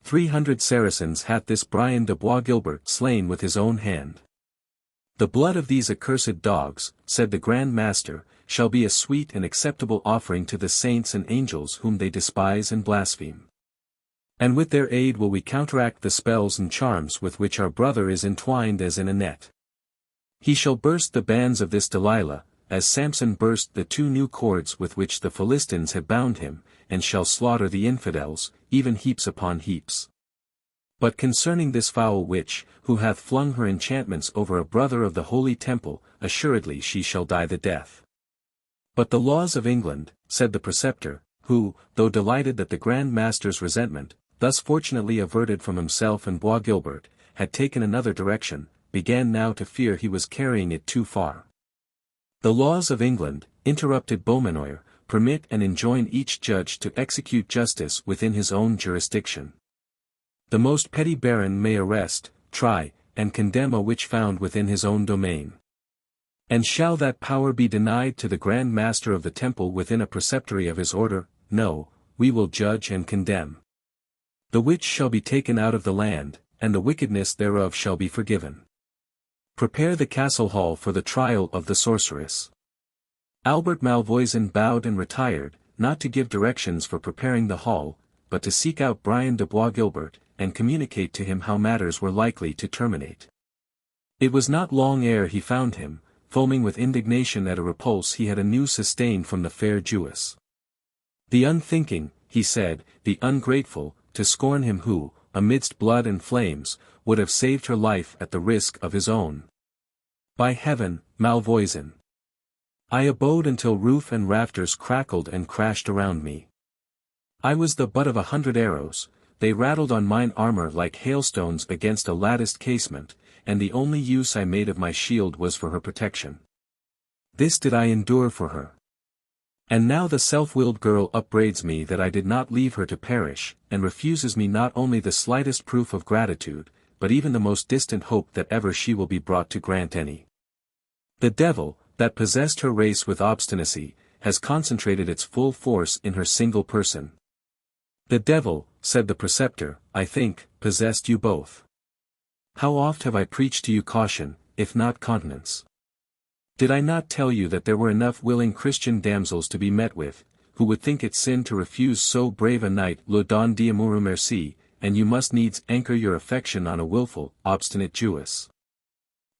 300 Saracens hath this Brian de Bois Guilbert slain with his own hand. The blood of these accursed dogs, said the Grand Master, shall be a sweet and acceptable offering to the saints and angels whom they despise and blaspheme. And with their aid will we counteract the spells and charms with which our brother is entwined as in a net. He shall burst the bands of this Delilah, as Samson burst the 2 new cords with which the Philistines had bound him, and shall slaughter the infidels, even heaps upon heaps. But concerning this foul witch, who hath flung her enchantments over a brother of the holy temple, assuredly she shall die the death. But the laws of England, said the Preceptor, who, though delighted that the Grand Master's resentment, thus fortunately averted from himself and Bois Guilbert, had taken another direction, began now to fear he was carrying it too far. The laws of England, interrupted Beaumanoir, permit and enjoin each judge to execute justice within his own jurisdiction. The most petty baron may arrest, try, and condemn a witch found within his own domain. And shall that power be denied to the Grand Master of the Temple within a preceptory of his order? No, we will judge and condemn. The witch shall be taken out of the land, and the wickedness thereof shall be forgiven. Prepare the castle hall for the trial of the sorceress. Albert Malvoisin bowed and retired, not to give directions for preparing the hall, but to seek out Brian de Bois Guilbert, and communicate to him how matters were likely to terminate. It was not long ere he found him, foaming with indignation at a repulse he had anew sustained from the fair Jewess. The unthinking, he said, the ungrateful, to scorn him who, amidst blood and flames, would have saved her life at the risk of his own. By heaven, Malvoisin! I abode until roof and rafters crackled and crashed around me. I was the butt of 100 arrows, they rattled on mine armor like hailstones against a latticed casement, and the only use I made of my shield was for her protection. This did I endure for her. And now the self-willed girl upbraids me that I did not leave her to perish, and refuses me not only the slightest proof of gratitude, but even the most distant hope that ever she will be brought to grant any. The devil, that possessed her race with obstinacy, has concentrated its full force in her single person. The devil, said the preceptor, I think, possessed you both. How oft have I preached to you caution, if not continence? Did I not tell you that there were enough willing Christian damsels to be met with, who would think it sin to refuse so brave a knight le don d'amour merci, and you must needs anchor your affection on a wilful, obstinate Jewess?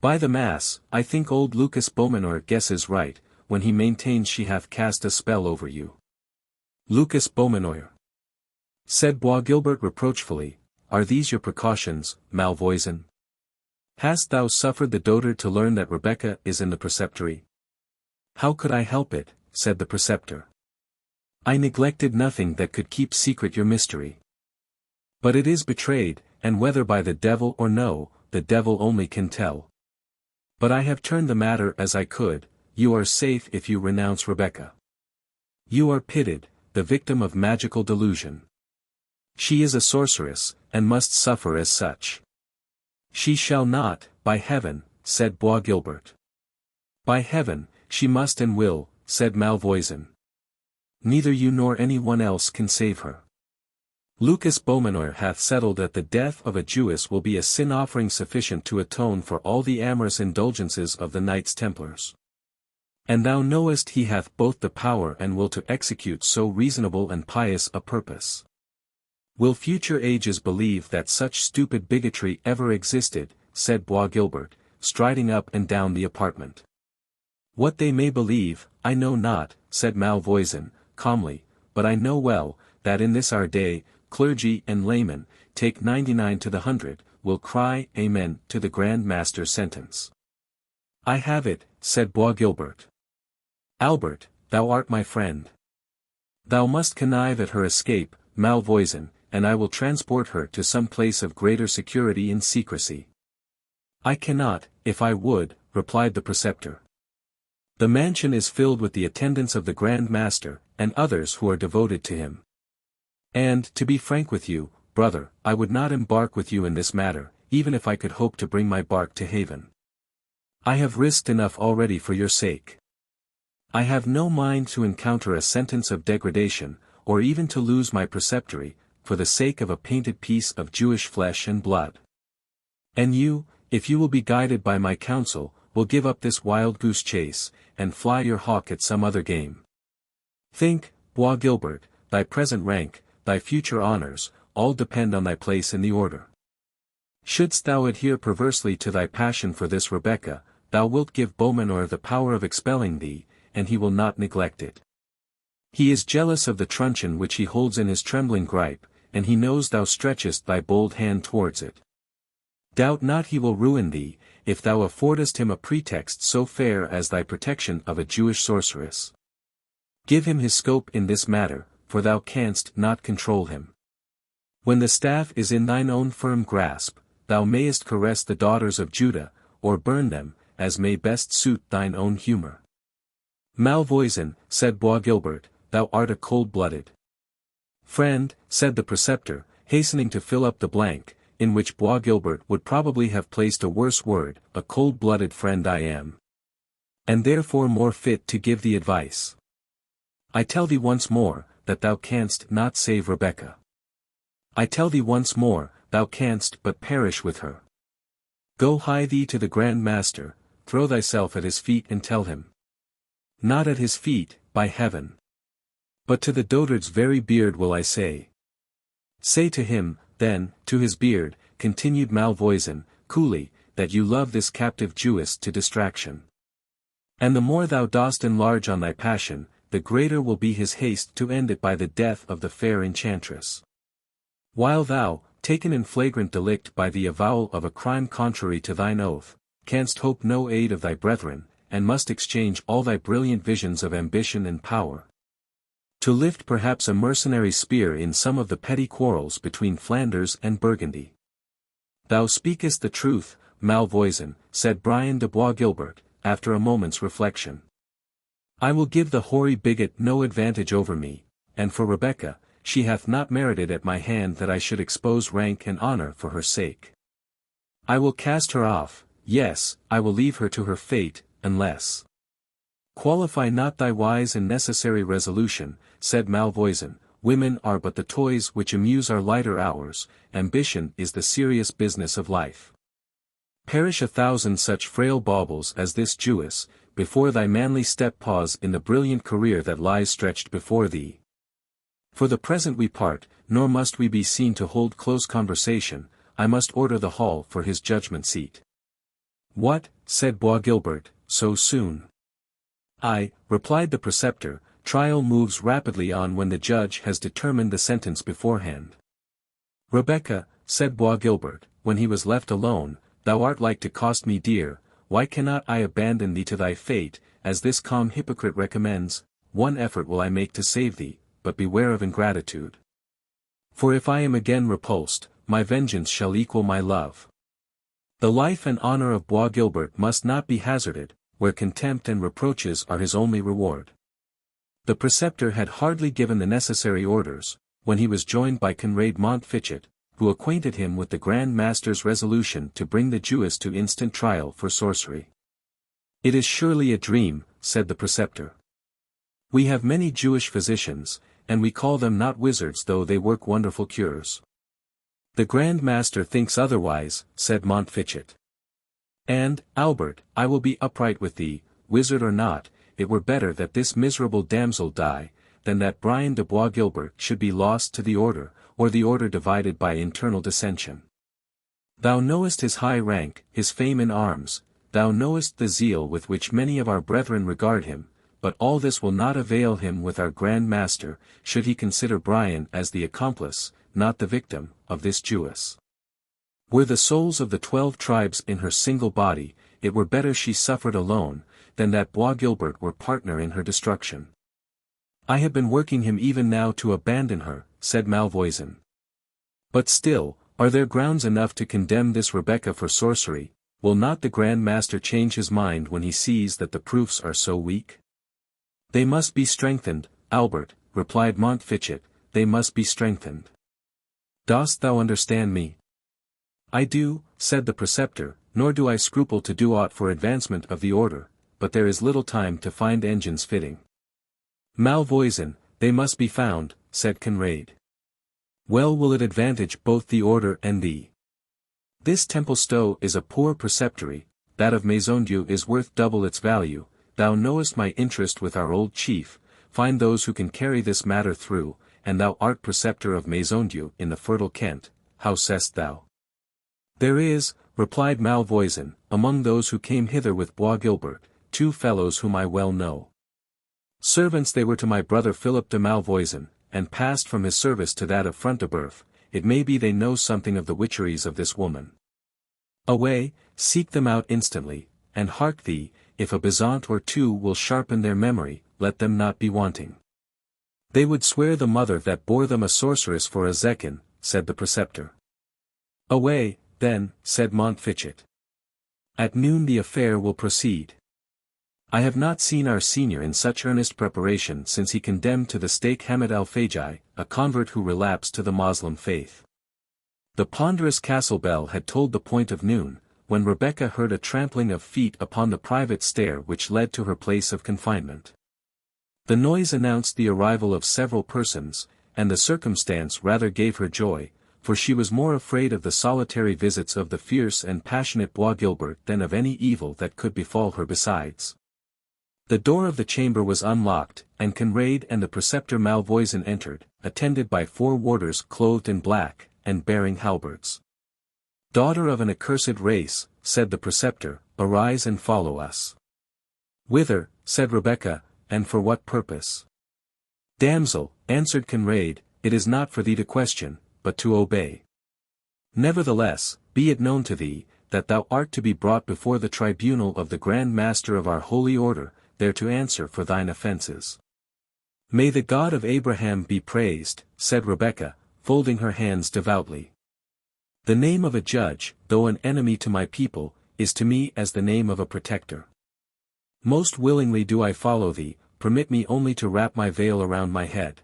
By the mass, I think old Lucas Beaumanoir guesses right, when he maintains she hath cast a spell over you. Lucas Beaumanoir, said Bois Guilbert reproachfully, are these your precautions, Malvoisin? Hast thou suffered the dotard to learn that Rebecca is in the preceptory? How could I help it, said the preceptor. I neglected nothing that could keep secret your mystery. But it is betrayed, and whether by the devil or no, the devil only can tell. But I have turned the matter as I could, you are safe if you renounce Rebecca. You are pitted, the victim of magical delusion. She is a sorceress, and must suffer as such. She shall not, by heaven, said Bois Guilbert. By heaven, she must and will, said Malvoisin. Neither you nor any one else can save her. Lucas Beaumanoir hath settled that the death of a Jewess will be a sin offering sufficient to atone for all the amorous indulgences of the Knights Templars. And thou knowest he hath both the power and will to execute so reasonable and pious a purpose. Will future ages believe that such stupid bigotry ever existed, said Bois Guilbert, striding up and down the apartment. What they may believe, I know not, said Malvoisin, calmly, but I know well, that in this our day, clergy and laymen, take 99 to the 100, will cry Amen to the Grand Master's sentence. I have it, said Bois Guilbert. Albert, thou art my friend. Thou must connive at her escape, Malvoisin, and I will transport her to some place of greater security in secrecy. I cannot, if I would, replied the preceptor. The mansion is filled with the attendants of the Grand Master, and others who are devoted to him. And, to be frank with you, brother, I would not embark with you in this matter, even if I could hope to bring my bark to haven. I have risked enough already for your sake. I have no mind to encounter a sentence of degradation, or even to lose my preceptory, for the sake of a painted piece of Jewish flesh and blood. And you, if you will be guided by my counsel, will give up this wild goose chase, and fly your hawk at some other game. Think, Bois Guilbert, thy present rank, thy future honors, all depend on thy place in the order. Shouldst thou adhere perversely to thy passion for this Rebecca, thou wilt give Beaumanoir the power of expelling thee, and he will not neglect it. He is jealous of the truncheon which he holds in his trembling gripe, and he knows thou stretchest thy bold hand towards it. Doubt not he will ruin thee, if thou affordest him a pretext so fair as thy protection of a Jewish sorceress. Give him his scope in this matter, for thou canst not control him. When the staff is in thine own firm grasp, thou mayest caress the daughters of Judah, or burn them, as may best suit thine own humor. Malvoisin, said Bois Guilbert, thou art a cold-blooded friend, said the preceptor, hastening to fill up the blank, in which Bois Guilbert would probably have placed a worse word. A cold-blooded friend I am, and therefore more fit to give thee advice. I tell thee once more, that thou canst not save Rebecca. I tell thee once more, thou canst but perish with her. Go hie thee to the Grand Master, throw thyself at his feet and tell him. Not at his feet, by heaven. But to the dotard's very beard will I say. Say to him, then, to his beard, continued Malvoisin, coolly, that you love this captive Jewess to distraction. And the more thou dost enlarge on thy passion, the greater will be his haste to end it by the death of the fair enchantress. While thou, taken in flagrant delict by the avowal of a crime contrary to thine oath, canst hope no aid of thy brethren, and must exchange all thy brilliant visions of ambition and power, to lift perhaps a mercenary spear in some of the petty quarrels between Flanders and Burgundy. Thou speakest the truth, Malvoisin, said Brian de Bois Guilbert, after a moment's reflection. I will give the hoary bigot no advantage over me, and for Rebecca, she hath not merited at my hand that I should expose rank and honor for her sake. I will cast her off, yes, I will leave her to her fate, unless. Qualify not thy wise and necessary resolution, said Malvoisin, women are but the toys which amuse our lighter hours, ambition is the serious business of life. Perish 1,000 such frail baubles as this Jewess, before thy manly step pause in the brilliant career that lies stretched before thee. For the present we part, nor must we be seen to hold close conversation. I must order the hall for his judgment seat. What, said Bois Guilbert, so soon? Aye, replied the preceptor, trial moves rapidly on when the judge has determined the sentence beforehand. Rebecca, said Bois Guilbert, when he was left alone, thou art like to cost me dear. Why cannot I abandon thee to thy fate, as this calm hypocrite recommends? One effort will I make to save thee, but beware of ingratitude. For if I am again repulsed, my vengeance shall equal my love. The life and honor of Bois Guilbert must not be hazarded, where contempt and reproaches are his only reward. The preceptor had hardly given the necessary orders, when he was joined by Conrade Montfichet, who acquainted him with the Grand Master's resolution to bring the Jewess to instant trial for sorcery. It is surely a dream, said the preceptor. We have many Jewish physicians, and we call them not wizards though they work wonderful cures. The Grand Master thinks otherwise, said Montfichet. And, Albert, I will be upright with thee, wizard or not, it were better that this miserable damsel die, than that Brian de Bois Guilbert should be lost to the order, or the order divided by internal dissension. Thou knowest his high rank, his fame in arms, thou knowest the zeal with which many of our brethren regard him, but all this will not avail him with our Grand Master, should he consider Brian as the accomplice, not the victim, of this Jewess. Were the souls of the 12 tribes in her single body, it were better she suffered alone, than that Bois Guilbert were partner in her destruction. I have been working him even now to abandon her, said Malvoisin. But still, are there grounds enough to condemn this Rebecca for sorcery? Will not the Grand Master change his mind when he sees that the proofs are so weak? They must be strengthened, Albert, replied Montfichet, they must be strengthened. Dost thou understand me? I do, said the preceptor, nor do I scruple to do aught for advancement of the order, but there is little time to find engines fitting. Malvoisin, they must be found, said Conrade. Well will it advantage both the order and thee. This Templestowe is a poor preceptory, that of Maisondieu is worth double its value. Thou knowest my interest with our old chief, find those who can carry this matter through, and thou art preceptor of Maisondieu in the fertile Kent, how sayest thou? There is, replied Malvoisin, among those who came hither with Bois Guilbert, 2 fellows whom I well know. Servants they were to my brother Philip de Malvoisin, and passed from his service to that of Front de Bœuf. It may be they know something of the witcheries of this woman. Away, seek them out instantly, and hark thee, if a bezant or 2 will sharpen their memory, let them not be wanting. They would swear the mother that bore them a sorceress for a zecchin, said the preceptor. Away, then, said Montfichet. At noon the affair will proceed. I have not seen our senior in such earnest preparation since he condemned to the stake Hamid al-Fajai, a convert who relapsed to the Moslem faith. The ponderous castle bell had tolled the point of noon, when Rebecca heard a trampling of feet upon the private stair which led to her place of confinement. The noise announced the arrival of several persons, and the circumstance rather gave her joy, for she was more afraid of the solitary visits of the fierce and passionate Bois Guilbert than of any evil that could befall her besides. The door of the chamber was unlocked, and Conrade and the preceptor Malvoisin entered, attended by 4 warders clothed in black, and bearing halberds. "Daughter of an accursed race," said the preceptor, "arise and follow us." "Whither?" said Rebecca, "and for what purpose?" "Damsel," answered Conrade, "it is not for thee to question, but to obey. Nevertheless, be it known to thee, that thou art to be brought before the tribunal of the Grand Master of our Holy Order, there to answer for thine offences." "May the God of Abraham be praised," said Rebecca, folding her hands devoutly. "The name of a judge, though an enemy to my people, is to me as the name of a protector. Most willingly do I follow thee, permit me only to wrap my veil around my head."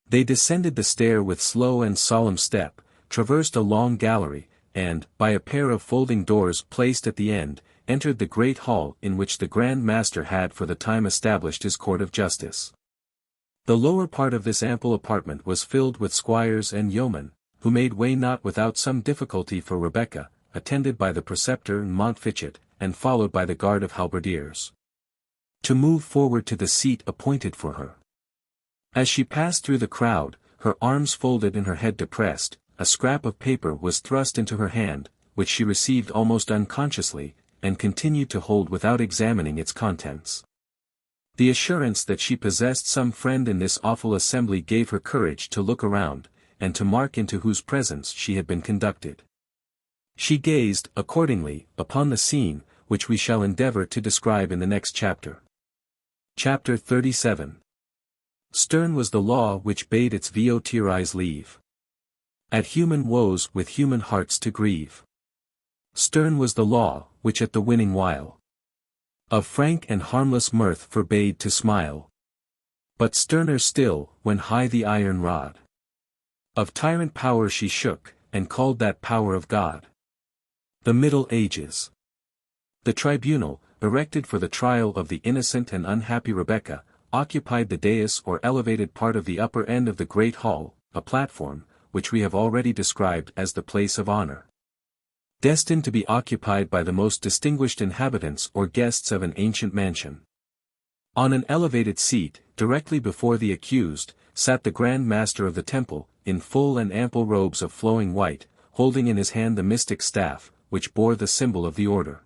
They descended the stair with slow and solemn step, traversed a long gallery, and, by a pair of folding doors placed at the end, entered the great hall in which the Grand Master had for the time established his court of justice. The lower part of this ample apartment was filled with squires and yeomen, who made way not without some difficulty for Rebecca, attended by the preceptor Montfichet, and followed by the guard of halberdiers, to move forward to the seat appointed for her. As she passed through the crowd, her arms folded and her head depressed, a scrap of paper was thrust into her hand, which she received almost unconsciously, and continued to hold without examining its contents. The assurance that she possessed some friend in this awful assembly gave her courage to look around, and to mark into whose presence she had been conducted. She gazed, accordingly, upon the scene, which we shall endeavor to describe in the next chapter. Chapter 37. Stern was the law which bade its votaries leave at human woes with human hearts to grieve. Stern was the law, which at the winning while of frank and harmless mirth forbade to smile. But sterner still, when high the iron rod of tyrant power she shook, and called that power of God. The Middle Ages. The tribunal, erected for the trial of the innocent and unhappy Rebecca, occupied the dais or elevated part of the upper end of the great hall, a platform, which we have already described as the place of honor, destined to be occupied by the most distinguished inhabitants or guests of an ancient mansion. On an elevated seat, directly before the accused, sat the Grand Master of the Temple, in full and ample robes of flowing white, holding in his hand the mystic staff, which bore the symbol of the order.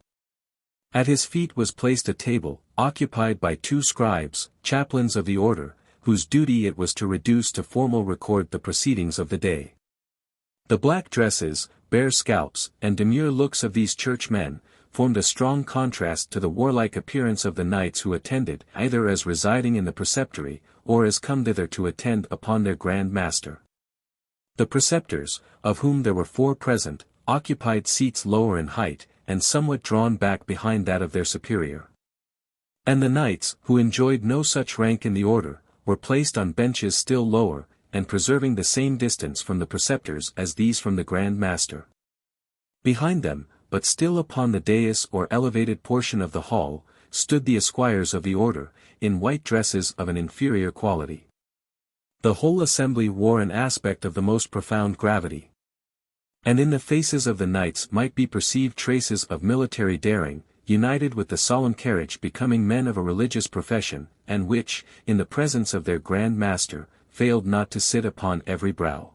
At his feet was placed a table, occupied by 2 scribes, chaplains of the order, whose duty it was to reduce to formal record the proceedings of the day. The black dresses, bare scalps, and demure looks of these churchmen, formed a strong contrast to the warlike appearance of the knights who attended, either as residing in the preceptory, or as come thither to attend upon their Grand Master. The preceptors, of whom there were 4 present, occupied seats lower in height, and somewhat drawn back behind that of their superior. And the knights, who enjoyed no such rank in the order, were placed on benches still lower, and preserving the same distance from the preceptors as these from the Grand Master. Behind them, but still upon the dais or elevated portion of the hall, stood the esquires of the order, in white dresses of an inferior quality. The whole assembly wore an aspect of the most profound gravity. And in the faces of the knights might be perceived traces of military daring, united with the solemn carriage becoming men of a religious profession, and which, in the presence of their Grand Master, failed not to sit upon every brow.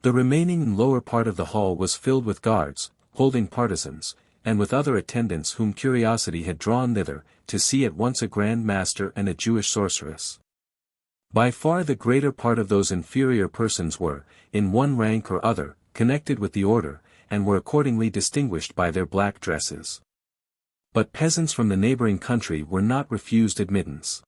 The remaining lower part of the hall was filled with guards, holding partisans, and with other attendants whom curiosity had drawn thither, to see at once a Grand Master and a Jewish sorceress. By far the greater part of those inferior persons were, in one rank or other, connected with the order, and were accordingly distinguished by their black dresses. But peasants from the neighboring country were not refused admittance.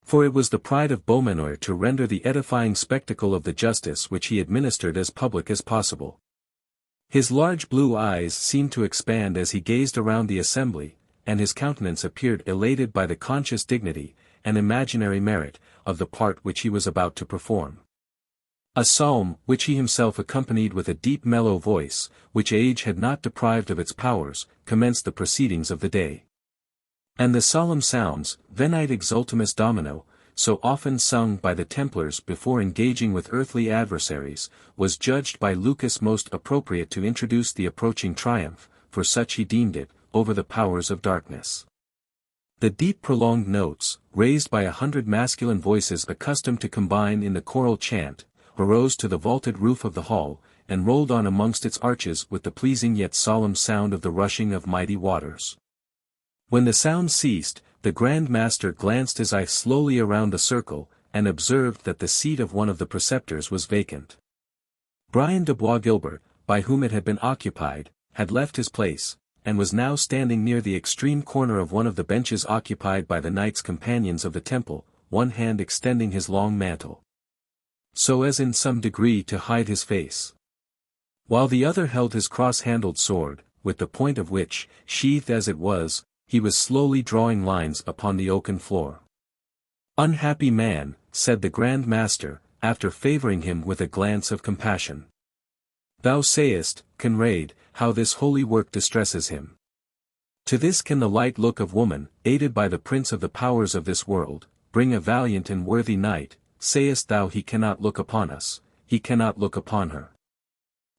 For it was the pride of Beaumanoir to render the edifying spectacle of the justice which he administered as public as possible. His large blue eyes seemed to expand as he gazed around the assembly, and his countenance appeared elated by the conscious dignity, and imaginary merit, of the part which he was about to perform. A psalm, which he himself accompanied with a deep mellow voice, which age had not deprived of its powers, commenced the proceedings of the day. And the solemn sounds, Venite exultemus Domino, so often sung by the Templars before engaging with earthly adversaries, was judged by Lucas most appropriate to introduce the approaching triumph, for such he deemed it, over the powers of darkness. The deep prolonged notes, raised by 100 masculine voices accustomed to combine in the choral chant, arose to the vaulted roof of the hall, and rolled on amongst its arches with the pleasing yet solemn sound of the rushing of mighty waters. When the sound ceased, the Grand Master glanced his eye slowly around the circle, and observed that the seat of one of the preceptors was vacant. Brian de Bois Guilbert, by whom it had been occupied, had left his place, and was now standing near the extreme corner of one of the benches occupied by the knights companions of the temple, one hand extending his long mantle, so as in some degree to hide his face, while the other held his cross-handled sword, with the point of which, sheathed as it was, he was slowly drawing lines upon the oaken floor. "Unhappy man," said the Grand Master, after favoring him with a glance of compassion. "Thou sayest, Conrade, how this holy work distresses him. To this can the light look of woman, aided by the prince of the powers of this world, bring a valiant and worthy knight, sayest thou he cannot look upon us, he cannot look upon her.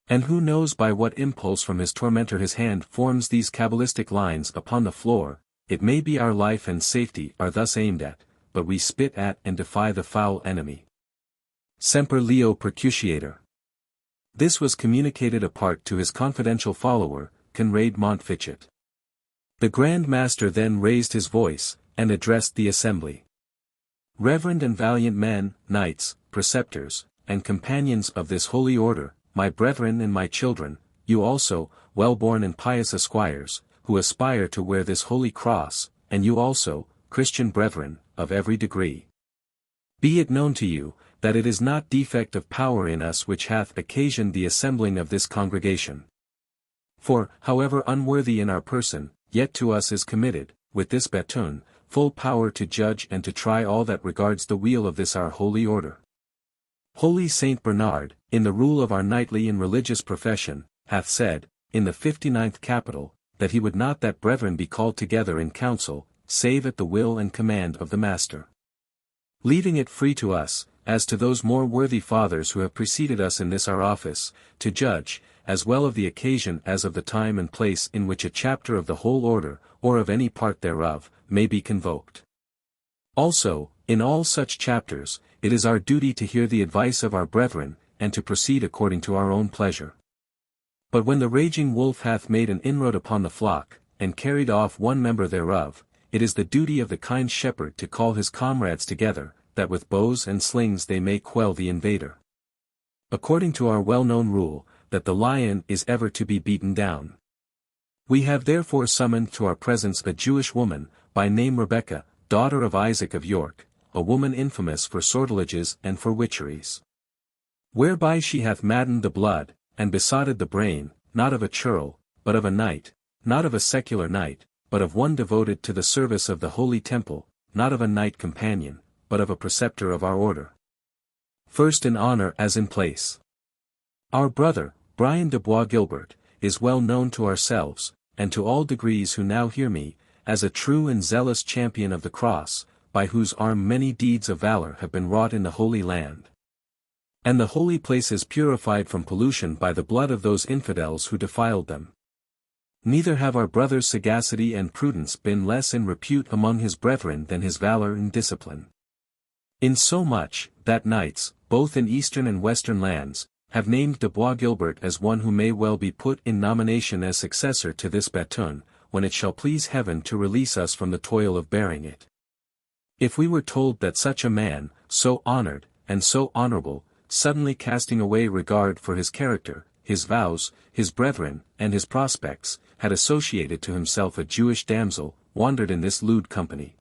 And who knows by what impulse from his tormentor his hand forms these cabalistic lines upon the floor, it may be our life and safety are thus aimed at, but we spit at and defy the foul enemy. Semper Leo Percutiator." This was communicated apart to his confidential follower, Conrade Montfichet. The Grand Master then raised his voice, and addressed the assembly. "Reverend and valiant men, knights, preceptors, and companions of this holy order, my brethren and my children, you also, well-born and pious esquires, who aspire to wear this holy cross, and you also, Christian brethren, of every degree. Be it known to you, that it is not defect of power in us which hath occasioned the assembling of this congregation. For, however unworthy in our person, yet to us is committed, with this baton, full power to judge and to try all that regards the weal of this our holy order. Holy Saint Bernard, in the rule of our knightly and religious profession, hath said, in the 59th capital, that he would not that brethren be called together in council, save at the will and command of the Master. Leaving it free to us, as to those more worthy fathers who have preceded us in this our office, to judge, as well of the occasion as of the time and place in which a chapter of the whole order, or of any part thereof, may be convoked. Also, in all such chapters, it is our duty to hear the advice of our brethren, and to proceed according to our own pleasure. But when the raging wolf hath made an inroad upon the flock, and carried off one member thereof, it is the duty of the kind shepherd to call his comrades together, that with bows and slings they may quell the invader. According to our well-known rule, that the lion is ever to be beaten down. We have therefore summoned to our presence a Jewish woman, by name Rebecca, daughter of Isaac of York, a woman infamous for sortileges and for witcheries. Whereby she hath maddened the blood, and besotted the brain, not of a churl, but of a knight, not of a secular knight, but of one devoted to the service of the holy temple, not of a knight companion, but of a preceptor of our order. First in honor as in place. Our brother, Brian de Bois Guilbert, is well known to ourselves, and to all degrees who now hear me, as a true and zealous champion of the cross, by whose arm many deeds of valor have been wrought in the Holy Land. And the holy places purified from pollution by the blood of those infidels who defiled them. Neither have our brother's sagacity and prudence been less in repute among his brethren than his valor and discipline. Insomuch, that knights, both in eastern and western lands, have named de Bois Guilbert as one who may well be put in nomination as successor to this baton, when it shall please heaven to release us from the toil of bearing it. If we were told that such a man, so honored, and so honorable, suddenly casting away regard for his character, his vows, his brethren, and his prospects, had associated to himself a Jewish damsel, wandered in this lewd company,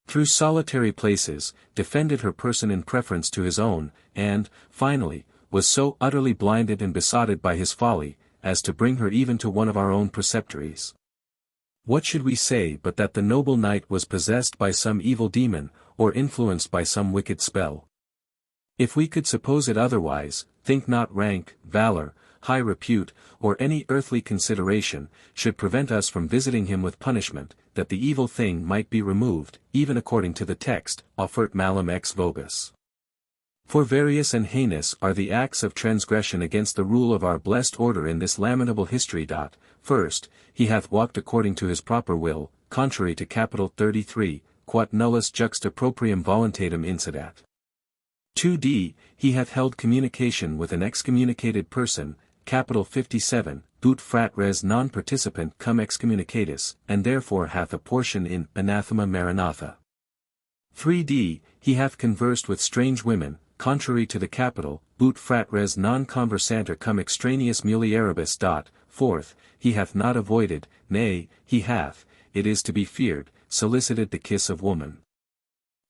through solitary places, defended her person in preference to his own, and, finally, was so utterly blinded and besotted by his folly, as to bring her even to one of our own preceptories. What should we say but that the noble knight was possessed by some evil demon, or influenced by some wicked spell? If we could suppose it otherwise, think not rank, valor, high repute, or any earthly consideration, should prevent us from visiting him with punishment, that the evil thing might be removed, even according to the text, offert malum ex vobis. For various and heinous are the acts of transgression against the rule of our blessed order in this lamentable history. First, he hath walked according to his proper will, contrary to capital 33, quod nullus juxta proprium voluntatem incidat. 2d. He hath held communication with an excommunicated person, capital 57, ut frat res non participant cum excommunicatus, and therefore hath a portion in anathema maranatha. 3d. He hath conversed with strange women, contrary to the capital, ut frat res non conversanter cum extraneous mulieribus. 4th. He hath not avoided, nay, he hath, it is to be feared, solicited the kiss of woman.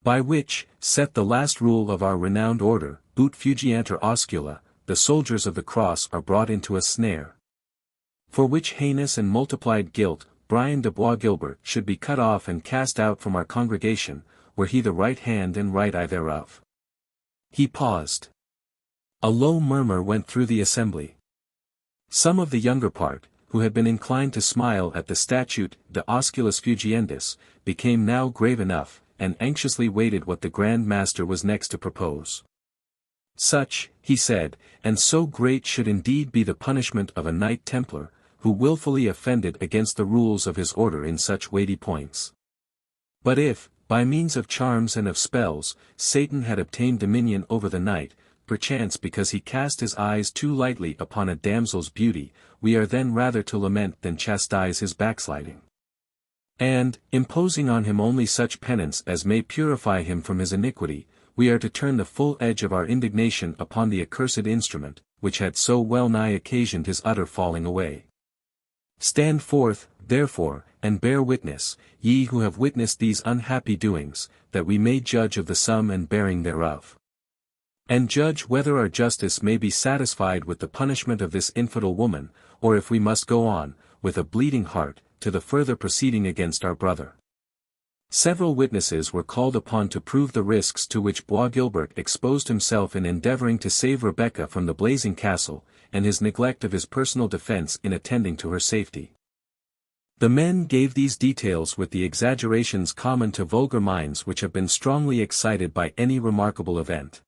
By which, saith the last rule of our renowned order, ut fugianter oscula, the soldiers of the cross are brought into a snare. For which heinous and multiplied guilt, Brian de Bois Guilbert should be cut off and cast out from our congregation, were he the right hand and right eye thereof. He paused. A low murmur went through the assembly. Some of the younger part, who had been inclined to smile at the statute de osculis fugiendis, became now grave enough, and anxiously waited what the Grand Master was next to propose. Such, he said, and so great should indeed be the punishment of a Knight Templar, who wilfully offended against the rules of his order in such weighty points. But if, by means of charms and of spells, Satan had obtained dominion over the knight, perchance because he cast his eyes too lightly upon a damsel's beauty, we are then rather to lament than chastise his backsliding. And, imposing on him only such penance as may purify him from his iniquity, we are to turn the full edge of our indignation upon the accursed instrument, which had so well nigh occasioned his utter falling away. Stand forth, therefore, and bear witness, ye who have witnessed these unhappy doings, that we may judge of the sum and bearing thereof. And judge whether our justice may be satisfied with the punishment of this infidel woman, or if we must go on, with a bleeding heart, to the further proceeding against our brother. Several witnesses were called upon to prove the risks to which Bois Guilbert exposed himself in endeavoring to save Rebecca from the blazing castle, and his neglect of his personal defense in attending to her safety. The men gave these details with the exaggerations common to vulgar minds which have been strongly excited by any remarkable event.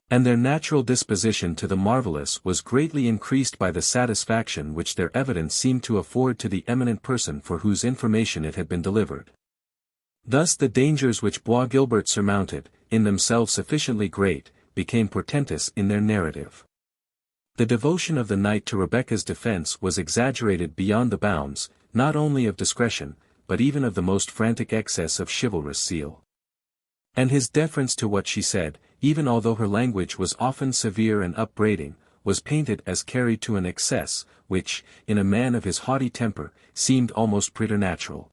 And their natural disposition to the marvelous was greatly increased by the satisfaction which their evidence seemed to afford to the eminent person for whose information it had been delivered. Thus the dangers which Bois Guilbert surmounted, in themselves sufficiently great, became portentous in their narrative. The devotion of the knight to Rebecca's defense was exaggerated beyond the bounds, not only of discretion, but even of the most frantic excess of chivalrous zeal. And his deference to what she said, even although her language was often severe and upbraiding, was painted as carried to an excess, which, in a man of his haughty temper, seemed almost preternatural.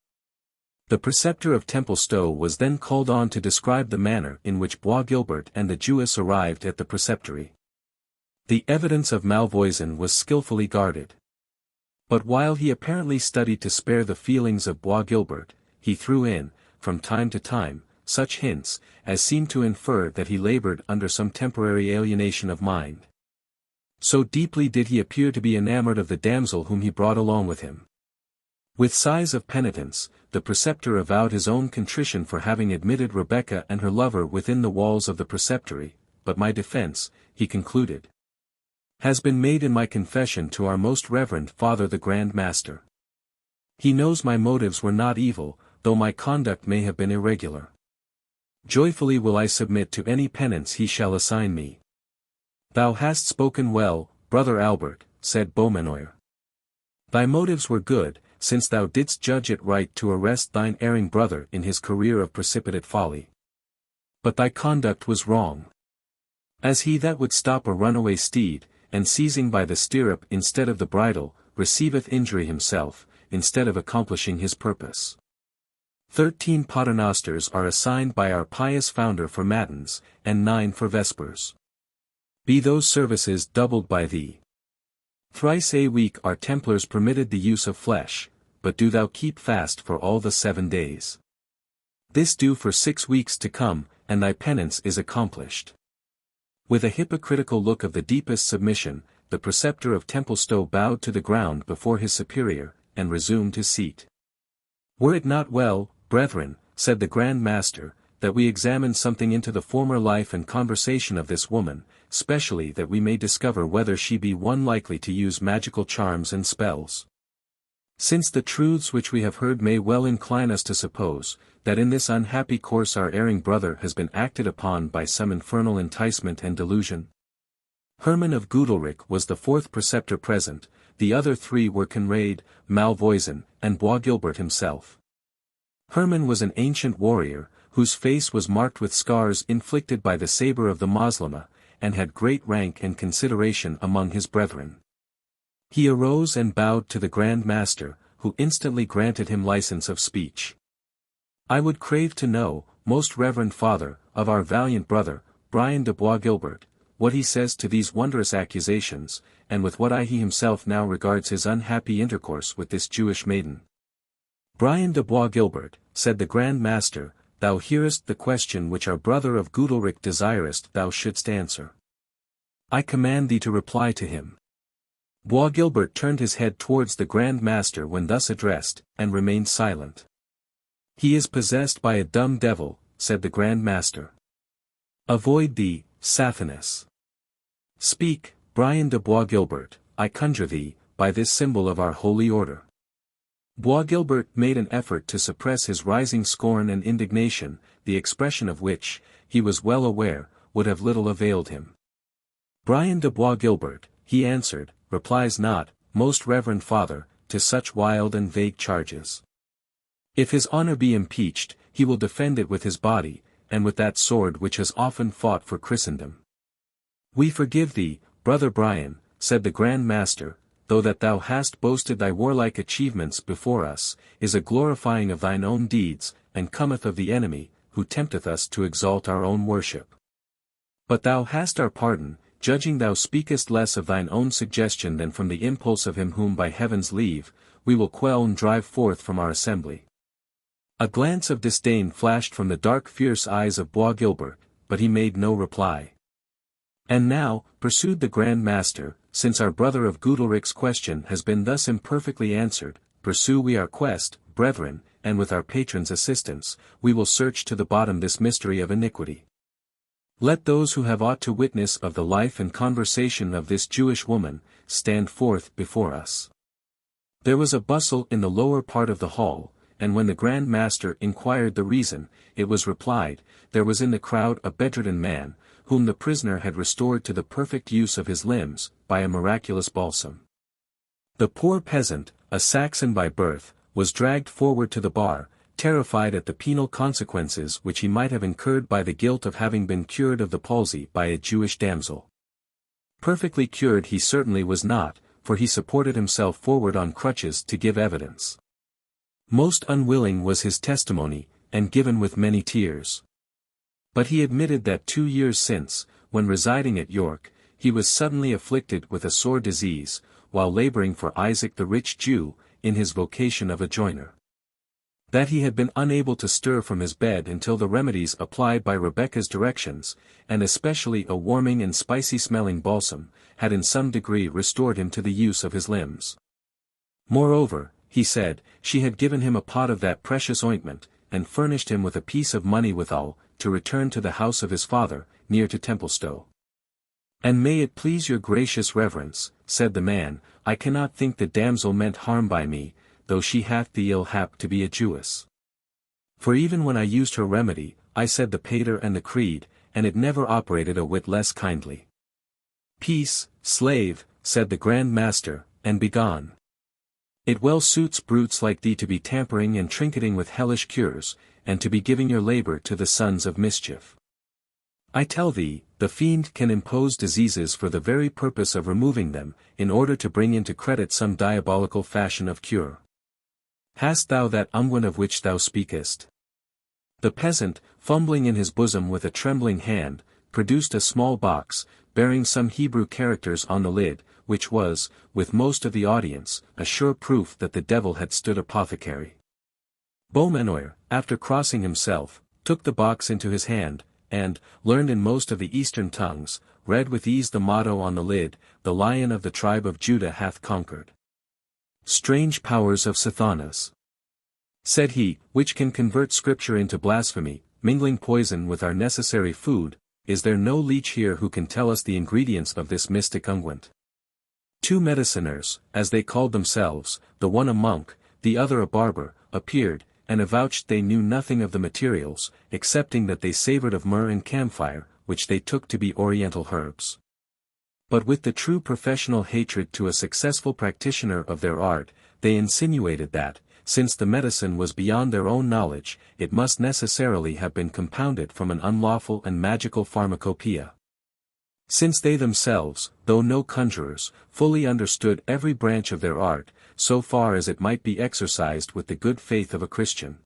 The preceptor of Templestowe was then called on to describe the manner in which Bois Guilbert and the Jewess arrived at the preceptory. The evidence of Malvoisin was skilfully guarded. But while he apparently studied to spare the feelings of Bois Guilbert, he threw in, from time to time, such hints, as seemed to infer that he labored under some temporary alienation of mind. So deeply did he appear to be enamored of the damsel whom he brought along with him. With sighs of penitence, the preceptor avowed his own contrition for having admitted Rebecca and her lover within the walls of the preceptory, but my defense, he concluded, has been made in my confession to our most reverend Father the Grand Master. He knows my motives were not evil, though my conduct may have been irregular. Joyfully will I submit to any penance he shall assign me. Thou hast spoken well, brother Albert, said Beaumanoir. Thy motives were good, since thou didst judge it right to arrest thine erring brother in his career of precipitate folly. But thy conduct was wrong. As he that would stop a runaway steed, and seizing by the stirrup instead of the bridle, receiveth injury himself, instead of accomplishing his purpose. 13 paternosters are assigned by our pious founder for matins, and 9 for vespers. Be those services doubled by thee. Thrice a week our Templars permitted the use of flesh, but do thou keep fast for all the 7 days. This do for 6 weeks to come, and thy penance is accomplished. With a hypocritical look of the deepest submission, the preceptor of Templestowe bowed to the ground before his superior, and resumed his seat. Were it not well, brethren, said the Grand Master, that we examine something into the former life and conversation of this woman, specially that we may discover whether she be one likely to use magical charms and spells? Since the truths which we have heard may well incline us to suppose, that in this unhappy course our erring brother has been acted upon by some infernal enticement and delusion. Herman of Goodalricke was the 4th preceptor present, the other 3 were Conrade, Malvoisin, and Bois Guilbert himself. Herman was an ancient warrior, whose face was marked with scars inflicted by the sabre of the Moslema, and had great rank and consideration among his brethren. He arose and bowed to the Grand Master, who instantly granted him license of speech. I would crave to know, most reverend Father, of our valiant brother, Brian de Bois Guilbert, what he says to these wondrous accusations, and with what eye he himself now regards his unhappy intercourse with this Jewish maiden. Brian de Bois Guilbert, said the Grand Master, thou hearest the question which our brother of Goodalricke desirest thou shouldst answer. I command thee to reply to him. Bois Guilbert turned his head towards the Grand Master when thus addressed, and remained silent. He is possessed by a dumb devil, said the Grand Master. Avoid thee, Sathanas. Speak, Brian de Bois Guilbert, I conjure thee, by this symbol of our holy order. Bois Guilbert made an effort to suppress his rising scorn and indignation, the expression of which, he was well aware, would have little availed him. Brian de Bois Guilbert, he answered, replies not, most reverend Father, to such wild and vague charges. If his honor be impeached, he will defend it with his body, and with that sword which has often fought for Christendom. We forgive thee, brother Brian, said the Grand Master, though that thou hast boasted thy warlike achievements before us, is a glorifying of thine own deeds, and cometh of the enemy, who tempteth us to exalt our own worship. But thou hast our pardon, judging thou speakest less of thine own suggestion than from the impulse of him whom by heaven's leave, we will quell and drive forth from our assembly. A glance of disdain flashed from the dark fierce eyes of Bois Guilbert, but he made no reply. And now, pursued the Grand Master, since our brother of Goodalricke's question has been thus imperfectly answered, pursue we our quest, brethren, and with our patron's assistance, we will search to the bottom this mystery of iniquity. Let those who have aught to witness of the life and conversation of this Jewish woman, stand forth before us. There was a bustle in the lower part of the hall, and when the Grand Master inquired the reason, it was replied, there was in the crowd a bedridden man, whom the prisoner had restored to the perfect use of his limbs, by a miraculous balsam. The poor peasant, a Saxon by birth, was dragged forward to the bar, terrified at the penal consequences which he might have incurred by the guilt of having been cured of the palsy by a Jewish damsel. Perfectly cured he certainly was not, for he supported himself forward on crutches to give evidence. Most unwilling was his testimony, and given with many tears. But he admitted that 2 years since, when residing at York, he was suddenly afflicted with a sore disease, while laboring for Isaac the rich Jew, in his vocation of a joiner. That he had been unable to stir from his bed until the remedies applied by Rebecca's directions, and especially a warming and spicy-smelling balsam, had in some degree restored him to the use of his limbs. Moreover, he said, she had given him a pot of that precious ointment, and furnished him with a piece of money withal, to return to the house of his father, near to Templestowe. And may it please your gracious reverence, said the man, I cannot think the damsel meant harm by me, though she hath the ill hap to be a Jewess. For even when I used her remedy, I said the Pater and the Creed, and it never operated a whit less kindly. Peace, slave, said the Grand Master, and begone. It well suits brutes like thee to be tampering and trinketing with hellish cures, and to be giving your labor to the sons of mischief. I tell thee, the fiend can impose diseases for the very purpose of removing them, in order to bring into credit some diabolical fashion of cure. Hast thou that unguent of which thou speakest? The peasant, fumbling in his bosom with a trembling hand, produced a small box, bearing some Hebrew characters on the lid, which was, with most of the audience, a sure proof that the devil had stood apothecary. Beaumanoir, after crossing himself, took the box into his hand, and, learned in most of the Eastern tongues, read with ease the motto on the lid, "The Lion of the tribe of Judah hath conquered." "Strange powers of Sathanas," said he, "which can convert Scripture into blasphemy, mingling poison with our necessary food. Is there no leech here who can tell us the ingredients of this mystic unguent?" Two mediciners, as they called themselves, the one a monk, the other a barber, appeared, and avouched they knew nothing of the materials, excepting that they savoured of myrrh and camphire, which they took to be oriental herbs. But with the true professional hatred to a successful practitioner of their art, they insinuated that, since the medicine was beyond their own knowledge, it must necessarily have been compounded from an unlawful and magical pharmacopoeia. Since they themselves, though no conjurers, fully understood every branch of their art, so far as it might be exercised with the good faith of a Christian.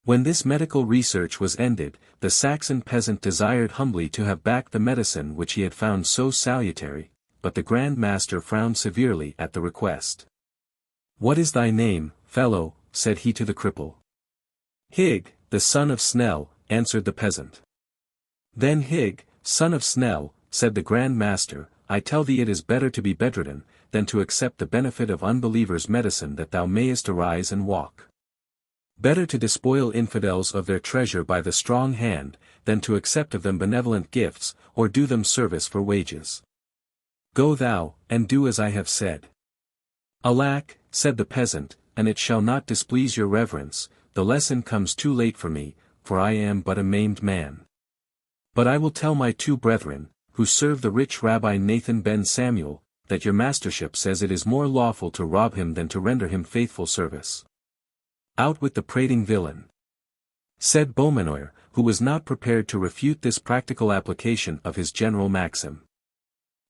When this medical research was ended, the Saxon peasant desired humbly to have back the medicine which he had found so salutary, but the Grand Master frowned severely at the request. "What is thy name, fellow?" said he to the cripple. "Hig, the son of Snell," answered the peasant. "Then Hig, son of Snell," said the Grand Master, "I tell thee it is better to be bedridden, than to accept the benefit of unbelievers' medicine that thou mayest arise and walk. Better to despoil infidels of their treasure by the strong hand, than to accept of them benevolent gifts, or do them service for wages. Go thou, and do as I have said." "Alack," said the peasant, "and it shall not displease your reverence, the lesson comes too late for me, for I am but a maimed man. But I will tell my two brethren, who serve the rich Rabbi Nathan ben Samuel, that your mastership says it is more lawful to rob him than to render him faithful service." "Out with the prating villain," said Beaumanoir, who was not prepared to refute this practical application of his general maxim.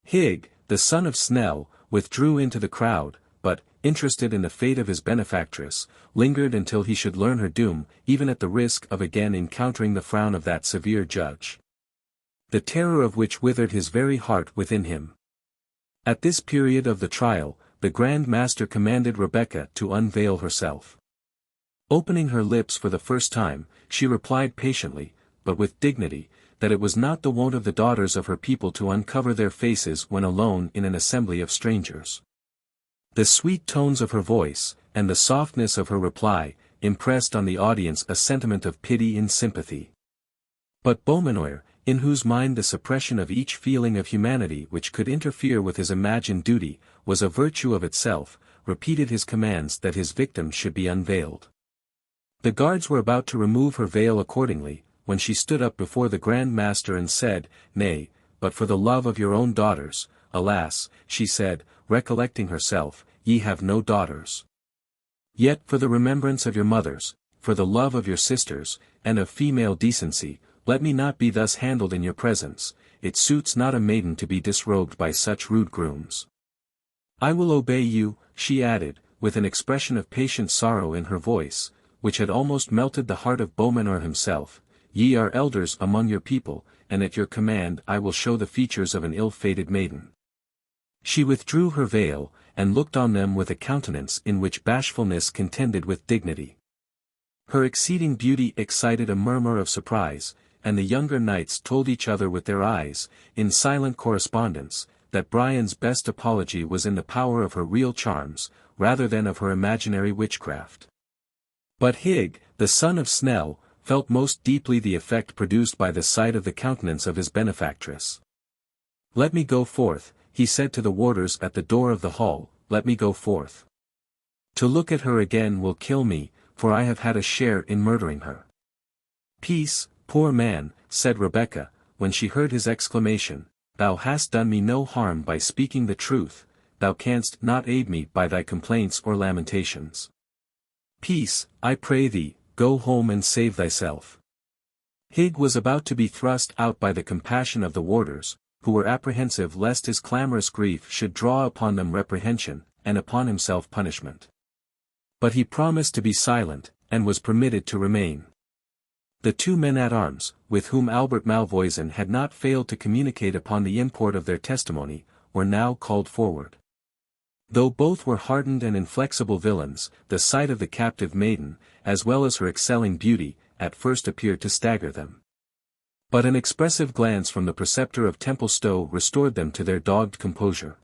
Hig, the son of Snell, withdrew into the crowd, but, interested in the fate of his benefactress, lingered until he should learn her doom, even at the risk of again encountering the frown of that severe judge, the terror of which withered his very heart within him. At this period of the trial, the Grand Master commanded Rebecca to unveil herself. Opening her lips for the first time, she replied patiently, but with dignity, that it was not the wont of the daughters of her people to uncover their faces when alone in an assembly of strangers. The sweet tones of her voice, and the softness of her reply, impressed on the audience a sentiment of pity and sympathy. But Beaumanoir, in whose mind the suppression of each feeling of humanity which could interfere with his imagined duty, was a virtue of itself, repeated his commands that his victim should be unveiled. The guards were about to remove her veil accordingly, when she stood up before the Grand Master and said, "Nay, but for the love of your own daughters." "Alas," she said, recollecting herself, "ye have no daughters. Yet for the remembrance of your mothers, for the love of your sisters, and of female decency, let me not be thus handled in your presence. It suits not a maiden to be disrobed by such rude grooms." "I will obey you," she added, with an expression of patient sorrow in her voice, which had almost melted the heart of Beaumanoir himself. "Ye are elders among your people, and at your command I will show the features of an ill-fated maiden." She withdrew her veil, and looked on them with a countenance in which bashfulness contended with dignity. Her exceeding beauty excited a murmur of surprise, and the younger knights told each other with their eyes, in silent correspondence, that Brian's best apology was in the power of her real charms, rather than of her imaginary witchcraft. But Hig, the son of Snell, felt most deeply the effect produced by the sight of the countenance of his benefactress. "Let me go forth," he said to the warders at the door of the hall, "let me go forth. To look at her again will kill me, for I have had a share in murdering her." "Peace, poor man," said Rebecca, when she heard his exclamation, "thou hast done me no harm by speaking the truth, thou canst not aid me by thy complaints or lamentations. Peace, I pray thee, go home and save thyself." Hig was about to be thrust out by the compassion of the warders, who were apprehensive lest his clamorous grief should draw upon them reprehension, and upon himself punishment. But he promised to be silent, and was permitted to remain. The two men-at-arms, with whom Albert Malvoisin had not failed to communicate upon the import of their testimony, were now called forward. Though both were hardened and inflexible villains, the sight of the captive maiden, as well as her excelling beauty, at first appeared to stagger them. But an expressive glance from the preceptor of Templestowe restored them to their dogged composure.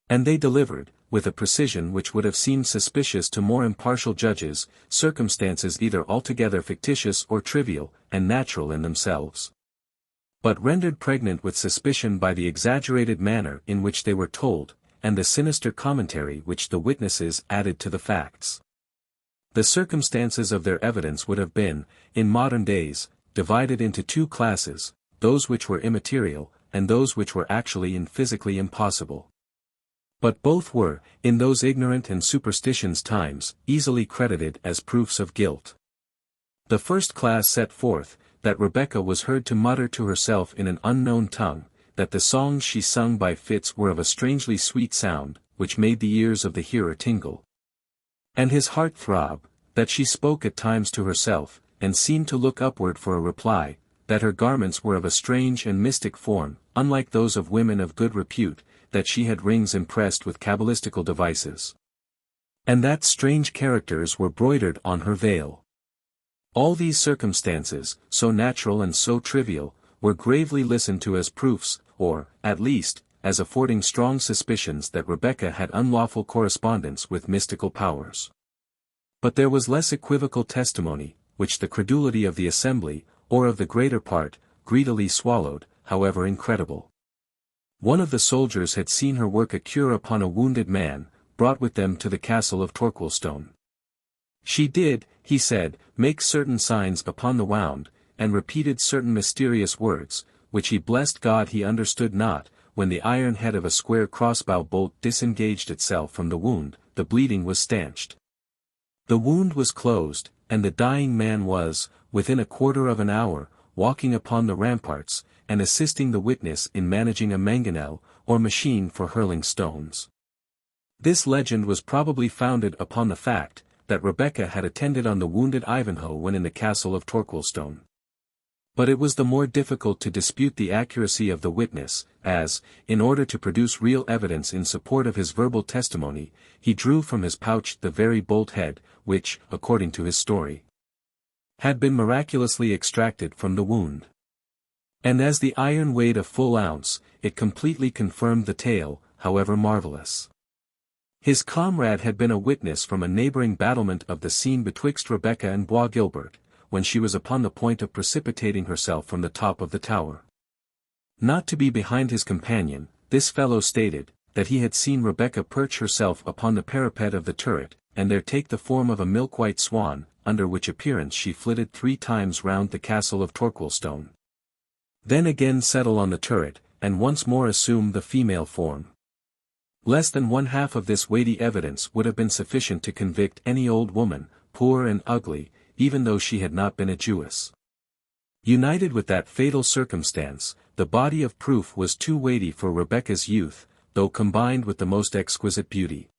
And they delivered, with a precision which would have seemed suspicious to more impartial judges, circumstances either altogether fictitious or trivial, and natural in themselves, but rendered pregnant with suspicion by the exaggerated manner in which they were told, and the sinister commentary which the witnesses added to the facts. The circumstances of their evidence would have been, in modern days, divided into two classes, those which were immaterial, and those which were actually and physically impossible. But both were, in those ignorant and superstitious times, easily credited as proofs of guilt. The first class set forth, that Rebecca was heard to mutter to herself in an unknown tongue, that the songs she sung by fits were of a strangely sweet sound, which made the ears of the hearer tingle, and his heart throb, that she spoke at times to herself, and seemed to look upward for a reply, that her garments were of a strange and mystic form, unlike those of women of good repute, that she had rings impressed with cabalistical devices, and that strange characters were broidered on her veil. All these circumstances, so natural and so trivial, were gravely listened to as proofs, or, at least, as affording strong suspicions that Rebecca had unlawful correspondence with mystical powers. But there was less equivocal testimony, which the credulity of the assembly, or of the greater part, greedily swallowed, however incredible. One of the soldiers had seen her work a cure upon a wounded man, brought with them to the castle of Torquilstone. She did, he said, make certain signs upon the wound, and repeated certain mysterious words, which he blessed God he understood not. When the iron head of a square crossbow bolt disengaged itself from the wound, the bleeding was stanched. The wound was closed, and the dying man was, within a quarter of an hour, walking upon the ramparts, and assisting the witness in managing a mangonel, or machine for hurling stones. This legend was probably founded upon the fact, that Rebecca had attended on the wounded Ivanhoe when in the castle of Torquilstone. But it was the more difficult to dispute the accuracy of the witness, as, in order to produce real evidence in support of his verbal testimony, he drew from his pouch the very bolt head, which, according to his story, had been miraculously extracted from the wound. And as the iron weighed a full ounce, it completely confirmed the tale, however marvelous. His comrade had been a witness from a neighboring battlement of the scene betwixt Rebecca and Bois Guilbert, when she was upon the point of precipitating herself from the top of the tower. Not to be behind his companion, this fellow stated, that he had seen Rebecca perch herself upon the parapet of the turret, and there take the form of a milk-white swan, under which appearance she flitted 3 times round the castle of Torquilstone. Then again settle on the turret, and once more assume the female form. Less than 1/2 of this weighty evidence would have been sufficient to convict any old woman, poor and ugly, even though she had not been a Jewess. United with that fatal circumstance, the body of proof was too weighty for Rebecca's youth, though combined with the most exquisite beauty.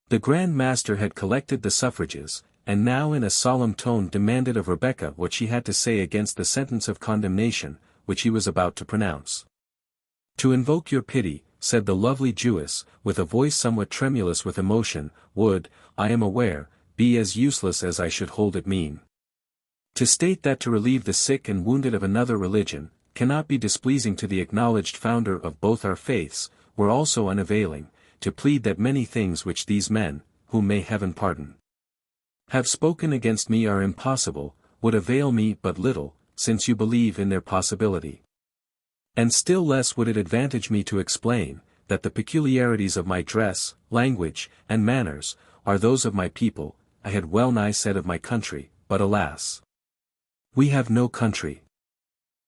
The Grand Master had collected the suffrages, and now in a solemn tone demanded of Rebecca what she had to say against the sentence of condemnation, which he was about to pronounce. "To invoke your pity," said the lovely Jewess, with a voice somewhat tremulous with emotion, "would, I am aware, be as useless as I should hold it mean. To state that to relieve the sick and wounded of another religion, cannot be displeasing to the acknowledged founder of both our faiths, were also unavailing, to plead that many things which these men, whom may heaven pardon, have spoken against me are impossible, would avail me but little, since you believe in their possibility. And still less would it advantage me to explain, that the peculiarities of my dress, language, and manners, are those of my people. I had well nigh said of my country, but alas! We have no country.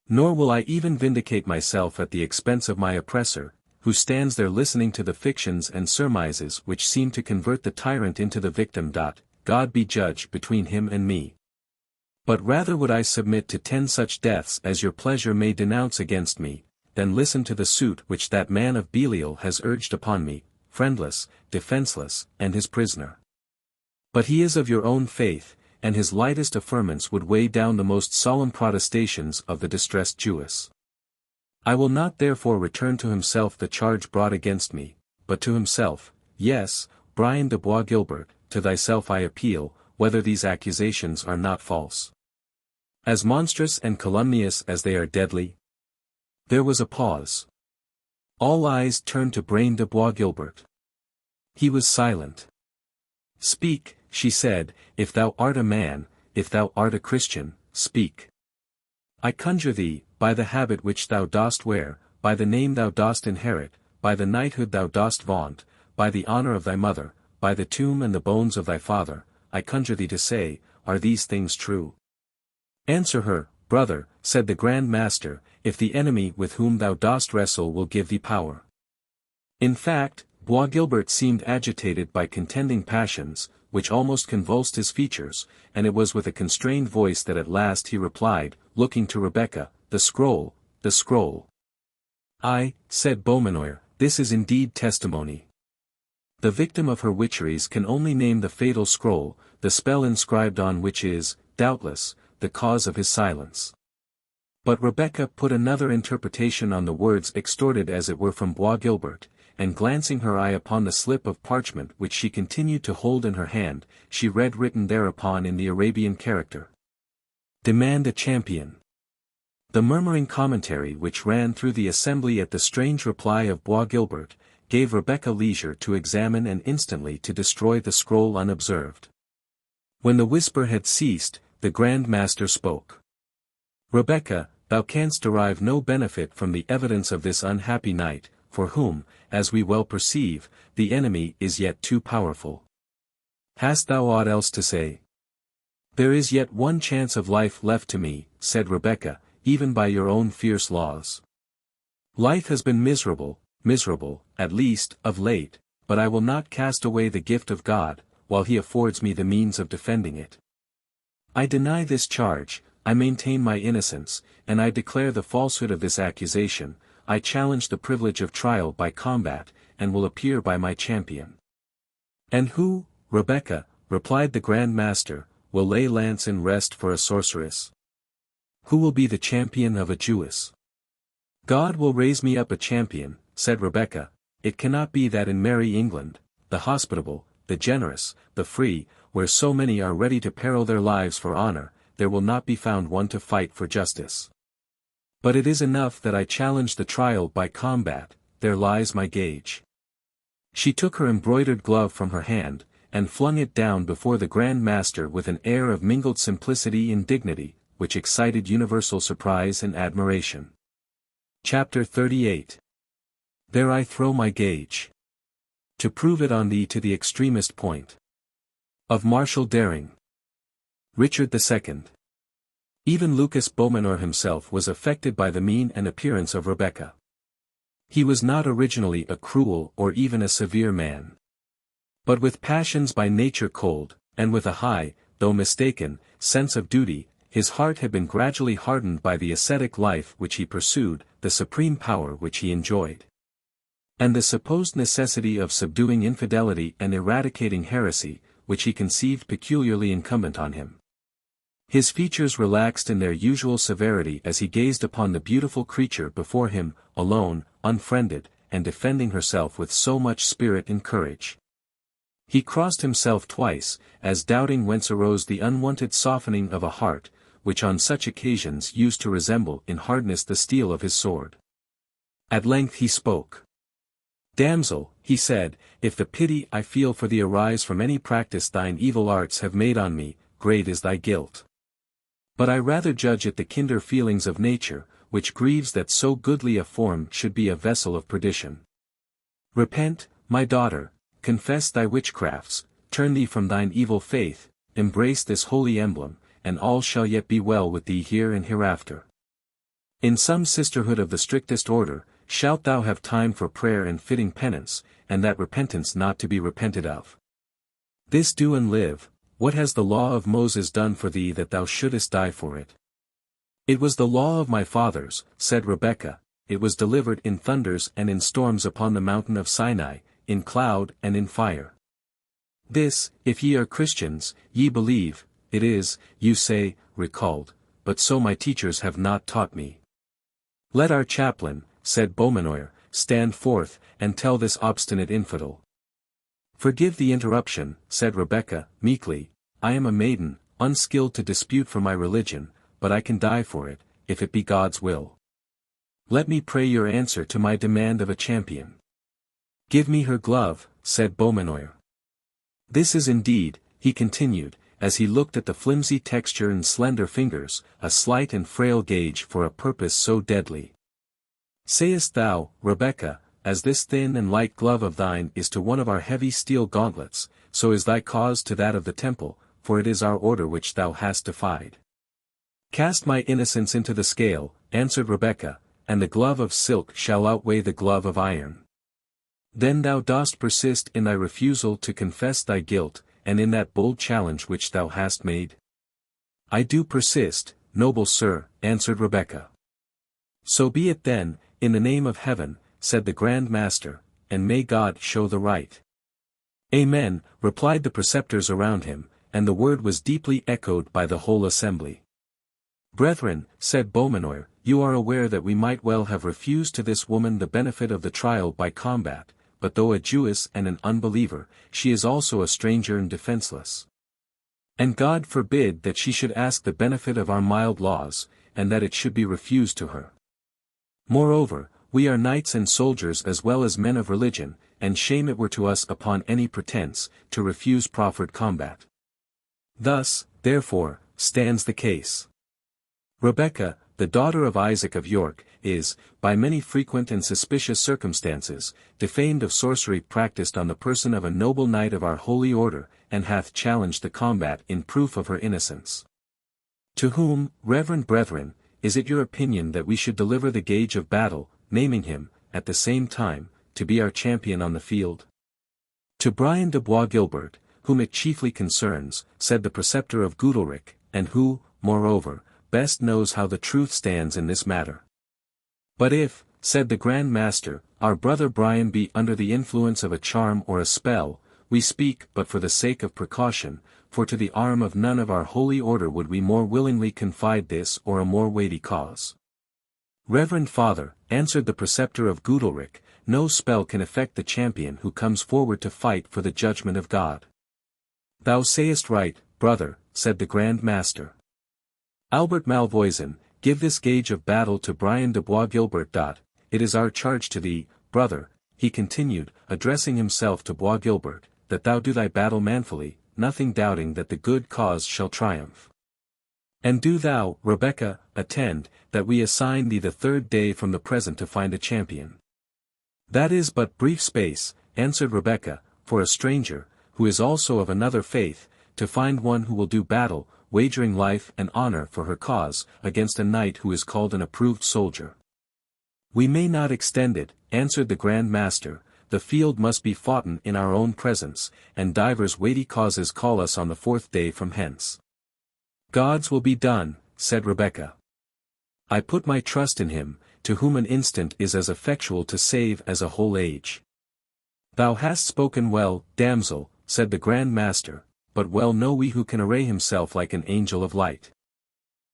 Nor will I even vindicate myself at the expense of my oppressor, who stands there listening to the fictions and surmises which seem to convert the tyrant into the victim. God be judge between him and me. But rather would I submit to 10 such deaths as your pleasure may denounce against me, than listen to the suit which that man of Belial has urged upon me, friendless, defenseless, and his prisoner. But he is of your own faith, and his lightest affirmance would weigh down the most solemn protestations of the distressed Jewess. I will not therefore return to himself the charge brought against me, but to himself, yes, Brian de Bois Guilbert, to thyself I appeal, whether these accusations are not false. As monstrous and calumnious as they are deadly. There was a pause. All eyes turned to Brian de Bois Guilbert. He was silent. Speak, she said, if thou art a man, if thou art a Christian, speak. I conjure thee, by the habit which thou dost wear, by the name thou dost inherit, by the knighthood thou dost vaunt, by the honour of thy mother, by the tomb and the bones of thy father, I conjure thee to say, are these things true? Answer her, brother, said the Grand Master, if the enemy with whom thou dost wrestle will give thee power. In fact, Bois Guilbert seemed agitated by contending passions, which almost convulsed his features, and it was with a constrained voice that at last he replied, looking to Rebecca, the scroll, the scroll. Ay, said Beaumanoir, this is indeed testimony. The victim of her witcheries can only name the fatal scroll, the spell inscribed on which is, doubtless, the cause of his silence. But Rebecca put another interpretation on the words extorted as it were from Bois Guilbert, and glancing her eye upon the slip of parchment which she continued to hold in her hand, she read written thereupon in the Arabian character. Demand a champion. The murmuring commentary which ran through the assembly at the strange reply of Bois Guilbert, gave Rebecca leisure to examine and instantly to destroy the scroll unobserved. When the whisper had ceased, the Grand Master spoke. Rebecca, thou canst derive no benefit from the evidence of this unhappy knight, for whom, as we well perceive, the enemy is yet too powerful. Hast thou aught else to say? There is yet one chance of life left to me, said Rebecca, even by your own fierce laws. Life has been miserable, at least, of late, but I will not cast away the gift of God, while he affords me the means of defending it. I deny this charge, I maintain my innocence, and I declare the falsehood of this accusation. I challenge the privilege of trial by combat, and will appear by my champion. And who, Rebecca, replied the Grand Master, will lay lance in rest for a sorceress? Who will be the champion of a Jewess? God will raise me up a champion, said Rebecca. It cannot be that in merry England, the hospitable, the generous, the free, where so many are ready to peril their lives for honour, there will not be found one to fight for justice. But it is enough that I challenge the trial by combat, there lies my gage. She took her embroidered glove from her hand, and flung it down before the Grand Master with an air of mingled simplicity and dignity, which excited universal surprise and admiration. Chapter 38. There I throw my gage. To prove it on thee to the extremest point. Of martial daring. Richard II. Even Lucas Beaumanoir himself was affected by the mien and appearance of Rebecca. He was not originally a cruel or even a severe man. But with passions by nature cold, and with a high, though mistaken, sense of duty, his heart had been gradually hardened by the ascetic life which he pursued, the supreme power which he enjoyed, and the supposed necessity of subduing infidelity and eradicating heresy, which he conceived peculiarly incumbent on him. His features relaxed in their usual severity as he gazed upon the beautiful creature before him, alone, unfriended, and defending herself with so much spirit and courage. He crossed himself twice, as doubting whence arose the unwonted softening of a heart, which on such occasions used to resemble in hardness the steel of his sword. At length he spoke. Damsel, he said, if the pity I feel for thee arise from any practice thine evil arts have made on me, great is thy guilt. But I rather judge it the kinder feelings of nature, which grieves that so goodly a form should be a vessel of perdition. Repent, my daughter, confess thy witchcrafts, turn thee from thine evil faith, embrace this holy emblem, and all shall yet be well with thee here and hereafter. In some sisterhood of the strictest order, shalt thou have time for prayer and fitting penance, and that repentance not to be repented of. This do and live. What has the law of Moses done for thee that thou shouldest die for it? It was the law of my fathers, said Rebecca, it was delivered in thunders and in storms upon the mountain of Sinai, in cloud and in fire. This, if ye are Christians, ye believe, it is, you say, recalled, but so my teachers have not taught me. Let our chaplain, said Beaumanoir, stand forth, and tell this obstinate infidel. Forgive the interruption, said Rebecca, meekly, I am a maiden, unskilled to dispute for my religion, but I can die for it, if it be God's will. Let me pray your answer to my demand of a champion. Give me her glove, said Beaumanoir. This is indeed, he continued, as he looked at the flimsy texture and slender fingers, a slight and frail gauge for a purpose so deadly. Sayest thou, Rebecca, as this thin and light glove of thine is to one of our heavy steel gauntlets, so is thy cause to that of the temple, for it is our order which thou hast defied. Cast my innocence into the scale, answered Rebecca, and the glove of silk shall outweigh the glove of iron. Then thou dost persist in thy refusal to confess thy guilt, and in that bold challenge which thou hast made? I do persist, noble sir, answered Rebecca. So be it then, in the name of heaven, said the Grand Master, and may God show the right. Amen, replied the preceptors around him, and the word was deeply echoed by the whole assembly. Brethren, said Beaumanoir, you are aware that we might well have refused to this woman the benefit of the trial by combat, but though a Jewess and an unbeliever, she is also a stranger and defenseless. And God forbid that she should ask the benefit of our mild laws, and that it should be refused to her. Moreover, we are knights and soldiers as well as men of religion, and shame it were to us upon any pretense, to refuse proffered combat. Thus, therefore, stands the case. Rebecca, the daughter of Isaac of York, is, by many frequent and suspicious circumstances, defamed of sorcery practiced on the person of a noble knight of our holy order, and hath challenged the combat in proof of her innocence. To whom, reverend brethren, is it your opinion that we should deliver the gage of battle, naming him, at the same time, to be our champion on the field? To Brian de Bois Guilbert, whom it chiefly concerns, said the preceptor of Goodalricke, and who, moreover, best knows how the truth stands in this matter. But if, said the Grand Master, our brother Brian be under the influence of a charm or a spell, we speak but for the sake of precaution, for to the arm of none of our holy order would we more willingly confide this or a more weighty cause. Reverend Father, answered the preceptor of Goodalricke, no spell can affect the champion who comes forward to fight for the judgment of God. Thou sayest right, brother, said the Grand Master. Albert Malvoisin, give this gage of battle to Brian de Bois Guilbert. It is our charge to thee, brother, he continued, addressing himself to Bois Guilbert, that thou do thy battle manfully, nothing doubting that the good cause shall triumph. And do thou, Rebecca, attend, that we assign thee the 3rd day from the present to find a champion. That is but brief space, answered Rebecca, for a stranger, who is also of another faith, to find one who will do battle, wagering life and honor for her cause, against a knight who is called an approved soldier. We may not extend it, answered the Grand Master, the field must be foughten in our own presence, and divers weighty causes call us on the 4th day from hence. God's will be done, said Rebecca. I put my trust in him, to whom an instant is as effectual to save as a whole age. Thou hast spoken well, damsel, said the Grand Master, but well know we who can array himself like an angel of light.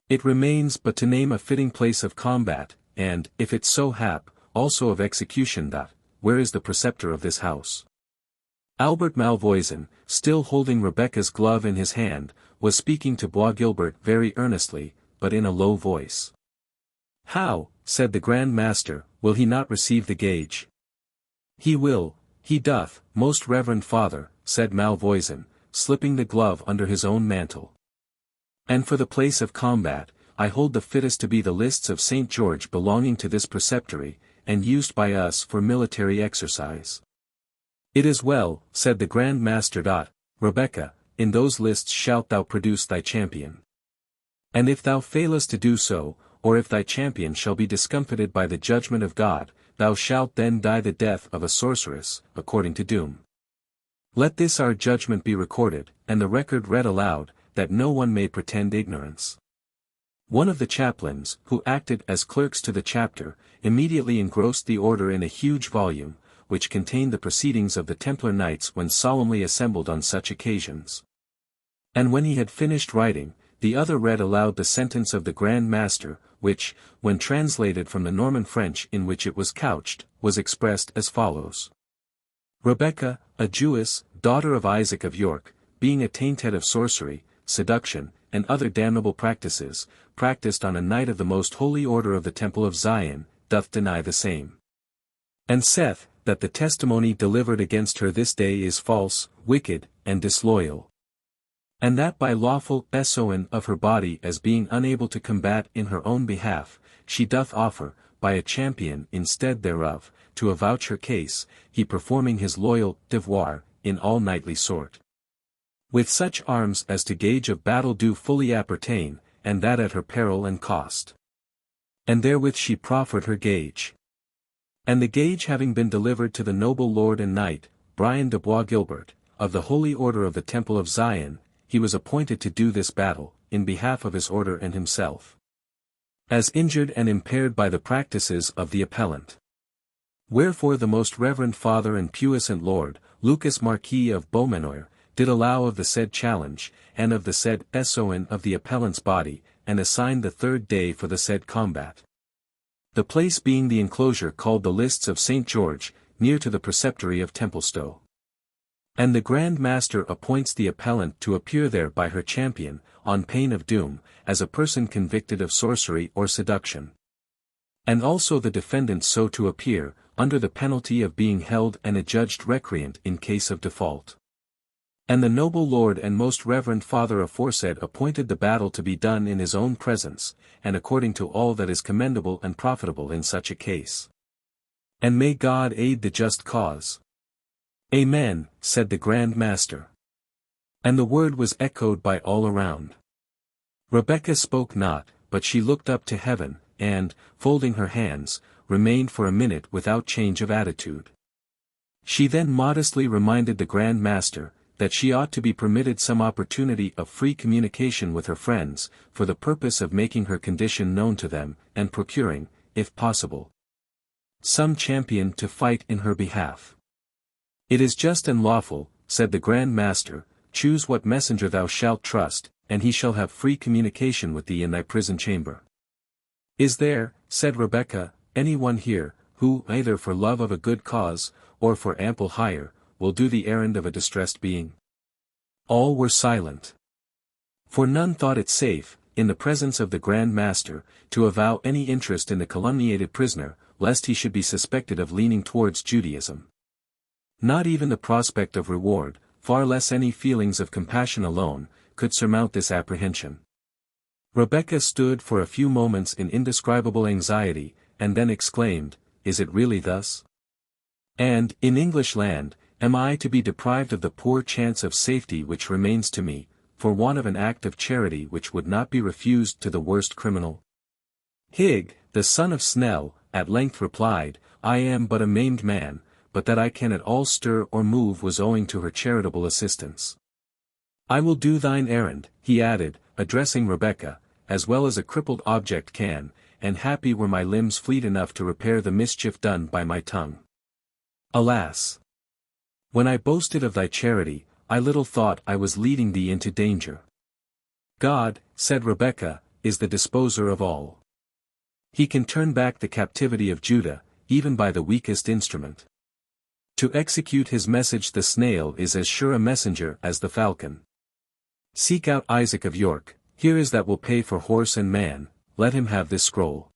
It remains but to name a fitting place of combat, and, if it so hap, also of execution. Where is the preceptor of this house? Albert Malvoisin, still holding Rebecca's glove in his hand, was speaking to Bois Guilbert very earnestly, but in a low voice. How, said the Grand Master, will he not receive the gage? He will, he doth, most reverend father, said Malvoisin, slipping the glove under his own mantle. And for the place of combat, I hold the fittest to be the lists of St. George belonging to this preceptory, and used by us for military exercise. It is well, said the Grand Master. Rebecca, in those lists shalt thou produce thy champion. And if thou failest to do so, or if thy champion shall be discomfited by the judgment of God, thou shalt then die the death of a sorceress, according to doom. Let this our judgment be recorded, and the record read aloud, that no one may pretend ignorance. One of the chaplains, who acted as clerks to the chapter, immediately engrossed the order in a huge volume, which contained the proceedings of the Templar Knights when solemnly assembled on such occasions. And when he had finished writing, the other read aloud the sentence of the Grand Master, which, when translated from the Norman French in which it was couched, was expressed as follows. Rebecca, a Jewess, daughter of Isaac of York, being attainted of sorcery, seduction, and other damnable practices, practiced on a knight of the most holy order of the Temple of Zion, doth deny the same. And saith, that the testimony delivered against her this day is false, wicked, and disloyal. And that by lawful essoin of her body as being unable to combat in her own behalf, she doth offer, by a champion instead thereof, to avouch her case, he performing his loyal devoir, in all knightly sort. With such arms as to gauge of battle do fully appertain, and that at her peril and cost. And therewith she proffered her gage. And the gage having been delivered to the noble lord and knight, Brian de Bois Gilbert, of the Holy Order of the Temple of Zion, he was appointed to do this battle, in behalf of his order and himself. As injured and impaired by the practices of the appellant. Wherefore the most reverend Father and puissant Lord, Lucas Marquis of Beaumanoir, did allow of the said challenge, and of the said essoin of the appellant's body, and assigned the third day for the said combat. The place being the enclosure called the Lists of St. George, near to the Preceptory of Templestowe. And the Grand Master appoints the appellant to appear there by her champion, on pain of doom, as a person convicted of sorcery or seduction. And also the defendant so to appear, under the penalty of being held and adjudged recreant in case of default. And the noble lord and most reverend Father aforesaid appointed the battle to be done in his own presence, and according to all that is commendable and profitable in such a case. And may God aid the just cause. Amen, said the Grand Master. And the word was echoed by all around. Rebecca spoke not, but she looked up to heaven, and, folding her hands, remained for a minute without change of attitude. She then modestly reminded the Grand Master, that she ought to be permitted some opportunity of free communication with her friends, for the purpose of making her condition known to them, and procuring, if possible, some champion to fight in her behalf. It is just and lawful, said the Grand Master, choose what messenger thou shalt trust, and he shall have free communication with thee in thy prison chamber. Is there, said Rebecca, any one here, who, either for love of a good cause, or for ample hire, will do the errand of a distressed being? All were silent. For none thought it safe, in the presence of the Grand Master, to avow any interest in the calumniated prisoner, lest he should be suspected of leaning towards Judaism. Not even the prospect of reward, far less any feelings of compassion alone, could surmount this apprehension. Rebecca stood for a few moments in indescribable anxiety, and then exclaimed, "Is it really thus? And, in English land, am I to be deprived of the poor chance of safety which remains to me, for want of an act of charity which would not be refused to the worst criminal?" Higg, the son of Snell, at length replied, "I am but a maimed man, but that I can at all stir or move was owing to her charitable assistance. I will do thine errand," he added, addressing Rebecca, "as well as a crippled object can, and happy were my limbs fleet enough to repair the mischief done by my tongue. Alas! When I boasted of thy charity, I little thought I was leading thee into danger. God, said Rebecca, is the disposer of all. He can turn back the captivity of Judah, even by the weakest instrument. To execute his message the snail is as sure a messenger as the falcon. Seek out Isaac of York, here is that will pay for horse and man, let him have this scroll.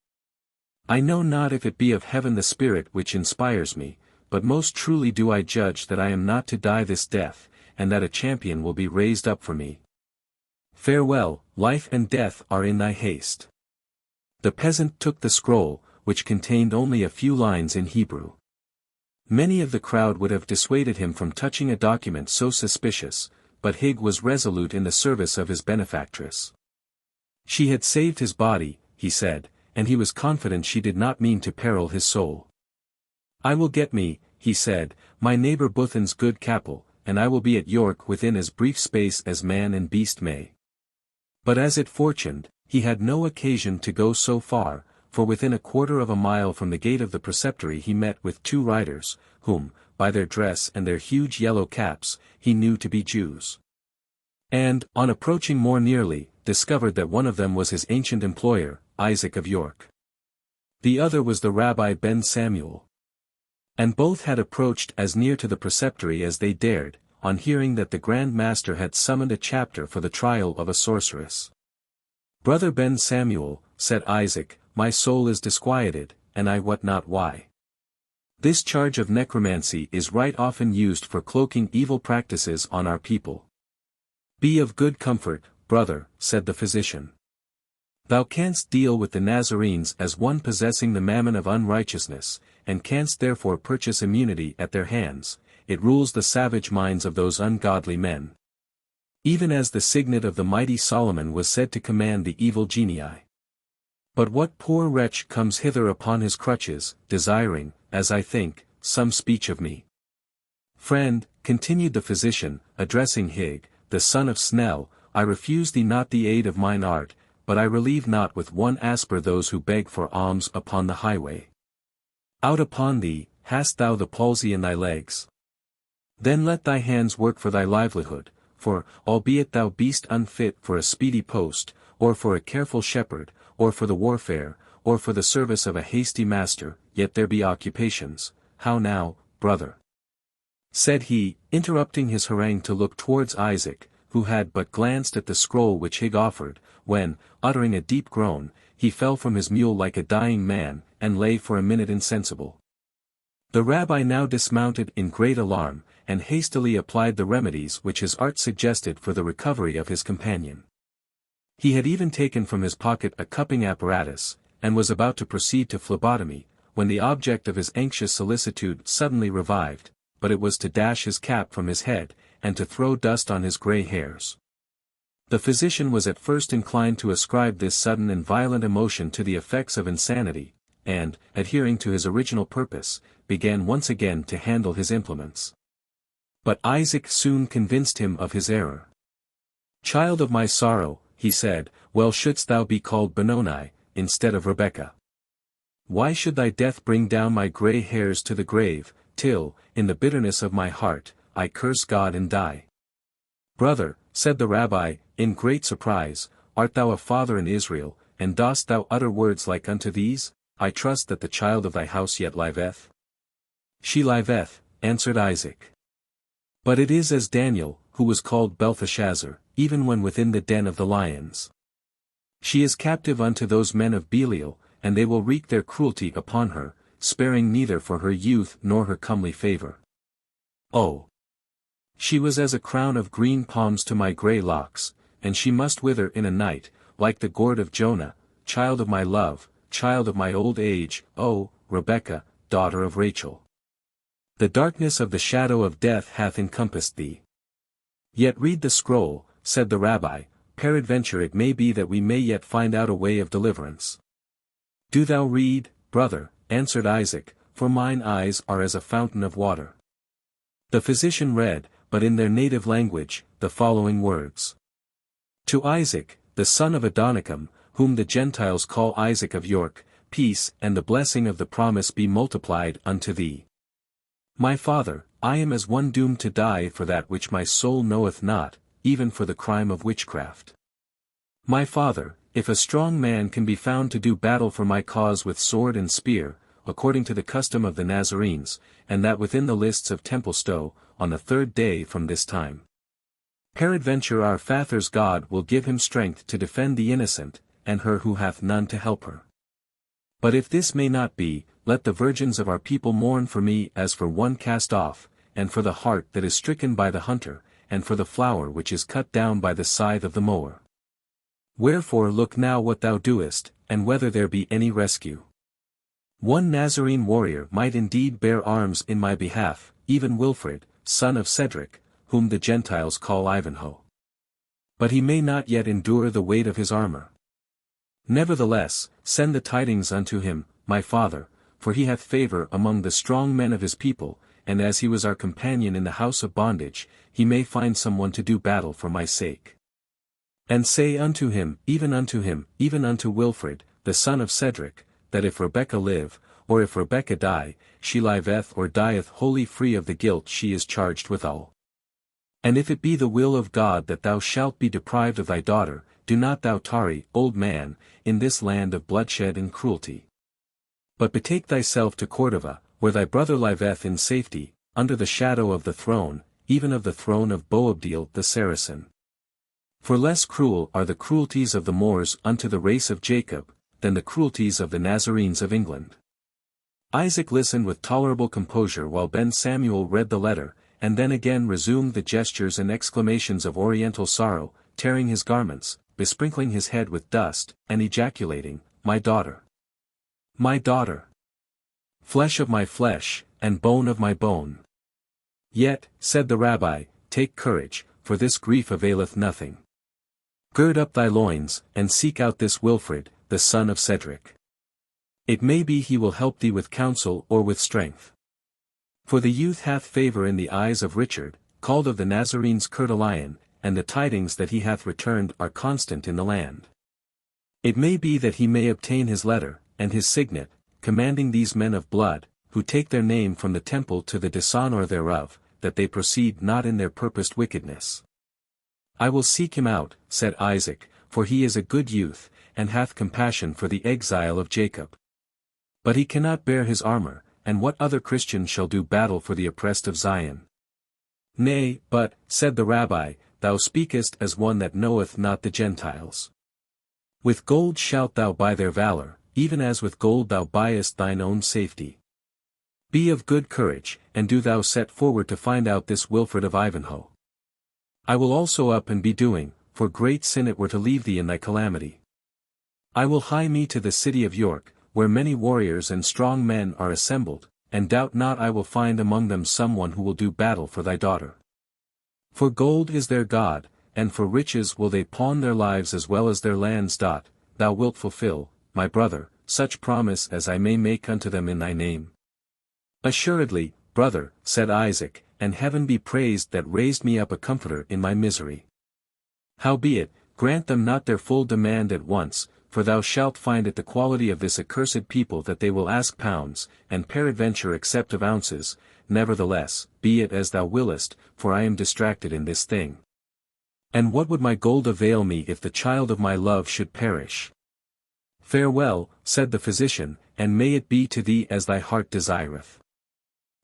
I know not if it be of heaven the spirit which inspires me, but most truly do I judge that I am not to die this death, and that a champion will be raised up for me. Farewell, life and death are in thy haste. The peasant took the scroll, which contained only a few lines in Hebrew. Many of the crowd would have dissuaded him from touching a document so suspicious, but Higg was resolute in the service of his benefactress. She had saved his body, he said, and he was confident she did not mean to peril his soul. I will get me, he said, my neighbour Buthan's good capel, and I will be at York within as brief space as man and beast may. But as it fortuned, he had no occasion to go so far, for within a quarter of a mile from the gate of the preceptory he met with two riders, whom, by their dress and their huge yellow caps, he knew to be Jews. And, on approaching more nearly, discovered that one of them was his ancient employer, Isaac of York. The other was the Rabbi Ben Samuel. And both had approached as near to the preceptory as they dared, on hearing that the Grand Master had summoned a chapter for the trial of a sorceress. "Brother Ben Samuel," said Isaac, "my soul is disquieted, and I wot not why. This charge of necromancy is right often used for cloaking evil practices on our people." "Be of good comfort, brother," said the physician. "Thou canst deal with the Nazarenes as one possessing the mammon of unrighteousness, and canst therefore purchase immunity at their hands. It rules the savage minds of those ungodly men. Even as the signet of the mighty Solomon was said to command the evil genii. But what poor wretch comes hither upon his crutches, desiring, as I think, some speech of me? Friend," continued the physician, addressing Hig, the son of Snell, "I refuse thee not the aid of mine art, but I relieve not with one asper those who beg for alms upon the highway. Out upon thee, hast thou the palsy in thy legs? Then let thy hands work for thy livelihood, for, albeit thou beest unfit for a speedy post, or for a careful shepherd, or for the warfare, or for the service of a hasty master, yet there be occupations. How now, brother?" said he, interrupting his harangue to look towards Isaac, who had but glanced at the scroll which Hig offered, when, uttering a deep groan, he fell from his mule like a dying man, and lay for a minute insensible. The rabbi now dismounted in great alarm, and hastily applied the remedies which his art suggested for the recovery of his companion. He had even taken from his pocket a cupping apparatus, and was about to proceed to phlebotomy, when the object of his anxious solicitude suddenly revived, but it was to dash his cap from his head, and to throw dust on his grey hairs. The physician was at first inclined to ascribe this sudden and violent emotion to the effects of insanity, and, adhering to his original purpose, began once again to handle his implements. But Isaac soon convinced him of his error. "Child of my sorrow," he said, "well shouldst thou be called Benoni, instead of Rebekah. Why should thy death bring down my grey hairs to the grave, till, in the bitterness of my heart, I curse God and die?" "Brother," said the rabbi, in great surprise, "art thou a father in Israel, and dost thou utter words like unto these? I trust that the child of thy house yet liveth." "She liveth," answered Isaac. "But it is as Daniel, who was called Belteshazzar, even when within the den of the lions. She is captive unto those men of Belial, and they will wreak their cruelty upon her, sparing neither for her youth nor her comely favor. Oh! She was as a crown of green palms to my grey locks, and she must wither in a night, like the gourd of Jonah, child of my love, child of my old age, O, Rebekah, daughter of Rachel. The darkness of the shadow of death hath encompassed thee. Yet read the scroll," said the rabbi, "peradventure it may be that we may yet find out a way of deliverance." "Do thou read, brother," answered Isaac, "for mine eyes are as a fountain of water." The physician read, but in their native language, the following words. "To Isaac, the son of Adonicam, whom the Gentiles call Isaac of York, peace and the blessing of the promise be multiplied unto thee. My father, I am as one doomed to die for that which my soul knoweth not, even for the crime of witchcraft. My father, if a strong man can be found to do battle for my cause with sword and spear, according to the custom of the Nazarenes, and that within the lists of Templestowe, on the 3rd day from this time. Peradventure our father's God will give him strength to defend the innocent, and her who hath none to help her. But if this may not be, let the virgins of our people mourn for me as for one cast off, and for the hart that is stricken by the hunter, and for the flower which is cut down by the scythe of the mower. Wherefore look now what thou doest, and whether there be any rescue. One Nazarene warrior might indeed bear arms in my behalf, even Wilfred, son of Cedric, whom the Gentiles call Ivanhoe. But he may not yet endure the weight of his armor. Nevertheless, send the tidings unto him, my father, for he hath favor among the strong men of his people, and as he was our companion in the house of bondage, he may find someone to do battle for my sake. And say unto him, even unto Wilfred, the son of Cedric, that if Rebekah live, or if Rebekah die, she liveth or dieth wholly free of the guilt she is charged withal. And if it be the will of God that thou shalt be deprived of thy daughter, do not thou tarry, old man, in this land of bloodshed and cruelty. But betake thyself to Cordova, where thy brother liveth in safety, under the shadow of the throne, even of the throne of Boabdil the Saracen. For less cruel are the cruelties of the Moors unto the race of Jacob, than the cruelties of the Nazarenes of England. Isaac listened with tolerable composure while Ben Samuel read the letter, and then again resumed the gestures and exclamations of oriental sorrow, tearing his garments, besprinkling his head with dust, and ejaculating, "My daughter! My daughter! Flesh of my flesh, and bone of my bone!" "Yet," said the rabbi, "take courage, for this grief availeth nothing. Gird up thy loins, and seek out this Wilfred, the son of Cedric. It may be he will help thee with counsel or with strength. For the youth hath favour in the eyes of Richard, called of the Nazarenes Coeur de Lion, and the tidings that he hath returned are constant in the land. It may be that he may obtain his letter, and his signet, commanding these men of blood, who take their name from the temple to the dishonour thereof, that they proceed not in their purposed wickedness. I will seek him out," said Isaac, "for he is a good youth, and hath compassion for the exile of Jacob. But he cannot bear his armour, and what other Christian shall do battle for the oppressed of Zion?" "Nay, but," said the rabbi, "thou speakest as one that knoweth not the Gentiles. With gold shalt thou buy their valour, even as with gold thou buyest thine own safety. Be of good courage, and do thou set forward to find out this Wilfred of Ivanhoe. I will also up and be doing, for great sin it were to leave thee in thy calamity. I will hie me to the city of York, where many warriors and strong men are assembled, and doubt not I will find among them some one who will do battle for thy daughter. For gold is their god, and for riches will they pawn their lives as well as their lands. Thou wilt fulfill, my brother, such promise as I may make unto them in thy name." "Assuredly, brother," said Isaac, "and heaven be praised that raised me up a comforter in my misery. Howbeit, grant them not their full demand at once, for thou shalt find it the quality of this accursed people that they will ask pounds, and peradventure accept of ounces. Nevertheless, be it as thou willest, for I am distracted in this thing. And what would my gold avail me if the child of my love should perish?" "Farewell," said the physician, "and may it be to thee as thy heart desireth."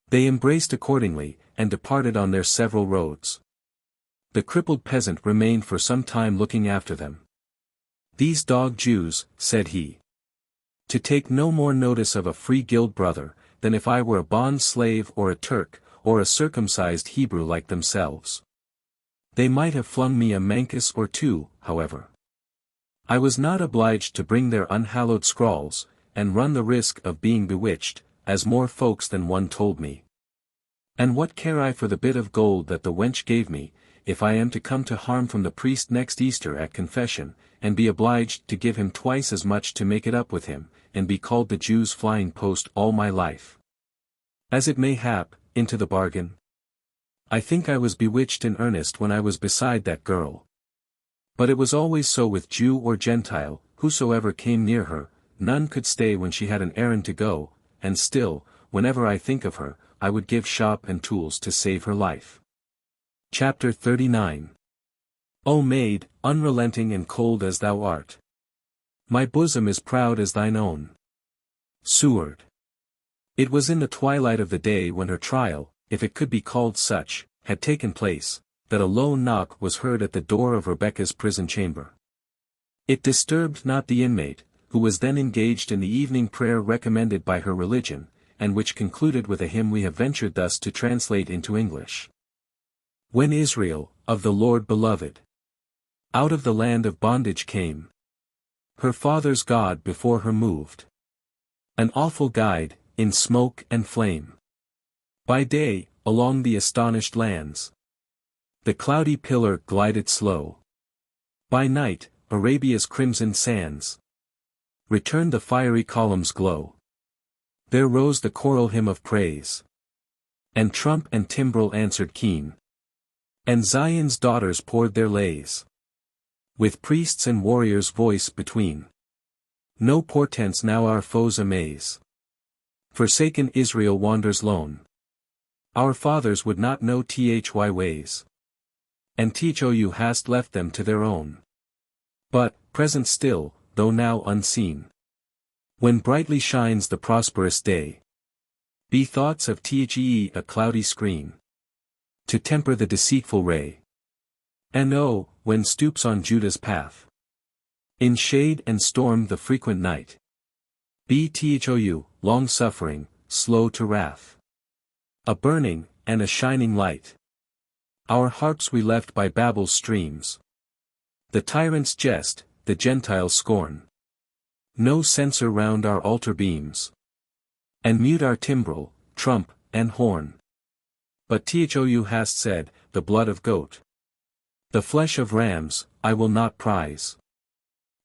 They embraced accordingly, and departed on their several roads. The crippled peasant remained for some time looking after them. "These dog Jews," said he, "to take no more notice of a free guild brother, than if I were a bond slave or a Turk, or a circumcised Hebrew like themselves. They might have flung me a mancus or two, however. I was not obliged to bring their unhallowed scrawls, and run the risk of being bewitched, as more folks than one told me. And what care I for the bit of gold that the wench gave me, if I am to come to harm from the priest next Easter at confession, and be obliged to give him twice as much to make it up with him, and be called the Jews' flying post all my life? As it may hap, into the bargain. I think I was bewitched in earnest when I was beside that girl. But it was always so with Jew or Gentile, whosoever came near her, none could stay when she had an errand to go, and still, whenever I think of her, I would give shop and tools to save her life." Chapter 39. O maid, unrelenting and cold as thou art! My bosom is proud as thine own. Seward. It was in the twilight of the day when her trial, if it could be called such, had taken place, that a low knock was heard at the door of Rebecca's prison chamber. It disturbed not the inmate, who was then engaged in the evening prayer recommended by her religion, and which concluded with a hymn we have ventured thus to translate into English. When Israel, of the Lord beloved, out of the land of bondage came, her father's God before her moved. An awful guide, in smoke and flame. By day, along the astonished lands, the cloudy pillar glided slow. By night, Arabia's crimson sands returned the fiery columns' glow. There rose the choral hymn of praise, and trump and timbrel answered keen. And Zion's daughters poured their lays, with priests and warriors' voice between. No portents now our foes amaze. Forsaken Israel wanders lone. Our fathers would not know thy ways. And you hast left them to their own. But, present still, though now unseen. When brightly shines the prosperous day. Be thoughts of the a cloudy screen. To temper the deceitful ray. And oh, when stoops on Judah's path. In shade and storm the frequent night. Be thou, long-suffering, slow to wrath. A burning, and a shining light. Our harps we left by Babel's streams. The tyrant's jest, the Gentile's scorn. No censer round our altar beams. And mute our timbrel, trump, and horn. But thou hast said, the blood of goat. The flesh of rams, I will not prize.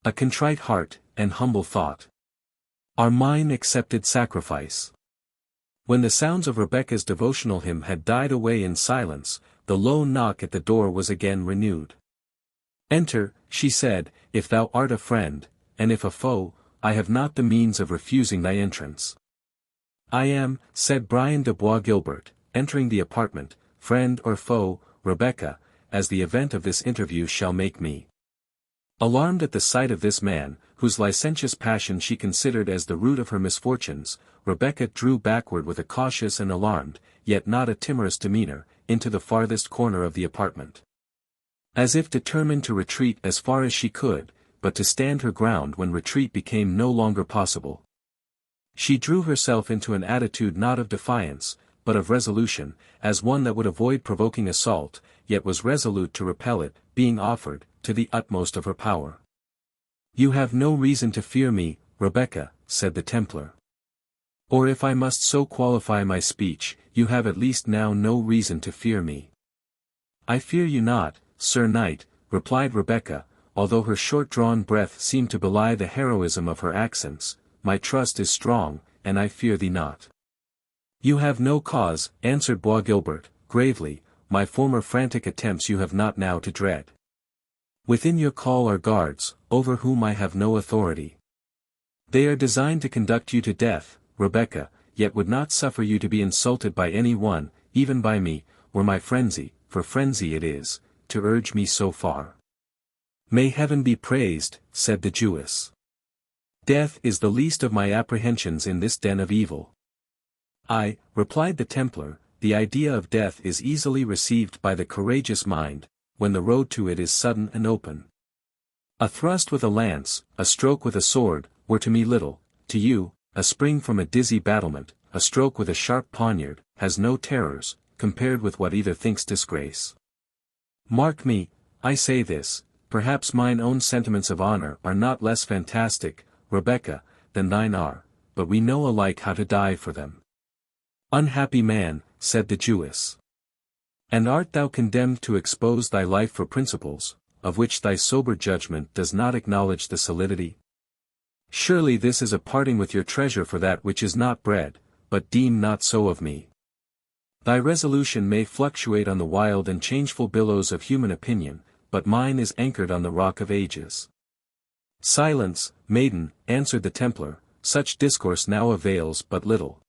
A contrite heart, and humble thought. Are mine accepted sacrifice. When the sounds of Rebecca's devotional hymn had died away in silence, the low knock at the door was again renewed. Enter, she said, if thou art a friend, and if a foe, I have not the means of refusing thy entrance. I am, said Brian de Bois Guilbert, entering the apartment, friend or foe, Rebecca, as the event of this interview shall make me. Alarmed at the sight of this man, whose licentious passion she considered as the root of her misfortunes, Rebecca drew backward with a cautious and alarmed, yet not a timorous demeanor, into the farthest corner of the apartment. As if determined to retreat as far as she could, but to stand her ground when retreat became no longer possible. She drew herself into an attitude not of defiance, but of resolution, as one that would avoid provoking assault, yet was resolute to repel it, being offered, to the utmost of her power. You have no reason to fear me, Rebecca, said the Templar. Or if I must so qualify my speech, you have at least now no reason to fear me. I fear you not, Sir Knight, replied Rebecca, although her short-drawn breath seemed to belie the heroism of her accents. My trust is strong, and I fear thee not. You have no cause, answered Bois Guilbert, gravely, my former frantic attempts you have not now to dread. Within your call are guards, over whom I have no authority. They are designed to conduct you to death, Rebecca, yet would not suffer you to be insulted by any one, even by me, were my frenzy, for frenzy it is, to urge me so far. May heaven be praised, said the Jewess. Death is the least of my apprehensions in this den of evil. I, replied the Templar, the idea of death is easily received by the courageous mind, when the road to it is sudden and open. A thrust with a lance, a stroke with a sword, were to me little, to you, a spring from a dizzy battlement, a stroke with a sharp poniard, has no terrors, compared with what either thinks disgrace. Mark me, I say this, perhaps mine own sentiments of honor are not less fantastic, Rebecca, than thine are, but we know alike how to die for them. Unhappy man, said the Jewess. And art thou condemned to expose thy life for principles, of which thy sober judgment does not acknowledge the solidity? Surely this is a parting with your treasure for that which is not bread, but deem not so of me. Thy resolution may fluctuate on the wild and changeful billows of human opinion, but mine is anchored on the rock of ages. Silence, maiden, answered the Templar, such discourse now avails but little.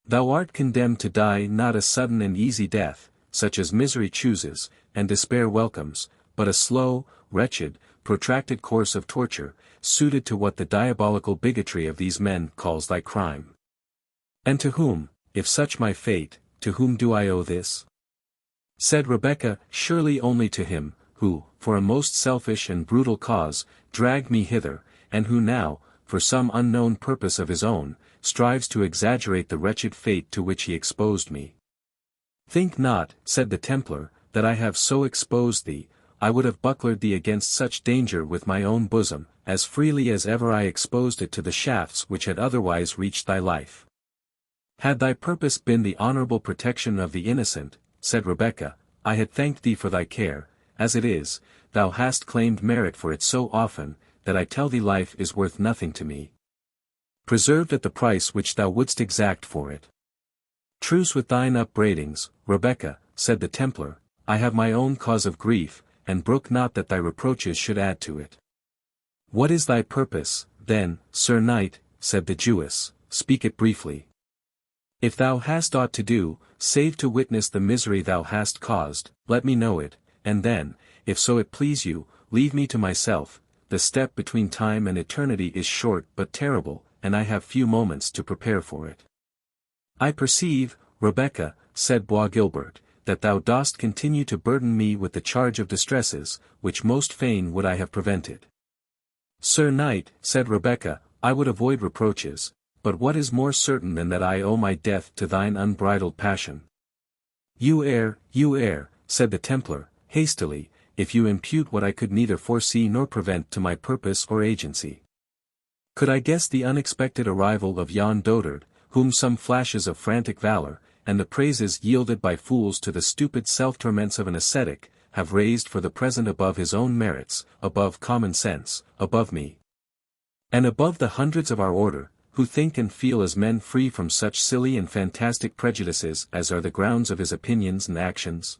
Thou art condemned to die not a sudden and easy death, such as misery chooses, and despair welcomes, but a slow, wretched, protracted course of torture, suited to what the diabolical bigotry of these men calls thy crime. And to whom, if such my fate, to whom do I owe this? Said Rebecca, surely only to him, who, for a most selfish and brutal cause, dragged me hither, and who now, for some unknown purpose of his own, strives to exaggerate the wretched fate to which he exposed me. Think not, said the Templar, that I have so exposed thee. I would have bucklered thee against such danger with my own bosom, as freely as ever I exposed it to the shafts which had otherwise reached thy life. Had thy purpose been the honorable protection of the innocent, said Rebecca, I had thanked thee for thy care. As it is, thou hast claimed merit for it so often, that I tell thee life is worth nothing to me. Preserved at the price which thou wouldst exact for it. Truce with thine upbraidings, Rebecca, said the Templar, I have my own cause of grief, and brook not that thy reproaches should add to it. What is thy purpose, then, Sir Knight, said the Jewess, speak it briefly. If thou hast aught to do, save to witness the misery thou hast caused, let me know it, and then, if so it please you, leave me to myself, the step between time and eternity is short but terrible, and I have few moments to prepare for it. I perceive, Rebecca, said Bois Guilbert, that thou dost continue to burden me with the charge of distresses, which most fain would I have prevented. Sir Knight, said Rebecca, I would avoid reproaches, but what is more certain than that I owe my death to thine unbridled passion? You err, said the Templar, hastily, if you impute what I could neither foresee nor prevent to my purpose or agency. Could I guess the unexpected arrival of yon dotard, whom some flashes of frantic valor, and the praises yielded by fools to the stupid self-torments of an ascetic, have raised for the present above his own merits, above common sense, above me, and above the hundreds of our order, who think and feel as men free from such silly and fantastic prejudices as are the grounds of his opinions and actions?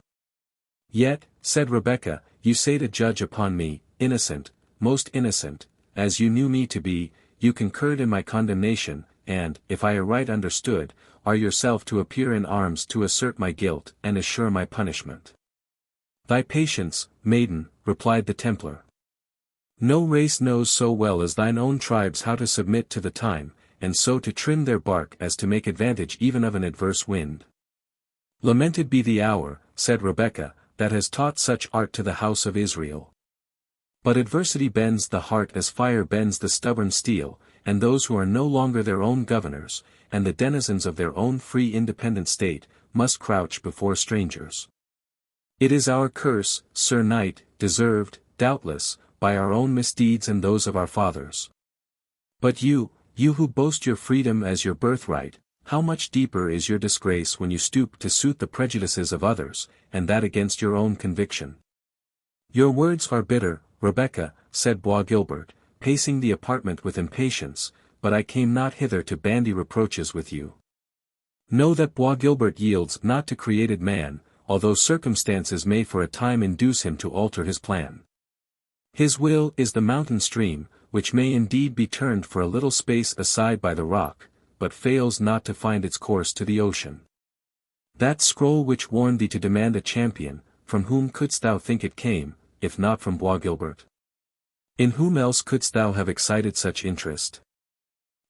Yet, said Rebecca, you say to judge upon me, innocent, most innocent, as you knew me to be, you concurred in my condemnation, and, if I aright understood, are yourself to appear in arms to assert my guilt and assure my punishment. Thy patience, maiden, replied the Templar. No race knows so well as thine own tribes how to submit to the time, and so to trim their bark as to make advantage even of an adverse wind. Lamented be the hour, said Rebecca, that has taught such art to the house of Israel. But adversity bends the heart as fire bends the stubborn steel, and those who are no longer their own governors, and the denizens of their own free independent state, must crouch before strangers. It is our curse, Sir Knight, deserved, doubtless, by our own misdeeds and those of our fathers. But you who boast your freedom as your birthright, how much deeper is your disgrace when you stoop to suit the prejudices of others, and that against your own conviction. Your words are bitter, Rebecca, said Bois Guilbert, pacing the apartment with impatience, but I came not hither to bandy reproaches with you. Know that Bois Guilbert yields not to created man, although circumstances may for a time induce him to alter his plan. His will is the mountain stream, which may indeed be turned for a little space aside by the rock, but fails not to find its course to the ocean. That scroll which warned thee to demand a champion, from whom couldst thou think it came, if not from Bois Guilbert? In whom else couldst thou have excited such interest?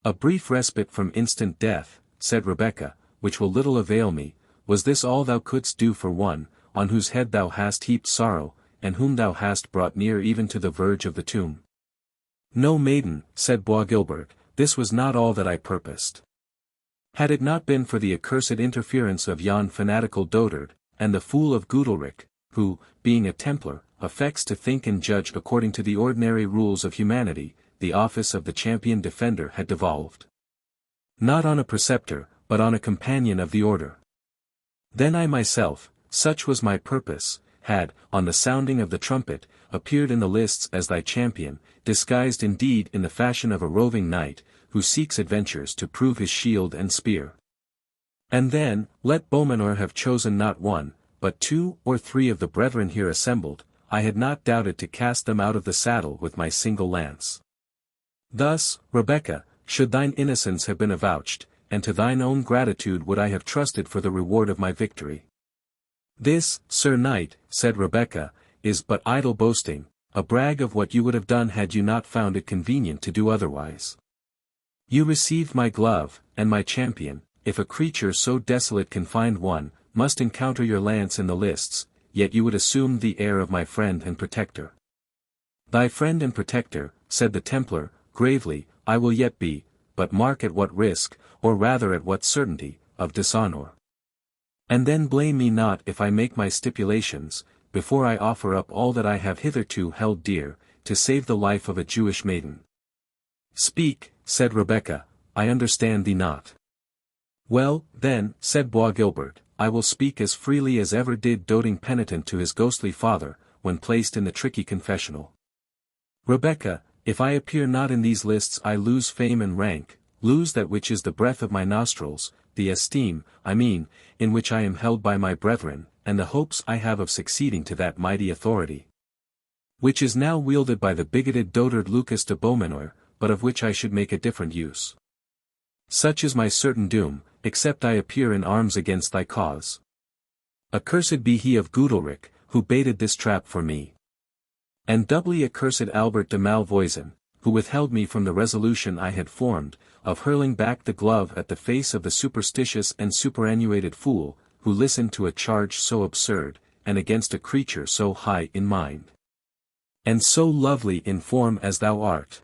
A brief respite from instant death, said Rebecca, which will little avail me, was this all thou couldst do for one, on whose head thou hast heaped sorrow, and whom thou hast brought near even to the verge of the tomb? No, maiden, said Bois Guilbert, this was not all that I purposed. Had it not been for the accursed interference of yon fanatical dotard, and the fool of Goodalric, who, being a Templar, affects to think and judge according to the ordinary rules of humanity, the office of the champion defender had devolved not on a preceptor, but on a companion of the order. Then I myself, such was my purpose, had, on the sounding of the trumpet, appeared in the lists as thy champion, disguised indeed in the fashion of a roving knight, who seeks adventures to prove his shield and spear. And then, let Beaumanoir have chosen not one, but 2 or 3 of the brethren here assembled, I had not doubted to cast them out of the saddle with my single lance. Thus, Rebecca, should thine innocence have been avouched, and to thine own gratitude would I have trusted for the reward of my victory. This, Sir Knight, said Rebecca, is but idle boasting, a brag of what you would have done had you not found it convenient to do otherwise. You received my glove, and my champion, if a creature so desolate can find one, must encounter your lance in the lists, yet you would assume the air of my friend and protector. Thy friend and protector, said the Templar, gravely, I will yet be, but mark at what risk, or rather at what certainty, of dishonour. And then blame me not if I make my stipulations, before I offer up all that I have hitherto held dear, to save the life of a Jewish maiden. Speak, said Rebecca, I understand thee not. Well, then, said Bois Guilbert, I will speak as freely as ever did doting penitent to his ghostly father, when placed in the tricky confessional. Rebecca, if I appear not in these lists I lose fame and rank, lose that which is the breath of my nostrils, the esteem, I mean, in which I am held by my brethren, and the hopes I have of succeeding to that mighty authority, which is now wielded by the bigoted dotard Lucas de Beaumanoir, but of which I should make a different use. Such is my certain doom, except I appear in arms against thy cause. Accursed be he of Goodalric, who baited this trap for me. And doubly accursed Albert de Malvoisin, who withheld me from the resolution I had formed, of hurling back the glove at the face of the superstitious and superannuated fool, who listened to a charge so absurd, and against a creature so high in mind, and so lovely in form as thou art.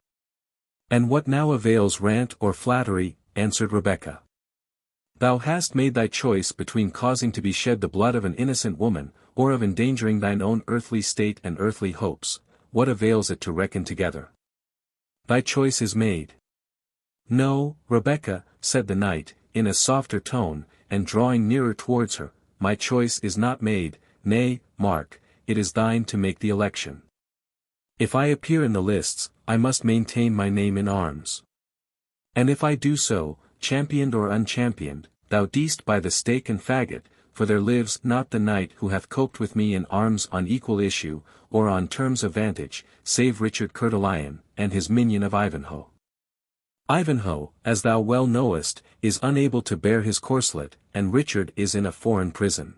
And what now avails rant or flattery, answered Rebecca. Thou hast made thy choice between causing to be shed the blood of an innocent woman, or of endangering thine own earthly state and earthly hopes. What avails it to reckon together? Thy choice is made. No, Rebecca, said the knight, in a softer tone, and drawing nearer towards her, my choice is not made, nay, mark, it is thine to make the election. If I appear in the lists, I must maintain my name in arms. And if I do so, championed or unchampioned, thou deest by the stake and faggot, for there lives not the knight who hath coped with me in arms on equal issue, or on terms of vantage, save Richard Coeur de Lion, and his minion of Ivanhoe. Ivanhoe, as thou well knowest, is unable to bear his corslet, and Richard is in a foreign prison.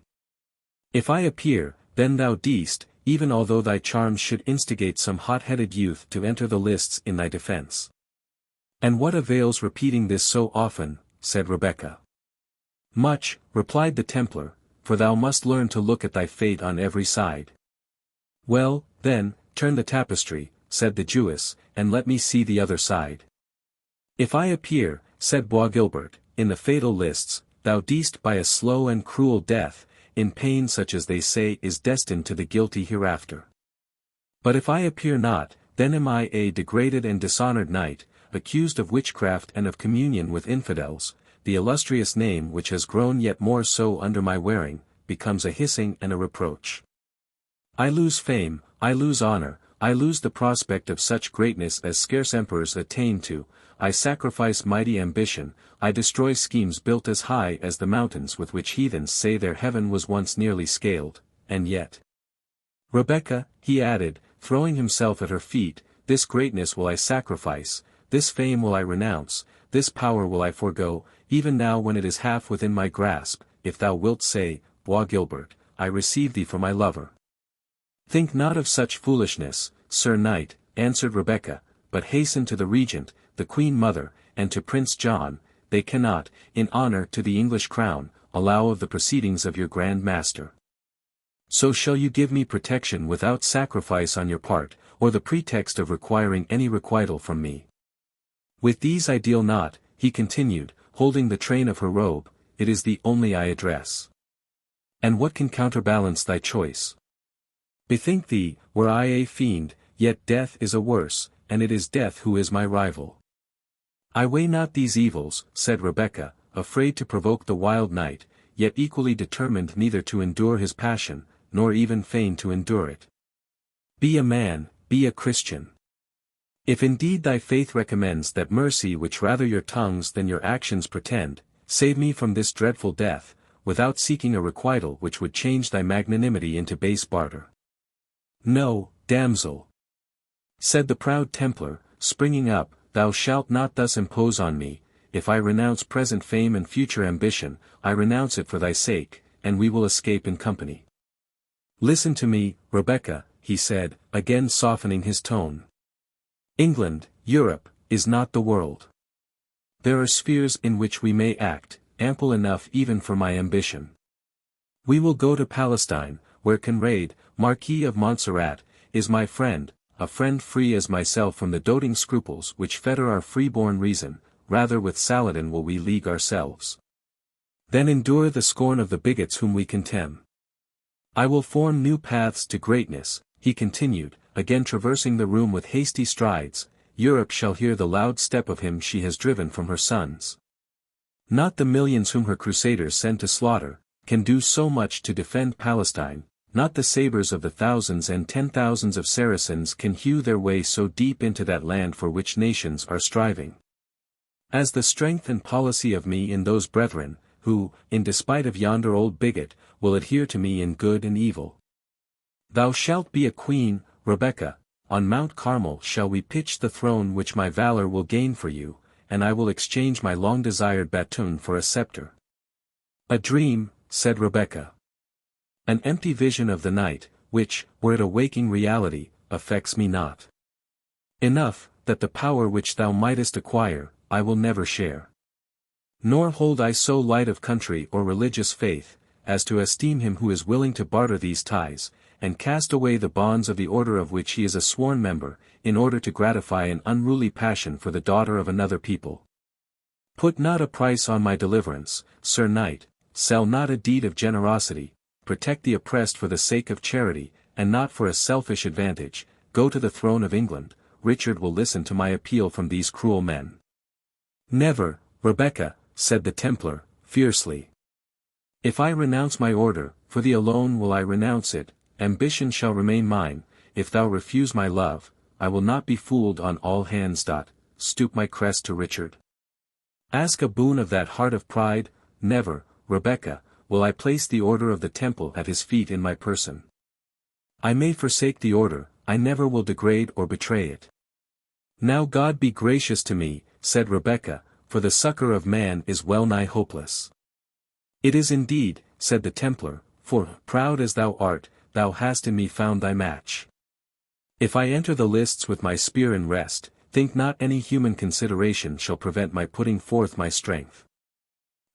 If I appear, then thou deest, even although thy charms should instigate some hot-headed youth to enter the lists in thy defence. And what avails repeating this so often, said Rebecca. Much, replied the Templar, for thou must learn to look at thy fate on every side. Well, then, turn the tapestry, said the Jewess, and let me see the other side. If I appear, said Bois Guilbert, in the fatal lists, thou deest by a slow and cruel death, in pain such as they say is destined to the guilty hereafter. But if I appear not, then am I a degraded and dishonored knight, accused of witchcraft and of communion with infidels. The illustrious name which has grown yet more so under my wearing, becomes a hissing and a reproach. I lose fame, I lose honor, I lose the prospect of such greatness as scarce emperors attain to, I sacrifice mighty ambition, I destroy schemes built as high as the mountains with which heathens say their heaven was once nearly scaled, and yet. Rebecca, he added, throwing himself at her feet, this greatness will I sacrifice, this fame will I renounce, this power will I forego, even now when it is half within my grasp, if thou wilt say, Bois Guilbert, I receive thee for my lover. Think not of such foolishness, Sir Knight, answered Rebecca, but hasten to the Regent, the Queen Mother, and to Prince John. They cannot, in honour to the English crown, allow of the proceedings of your Grand Master. So shall you give me protection without sacrifice on your part, or the pretext of requiring any requital from me. With these I deal not, he continued, holding the train of her robe, it is the only I address. And what can counterbalance thy choice? Bethink thee, were I a fiend, yet death is a worse, and it is death who is my rival. I weigh not these evils, said Rebecca, afraid to provoke the wild knight, yet equally determined neither to endure his passion, nor even feign to endure it. Be a man, be a Christian. If indeed thy faith recommends that mercy which rather your tongues than your actions pretend, save me from this dreadful death, without seeking a requital which would change thy magnanimity into base barter. No, damsel, said the proud Templar, springing up, thou shalt not thus impose on me. If I renounce present fame and future ambition, I renounce it for thy sake, and we will escape in company. Listen to me, Rebecca, he said, again softening his tone. England, Europe, is not the world. There are spheres in which we may act, ample enough even for my ambition. We will go to Palestine, where Conrad, Marquis of Montserrat, is my friend, a friend free as myself from the doting scruples which fetter our free-born reason. Rather with Saladin will we league ourselves. Then endure the scorn of the bigots whom we contemn. I will form new paths to greatness, he continued, again traversing the room with hasty strides. Europe shall hear the loud step of him she has driven from her sons. Not the millions whom her crusaders send to slaughter, can do so much to defend Palestine, not the sabres of the thousands and 10,000s of Saracens can hew their way so deep into that land for which nations are striving. As the strength and policy of me in those brethren, who, in despite of yonder old bigot, will adhere to me in good and evil. Thou shalt be a queen, Rebecca, on Mount Carmel shall we pitch the throne which my valor will gain for you, and I will exchange my long-desired batoon for a scepter. A dream, said Rebecca. An empty vision of the night, which, were it a waking reality, affects me not. Enough, that the power which thou mightest acquire, I will never share. Nor hold I so light of country or religious faith, as to esteem him who is willing to barter these ties, and cast away the bonds of the order of which he is a sworn member, in order to gratify an unruly passion for the daughter of another people. Put not a price on my deliverance, Sir Knight, sell not a deed of generosity, protect the oppressed for the sake of charity, and not for a selfish advantage, go to the throne of England, Richard will listen to my appeal from these cruel men. Never, Rebecca, said the Templar, fiercely. If I renounce my order, for thee alone will I renounce it, ambition shall remain mine, if thou refuse my love, I will not be fooled on all hands. Stoop my crest to Richard. Ask a boon of that heart of pride, never, Rebecca, will I place the order of the temple at his feet in my person. I may forsake the order, I never will degrade or betray it. Now God be gracious to me, said Rebecca, for the succor of man is well nigh hopeless. It is indeed, said the Templar, for, proud as thou art, thou hast in me found thy match. If I enter the lists with my spear in rest, think not any human consideration shall prevent my putting forth my strength.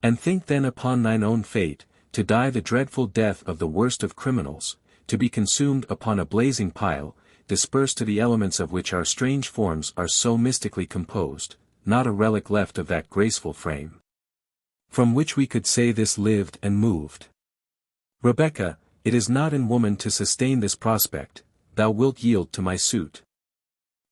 And think then upon thine own fate, to die the dreadful death of the worst of criminals, to be consumed upon a blazing pile, dispersed to the elements of which our strange forms are so mystically composed, not a relic left of that graceful frame, from which we could say this lived and moved. Rebecca, it is not in woman to sustain this prospect, thou wilt yield to my suit.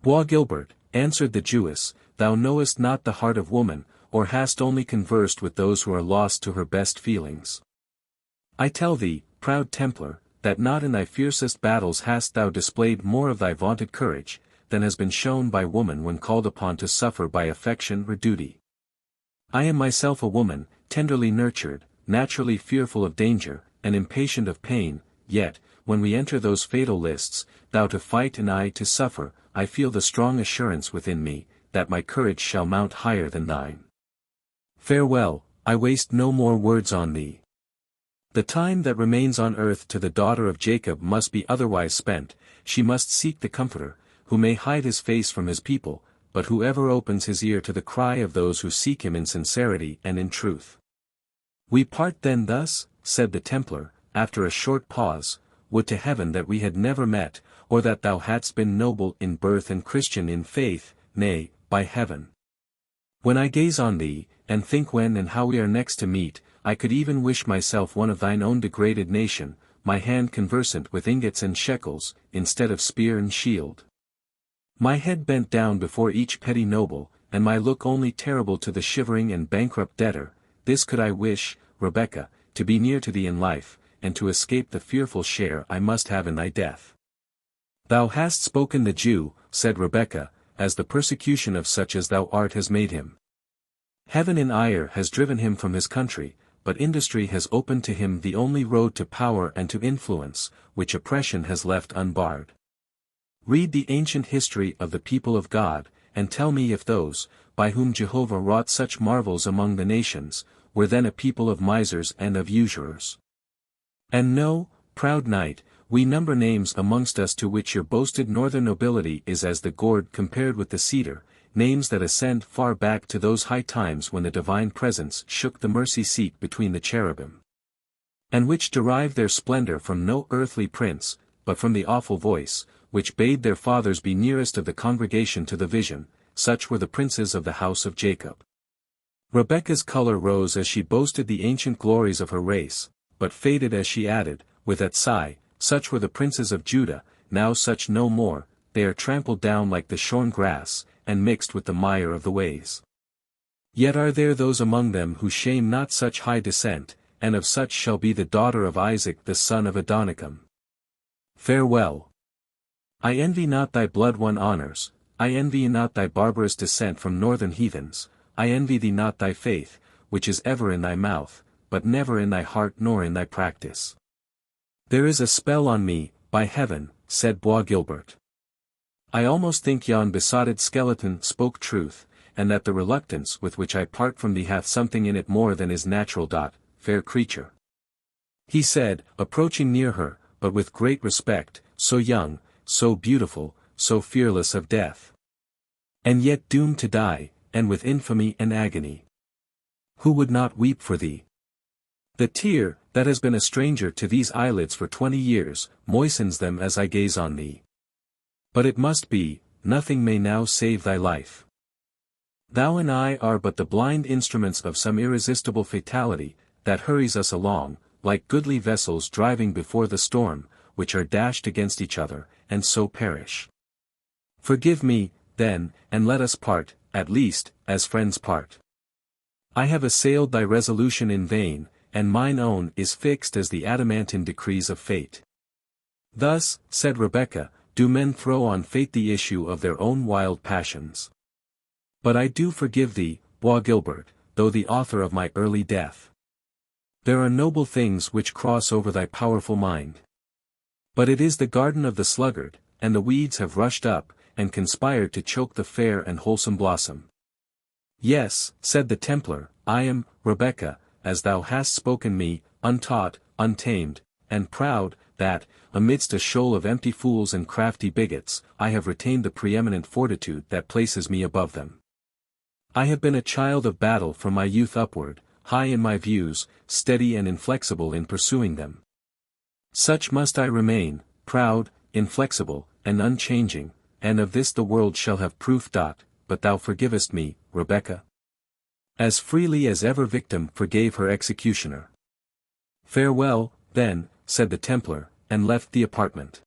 Bois Gilbert, answered the Jewess, thou knowest not the heart of woman, or hast only conversed with those who are lost to her best feelings. I tell thee, proud Templar, that not in thy fiercest battles hast thou displayed more of thy vaunted courage, than has been shown by woman when called upon to suffer by affection or duty. I am myself a woman, tenderly nurtured, naturally fearful of danger, and impatient of pain, yet, when we enter those fatal lists, thou to fight and I to suffer, I feel the strong assurance within me, that my courage shall mount higher than thine. Farewell, I waste no more words on thee. The time that remains on earth to the daughter of Jacob must be otherwise spent, she must seek the Comforter, who may hide his face from his people, but who ever opens his ear to the cry of those who seek him in sincerity and in truth. We part then thus, said the Templar, after a short pause, would to heaven that we had never met, or that thou hadst been noble in birth and Christian in faith, nay, by heaven. When I gaze on thee, and think when and how we are next to meet, I could even wish myself one of thine own degraded nation, my hand conversant with ingots and shekels, instead of spear and shield. My head bent down before each petty noble, and my look only terrible to the shivering and bankrupt debtor, this could I wish, Rebecca, to be near to thee in life, and to escape the fearful share I must have in thy death. Thou hast spoken the Jew, said Rebecca, as the persecution of such as thou art has made him. Heaven in ire has driven him from his country, but industry has opened to him the only road to power and to influence, which oppression has left unbarred. Read the ancient history of the people of God, and tell me if those, by whom Jehovah wrought such marvels among the nations, were then a people of misers and of usurers. And know, proud knight, we number names amongst us to which your boasted northern nobility is as the gourd compared with the cedar, names that ascend far back to those high times when the divine presence shook the mercy seat between the cherubim, and which derive their splendor from no earthly prince, but from the awful voice, which bade their fathers be nearest of the congregation to the vision, such were the princes of the house of Jacob. Rebecca's color rose as she boasted the ancient glories of her race, but faded as she added, with that sigh, such were the princes of Judah, now such no more, they are trampled down like the shorn grass, and mixed with the mire of the ways. Yet are there those among them who shame not such high descent, and of such shall be the daughter of Isaac the son of Adonicam. Farewell. I envy not thy blood-won honors, I envy not thy barbarous descent from northern heathens, I envy thee not thy faith, which is ever in thy mouth, but never in thy heart nor in thy practice. There is a spell on me, by heaven, said Bois Gilbert. I almost think yon besotted skeleton spoke truth, and that the reluctance with which I part from thee hath something in it more than is natural. Fair creature, he said, approaching near her, but with great respect, so young, so beautiful, so fearless of death. And yet doomed to die, and with infamy and agony. Who would not weep for thee? The tear, that has been a stranger to these eyelids for 20 years, moistens them as I gaze on thee. But it must be, nothing may now save thy life. Thou and I are but the blind instruments of some irresistible fatality, that hurries us along, like goodly vessels driving before the storm, which are dashed against each other, and so perish. Forgive me, then, and let us part, at least, as friends part. I have assailed thy resolution in vain, and mine own is fixed as the adamantine decrees of fate. Thus, said Rebecca, do men throw on fate the issue of their own wild passions. But I do forgive thee, Bois Guilbert, though the author of my early death. There are noble things which cross over thy powerful mind. But it is the garden of the sluggard, and the weeds have rushed up, and conspired to choke the fair and wholesome blossom. Yes, said the Templar, I am, Rebecca, as thou hast spoken me, untaught, untamed, and proud, that, amidst a shoal of empty fools and crafty bigots, I have retained the preeminent fortitude that places me above them. I have been a child of battle from my youth upward, high in my views, steady and inflexible in pursuing them. Such must I remain, proud, inflexible, and unchanging, and of this the world shall have proof. But thou forgivest me, Rebecca? As freely as ever victim forgave her executioner. Farewell, then, said the Templar, and left the apartment.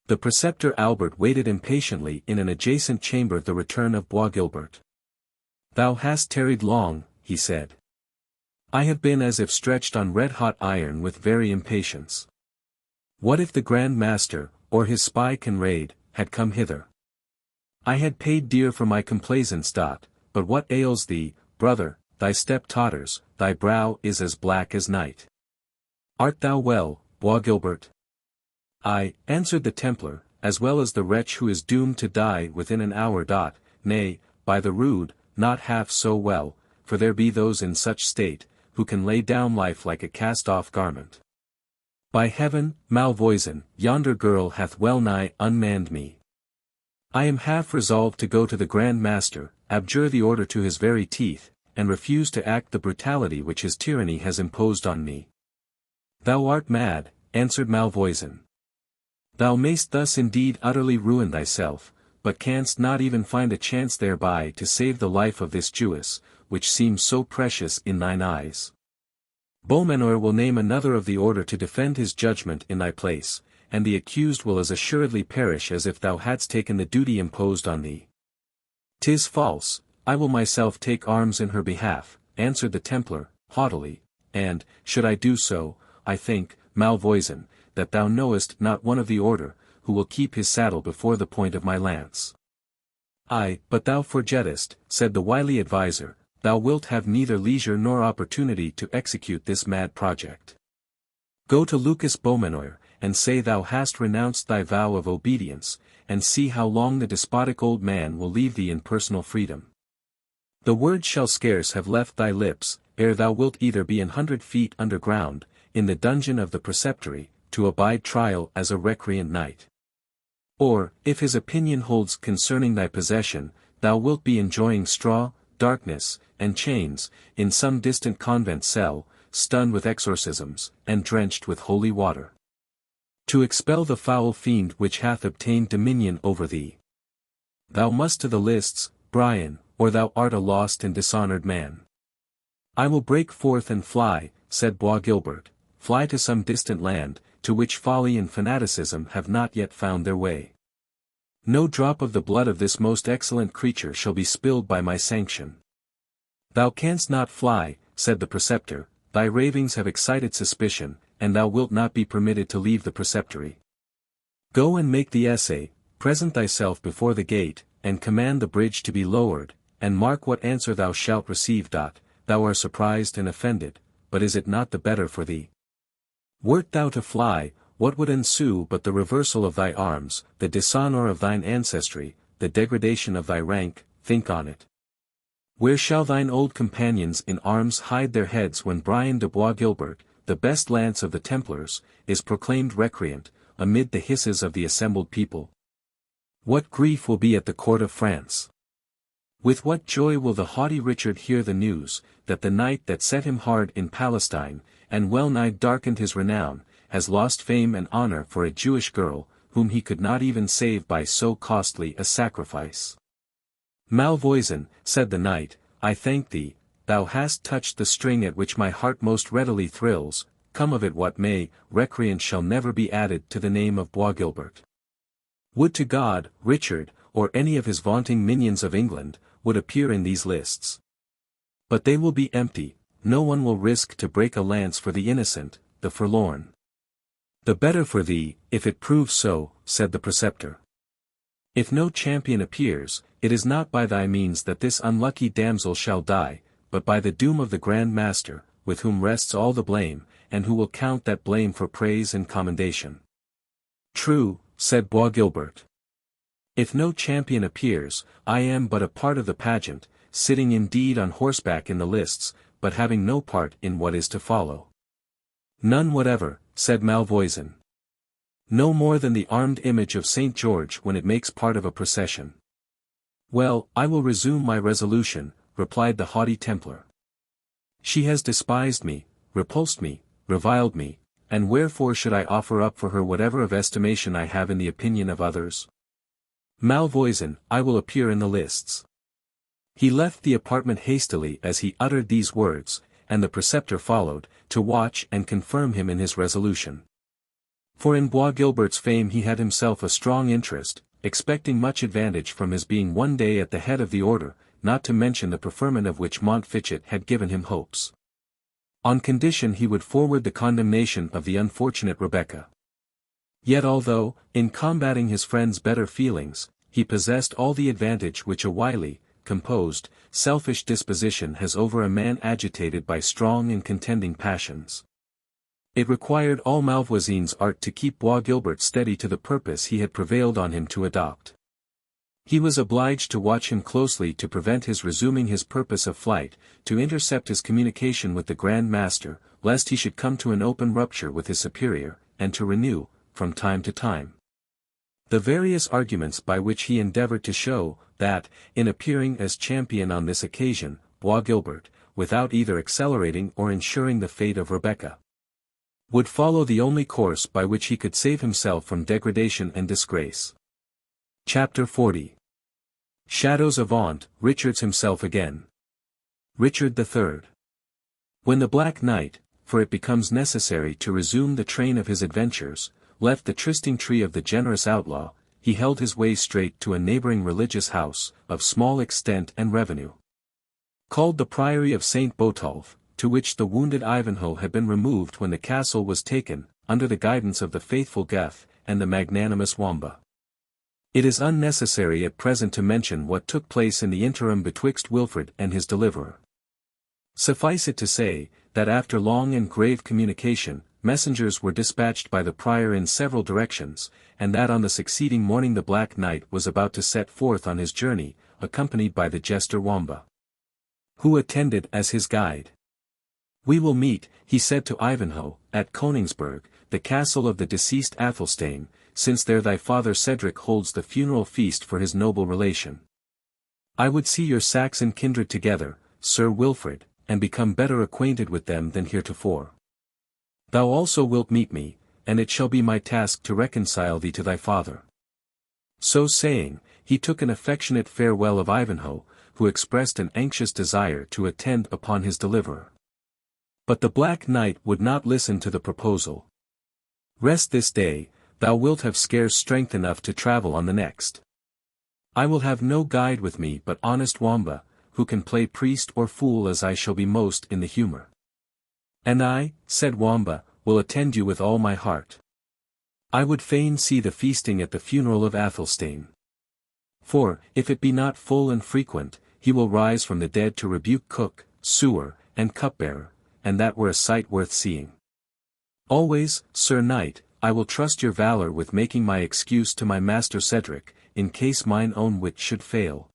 The preceptor Albert waited impatiently in an adjacent chamber the return of Bois Guilbert. Thou hast tarried long, he said. I have been as if stretched on red-hot iron with very impatience. What if the Grand Master, or his spy Conrade, had come hither? I had paid dear for my complaisance. But what ails thee, brother? Thy step totters, thy brow is as black as night. Art thou well, Bois Guilbert? I, answered the Templar, as well as the wretch who is doomed to die within an hour. Nay, by the rood, not half so well, for there be those in such state, who can lay down life like a cast-off garment. By heaven, Malvoisin, yonder girl hath well nigh unmanned me. I am half resolved to go to the Grand Master, abjure the order to his very teeth, and refuse to act the brutality which his tyranny has imposed on me. Thou art mad, answered Malvoisin. Thou mayst thus indeed utterly ruin thyself, but canst not even find a chance thereby to save the life of this Jewess, which seems so precious in thine eyes. Beaumanoir will name another of the order to defend his judgment in thy place, and the accused will as assuredly perish as if thou hadst taken the duty imposed on thee. 'Tis false, I will myself take arms in her behalf, answered the Templar, haughtily, and, should I do so, I think, Malvoisin, that thou knowest not one of the order, who will keep his saddle before the point of my lance. Ay, but thou forgettest, said the wily adviser, thou wilt have neither leisure nor opportunity to execute this mad project. Go to Lucas Beaumanoir, and say thou hast renounced thy vow of obedience, and see how long the despotic old man will leave thee in personal freedom. The words shall scarce have left thy lips, ere thou wilt either be 100 feet underground, in the dungeon of the preceptory, to abide trial as a recreant knight. Or, if his opinion holds concerning thy possession, thou wilt be enjoying straw, darkness, and chains, in some distant convent cell, stunned with exorcisms, and drenched with holy water. To expel the foul fiend which hath obtained dominion over thee. Thou must to the lists, Brian, or thou art a lost and dishonored man. I will break forth and fly, said Bois Guilbert, fly to some distant land, to which folly and fanaticism have not yet found their way. No drop of the blood of this most excellent creature shall be spilled by my sanction. Thou canst not fly, said the preceptor, thy ravings have excited suspicion, and thou wilt not be permitted to leave the preceptory. Go and make the essay, present thyself before the gate, and command the bridge to be lowered, and mark what answer thou shalt receive. Thou art surprised and offended, but is it not the better for thee? Wert thou to fly, what would ensue but the reversal of thy arms, the dishonour of thine ancestry, the degradation of thy rank? Think on it. Where shall thine old companions in arms hide their heads when Brian de Bois Guilbert, the best lance of the Templars, is proclaimed recreant, amid the hisses of the assembled people. What grief will be at the court of France! With what joy will the haughty Richard hear the news, that the knight that set him hard in Palestine, and well nigh darkened his renown, has lost fame and honor for a Jewish girl, whom he could not even save by so costly a sacrifice. Malvoisin, said the knight, I thank thee, thou hast touched the string at which my heart most readily thrills, come of it what may, recreant shall never be added to the name of Bois Guilbert. Would to God, Richard, or any of his vaunting minions of England, would appear in these lists. But they will be empty, no one will risk to break a lance for the innocent, the forlorn. The better for thee, if it proves so, said the preceptor. If no champion appears, it is not by thy means that this unlucky damsel shall die, but by the doom of the Grand Master, with whom rests all the blame, and who will count that blame for praise and commendation. True, said Bois Guilbert. If no champion appears, I am but a part of the pageant, sitting indeed on horseback in the lists, but having no part in what is to follow. None whatever, said Malvoisin. No more than the armed image of St. George when it makes part of a procession. Well, I will resume my resolution, replied the haughty Templar. She has despised me, repulsed me, reviled me, and wherefore should I offer up for her whatever of estimation I have in the opinion of others? Malvoisin, I will appear in the lists. He left the apartment hastily as he uttered these words, and the preceptor followed, to watch and confirm him in his resolution. For in Bois Guilbert's fame he had himself a strong interest, expecting much advantage from his being one day at the head of the order, not to mention the preferment of which Montfichet had given him hopes. On condition he would forward the condemnation of the unfortunate Rebecca. Yet although, in combating his friend's better feelings, he possessed all the advantage which a wily, composed, selfish disposition has over a man agitated by strong and contending passions. It required all Malvoisin's art to keep Bois Guilbert steady to the purpose he had prevailed on him to adopt. He was obliged to watch him closely to prevent his resuming his purpose of flight, to intercept his communication with the Grand Master, lest he should come to an open rupture with his superior, and to renew, from time to time, the various arguments by which he endeavored to show, that, in appearing as champion on this occasion, Bois Guilbert, without either accelerating or ensuring the fate of Rebecca, would follow the only course by which he could save himself from degradation and disgrace. Chapter 40. Shadows avant, Richard's himself again. Richard III. When the Black Knight, for it becomes necessary to resume the train of his adventures, left the trysting tree of the generous outlaw, he held his way straight to a neighboring religious house, of small extent and revenue, called the Priory of St. Botolph, to which the wounded Ivanhoe had been removed when the castle was taken, under the guidance of the faithful Geth, and the magnanimous Wamba. It is unnecessary at present to mention what took place in the interim betwixt Wilfred and his deliverer. Suffice it to say, that after long and grave communication, messengers were dispatched by the prior in several directions, and that on the succeeding morning the Black Knight was about to set forth on his journey, accompanied by the jester Wamba, who attended as his guide. We will meet, he said to Ivanhoe, at Koningsberg, the castle of the deceased Athelstane, since there thy father Cedric holds the funeral feast for his noble relation. I would see your Saxon kindred together, Sir Wilfred, and become better acquainted with them than heretofore. Thou also wilt meet me, and it shall be my task to reconcile thee to thy father. So saying, he took an affectionate farewell of Ivanhoe, who expressed an anxious desire to attend upon his deliverer. But the Black Knight would not listen to the proposal. Rest this day, thou wilt have scarce strength enough to travel on the next. I will have no guide with me but honest Wamba, who can play priest or fool as I shall be most in the humour. And I, said Wamba, will attend you with all my heart. I would fain see the feasting at the funeral of Athelstane. For, if it be not full and frequent, he will rise from the dead to rebuke cook, sewer, and cupbearer, and that were a sight worth seeing. Always, Sir Knight, I will trust your valour with making my excuse to my master Cedric, in case mine own wit should fail.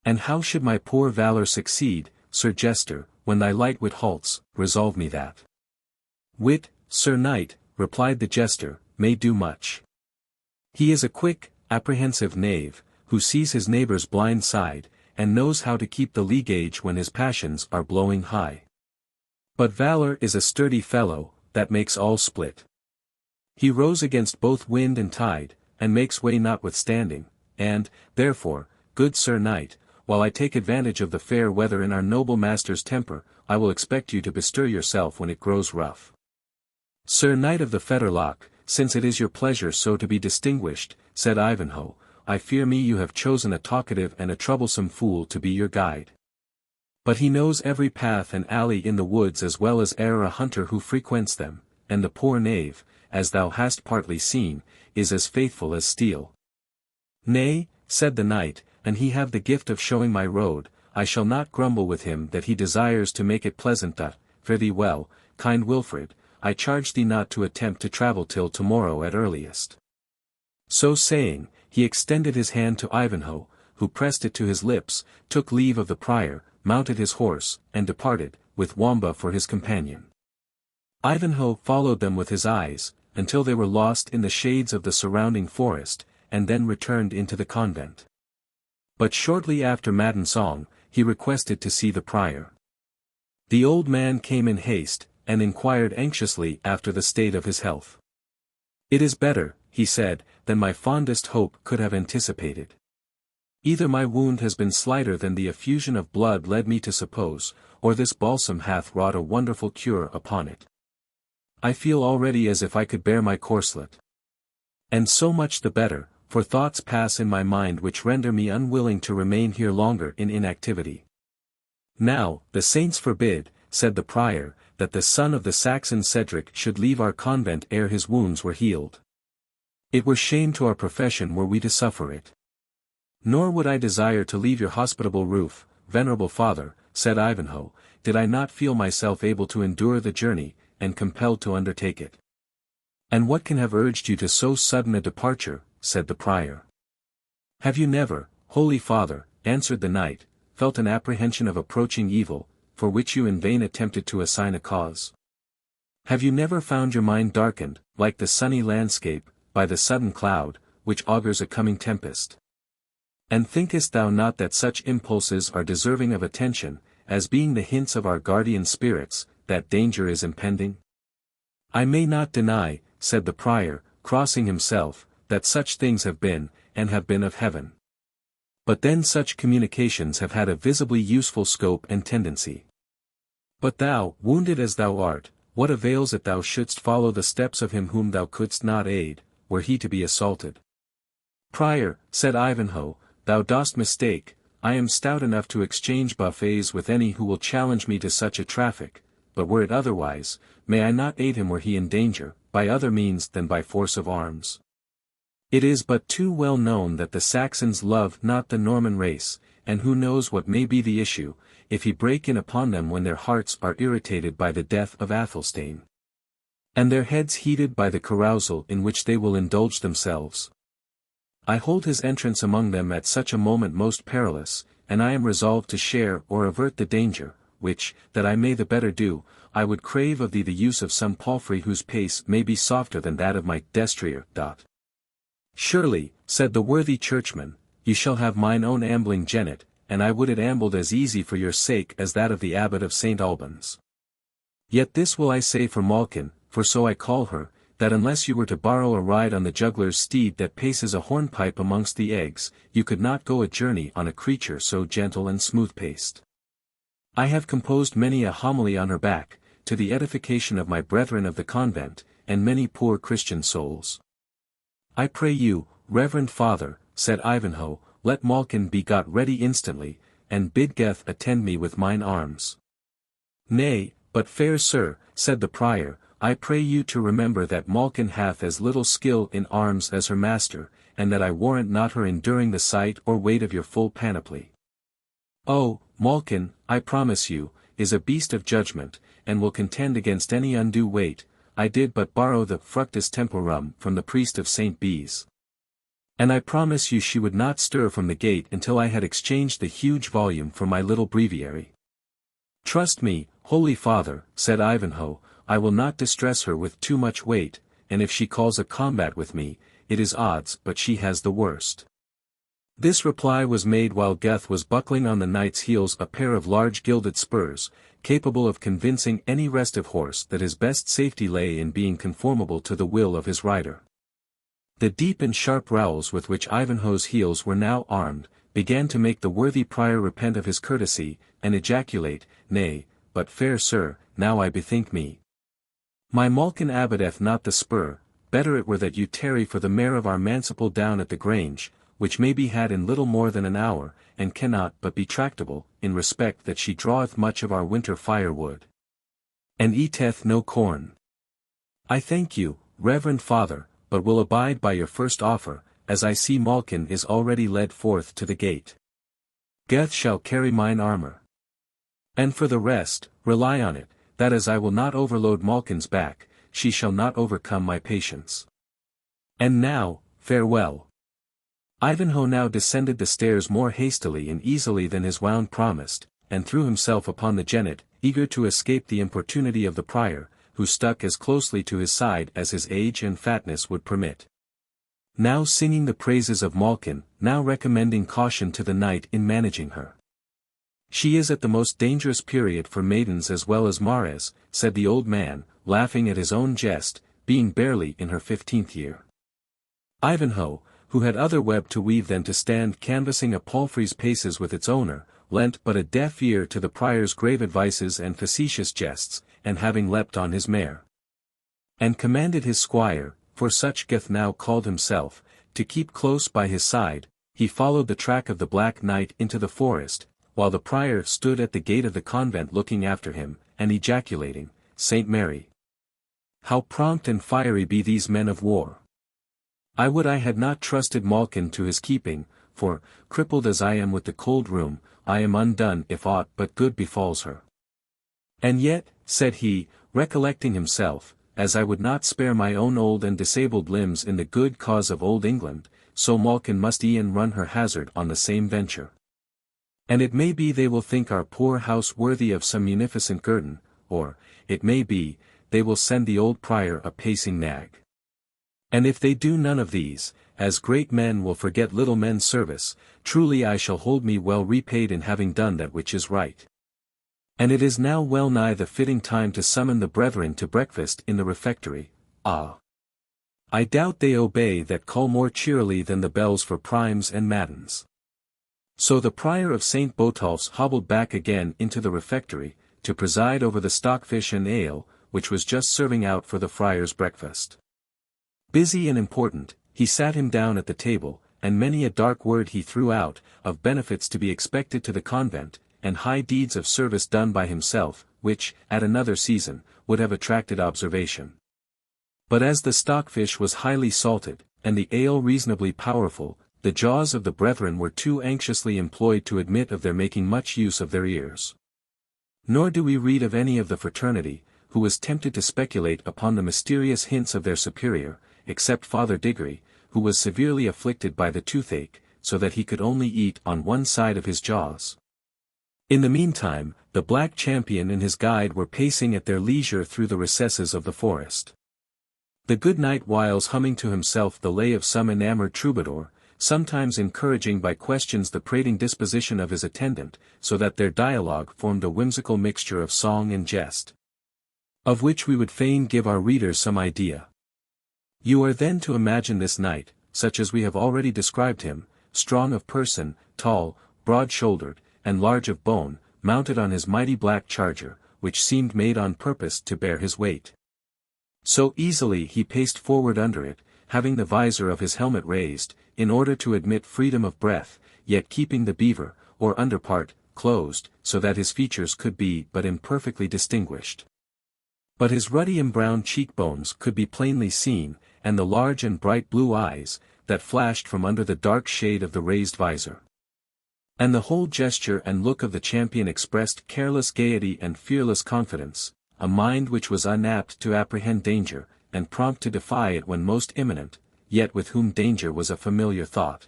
And how should my poor valour succeed, Sir Jester, when thy light wit halts? Resolve me that. Wit, Sir Knight, replied the jester, may do much. He is a quick, apprehensive knave, who sees his neighbor's blind side, and knows how to keep the lee gauge when his passions are blowing high. But valor is a sturdy fellow, that makes all split. He rows against both wind and tide, and makes way notwithstanding, and, therefore, good Sir Knight, while I take advantage of the fair weather in our noble master's temper, I will expect you to bestir yourself when it grows rough. Sir Knight of the Fetterlock, since it is your pleasure so to be distinguished, said Ivanhoe, I fear me you have chosen a talkative and a troublesome fool to be your guide. But he knows every path and alley in the woods as well as e'er a hunter who frequents them, and the poor knave, as thou hast partly seen, is as faithful as steel. Nay, said the knight, and he have the gift of showing my road, I shall not grumble with him that he desires to make it pleasant. Fare thee well, kind Wilfred, I charge thee not to attempt to travel till tomorrow at earliest. So saying, he extended his hand to Ivanhoe, who pressed it to his lips, took leave of the prior, mounted his horse, and departed, with Wamba for his companion. Ivanhoe followed them with his eyes, until they were lost in the shades of the surrounding forest, and then returned into the convent. But shortly after matin song, he requested to see the prior. The old man came in haste, and inquired anxiously after the state of his health. It is better, he said, than my fondest hope could have anticipated. Either my wound has been slighter than the effusion of blood led me to suppose, or this balsam hath wrought a wonderful cure upon it. I feel already as if I could bear my corslet. And so much the better, for thoughts pass in my mind which render me unwilling to remain here longer in inactivity. Now, the saints forbid, said the prior, that the son of the Saxon Cedric should leave our convent ere his wounds were healed. It were shame to our profession were we to suffer it. Nor would I desire to leave your hospitable roof, venerable father, said Ivanhoe, did I not feel myself able to endure the journey, and compelled to undertake it. And what can have urged you to so sudden a departure, said the prior. Have you never, holy father, answered the knight, felt an apprehension of approaching evil, for which you in vain attempted to assign a cause? Have you never found your mind darkened, like the sunny landscape, by the sudden cloud, which augurs a coming tempest? And thinkest thou not that such impulses are deserving of attention, as being the hints of our guardian spirits, that danger is impending? I may not deny, said the prior, crossing himself, that such things have been, and have been of heaven. But then such communications have had a visibly useful scope and tendency. But thou, wounded as thou art, what avails it thou shouldst follow the steps of him whom thou couldst not aid, were he to be assaulted? Prior, said Ivanhoe, thou dost mistake, I am stout enough to exchange buffets with any who will challenge me to such a traffic, but were it otherwise, may I not aid him were he in danger, by other means than by force of arms? It is but too well known that the Saxons love not the Norman race, and who knows what may be the issue, if he break in upon them when their hearts are irritated by the death of Athelstane, and their heads heated by the carousal in which they will indulge themselves. I hold his entrance among them at such a moment most perilous, and I am resolved to share or avert the danger, which, that I may the better do, I would crave of thee the use of some palfrey whose pace may be softer than that of my destrier. Surely, said the worthy churchman, you shall have mine own ambling jennet, and I would it ambled as easy for your sake as that of the abbot of St. Albans. Yet this will I say for Malkin, for so I call her, that unless you were to borrow a ride on the juggler's steed that paces a hornpipe amongst the eggs, you could not go a journey on a creature so gentle and smooth-paced. I have composed many a homily on her back, to the edification of my brethren of the convent, and many poor Christian souls. I pray you, reverend father, said Ivanhoe, let Malkin be got ready instantly, and bid Geth attend me with mine arms. Nay, but fair sir, said the prior, I pray you to remember that Malkin hath as little skill in arms as her master, and that I warrant not her enduring the sight or weight of your full panoply. Oh, Malkin, I promise you, is a beast of judgment, and will contend against any undue weight. I did but borrow the fructus temporum from the priest of St. Bees. And I promise you she would not stir from the gate until I had exchanged the huge volume for my little breviary. Trust me, holy father, said Ivanhoe, I will not distress her with too much weight, and if she calls a combat with me, it is odds but she has the worst. This reply was made while Geth was buckling on the knight's heels a pair of large gilded spurs, capable of convincing any restive horse that his best safety lay in being conformable to the will of his rider. The deep and sharp rowels with which Ivanhoe's heels were now armed, began to make the worthy prior repent of his courtesy, and ejaculate, "Nay, but fair sir, now I bethink me. My Malkin abideth not the spur, better it were that you tarry for the mare of our manciple down at the grange, which may be had in little more than an hour, and cannot but be tractable, in respect that she draweth much of our winter firewood, and eateth no corn. I thank you, reverend father, but will abide by your first offer, as I see Malkin is already led forth to the gate. Geth shall carry mine armor. And for the rest, rely on it, that as I will not overload Malkin's back, she shall not overcome my patience. And now, farewell." Ivanhoe now descended the stairs more hastily and easily than his wound promised, and threw himself upon the jennet, eager to escape the importunity of the prior, who stuck as closely to his side as his age and fatness would permit. Now singing the praises of Malkin, now recommending caution to the knight in managing her. "She is at the most dangerous period for maidens as well as mares," said the old man, laughing at his own jest, being barely in her 15th year. Ivanhoe, who had other web to weave than to stand canvassing a palfrey's paces with its owner, lent but a deaf ear to the prior's grave advices and facetious jests, and having leapt on his mare, and commanded his squire, for such Geth now called himself, to keep close by his side, he followed the track of the Black Knight into the forest, while the prior stood at the gate of the convent looking after him, and ejaculating, "Saint Mary! How prompt and fiery be these men of war! I would I had not trusted Malkin to his keeping, for, crippled as I am with the cold rheum, I am undone if aught but good befalls her. And yet," said he, recollecting himself, "as I would not spare my own old and disabled limbs in the good cause of old England, so Malkin must e'en run her hazard on the same venture. And it may be they will think our poor house worthy of some munificent guerdon, or, it may be, they will send the old prior a pacing nag. And if they do none of these, as great men will forget little men's service, truly I shall hold me well repaid in having done that which is right. And it is now well nigh the fitting time to summon the brethren to breakfast in the refectory. Ah! I doubt they obey that call more cheerily than the bells for primes and matins." So the prior of St. Botolph's hobbled back again into the refectory, to preside over the stockfish and ale, which was just serving out for the friar's breakfast. Busy and important, he sat him down at the table, and many a dark word he threw out, of benefits to be expected to the convent, and high deeds of service done by himself, which, at another season, would have attracted observation. But as the stockfish was highly salted, and the ale reasonably powerful, the jaws of the brethren were too anxiously employed to admit of their making much use of their ears. Nor do we read of any of the fraternity, who was tempted to speculate upon the mysterious hints of their superior, except Father Diggory, who was severely afflicted by the toothache, so that he could only eat on one side of his jaws. In the meantime, the Black Champion and his guide were pacing at their leisure through the recesses of the forest. The good knight whiles humming to himself the lay of some enamoured troubadour, sometimes encouraging by questions the prating disposition of his attendant, so that their dialogue formed a whimsical mixture of song and jest, of which we would fain give our readers some idea. You are then to imagine this knight, such as we have already described him, strong of person, tall, broad-shouldered, and large of bone, mounted on his mighty black charger, which seemed made on purpose to bear his weight. So easily he paced forward under it, having the visor of his helmet raised, in order to admit freedom of breath, yet keeping the beaver, or underpart, closed, so that his features could be but imperfectly distinguished. But his ruddy and brown cheekbones could be plainly seen, and the large and bright blue eyes, that flashed from under the dark shade of the raised visor. And the whole gesture and look of the champion expressed careless gaiety and fearless confidence, a mind which was unapt to apprehend danger, and prompt to defy it when most imminent, yet with whom danger was a familiar thought,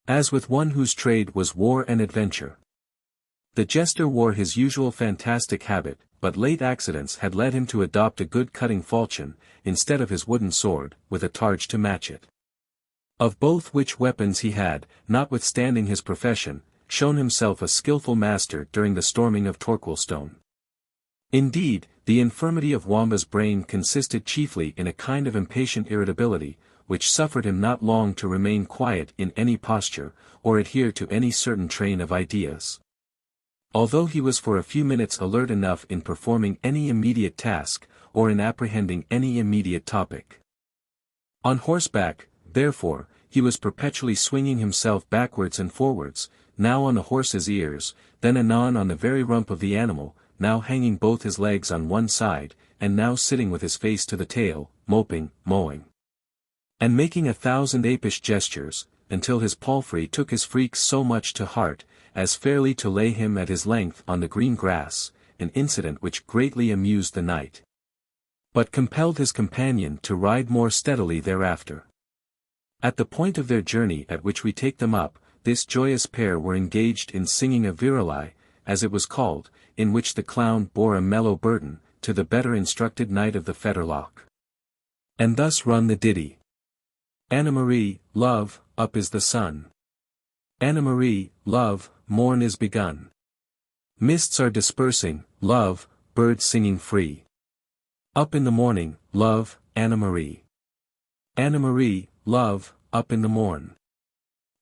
as with one whose trade was war and adventure. The jester wore his usual fantastic habit, but late accidents had led him to adopt a good cutting falchion, instead of his wooden sword, with a targe to match it. Of both which weapons he had, notwithstanding his profession, shown himself a skilful master during the storming of Torquilstone. Indeed, the infirmity of Wamba's brain consisted chiefly in a kind of impatient irritability, which suffered him not long to remain quiet in any posture, or adhere to any certain train of ideas. Although he was for a few minutes alert enough in performing any immediate task, or in apprehending any immediate topic. On horseback, therefore, he was perpetually swinging himself backwards and forwards, now on the horse's ears, then anon on the very rump of the animal, now hanging both his legs on one side, and now sitting with his face to the tail, moping, mowing, and making 1,000 apish gestures, until his palfrey took his freaks so much to heart, as fairly to lay him at his length on the green grass, an incident which greatly amused the knight, but compelled his companion to ride more steadily thereafter. At the point of their journey at which we take them up, this joyous pair were engaged in singing a virelai, as it was called, in which the clown bore a mellow burden, to the better instructed knight of the Fetterlock. And thus run the ditty. Anna Marie, love, up is the sun. Anna Marie, love, morn is begun. Mists are dispersing, love, birds singing free. Up in the morning, love, Anna Marie. Anna Marie, love, up in the morn.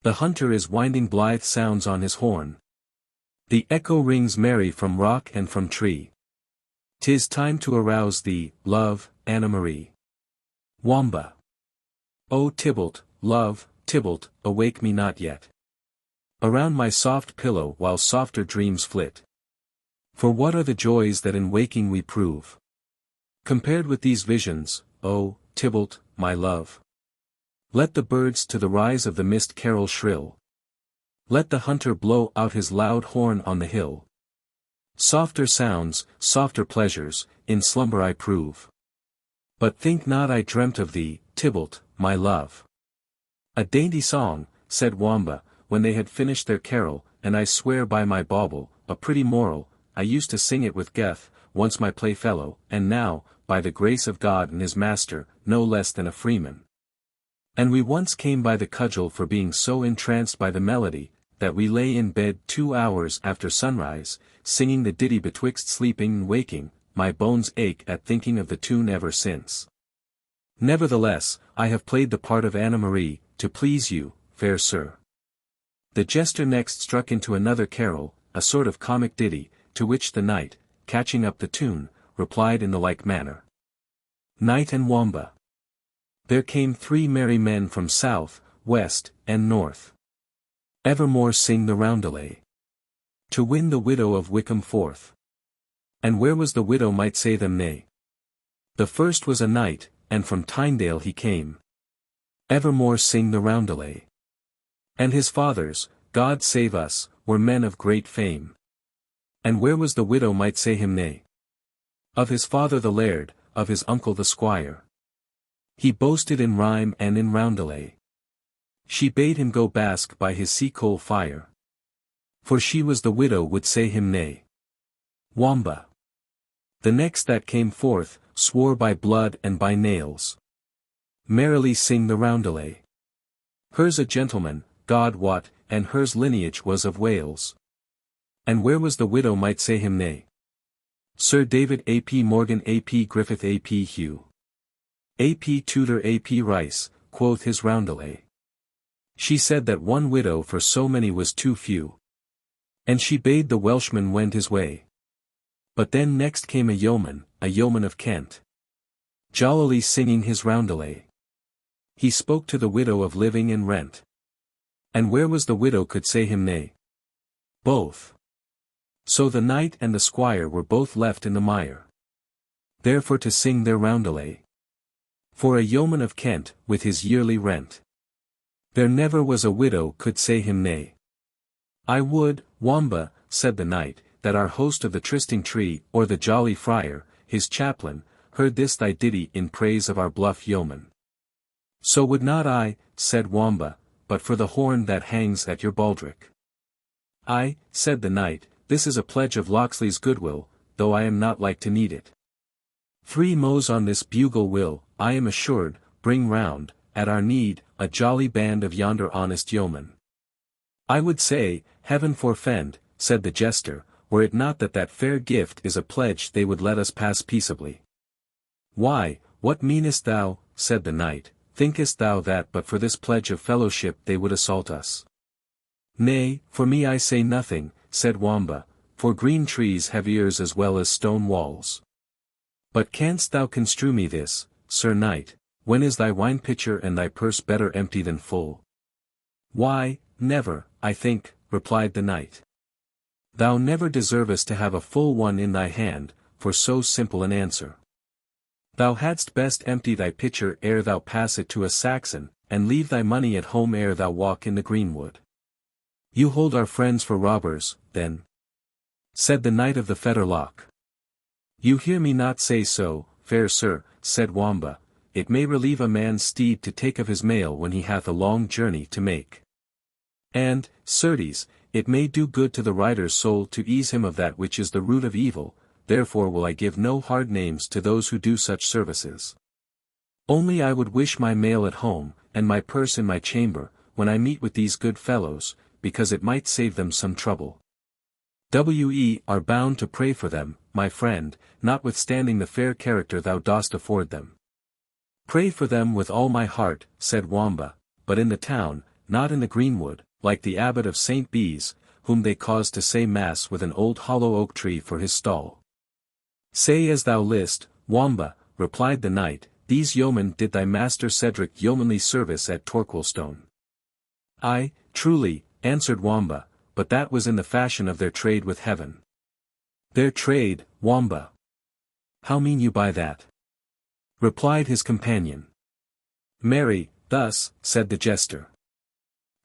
The hunter is winding blithe sounds on his horn. The echo rings merry from rock and from tree. 'Tis time to arouse thee, love, Anna Marie. Wamba. O Tybalt, love, Tybalt, awake me not yet. Around my soft pillow while softer dreams flit. For what are the joys that in waking we prove? Compared with these visions, O, Tybalt, my love. Let the birds to the rise of the mist carol shrill. Let the hunter blow out his loud horn on the hill. Softer sounds, softer pleasures, in slumber I prove. But think not I dreamt of thee, Tybalt, my love. A dainty song, said Wamba, when they had finished their carol, and I swear by my bauble, a pretty moral, I used to sing it with Geth, once my playfellow, and now, by the grace of God and his master, no less than a freeman. And we once came by the cudgel for being so entranced by the melody, that we lay in bed 2 hours after sunrise, singing the ditty betwixt sleeping and waking, my bones ache at thinking of the tune ever since. Nevertheless, I have played the part of Anna Marie, to please you, fair sir. The jester next struck into another carol, a sort of comic ditty, to which the knight, catching up the tune, replied in the like manner. Knight and Wamba. There came 3 merry men from south, west, and north. Evermore sing the roundelay. To win the widow of Wickham forth. And where was the widow might say them nay. The first was a knight, and from Tynedale he came. Evermore sing the roundelay. And his fathers, God save us, were men of great fame. And where was the widow might say him nay. Of his father the laird, of his uncle the squire. He boasted in rhyme and in roundelay. She bade him go bask by his sea-coal fire. For she was the widow would say him nay. Wamba. The next that came forth, swore by blood and by nails. Merrily sing the roundelay. Hers a gentleman, God wot, and hers lineage was of Wales. And where was the widow might say him nay. Sir David A. P. Morgan A. P. Griffith A. P. Hugh. A. P. Tudor A. P. Rice, quoth his roundelay. She said that one widow for so many was too few. And she bade the Welshman wend his way. But then next came a yeoman of Kent. Jollily singing his roundelay. He spoke to the widow of living and rent. And where was the widow could say him nay. Both. So the knight and the squire were both left in the mire. Therefore to sing their roundelay. For a yeoman of Kent, with his yearly rent. There never was a widow could say him nay. I would, Wamba, said the knight, that our host of the trysting tree, or the jolly friar, his chaplain, heard this thy ditty in praise of our bluff yeoman. So would not I, said Wamba, but for the horn that hangs at your baldric. Ay, said the knight, this is a pledge of Locksley's goodwill, though I am not like to need it. 3 mows on this bugle will, I am assured, bring round, at our need, a jolly band of yonder honest yeomen. I would say, heaven forfend, said the jester, were it not that that fair gift is a pledge they would let us pass peaceably. Why, what meanest thou, said the knight, thinkest thou that but for this pledge of fellowship they would assault us? Nay, for me I say nothing, said Wamba, for green trees have ears as well as stone walls. But canst thou construe me this, Sir Knight, when is thy wine-pitcher and thy purse better empty than full? Why, never, I think, replied the knight. Thou never deservest to have a full one in thy hand, for so simple an answer. Thou hadst best empty thy pitcher ere thou pass it to a Saxon, and leave thy money at home ere thou walk in the greenwood. You hold our friends for robbers, then? Said the knight of the Fetterlock. You hear me not say so, fair sir, said Wamba, it may relieve a man's steed to take of his mail when he hath a long journey to make. And, certes, it may do good to the rider's soul to ease him of that which is the root of evil, therefore will I give no hard names to those who do such services. Only I would wish my mail at home, and my purse in my chamber, when I meet with these good fellows, because it might save them some trouble. We are bound to pray for them, my friend, notwithstanding the fair character thou dost afford them. Pray for them with all my heart, said Wamba, but in the town, not in the greenwood, like the abbot of St. Bees, whom they caused to say mass with an old hollow oak tree for his stall. Say as thou list, Wamba, replied the knight, these yeomen did thy master Cedric yeomanly service at Torquilstone. Aye, truly, answered Wamba, but that was in the fashion of their trade with heaven. Their trade, Wamba? How mean you by that? Replied his companion. Marry, thus, said the jester.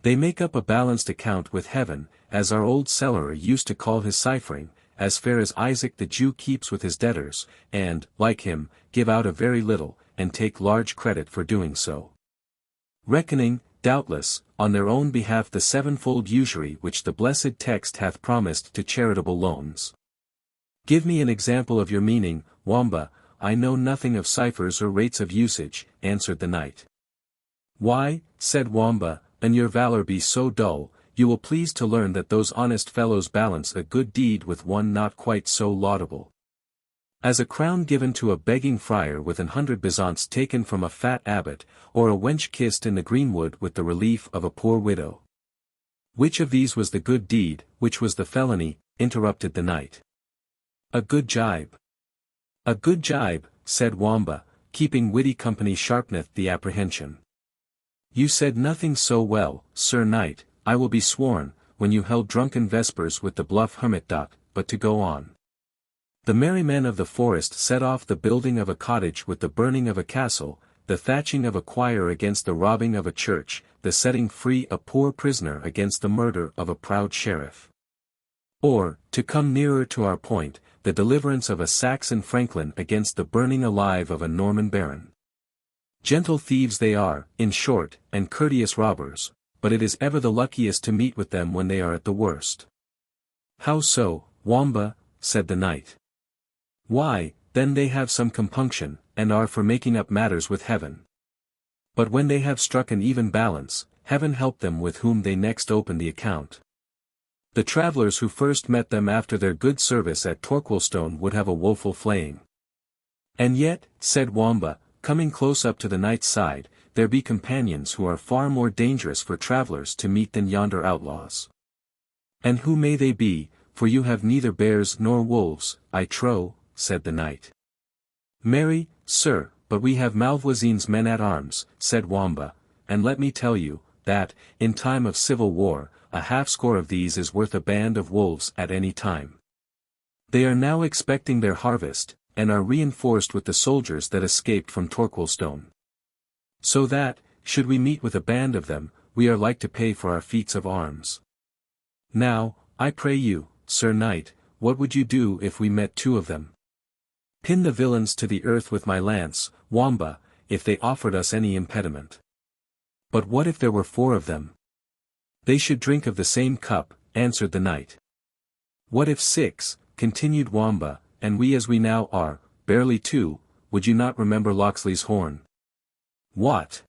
They make up a balanced account with heaven, as our old cellarer used to call his ciphering, as fair as Isaac the Jew keeps with his debtors, and, like him, give out a very little, and take large credit for doing so. Reckoning, doubtless, on their own behalf the sevenfold usury which the blessed text hath promised to charitable loans. Give me an example of your meaning, Wamba. I know nothing of ciphers or rates of usage, answered the knight. Why, said Wamba, an your valour be so dull, you will please to learn that those honest fellows balance a good deed with one not quite so laudable. As a crown given to a begging friar with 100 bezants taken from a fat abbot, or a wench kissed in the greenwood with the relief of a poor widow. Which of these was the good deed, which was the felony, interrupted the knight. A good jibe. A good jibe, said Wamba, keeping witty company sharpeneth the apprehension. You said nothing so well, Sir Knight, I will be sworn, when you held drunken vespers with the bluff hermit. But to go on. The merry men of the forest set off the building of a cottage with the burning of a castle, the thatching of a choir against the robbing of a church, the setting free a poor prisoner against the murder of a proud sheriff. Or, to come nearer to our point, the deliverance of a Saxon franklin against the burning alive of a Norman baron. Gentle thieves they are, in short, and courteous robbers, but it is ever the luckiest to meet with them when they are at the worst. How so, Wamba? Said the knight. Why, then they have some compunction, and are for making up matters with heaven. But when they have struck an even balance, heaven help them with whom they next open the account. The travellers who first met them after their good service at Torquilstone would have a woeful flaying. And yet, said Wamba, coming close up to the knight's side, there be companions who are far more dangerous for travellers to meet than yonder outlaws. And who may they be, for you have neither bears nor wolves, I trow, said the knight. Marry, sir, but we have Malvoisin's men-at-arms, said Wamba, and let me tell you, that, in time of civil war, a half-score of these is worth a band of wolves at any time. They are now expecting their harvest, and are reinforced with the soldiers that escaped from Torquilstone. So that, should we meet with a band of them, we are like to pay for our feats of arms. Now, I pray you, Sir Knight, what would you do if we met 2 of them? Pin the villains to the earth with my lance, Wamba, if they offered us any impediment. But what if there were 4 of them? They should drink of the same cup, answered the knight. What if 6, continued Wamba, and we as we now are, barely two, would you not remember Locksley's horn? What?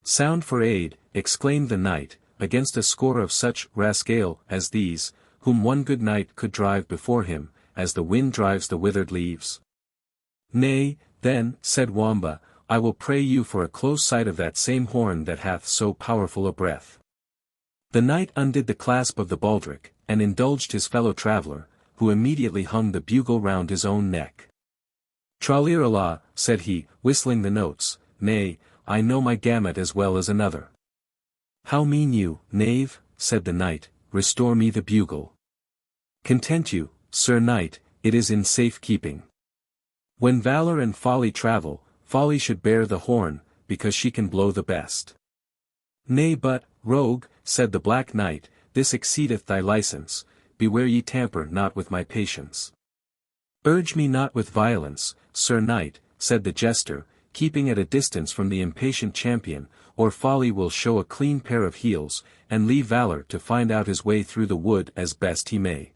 Sound for aid, exclaimed the knight, against a score of such rascaille as these, whom one good knight could drive before him, as the wind drives the withered leaves. Nay, then, said Wamba, I will pray you for a close sight of that same horn that hath so powerful a breath. The knight undid the clasp of the baldric, and indulged his fellow-traveller, who immediately hung the bugle round his own neck. Tra-lira-la, said he, whistling the notes, nay, I know my gamut as well as another. How mean you, knave, said the knight, restore me the bugle. Content you, Sir Knight, it is in safe keeping. When valor and folly travel, folly should bear the horn, because she can blow the best. Nay but, rogue, said the Black Knight, this exceedeth thy license, beware ye tamper not with my patience. Urge me not with violence, Sir Knight, said the jester, keeping at a distance from the impatient champion, or folly will show a clean pair of heels, and leave valor to find out his way through the wood as best he may.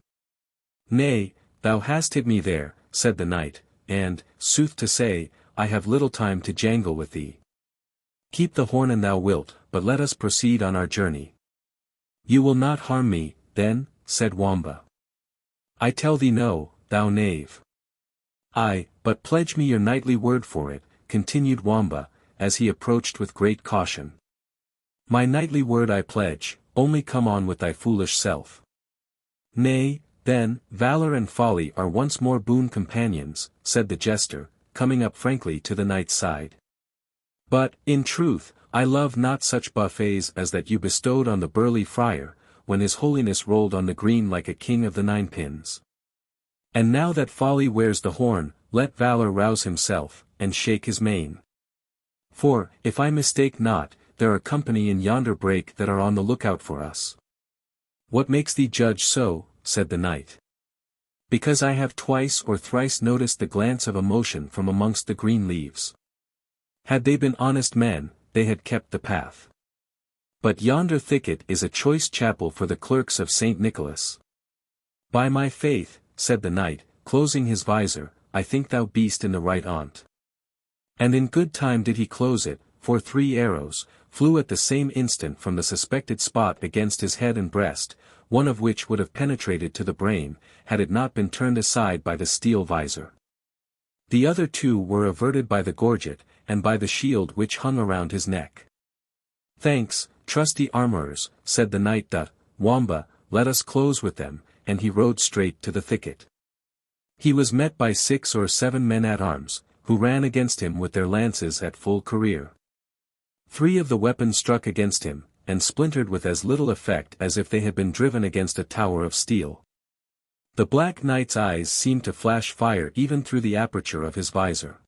Nay, thou hast hid me there, said the knight, and, sooth to say, I have little time to jangle with thee. Keep the horn an thou wilt, but let us proceed on our journey. You will not harm me, then, said Wamba. I tell thee no, thou knave. Ay, but pledge me your knightly word for it, continued Wamba, as he approached with great caution. My knightly word I pledge, only come on with thy foolish self. Nay, then, valor and folly are once more boon companions, said the jester, coming up frankly to the knight's side. But, in truth, I love not such buffets as that you bestowed on the burly friar, when his holiness rolled on the green like a king of the ninepins. And now that folly wears the horn, let valor rouse himself, and shake his mane. For, if I mistake not, there are company in yonder brake that are on the lookout for us. What makes thee judge so? Said the knight. Because I have twice or thrice noticed the glance of emotion from amongst the green leaves. Had they been honest men, they had kept the path. But yonder thicket is a choice chapel for the clerks of St. Nicholas. By my faith, said the knight, closing his visor, I think thou beest in the right on't. And in good time did he close it, for 3 arrows flew at the same instant from the suspected spot against his head and breast, one of which would have penetrated to the brain, had it not been turned aside by the steel visor. The other 2 were averted by the gorget, and by the shield which hung around his neck. Thanks, trusty armourers, said the knight. Wamba, let us close with them, and he rode straight to the thicket. He was met by 6 or 7 men-at-arms, who ran against him with their lances at full career. 3 of the weapons struck against him, and splintered with as little effect as if they had been driven against a tower of steel. The Black Knight's eyes seemed to flash fire even through the aperture of his visor.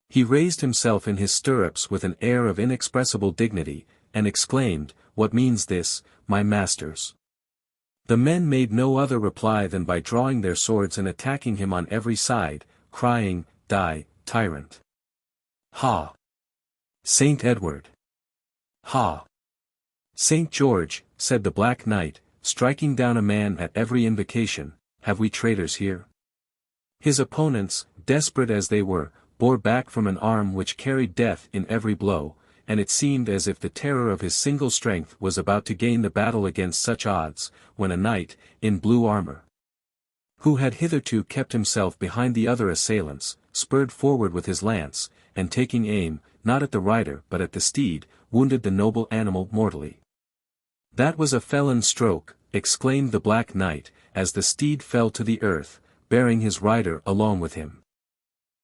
He raised himself in his stirrups with an air of inexpressible dignity, and exclaimed, What means this, my masters? The men made no other reply than by drawing their swords and attacking him on every side, crying, Die, tyrant! Ha! Saint Edward! Ha! Saint George, said the Black Knight, striking down a man at every invocation, have we traitors here? His opponents, desperate as they were, bore back from an arm which carried death in every blow, and it seemed as if the terror of his single strength was about to gain the battle against such odds, when a knight, in blue armor, who had hitherto kept himself behind the other assailants, spurred forward with his lance, and taking aim, not at the rider but at the steed, wounded the noble animal mortally. That was a felon's stroke, exclaimed the Black Knight, as the steed fell to the earth, bearing his rider along with him.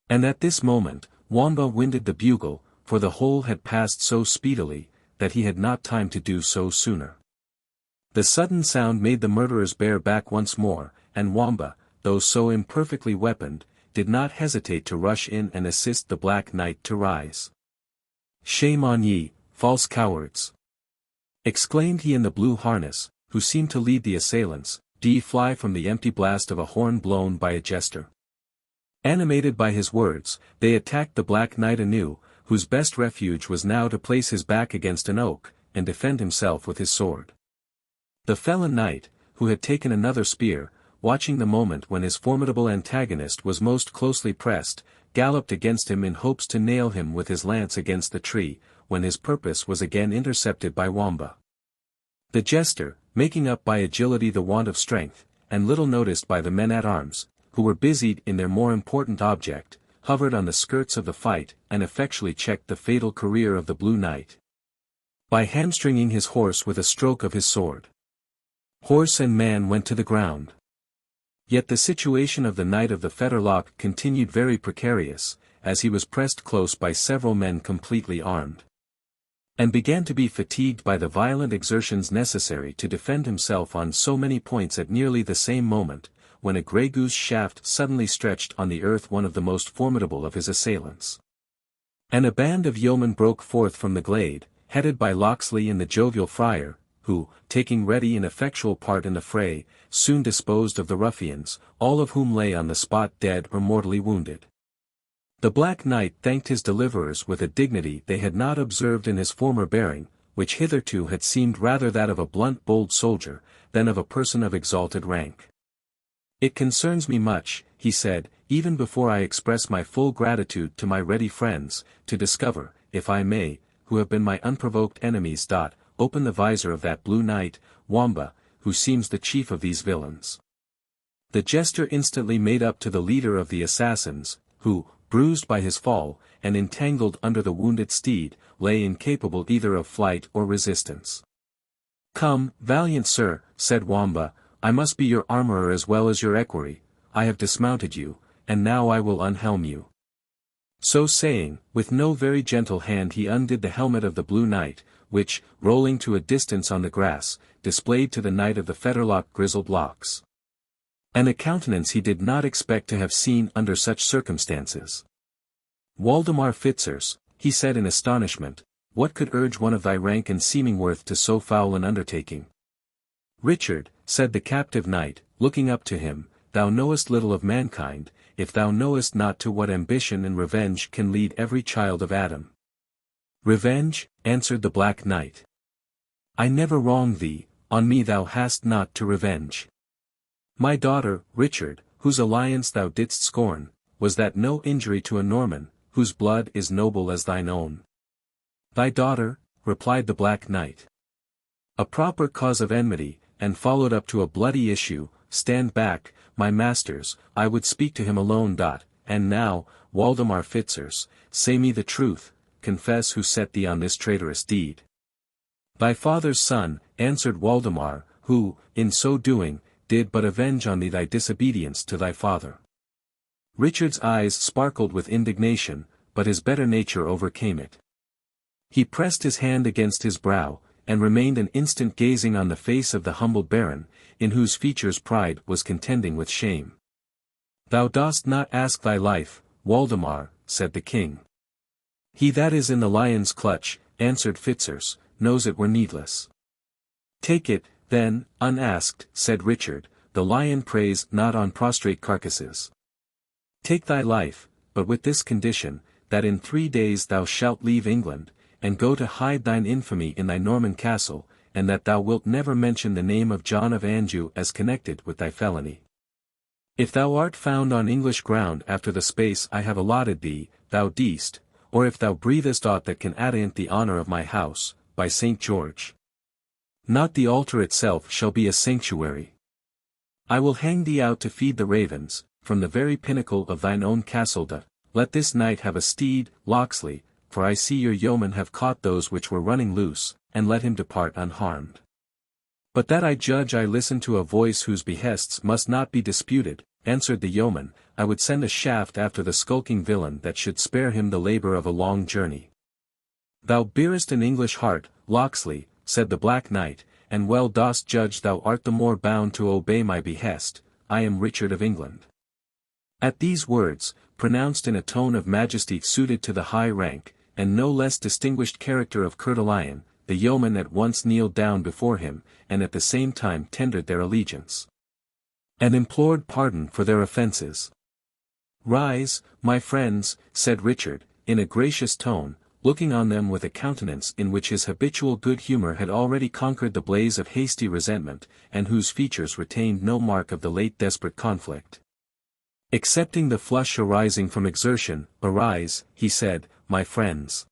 And at this moment, Wamba winded the bugle, for the whole had passed so speedily, that he had not time to do so sooner. The sudden sound made the murderers bear back once more, and Wamba, though so imperfectly weaponed, did not hesitate to rush in and assist the Black Knight to rise. Shame on ye, false cowards! Exclaimed he in the blue harness, who seemed to lead the assailants, do ye fly from the empty blast of a horn blown by a jester? Animated by his words, they attacked the Black Knight anew, whose best refuge was now to place his back against an oak, and defend himself with his sword. The felon knight, who had taken another spear, watching the moment when his formidable antagonist was most closely pressed, galloped against him in hopes to nail him with his lance against the tree, when his purpose was again intercepted by Wamba. The jester, making up by agility the want of strength, and little noticed by the men-at-arms, who were busied in their more important object, hovered on the skirts of the fight and effectually checked the fatal career of the Blue Knight by hamstringing his horse with a stroke of his sword. Horse and man went to the ground. Yet the situation of the Knight of the Fetterlock continued very precarious, as he was pressed close by several men completely armed, and began to be fatigued by the violent exertions necessary to defend himself on so many points at nearly the same moment, when a grey goose shaft suddenly stretched on the earth one of the most formidable of his assailants. And a band of yeomen broke forth from the glade, headed by Locksley and the jovial friar, who, taking ready and effectual part in the fray, soon disposed of the ruffians, all of whom lay on the spot dead or mortally wounded. The Black Knight thanked his deliverers with a dignity they had not observed in his former bearing, which hitherto had seemed rather that of a blunt bold soldier, than of a person of exalted rank. "It concerns me much," he said, "even before I express my full gratitude to my ready friends, to discover, if I may, who have been my unprovoked enemies. Open the visor of that Blue Knight, Wamba, who seems the chief of these villains." The jester instantly made up to the leader of the assassins, who, bruised by his fall, and entangled under the wounded steed, lay incapable either of flight or resistance. "Come, valiant sir," said Wamba, "I must be your armourer as well as your equerry. I have dismounted you, and now I will unhelm you." So saying, with no very gentle hand he undid the helmet of the Blue Knight, which, rolling to a distance on the grass, displayed to the Knight of the Fetterlock grizzled locks, and a countenance he did not expect to have seen under such circumstances. "Waldemar Fitzurse," he said in astonishment, "what could urge one of thy rank and seeming worth to so foul an undertaking?" "Richard," said the captive knight, looking up to him, "thou knowest little of mankind, if thou knowest not to what ambition and revenge can lead every child of Adam." "Revenge?" answered the Black Knight. "I never wronged thee, on me thou hast not to revenge. My daughter, Richard, whose alliance thou didst scorn, was that no injury to a Norman, whose blood is noble as thine own?" "Thy daughter?" replied the Black Knight. "A proper cause of enmity, and followed up to a bloody issue. Stand back, my masters, I would speak to him alone. And now, Waldemar Fitzurse, say me the truth, confess who set thee on this traitorous deed." "Thy father's son," answered Waldemar, "who, in so doing, did but avenge on thee thy disobedience to thy father." Richard's eyes sparkled with indignation, but his better nature overcame it. He pressed his hand against his brow, and remained an instant gazing on the face of the humble baron, in whose features pride was contending with shame. "Thou dost not ask thy life, Waldemar," said the king. "He that is in the lion's clutch," answered Fitzurse, "knows it were needless." "Take it, then, unasked," said Richard, "the lion preys not on prostrate carcasses. Take thy life, but with this condition, that in 3 days thou shalt leave England, and go to hide thine infamy in thy Norman castle, and that thou wilt never mention the name of John of Anjou as connected with thy felony. If thou art found on English ground after the space I have allotted thee, thou deest, or if thou breathest aught that can attaint the honour of my house, by St. George, not the altar itself shall be a sanctuary. I will hang thee out to feed the ravens, from the very pinnacle of thine own castle. Let this knight have a steed, Locksley, for I see your yeomen have caught those which were running loose, and let him depart unharmed. But that I judge I listen to a voice whose behests must not be disputed," answered the yeoman, "I would send a shaft after the skulking villain that should spare him the labour of a long journey." "Thou bearest an English heart, Locksley," said the Black Knight, "and well dost judge thou art the more bound to obey my behest. I am Richard of England." At these words, pronounced in a tone of majesty suited to the high rank, and no less distinguished character of Coeur de Lion, the yeomen at once kneeled down before him, and at the same time tendered their allegiance, and implored pardon for their offences. "Rise, my friends," said Richard, in a gracious tone, looking on them with a countenance in which his habitual good humour had already conquered the blaze of hasty resentment, and whose features retained no mark of the late desperate conflict. Excepting the flush arising from exertion, "Arise," he said, "my friends.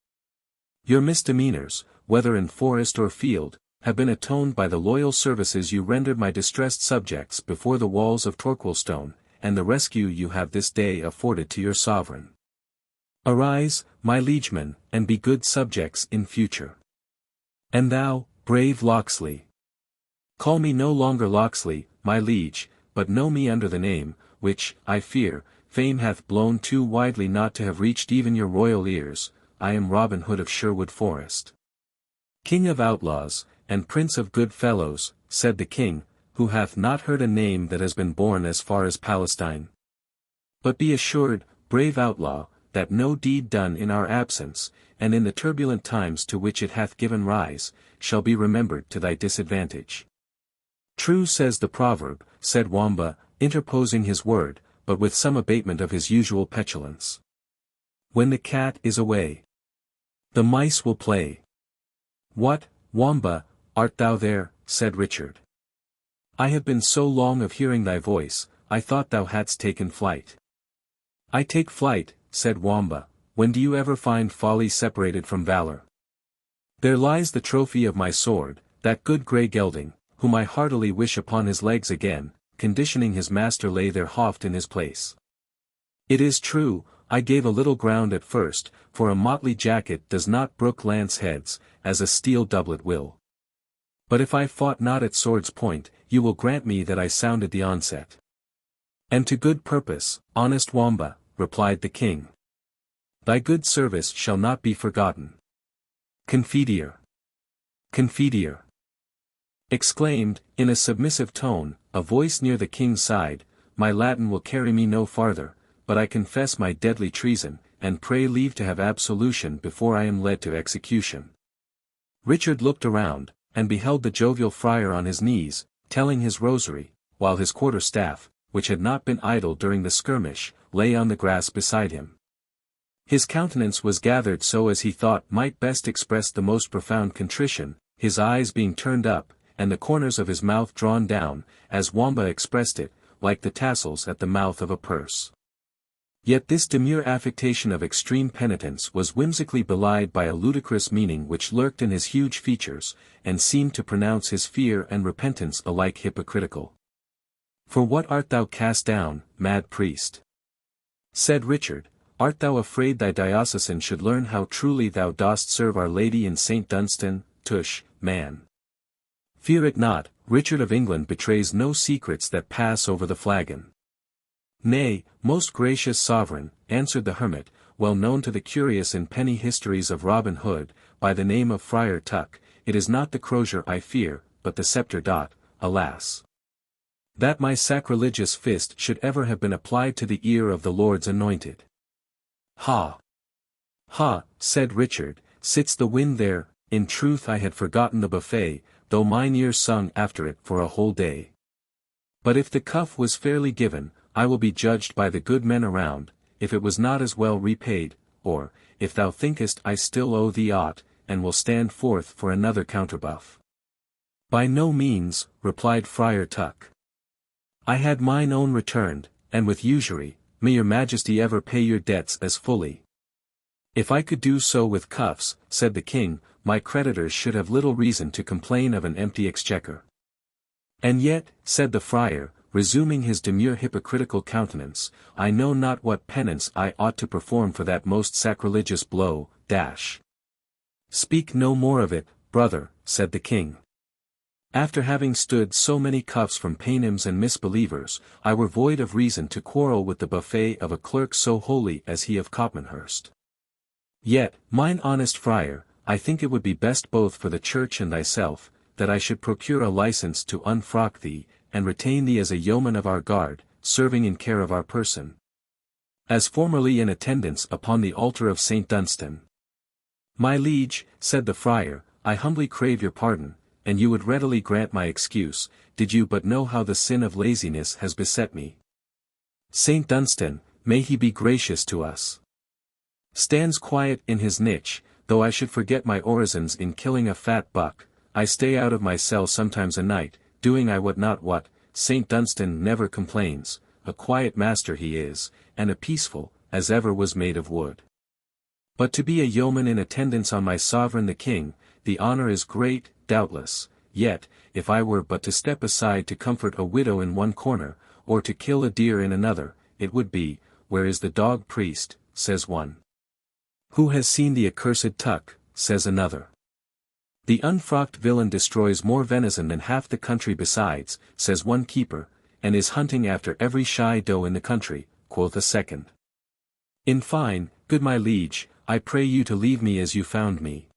Your misdemeanours, whether in forest or field, have been atoned by the loyal services you rendered my distressed subjects before the walls of Torquilstone, and the rescue you have this day afforded to your sovereign. Arise, my liegemen, and be good subjects in future. And thou, brave Locksley. Call me no longer Locksley, my liege, but know me under the name, which, I fear, fame hath blown too widely not to have reached even your royal ears. I am Robin Hood of Sherwood Forest. King of outlaws, and prince of good fellows, said the king, who hath not heard a name that has been borne as far as Palestine. But be assured, brave outlaw, that no deed done in our absence, and in the turbulent times to which it hath given rise, shall be remembered to thy disadvantage. True says the proverb, said Wamba, interposing his word, but with some abatement of his usual petulance. When the cat is away, the mice will play. What, Wamba, art thou there? Said Richard. I have been so long of hearing thy voice, I thought thou hadst taken flight. I take flight, said Wamba, when do you ever find folly separated from valour? There lies the trophy of my sword, that good grey gelding, whom I heartily wish upon his legs again, conditioning his master lay their hoft in his place. It is true, I gave a little ground at first, for a motley jacket does not brook lance heads, as a steel doublet will. But if I fought not at sword's point, you will grant me that I sounded the onset. And to good purpose, honest Wamba, replied the king. Thy good service shall not be forgotten. Confiteor! Confiteor! Exclaimed, in a submissive tone, a voice near the king's side, my Latin will carry me no farther, but I confess my deadly treason, and pray leave to have absolution before I am led to execution. Richard looked around, and beheld the jovial friar on his knees, telling his rosary, while his quarter-staff, which had not been idle during the skirmish, lay on the grass beside him. His countenance was gathered so as he thought might best express the most profound contrition, his eyes being turned up, and the corners of his mouth drawn down, as Wamba expressed it, like the tassels at the mouth of a purse. Yet this demure affectation of extreme penitence was whimsically belied by a ludicrous meaning which lurked in his huge features, and seemed to pronounce his fear and repentance alike hypocritical. For what art thou cast down, mad priest? Said Richard, art thou afraid thy diocesan should learn how truly thou dost serve Our Lady in St. Dunstan? Tush, man. Fear it not, Richard of England betrays no secrets that pass over the flagon. Nay, most gracious sovereign, answered the hermit, well known to the curious in penny histories of Robin Hood, by the name of Friar Tuck, it is not the crozier I fear, but the sceptre. Alas! That my sacrilegious fist should ever have been applied to the ear of the Lord's anointed. Ha! Ha! Said Richard, sits the wind there? In truth I had forgotten the buffet, though mine ear sung after it for a whole day. But if the cuff was fairly given, I will be judged by the good men around, if it was not as well repaid, or, if thou thinkest I still owe thee aught, and will stand forth for another counterbuff. By no means, replied Friar Tuck. I had mine own returned, and with usury, may your majesty ever pay your debts as fully. If I could do so with cuffs, said the king, my creditors should have little reason to complain of an empty exchequer. And yet, said the friar, resuming his demure hypocritical countenance, I know not what penance I ought to perform for that most sacrilegious blow. Speak no more of it, brother, said the king. After having stood so many cuffs from paynims and misbelievers, I were void of reason to quarrel with the buffet of a clerk so holy as he of Copmanhurst. Yet, mine honest friar, I think it would be best both for the church and thyself, that I should procure a license to unfrock thee, and retain thee as a yeoman of our guard, serving in care of our person. As formerly in attendance upon the altar of St. Dunstan. My liege, said the friar, I humbly crave your pardon, and you would readily grant my excuse, did you but know how the sin of laziness has beset me. St. Dunstan, may he be gracious to us, stands quiet in his niche, though I should forget my orisons in killing a fat buck, I stay out of my cell sometimes a night, doing I wot not what. St. Dunstan never complains, a quiet master he is, and a peaceful, as ever was made of wood. But to be a yeoman in attendance on my sovereign the king, the honour is great, doubtless, yet, if I were but to step aside to comfort a widow in one corner, or to kill a deer in another, it would be, where is the dog priest, says one. Who has seen the accursed tuck, says another. The unfrocked villain destroys more venison than half the country besides, says one keeper, and is hunting after every shy doe in the country, quoth a second. In fine, good my liege, I pray you to leave me as you found me.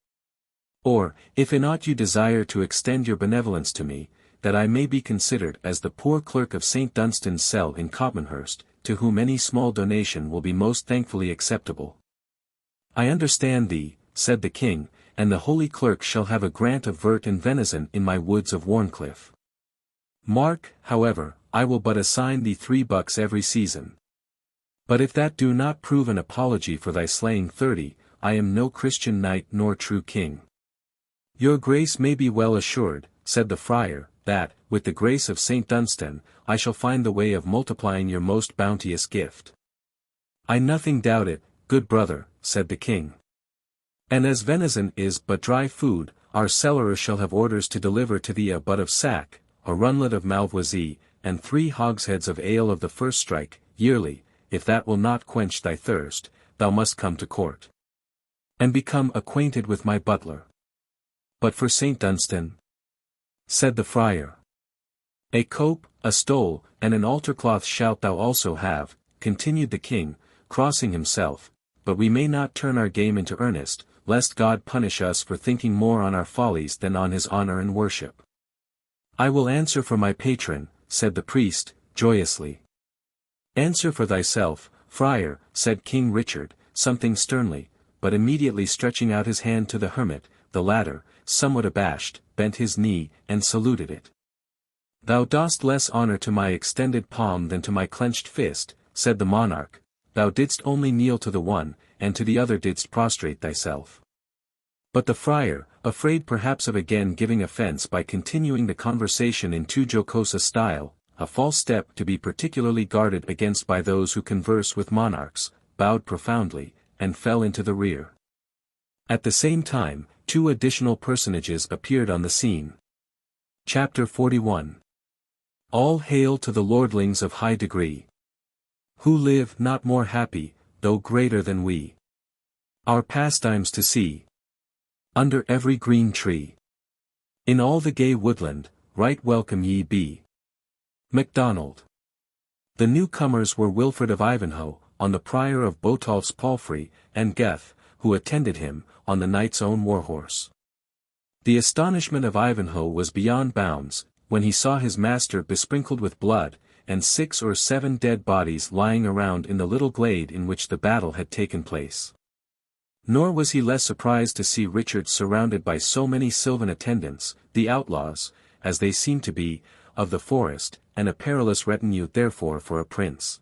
Or, if in aught you desire to extend your benevolence to me, that I may be considered as the poor clerk of St. Dunstan's cell in Copmanhurst, to whom any small donation will be most thankfully acceptable. I understand thee, said the king, and the holy clerk shall have a grant of vert and venison in my woods of Warncliffe. Mark, however, I will but assign thee 3 bucks every season. But if that do not prove an apology for thy slaying 30, I am no Christian knight nor true king. Your grace may be well assured, said the friar, that, with the grace of St. Dunstan, I shall find the way of multiplying your most bounteous gift. I nothing doubt it, good brother, said the king. And as venison is but dry food, our cellarer shall have orders to deliver to thee a butt of sack, a runlet of malvoisie, and 3 hogsheads of ale of the first strike, yearly. If that will not quench thy thirst, thou must come to court. And become acquainted with my butler. But for St. Dunstan, said the friar, a cope, a stole, and an altar-cloth shalt thou also have, continued the king, crossing himself, but we may not turn our game into earnest, lest God punish us for thinking more on our follies than on his honour and worship. I will answer for my patron, said the priest, joyously. Answer for thyself, friar, said King Richard, something sternly, but immediately stretching out his hand to the hermit, the latter, somewhat abashed, bent his knee, and saluted it. Thou dost less honour to my extended palm than to my clenched fist, said the monarch, thou didst only kneel to the one, and to the other didst prostrate thyself. But the friar, afraid perhaps of again giving offence by continuing the conversation in too jocose a style, a false step to be particularly guarded against by those who converse with monarchs, bowed profoundly, and fell into the rear. At the same time, 2 additional personages appeared on the scene. Chapter 41. All hail to the lordlings of high degree, who live not more happy, though greater than we. Our pastimes to see, under every green tree. In all the gay woodland, right welcome ye be. MacDonald. The newcomers were Wilfred of Ivanhoe, on the prior of Botolph's palfrey, and Geth, who attended him, on the knight's own warhorse. The astonishment of Ivanhoe was beyond bounds, when he saw his master besprinkled with blood, and 6 or 7 dead bodies lying around in the little glade in which the battle had taken place. Nor was he less surprised to see Richard surrounded by so many sylvan attendants, the outlaws, as they seemed to be, of the forest, and a perilous retinue therefore for a prince.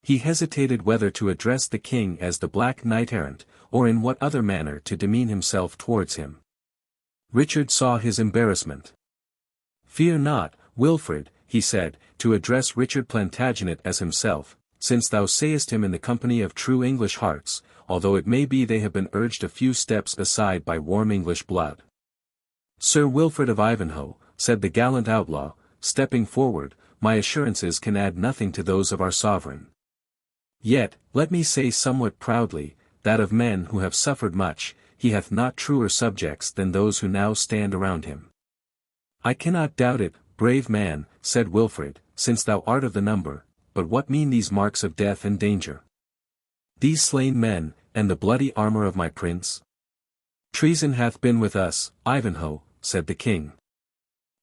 He hesitated whether to address the king as the Black Knight-errant, or in what other manner to demean himself towards him. Richard saw his embarrassment. Fear not, Wilfred, he said, to address Richard Plantagenet as himself, since thou sayest him in the company of true English hearts, although it may be they have been urged a few steps aside by warm English blood. Sir Wilfred of Ivanhoe, said the gallant outlaw, stepping forward, my assurances can add nothing to those of our sovereign. Yet, let me say somewhat proudly, that of men who have suffered much, he hath not truer subjects than those who now stand around him. I cannot doubt it, brave man, said Wilfred, since thou art of the number, but what mean these marks of death and danger? These slain men, and the bloody armour of my prince? Treason hath been with us, Ivanhoe, said the king.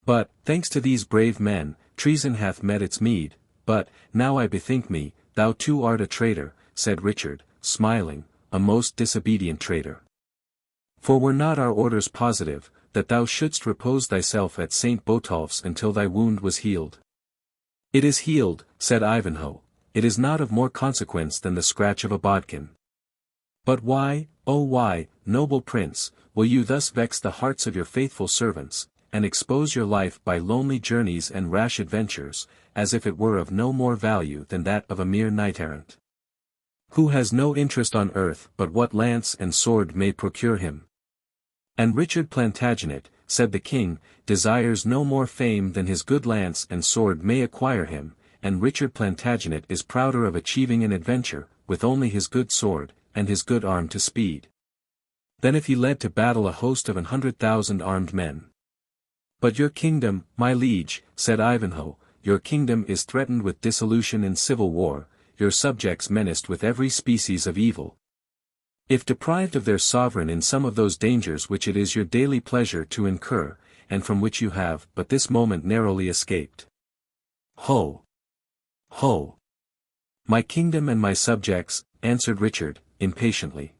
But, thanks to these brave men, treason hath met its meed, but, now I bethink me, thou too art a traitor, said Richard, smiling, a most disobedient traitor. For were not our orders positive, that thou shouldst repose thyself at St. Botolph's until thy wound was healed? It is healed, said Ivanhoe, it is not of more consequence than the scratch of a bodkin. But why, oh why, noble prince, will you thus vex the hearts of your faithful servants, and expose your life by lonely journeys and rash adventures, as if it were of no more value than that of a mere knight-errant, who has no interest on earth but what lance and sword may procure him? And Richard Plantagenet, said the king, desires no more fame than his good lance and sword may acquire him, and Richard Plantagenet is prouder of achieving an adventure, with only his good sword, and his good arm to speed, than if he led to battle a host of 100,000 armed men. But your kingdom, my liege, said Ivanhoe, your kingdom is threatened with dissolution in civil war, your subjects menaced with every species of evil. If deprived of their sovereign in some of those dangers which it is your daily pleasure to incur, and from which you have but this moment narrowly escaped. Ho! Ho! My kingdom and my subjects, answered Richard, impatiently.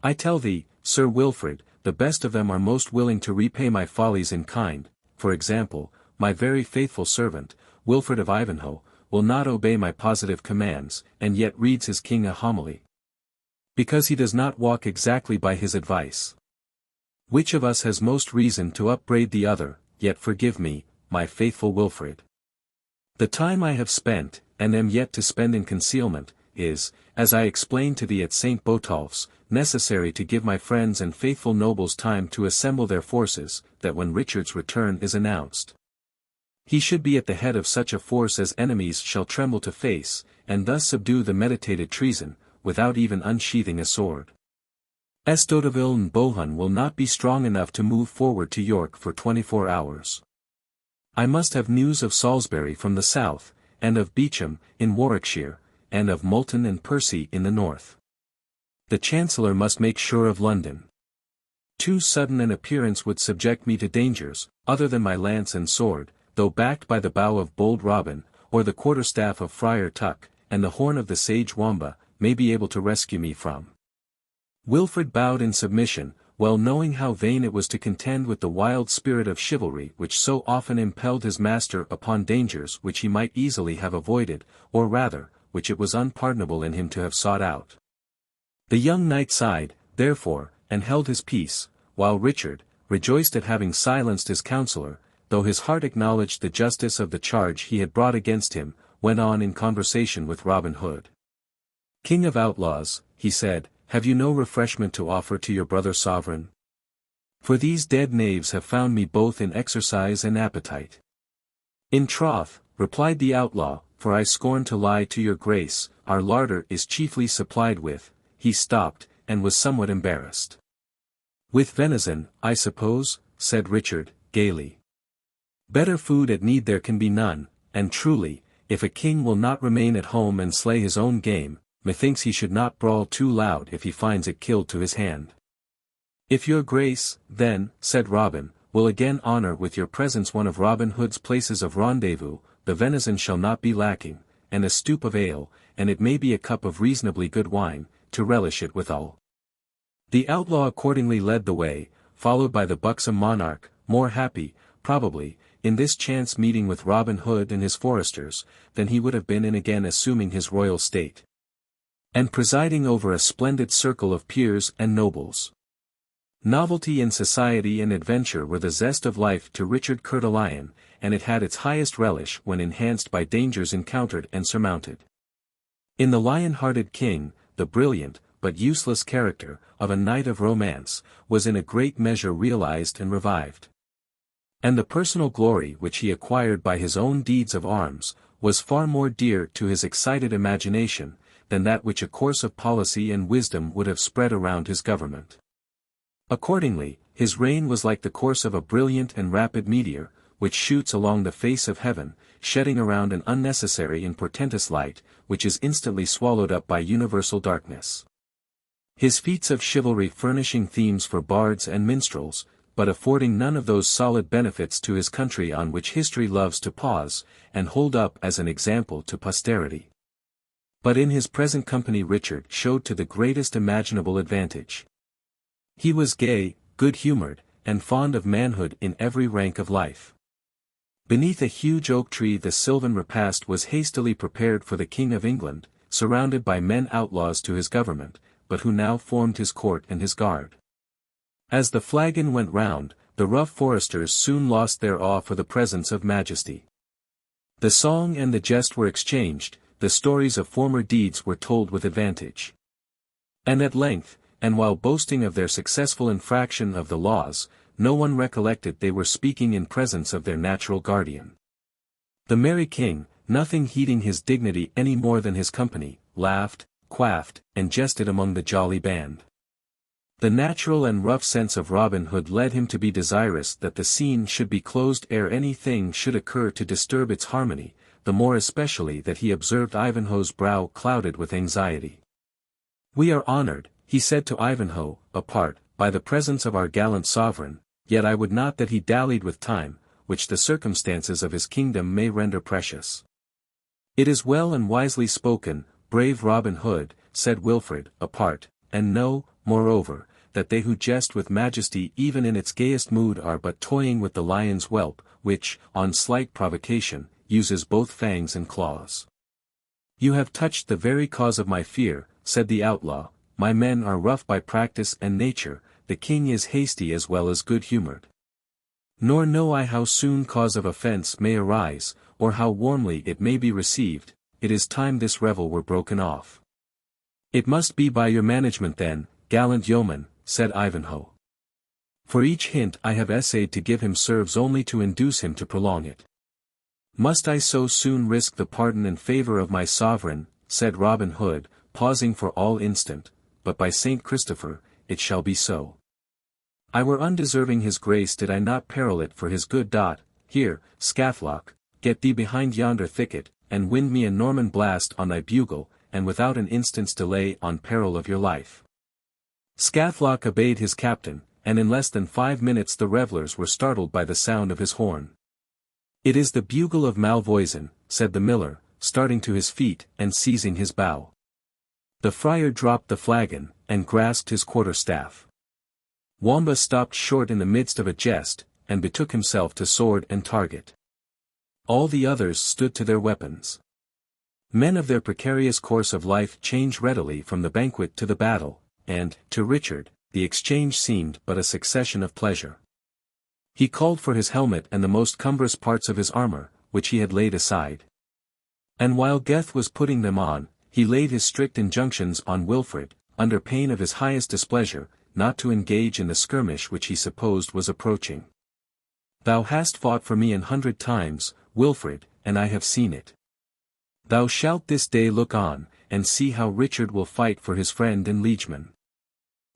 I tell thee, Sir Wilfred, the best of them are most willing to repay my follies in kind. For example, my very faithful servant, Wilfred of Ivanhoe, will not obey my positive commands, and yet reads his king a homily, because he does not walk exactly by his advice. Which of us has most reason to upbraid the other? Yet forgive me, my faithful Wilfred. The time I have spent, and am yet to spend in concealment, is, as I explained to thee at St. Botolph's, necessary to give my friends and faithful nobles time to assemble their forces, that when Richard's return is announced, he should be at the head of such a force as enemies shall tremble to face, and thus subdue the meditated treason, without even unsheathing a sword. Estoteville and Bohun will not be strong enough to move forward to York for 24 hours. I must have news of Salisbury from the south, and of Beauchamp, in Warwickshire, and of Moulton and Percy in the north. The Chancellor must make sure of London. Too sudden an appearance would subject me to dangers, other than my lance and sword, though backed by the bow of bold Robin, or the quarterstaff of Friar Tuck, and the horn of the sage Wamba, may be able to rescue me from. Wilfred bowed in submission, well knowing how vain it was to contend with the wild spirit of chivalry which so often impelled his master upon dangers which he might easily have avoided, or rather, which it was unpardonable in him to have sought out. The young knight sighed, therefore, and held his peace, while Richard, rejoiced at having silenced his counsellor, though his heart acknowledged the justice of the charge he had brought against him, went on in conversation with Robin Hood. King of outlaws, he said, have you no refreshment to offer to your brother sovereign? For these dead knaves have found me both in exercise and appetite. In troth, replied the outlaw, for I scorn to lie to your grace, our larder is chiefly supplied with. He stopped, and was somewhat embarrassed. With venison, I suppose, said Richard, gaily. Better food at need there can be none, and truly, if a king will not remain at home and slay his own game, methinks he should not brawl too loud if he finds it killed to his hand. If your grace, then, said Robin, will again honour with your presence one of Robin Hood's places of rendezvous, the venison shall not be lacking, and a stoup of ale, and it may be a cup of reasonably good wine, to relish it withal. The outlaw accordingly led the way, followed by the buxom monarch, more happy, probably, in this chance meeting with Robin Hood and his foresters, than he would have been in again assuming his royal state, and presiding over a splendid circle of peers and nobles. Novelty in society and adventure were the zest of life to Richard Coeur de Lion, and it had its highest relish when enhanced by dangers encountered and surmounted. In the lion-hearted king, the brilliant, but useless character, of a knight of romance, was in a great measure realized and revived. And the personal glory which he acquired by his own deeds of arms, was far more dear to his excited imagination, than that which a course of policy and wisdom would have spread around his government. Accordingly, his reign was like the course of a brilliant and rapid meteor, which shoots along the face of heaven, shedding around an unnecessary and portentous light, which is instantly swallowed up by universal darkness. His feats of chivalry furnishing themes for bards and minstrels, but affording none of those solid benefits to his country on which history loves to pause, and hold up as an example to posterity. But in his present company Richard showed to the greatest imaginable advantage. He was gay, good-humoured, and fond of manhood in every rank of life. Beneath a huge oak tree the sylvan repast was hastily prepared for the King of England, surrounded by men outlaws to his government, but who now formed his court and his guard. As the flagon went round, the rough foresters soon lost their awe for the presence of majesty. The song and the jest were exchanged, the stories of former deeds were told with advantage. And at length, and while boasting of their successful infraction of the laws, no one recollected they were speaking in presence of their natural guardian. The merry king, nothing heeding his dignity any more than his company, laughed, quaffed, and jested among the jolly band. The natural and rough sense of Robin Hood led him to be desirous that the scene should be closed ere anything should occur to disturb its harmony, the more especially that he observed Ivanhoe's brow clouded with anxiety. "We are honoured," he said to Ivanhoe, apart, "by the presence of our gallant sovereign, yet I would not that he dallied with time, which the circumstances of his kingdom may render precious." "It is well and wisely spoken, brave Robin Hood," said Wilfred, apart, "and know, moreover, that they who jest with majesty even in its gayest mood are but toying with the lion's whelp, which, on slight provocation, uses both fangs and claws." "You have touched the very cause of my fear," said the outlaw. "My men are rough by practice and nature, the king is hasty as well as good-humoured. Nor know I how soon cause of offence may arise, or how warmly it may be received. It is time this revel were broken off." "It must be by your management then, gallant yeoman," said Ivanhoe. "For each hint I have essayed to give him serves only to induce him to prolong it." "Must I so soon risk the pardon and favour of my sovereign?" said Robin Hood, pausing for all instant, "but by Saint Christopher, it shall be so. I were undeserving his grace did I not peril it for his good dot. Here, Scathlock, get thee behind yonder thicket, and wind me a Norman blast on thy bugle, and without an instant's delay on peril of your life." Scathlock obeyed his captain, and in less than 5 minutes the revellers were startled by the sound of his horn. "It is the bugle of Malvoisin," said the miller, starting to his feet and seizing his bow. The friar dropped the flagon, and grasped his quarter-staff. Wamba stopped short in the midst of a jest, and betook himself to sword and target. All the others stood to their weapons. Men of their precarious course of life change readily from the banquet to the battle, and, to Richard, the exchange seemed but a succession of pleasure. He called for his helmet and the most cumbrous parts of his armour, which he had laid aside. And while Geth was putting them on, he laid his strict injunctions on Wilfred, under pain of his highest displeasure, not to engage in the skirmish which he supposed was approaching. "Thou hast fought for me 100 times, Wilfred, and I have seen it. Thou shalt this day look on, and see how Richard will fight for his friend and liegeman."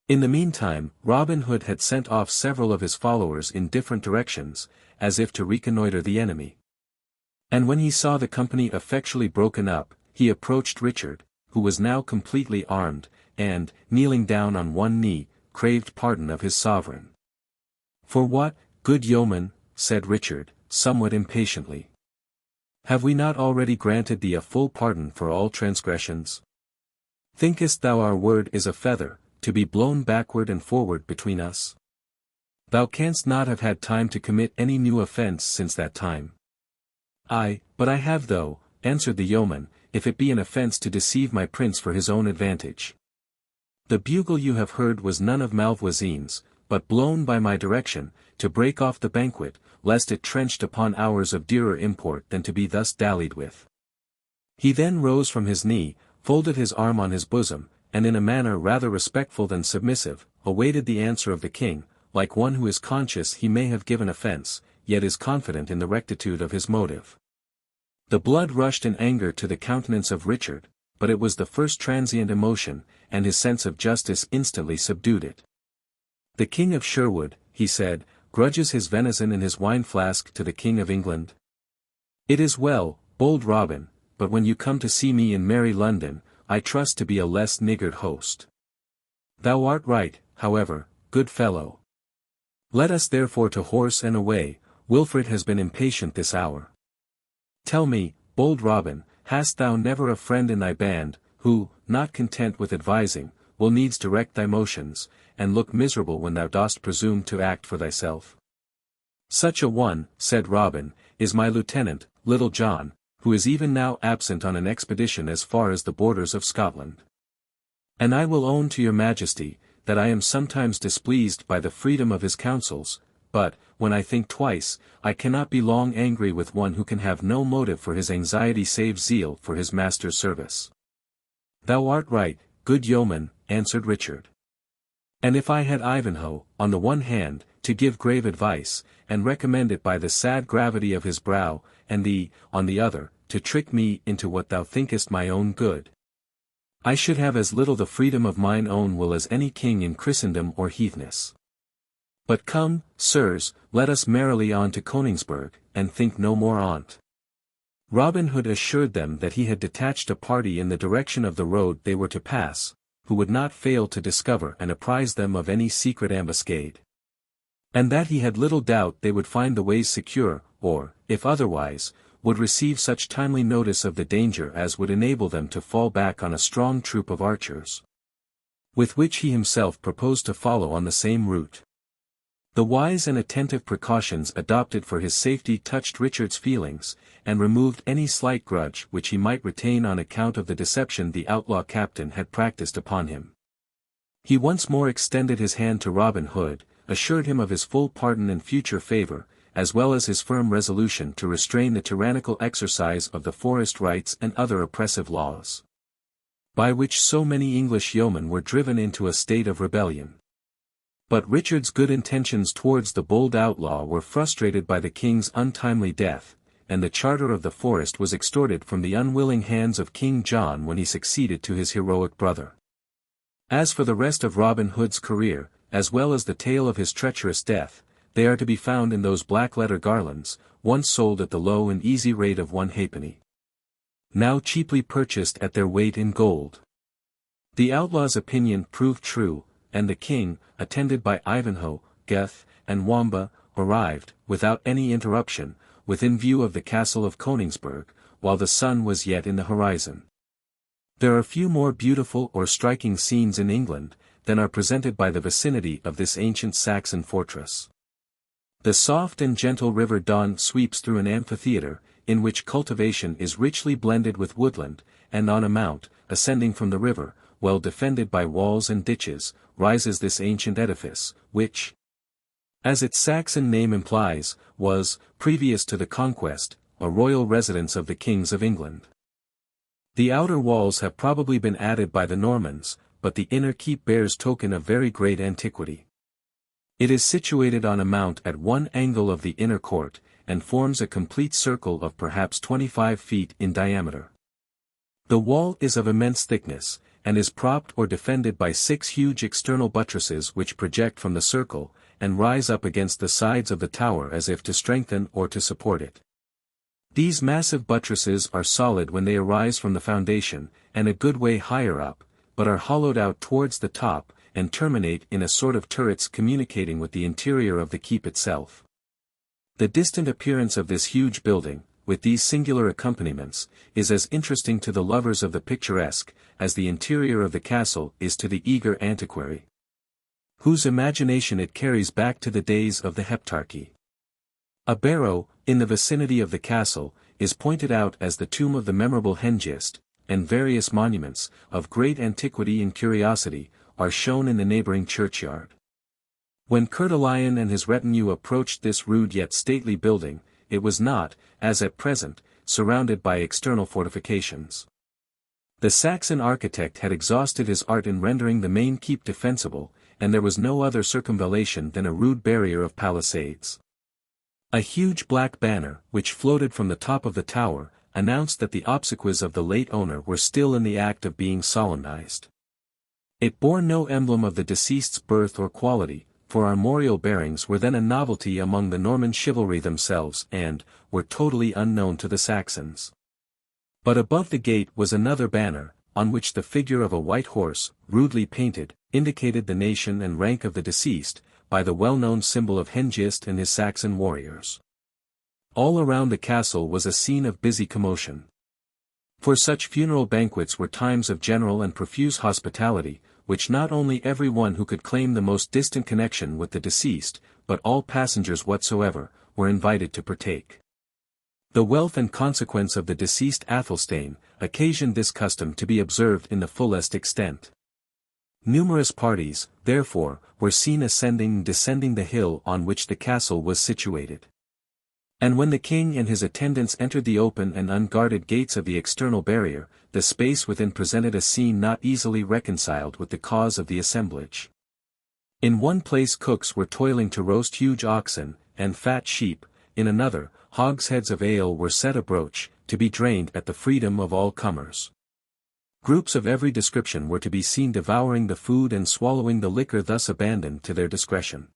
In the meantime, Robin Hood had sent off several of his followers in different directions, as if to reconnoitre the enemy. And when he saw the company effectually broken up, he approached Richard, who was now completely armed, and, kneeling down on one knee, craved pardon of his sovereign. "For what, good yeoman?" said Richard, somewhat impatiently. "Have we not already granted thee a full pardon for all transgressions? Thinkest thou our word is a feather, to be blown backward and forward between us? Thou canst not have had time to commit any new offence since that time." "Ay, but I have though," answered the yeoman, "if it be an offence to deceive my prince for his own advantage. The bugle you have heard was none of Malvoisin's, but blown by my direction, to break off the banquet, lest it trenched upon hours of dearer import than to be thus dallied with." He then rose from his knee, folded his arm on his bosom, and in a manner rather respectful than submissive, awaited the answer of the king, like one who is conscious he may have given offence, yet is confident in the rectitude of his motive. The blood rushed in anger to the countenance of Richard, but it was the first transient emotion, and his sense of justice instantly subdued it. "The King of Sherwood," he said, "grudges his venison and his wine-flask to the King of England. It is well, bold Robin, but when you come to see me in merry London, I trust to be a less niggard host. Thou art right, however, good fellow. Let us therefore to horse and away, Wilfred has been impatient this hour. Tell me, bold Robin, hast thou never a friend in thy band, who, not content with advising, will needs direct thy motions, and look miserable when thou dost presume to act for thyself?" "Such a one," said Robin, "is my lieutenant, Little John, who is even now absent on an expedition as far as the borders of Scotland." And I will own to your majesty, that I am sometimes displeased by the freedom of his counsels, but, when I think twice, I cannot be long angry with one who can have no motive for his anxiety save zeal for his master's service. Thou art right, good yeoman, answered Richard. And if I had Ivanhoe, on the one hand, to give grave advice, and recommend it by the sad gravity of his brow, and thee, on the other, to trick me into what thou thinkest my own good, I should have as little the freedom of mine own will as any king in Christendom or heathness. But come, sirs, let us merrily on to Koningsberg, and think no more on't. Robin Hood assured them that he had detached a party in the direction of the road they were to pass, who would not fail to discover and apprise them of any secret ambuscade. And that he had little doubt they would find the ways secure, or, if otherwise, would receive such timely notice of the danger as would enable them to fall back on a strong troop of archers, with which he himself proposed to follow on the same route. The wise and attentive precautions adopted for his safety touched Richard's feelings, and removed any slight grudge which he might retain on account of the deception the outlaw captain had practiced upon him. He once more extended his hand to Robin Hood, assured him of his full pardon and future favour, as well as his firm resolution to restrain the tyrannical exercise of the forest rights and other oppressive laws, by which so many English yeomen were driven into a state of rebellion. But Richard's good intentions towards the bold outlaw were frustrated by the king's untimely death, and the charter of the forest was extorted from the unwilling hands of King John when he succeeded to his heroic brother. As for the rest of Robin Hood's career, as well as the tale of his treacherous death, they are to be found in those black-letter garlands, once sold at the low and easy rate of 1 halfpenny, now cheaply purchased at their weight in gold. The outlaw's opinion proved true, and the king, attended by Ivanhoe, Geth, and Wamba, arrived, without any interruption, within view of the castle of Koningsberg, while the sun was yet in the horizon. There are few more beautiful or striking scenes in England, than are presented by the vicinity of this ancient Saxon fortress. The soft and gentle river Don sweeps through an amphitheatre, in which cultivation is richly blended with woodland, and on a mount, ascending from the river, well defended by walls and ditches, rises this ancient edifice, which, as its Saxon name implies, was, previous to the conquest, a royal residence of the kings of England. The outer walls have probably been added by the Normans, but the inner keep bears token of very great antiquity. It is situated on a mount at one angle of the inner court, and forms a complete circle of perhaps 25 feet in diameter. The wall is of immense thickness, and is propped or defended by 6 huge external buttresses which project from the circle, and rise up against the sides of the tower as if to strengthen or to support it. These massive buttresses are solid when they arise from the foundation, and a good way higher up, but are hollowed out towards the top, and terminate in a sort of turrets communicating with the interior of the keep itself. The distant appearance of this huge building, with these singular accompaniments, is as interesting to the lovers of the picturesque, as the interior of the castle is to the eager antiquary, whose imagination it carries back to the days of the Heptarchy. A barrow, in the vicinity of the castle, is pointed out as the tomb of the memorable Hengist, and various monuments, of great antiquity and curiosity, are shown in the neighboring churchyard. When Coeur de Lion and his retinue approached this rude yet stately building, it was not, as at present, surrounded by external fortifications. The Saxon architect had exhausted his art in rendering the main keep defensible, and there was no other circumvallation than a rude barrier of palisades. A huge black banner, which floated from the top of the tower, announced that the obsequies of the late owner were still in the act of being solemnized. It bore no emblem of the deceased's birth or quality, for armorial bearings were then a novelty among the Norman chivalry themselves and, were totally unknown to the Saxons. But above the gate was another banner, on which the figure of a white horse, rudely painted, indicated the nation and rank of the deceased, by the well-known symbol of Hengist and his Saxon warriors. All around the castle was a scene of busy commotion. For such funeral banquets were times of general and profuse hospitality, which not only every one who could claim the most distant connection with the deceased, but all passengers whatsoever, were invited to partake. The wealth and consequence of the deceased Athelstane occasioned this custom to be observed in the fullest extent. Numerous parties, therefore, were seen ascending and descending the hill on which the castle was situated. And when the king and his attendants entered the open and unguarded gates of the external barrier, the space within presented a scene not easily reconciled with the cause of the assemblage. In one place cooks were toiling to roast huge oxen, and fat sheep, in another, hogsheads of ale were set abroach, to be drained at the freedom of all comers. Groups of every description were to be seen devouring the food and swallowing the liquor thus abandoned to their discretion.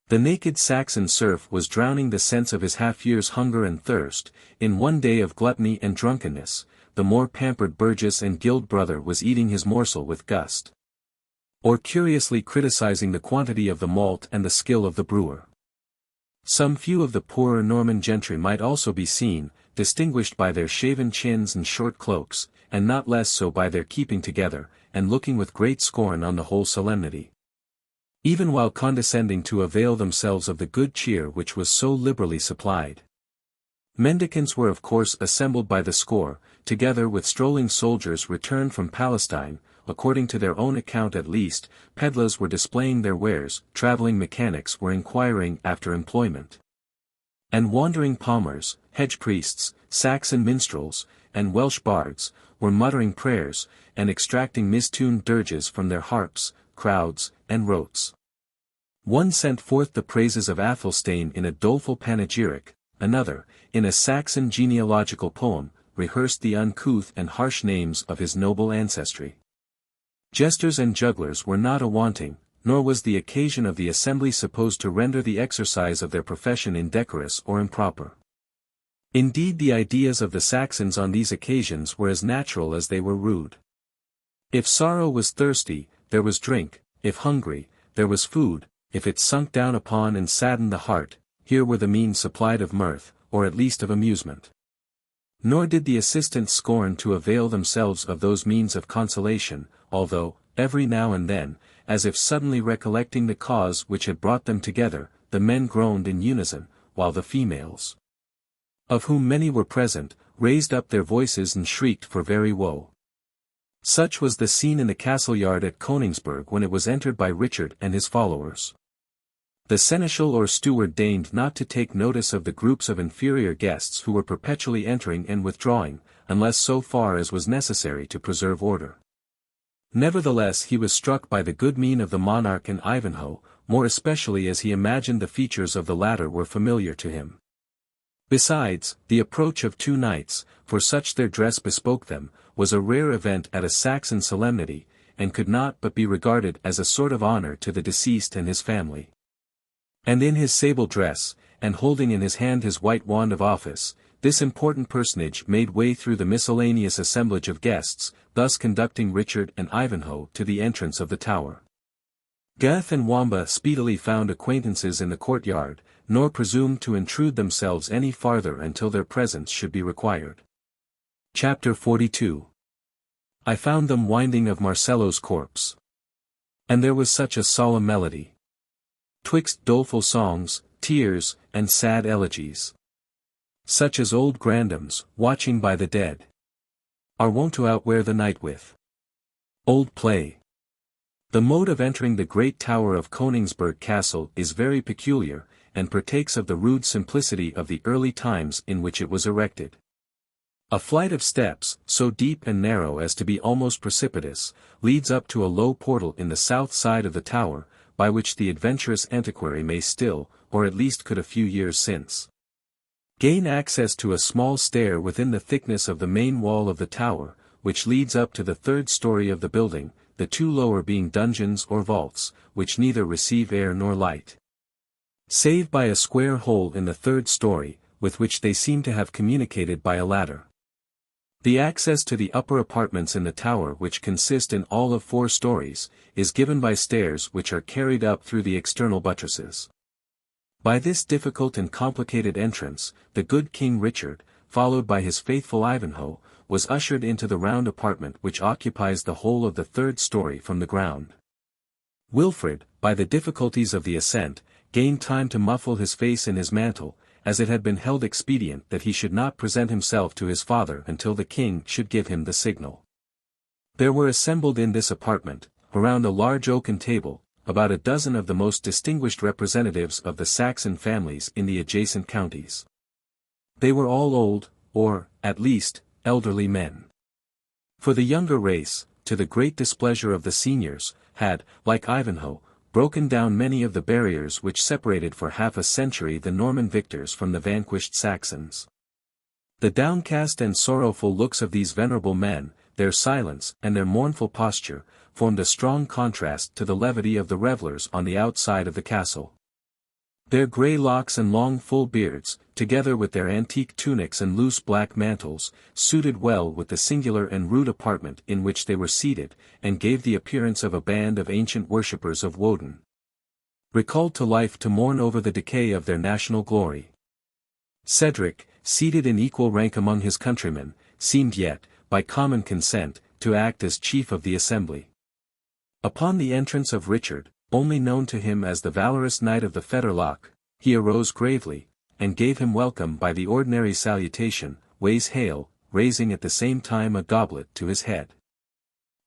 The naked Saxon serf was drowning the sense of his half-year's hunger and thirst, in one day of gluttony and drunkenness, the more pampered burgess and guild brother was eating his morsel with gust, or curiously criticizing the quantity of the malt and the skill of the brewer. Some few of the poorer Norman gentry might also be seen, distinguished by their shaven chins and short cloaks, and not less so by their keeping together, and looking with great scorn on the whole solemnity, even while condescending to avail themselves of the good cheer which was so liberally supplied. Mendicants were of course assembled by the score, together with strolling soldiers returned from Palestine, according to their own account at least. Pedlars were displaying their wares, travelling mechanics were inquiring after employment, and wandering palmers, hedge priests, Saxon minstrels, and Welsh bards, were muttering prayers, and extracting mistuned dirges from their harps, crowds, and rotes. One sent forth the praises of Athelstane in a doleful panegyric, another, in a Saxon genealogical poem, rehearsed the uncouth and harsh names of his noble ancestry. Jesters and jugglers were not a-wanting, nor was the occasion of the assembly supposed to render the exercise of their profession indecorous or improper. Indeed, the ideas of the Saxons on these occasions were as natural as they were rude. If sorrow was thirsty, there was drink; if hungry, there was food; if it sunk down upon and saddened the heart, here were the means supplied of mirth, or at least of amusement. Nor did the assistants scorn to avail themselves of those means of consolation, although, every now and then, as if suddenly recollecting the cause which had brought them together, the men groaned in unison, while the females, of whom many were present, raised up their voices and shrieked for very woe. Such was the scene in the castle yard at Koningsberg when it was entered by Richard and his followers. The seneschal or steward deigned not to take notice of the groups of inferior guests who were perpetually entering and withdrawing, unless so far as was necessary to preserve order. Nevertheless he was struck by the good mien of the monarch and Ivanhoe, more especially as he imagined the features of the latter were familiar to him. Besides, the approach of two knights, for such their dress bespoke them, was a rare event at a Saxon solemnity, and could not but be regarded as a sort of honor to the deceased and his family. And in his sable dress, and holding in his hand his white wand of office, this important personage made way through the miscellaneous assemblage of guests, thus conducting Richard and Ivanhoe to the entrance of the tower. Gurth and Wamba speedily found acquaintances in the courtyard, nor presumed to intrude themselves any farther until their presence should be required. Chapter 42. I found them winding of Marcello's corpse. And there was such a solemn melody, twixt doleful songs, tears, and sad elegies, such as old grandams, watching by the dead, are wont to outwear the night with. Old play. The mode of entering the great tower of Koningsberg Castle is very peculiar, and partakes of the rude simplicity of the early times in which it was erected. A flight of steps, so deep and narrow as to be almost precipitous, leads up to a low portal in the south side of the tower, by which the adventurous antiquary may still, or at least could a few years since, gain access to a small stair within the thickness of the main wall of the tower, which leads up to the third story of the building, the two lower being dungeons or vaults, which neither receive air nor light, save by a square hole in the third story, with which they seem to have communicated by a ladder. The access to the upper apartments in the tower, which consist in all of 4 stories, is given by stairs which are carried up through the external buttresses. By this difficult and complicated entrance, the good King Richard, followed by his faithful Ivanhoe, was ushered into the round apartment which occupies the whole of the third story from the ground. Wilfred, by the difficulties of the ascent, gained time to muffle his face in his mantle, as it had been held expedient that he should not present himself to his father until the king should give him the signal. There were assembled in this apartment, around a large oaken table, about a dozen of the most distinguished representatives of the Saxon families in the adjacent counties. They were all old, or, at least, elderly men. For the younger race, to the great displeasure of the seniors, had, like Ivanhoe, broken down many of the barriers which separated for half a century the Norman victors from the vanquished Saxons. The downcast and sorrowful looks of these venerable men, their silence and their mournful posture, formed a strong contrast to the levity of the revellers on the outside of the castle. Their grey locks and long full beards, together with their antique tunics and loose black mantles, suited well with the singular and rude apartment in which they were seated, and gave the appearance of a band of ancient worshippers of Woden, recalled to life to mourn over the decay of their national glory. Cedric, seated in equal rank among his countrymen, seemed yet, by common consent, to act as chief of the assembly. Upon the entrance of Richard, only known to him as the valorous Knight of the Fetterlock, he arose gravely, and gave him welcome by the ordinary salutation, ways hail, raising at the same time a goblet to his head.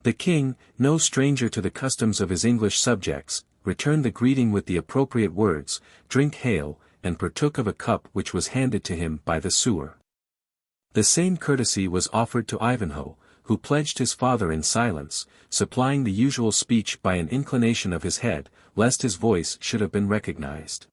The king, no stranger to the customs of his English subjects, returned the greeting with the appropriate words, "Drink hail," and partook of a cup which was handed to him by the sewer. The same courtesy was offered to Ivanhoe, who pledged his father in silence, supplying the usual speech by an inclination of his head, lest his voice should have been recognized.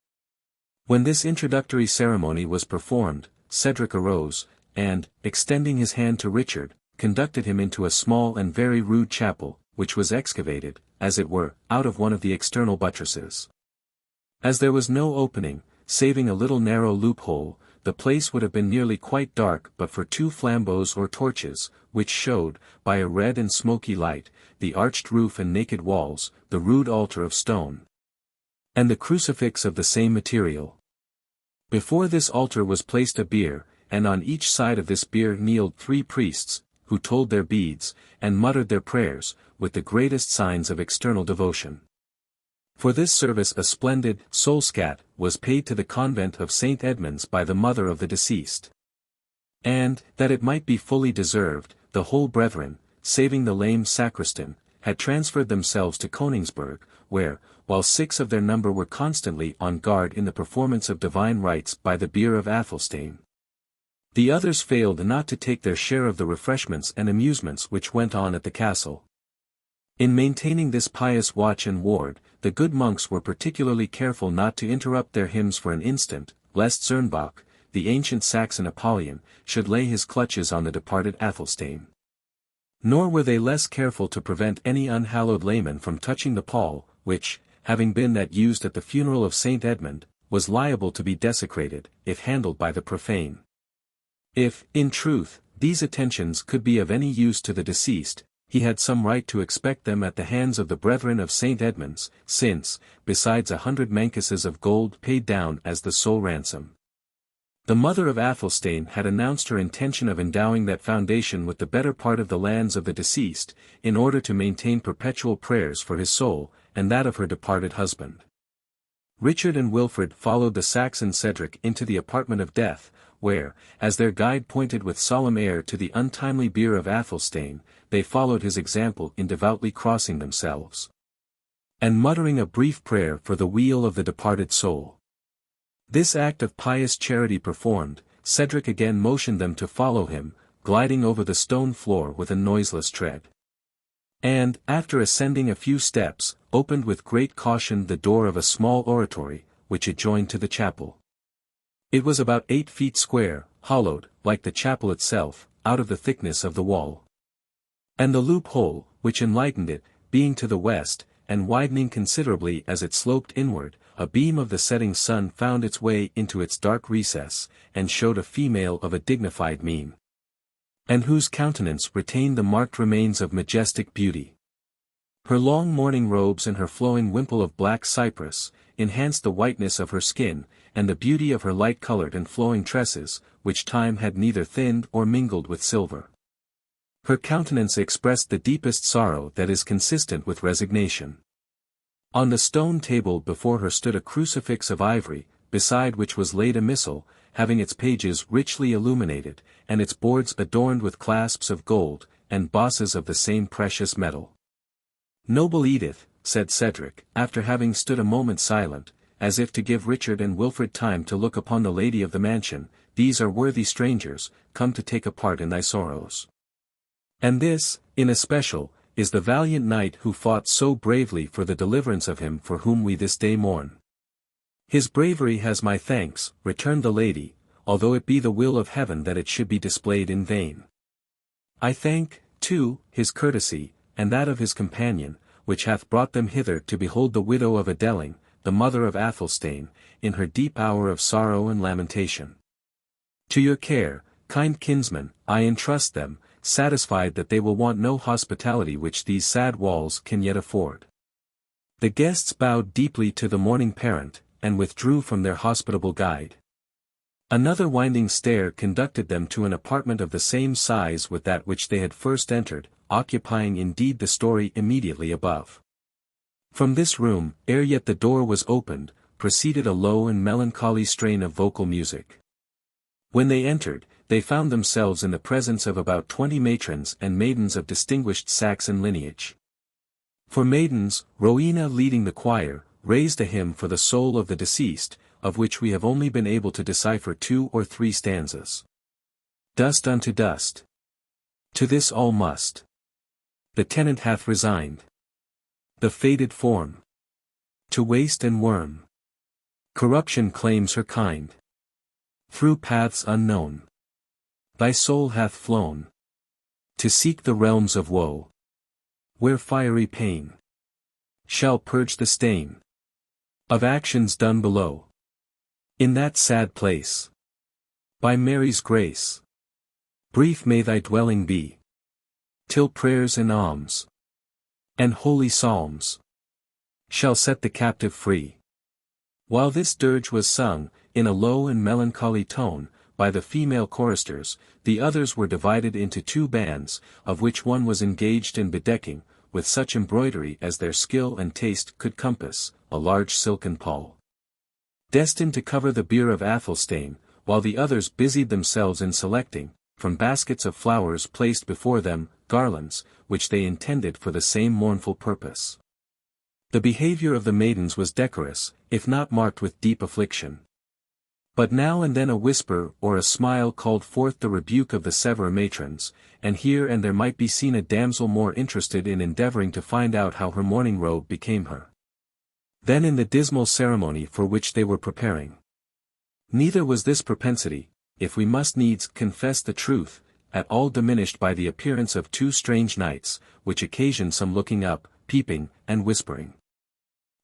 When this introductory ceremony was performed, Cedric arose, and, extending his hand to Richard, conducted him into a small and very rude chapel, which was excavated, as it were, out of one of the external buttresses. As there was no opening, saving a little narrow loophole, the place would have been nearly quite dark but for two flambeaux or torches, which showed, by a red and smoky light, the arched roof and naked walls, the rude altar of stone, and the crucifix of the same material. Before this altar was placed a bier, and on each side of this bier kneeled 3 priests, who told their beads, and muttered their prayers, with the greatest signs of external devotion. For this service a splendid solscat was paid to the convent of St. Edmund's by the mother of the deceased. And, that it might be fully deserved, the whole brethren, saving the lame sacristan, had transferred themselves to Königsberg, where, while 6 of their number were constantly on guard in the performance of divine rites by the bier of Athelstane, the others failed not to take their share of the refreshments and amusements which went on at the castle. In maintaining this pious watch and ward, the good monks were particularly careful not to interrupt their hymns for an instant, lest Zernbach, the ancient Saxon Apollyon, should lay his clutches on the departed Athelstane. Nor were they less careful to prevent any unhallowed layman from touching the pall, which, having been that used at the funeral of St. Edmund, was liable to be desecrated, if handled by the profane. If, in truth, these attentions could be of any use to the deceased, he had some right to expect them at the hands of the brethren of St. Edmund's, since, besides 100 mancuses of gold paid down as the sole ransom, the mother of Athelstane had announced her intention of endowing that foundation with the better part of the lands of the deceased, in order to maintain perpetual prayers for his soul, and that of her departed husband. Richard and Wilfred followed the Saxon Cedric into the apartment of death, where, as their guide pointed with solemn air to the untimely bier of Athelstane, they followed his example in devoutly crossing themselves, and muttering a brief prayer for the weal of the departed soul. This act of pious charity performed, Cedric again motioned them to follow him, gliding over the stone floor with a noiseless tread. And, after ascending a few steps, opened with great caution the door of a small oratory, which adjoined to the chapel. It was about 8 feet square, hollowed, like the chapel itself, out of the thickness of the wall. And the loophole, which enlightened it, being to the west, and widening considerably as it sloped inward, a beam of the setting sun found its way into its dark recess, and showed a female of a dignified mien, and whose countenance retained the marked remains of majestic beauty. Her long mourning robes and her flowing wimple of black cypress, enhanced the whiteness of her skin, and the beauty of her light-colored and flowing tresses, which time had neither thinned or mingled with silver. Her countenance expressed the deepest sorrow that is consistent with resignation. On the stone table before her stood a crucifix of ivory, beside which was laid a missal, having its pages richly illuminated, and its boards adorned with clasps of gold, and bosses of the same precious metal. Noble Edith, said Cedric, after having stood a moment silent, as if to give Richard and Wilfred time to look upon the lady of the mansion, these are worthy strangers, come to take a part in thy sorrows. And this, in especial, is the valiant knight who fought so bravely for the deliverance of him for whom we this day mourn. His bravery has my thanks, returned the lady, although it be the will of heaven that it should be displayed in vain. I thank, too, his courtesy, and that of his companion, which hath brought them hither to behold the widow of Adeling, the mother of Athelstane, in her deep hour of sorrow and lamentation. To your care, kind kinsman, I entrust them, satisfied that they will want no hospitality which these sad walls can yet afford. The guests bowed deeply to the mourning parent, and withdrew from their hospitable guide. Another winding stair conducted them to an apartment of the same size with that which they had first entered, occupying indeed the story immediately above. From this room, ere yet the door was opened, proceeded a low and melancholy strain of vocal music. When they entered, they found themselves in the presence of about 20 matrons and maidens of distinguished Saxon lineage. For maidens, Rowena leading the choir, raised a hymn for the soul of the deceased, of which we have only been able to decipher 2 or 3 stanzas. Dust unto dust. To this all must. The tenant hath resigned. The faded form. To waste and worm. Corruption claims her kind. Through paths unknown. Thy soul hath flown. To seek the realms of woe. Where fiery pain shall purge the stain of actions done below. In that sad place. By Mary's grace. Brief may thy dwelling be. Till prayers and alms. And holy psalms. Shall set the captive free. While this dirge was sung, in a low and melancholy tone, by the female choristers, the others were divided into 2 bands, of which one was engaged in bedecking, with such embroidery as their skill and taste could compass, a large silken pall, destined to cover the bier of Athelstane, while the others busied themselves in selecting, from baskets of flowers placed before them, garlands, which they intended for the same mournful purpose. The behavior of the maidens was decorous, if not marked with deep affliction. But now and then a whisper or a smile called forth the rebuke of the severer matrons, and here and there might be seen a damsel more interested in endeavoring to find out how her mourning robe became her, than in the dismal ceremony for which they were preparing. Neither was this propensity, if we must needs confess the truth, at all diminished by the appearance of 2 strange knights, which occasioned some looking up, peeping, and whispering.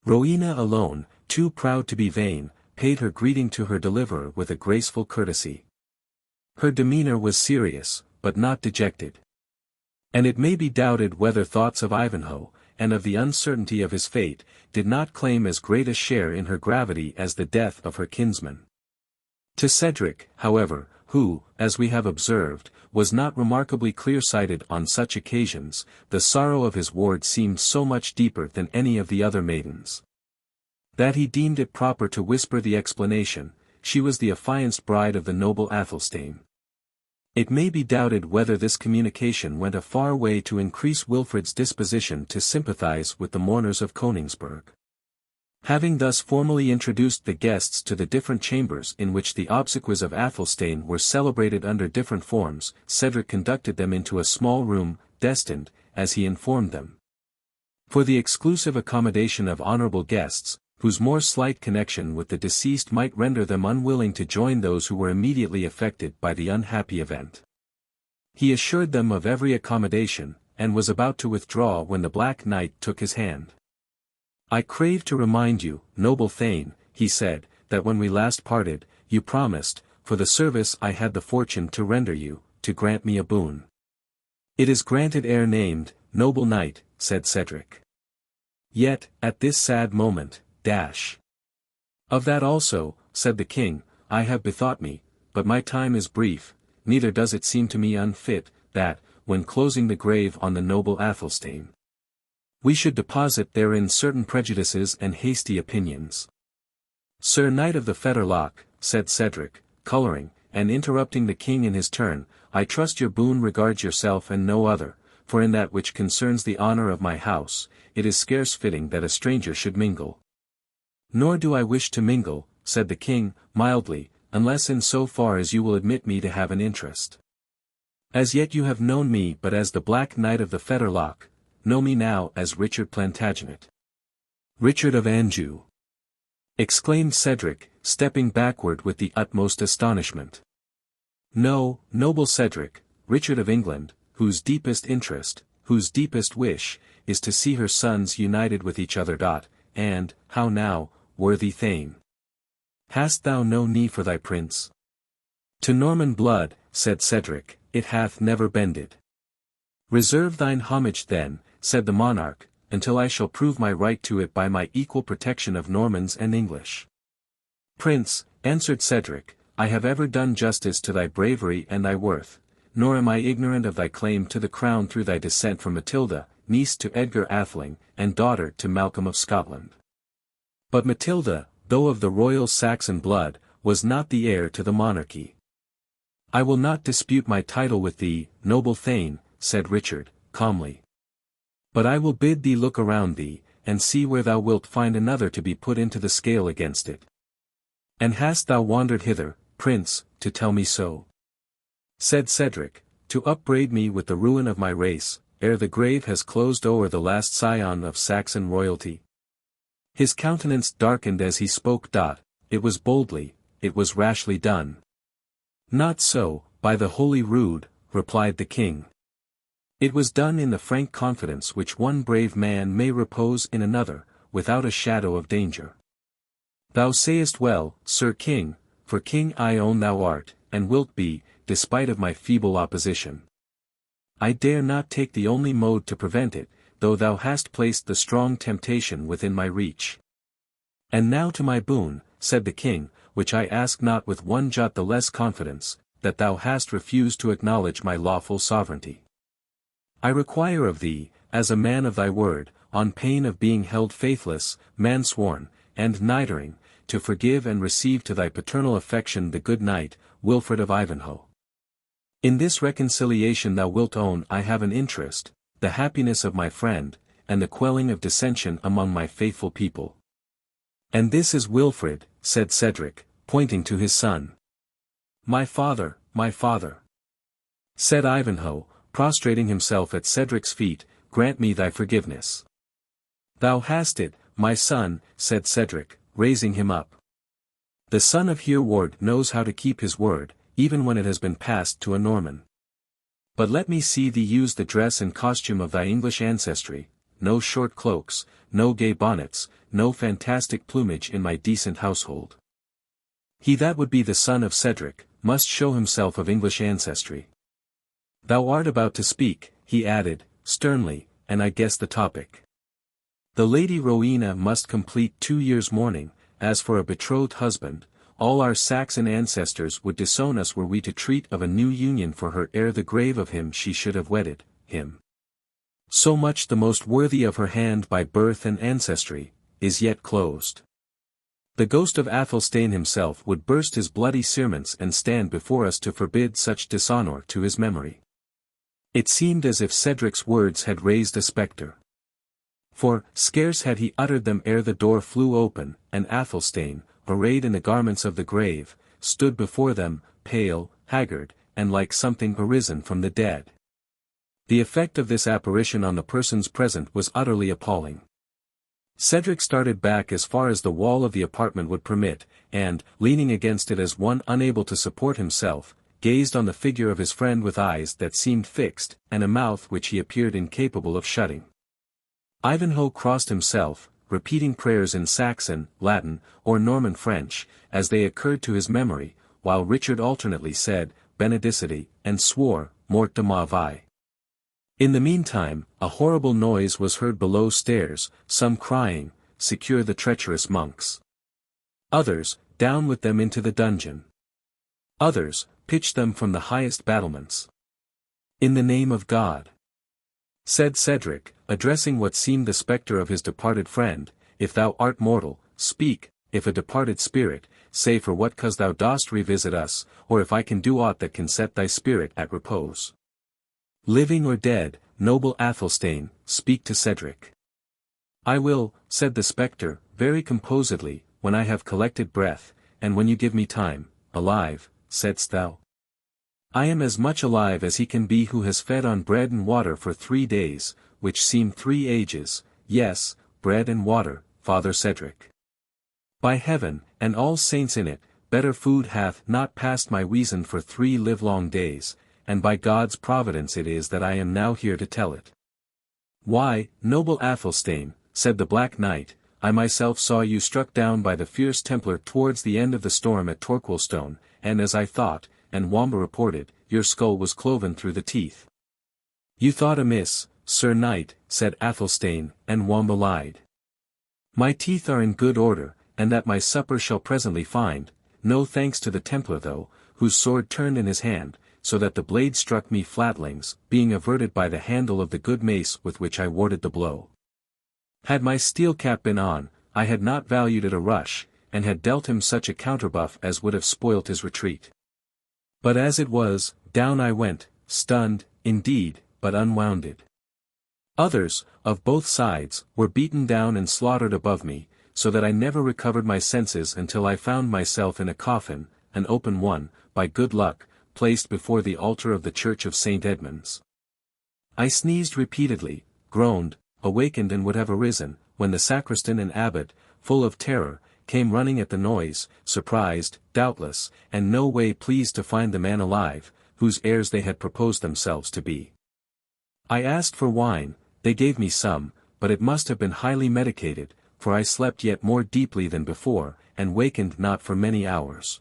Rowena alone, too proud to be vain, paid her greeting to her deliverer with a graceful courtesy. Her demeanor was serious, but not dejected. And it may be doubted whether thoughts of Ivanhoe, and of the uncertainty of his fate, did not claim as great a share in her gravity as the death of her kinsman. To Cedric, however, who, as we have observed, was not remarkably clear-sighted on such occasions, the sorrow of his ward seemed so much deeper than any of the other maidens, that he deemed it proper to whisper the explanation: she was the affianced bride of the noble Athelstane. It may be doubted whether this communication went a far way to increase Wilfred's disposition to sympathize with the mourners of Königsberg. Having thus formally introduced the guests to the different chambers in which the obsequies of Athelstane were celebrated under different forms, Cedric conducted them into a small room, destined, as he informed them, for the exclusive accommodation of honorable guests, whose more slight connection with the deceased might render them unwilling to join those who were immediately affected by the unhappy event. He assured them of every accommodation, and was about to withdraw when the Black Knight took his hand. "I crave to remind you, noble Thane," he said, "that when we last parted, you promised, for the service I had the fortune to render you, to grant me a boon." "It is granted ere named, noble knight," said Cedric. "Yet, at this sad moment, of that also," said the king, "I have bethought me, but my time is brief, neither does it seem to me unfit, that, when closing the grave on the noble Athelstane, we should deposit therein certain prejudices and hasty opinions." "Sir Knight of the Fetterlock," said Cedric, colouring, and interrupting the king in his turn, "I trust your boon regards yourself and no other, for in that which concerns the honour of my house, it is scarce fitting that a stranger should mingle. Nor do I wish to mingle, said the king, mildly, unless in so far as you will admit me to have an interest. As yet you have known me but as the Black Knight of the Fetterlock, know me now as Richard Plantagenet. Richard of Anjou! Exclaimed Cedric, stepping backward with the utmost astonishment. No, noble Cedric, Richard of England, whose deepest interest, whose deepest wish, is to see her sons united with each other. And, how now, worthy Thane? Hast thou no knee for thy prince? To Norman blood, said Cedric, it hath never bended. Reserve thine homage then, said the monarch, until I shall prove my right to it by my equal protection of Normans and English. Prince, answered Cedric, I have ever done justice to thy bravery and thy worth, nor am I ignorant of thy claim to the crown through thy descent from Matilda, niece to Edgar Atheling, and daughter to Malcolm of Scotland. But Matilda, though of the royal Saxon blood, was not the heir to the monarchy. I will not dispute my title with thee, noble Thane, said Richard, calmly. But I will bid thee look around thee, and see where thou wilt find another to be put into the scale against it. And hast thou wandered hither, prince, to tell me so? Said Cedric, to upbraid me with the ruin of my race, ere the grave has closed o'er the last scion of Saxon royalty? His countenance darkened as he spoke. It was boldly, it was rashly done. Not so, by the holy rood, replied the king. It was done in the frank confidence which one brave man may repose in another, without a shadow of danger. Thou sayest well, Sir King, for king I own thou art, and wilt be, despite of my feeble opposition. I dare not take the only mode to prevent it, though thou hast placed the strong temptation within my reach. And now to my boon, said the king, which I ask not with one jot the less confidence, that thou hast refused to acknowledge my lawful sovereignty. I require of thee, as a man of thy word, on pain of being held faithless, mansworn, and nidering, to forgive and receive to thy paternal affection the good knight, Wilfred of Ivanhoe. In this reconciliation thou wilt own I have an interest, the happiness of my friend, and the quelling of dissension among my faithful people. And this is Wilfred, said Cedric, pointing to his son. My father, said Ivanhoe, prostrating himself at Cedric's feet, grant me thy forgiveness. Thou hast it, my son, said Cedric, raising him up. The son of Hereward knows how to keep his word, even when it has been passed to a Norman. But let me see thee use the dress and costume of thy English ancestry, no short cloaks, no gay bonnets, no fantastic plumage in my decent household. He that would be the son of Cedric, must show himself of English ancestry. Thou art about to speak, he added, sternly, and I guess the topic. The Lady Rowena must complete 2 years' mourning, as for a betrothed husband, all our Saxon ancestors would disown us were we to treat of a new union for her ere the grave of him she should have wedded, him. So much the most worthy of her hand by birth and ancestry, is yet closed. The ghost of Athelstane himself would burst his bloody cerements and stand before us to forbid such dishonour to his memory. It seemed as if Cedric's words had raised a spectre. For, scarce had he uttered them ere the door flew open, and Athelstane, arrayed in the garments of the grave, stood before them, pale, haggard, and like something arisen from the dead. The effect of this apparition on the persons present was utterly appalling. Cedric started back as far as the wall of the apartment would permit, and, leaning against it as one unable to support himself, gazed on the figure of his friend with eyes that seemed fixed, and a mouth which he appeared incapable of shutting. Ivanhoe crossed himself, repeating prayers in Saxon, Latin, or Norman French, as they occurred to his memory, while Richard alternately said, Benedicite, and swore, Mort de ma vie. In the meantime, a horrible noise was heard below stairs, some crying, secure the treacherous monks. Others, down with them into the dungeon. Others, pitch them from the highest battlements. In the name of God, said Cedric, addressing what seemed the spectre of his departed friend, if thou art mortal, speak, if a departed spirit, say for what cause thou dost revisit us, or if I can do aught that can set thy spirit at repose. Living or dead, noble Athelstane, speak to Cedric. "I will," said the spectre, very composedly, "when I have collected breath, and when you give me time." "Alive, saidst thou?" "I am as much alive as he can be who has fed on bread and water for 3 days, which seem 3 ages, yes, bread and water, Father Cedric. By heaven, and all saints in it, better food hath not passed my weason for 3 livelong days, and by God's providence it is that I am now here to tell it." "Why, noble Athelstane," said the Black Knight, "I myself saw you struck down by the fierce Templar towards the end of the storm at Torquilstone, and as I thought, and Wamba reported, your skull was cloven through the teeth." "You thought amiss, Sir Knight," said Athelstane, "and Wamba lied. My teeth are in good order, and that my supper shall presently find, no thanks to the Templar though, whose sword turned in his hand, so that the blade struck me flatlings, being averted by the handle of the good mace with which I warded the blow. Had my steel cap been on, I had not valued it a rush, and had dealt him such a counterbuff as would have spoilt his retreat. But as it was, down I went, stunned, indeed, but unwounded. Others, of both sides, were beaten down and slaughtered above me, so that I never recovered my senses until I found myself in a coffin, an open one, by good luck, placed before the altar of the church of St. Edmund's. I sneezed repeatedly, groaned, awakened and would have arisen, when the sacristan and abbot, full of terror, came running at the noise, surprised, doubtless, and no way pleased to find the man alive, whose heirs they had proposed themselves to be. I asked for wine, they gave me some, but it must have been highly medicated, for I slept yet more deeply than before, and wakened not for many hours.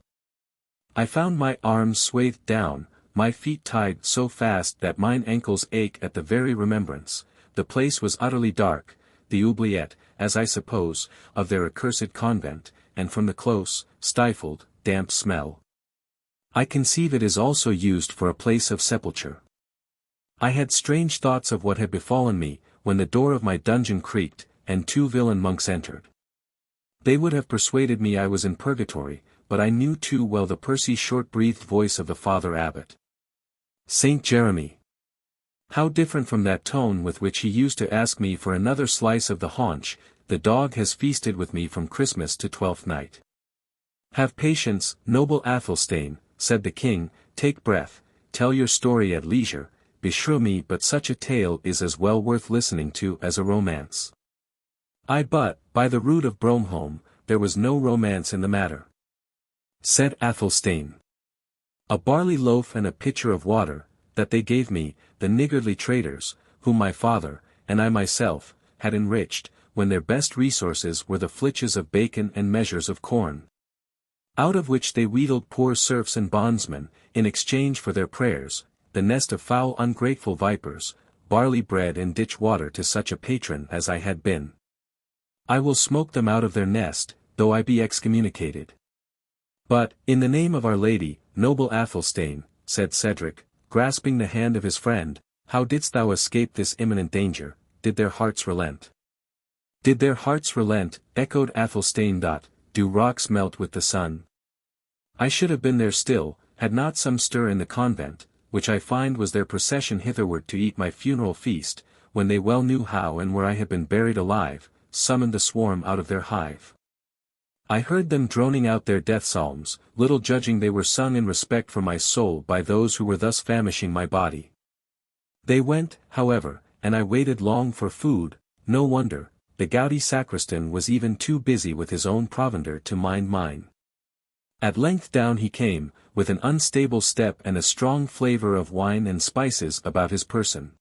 I found my arms swathed down, my feet tied so fast that mine ankles ache at the very remembrance. The place was utterly dark, the oubliette, as I suppose, of their accursed convent, and from the close, stifled, damp smell. I conceive it is also used for a place of sepulture. I had strange thoughts of what had befallen me, when the door of my dungeon creaked, and 2 villain monks entered. They would have persuaded me I was in purgatory, but I knew too well the pursy short-breathed voice of the Father Abbot. "Saint Jeremy!" How different from that tone with which he used to ask me for another slice of the haunch. "The dog has feasted with me from Christmas to Twelfth Night." "Have patience, noble Athelstane," said the king, "take breath, tell your story at leisure, beshrew me but such a tale is as well worth listening to as a romance." But, by the rood of Bromholm, there was no romance in the matter," said Athelstane. "A barley loaf and a pitcher of water, that they gave me, the niggardly traders, whom my father, and I myself, had enriched, when their best resources were the flitches of bacon and measures of corn. Out of which they wheedled poor serfs and bondsmen, in exchange for their prayers, the nest of foul ungrateful vipers, barley bread and ditch water to such a patron as I had been. I will smoke them out of their nest, though I be excommunicated." "But, in the name of Our Lady, noble Athelstane," said Cedric, grasping the hand of his friend, "how didst thou escape this imminent danger? Did their hearts relent?" "Did their hearts relent?" echoed Athelstane. "Do rocks melt with the sun? I should have been there still, had not some stir in the convent, which I find was their procession hitherward to eat my funeral feast, when they well knew how and where I had been buried alive, summoned the swarm out of their hive. I heard them droning out their death psalms, little judging they were sung in respect for my soul by those who were thus famishing my body. They went, however, and I waited long for food. No wonder, the gouty sacristan was even too busy with his own provender to mind mine. At length down he came, with an unstable step and a strong flavour of wine and spices about his person.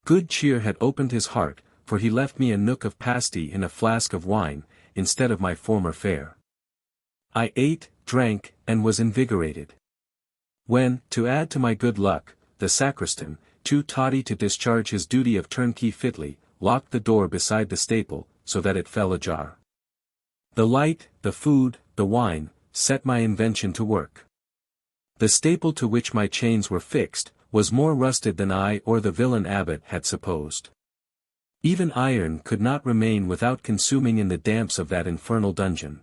Good cheer had opened his heart, for he left me a nook of pasty in a flask of wine, instead of my former fare. I ate, drank, and was invigorated. When, to add to my good luck, the sacristan, too toddy to discharge his duty of turnkey fitly, locked the door beside the staple, so that it fell ajar. The light, the food, the wine, set my invention to work. The staple to which my chains were fixed, was more rusted than I or the villain abbot had supposed. Even iron could not remain without consuming in the damps of that infernal dungeon.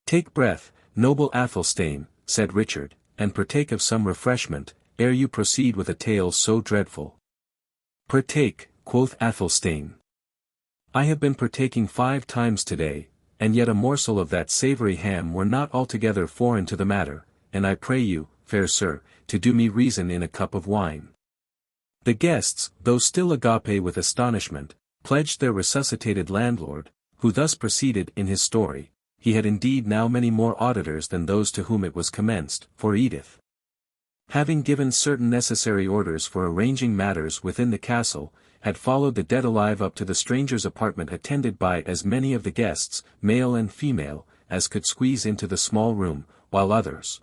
"Take breath, noble Athelstane," said Richard, "and partake of some refreshment, ere you proceed with a tale so dreadful." "Partake," quoth Athelstane. I have been partaking 5 times today, and yet a morsel of that savoury ham were not altogether foreign to the matter, and I pray you, fair sir, to do me reason in a cup of wine. The guests, though still agape with astonishment, pledged their resuscitated landlord, who thus proceeded in his story. He had indeed now many more auditors than those to whom it was commenced, for Edith, having given certain necessary orders for arranging matters within the castle, had followed the dead alive up to the stranger's apartment attended by as many of the guests, male and female, as could squeeze into the small room, while others,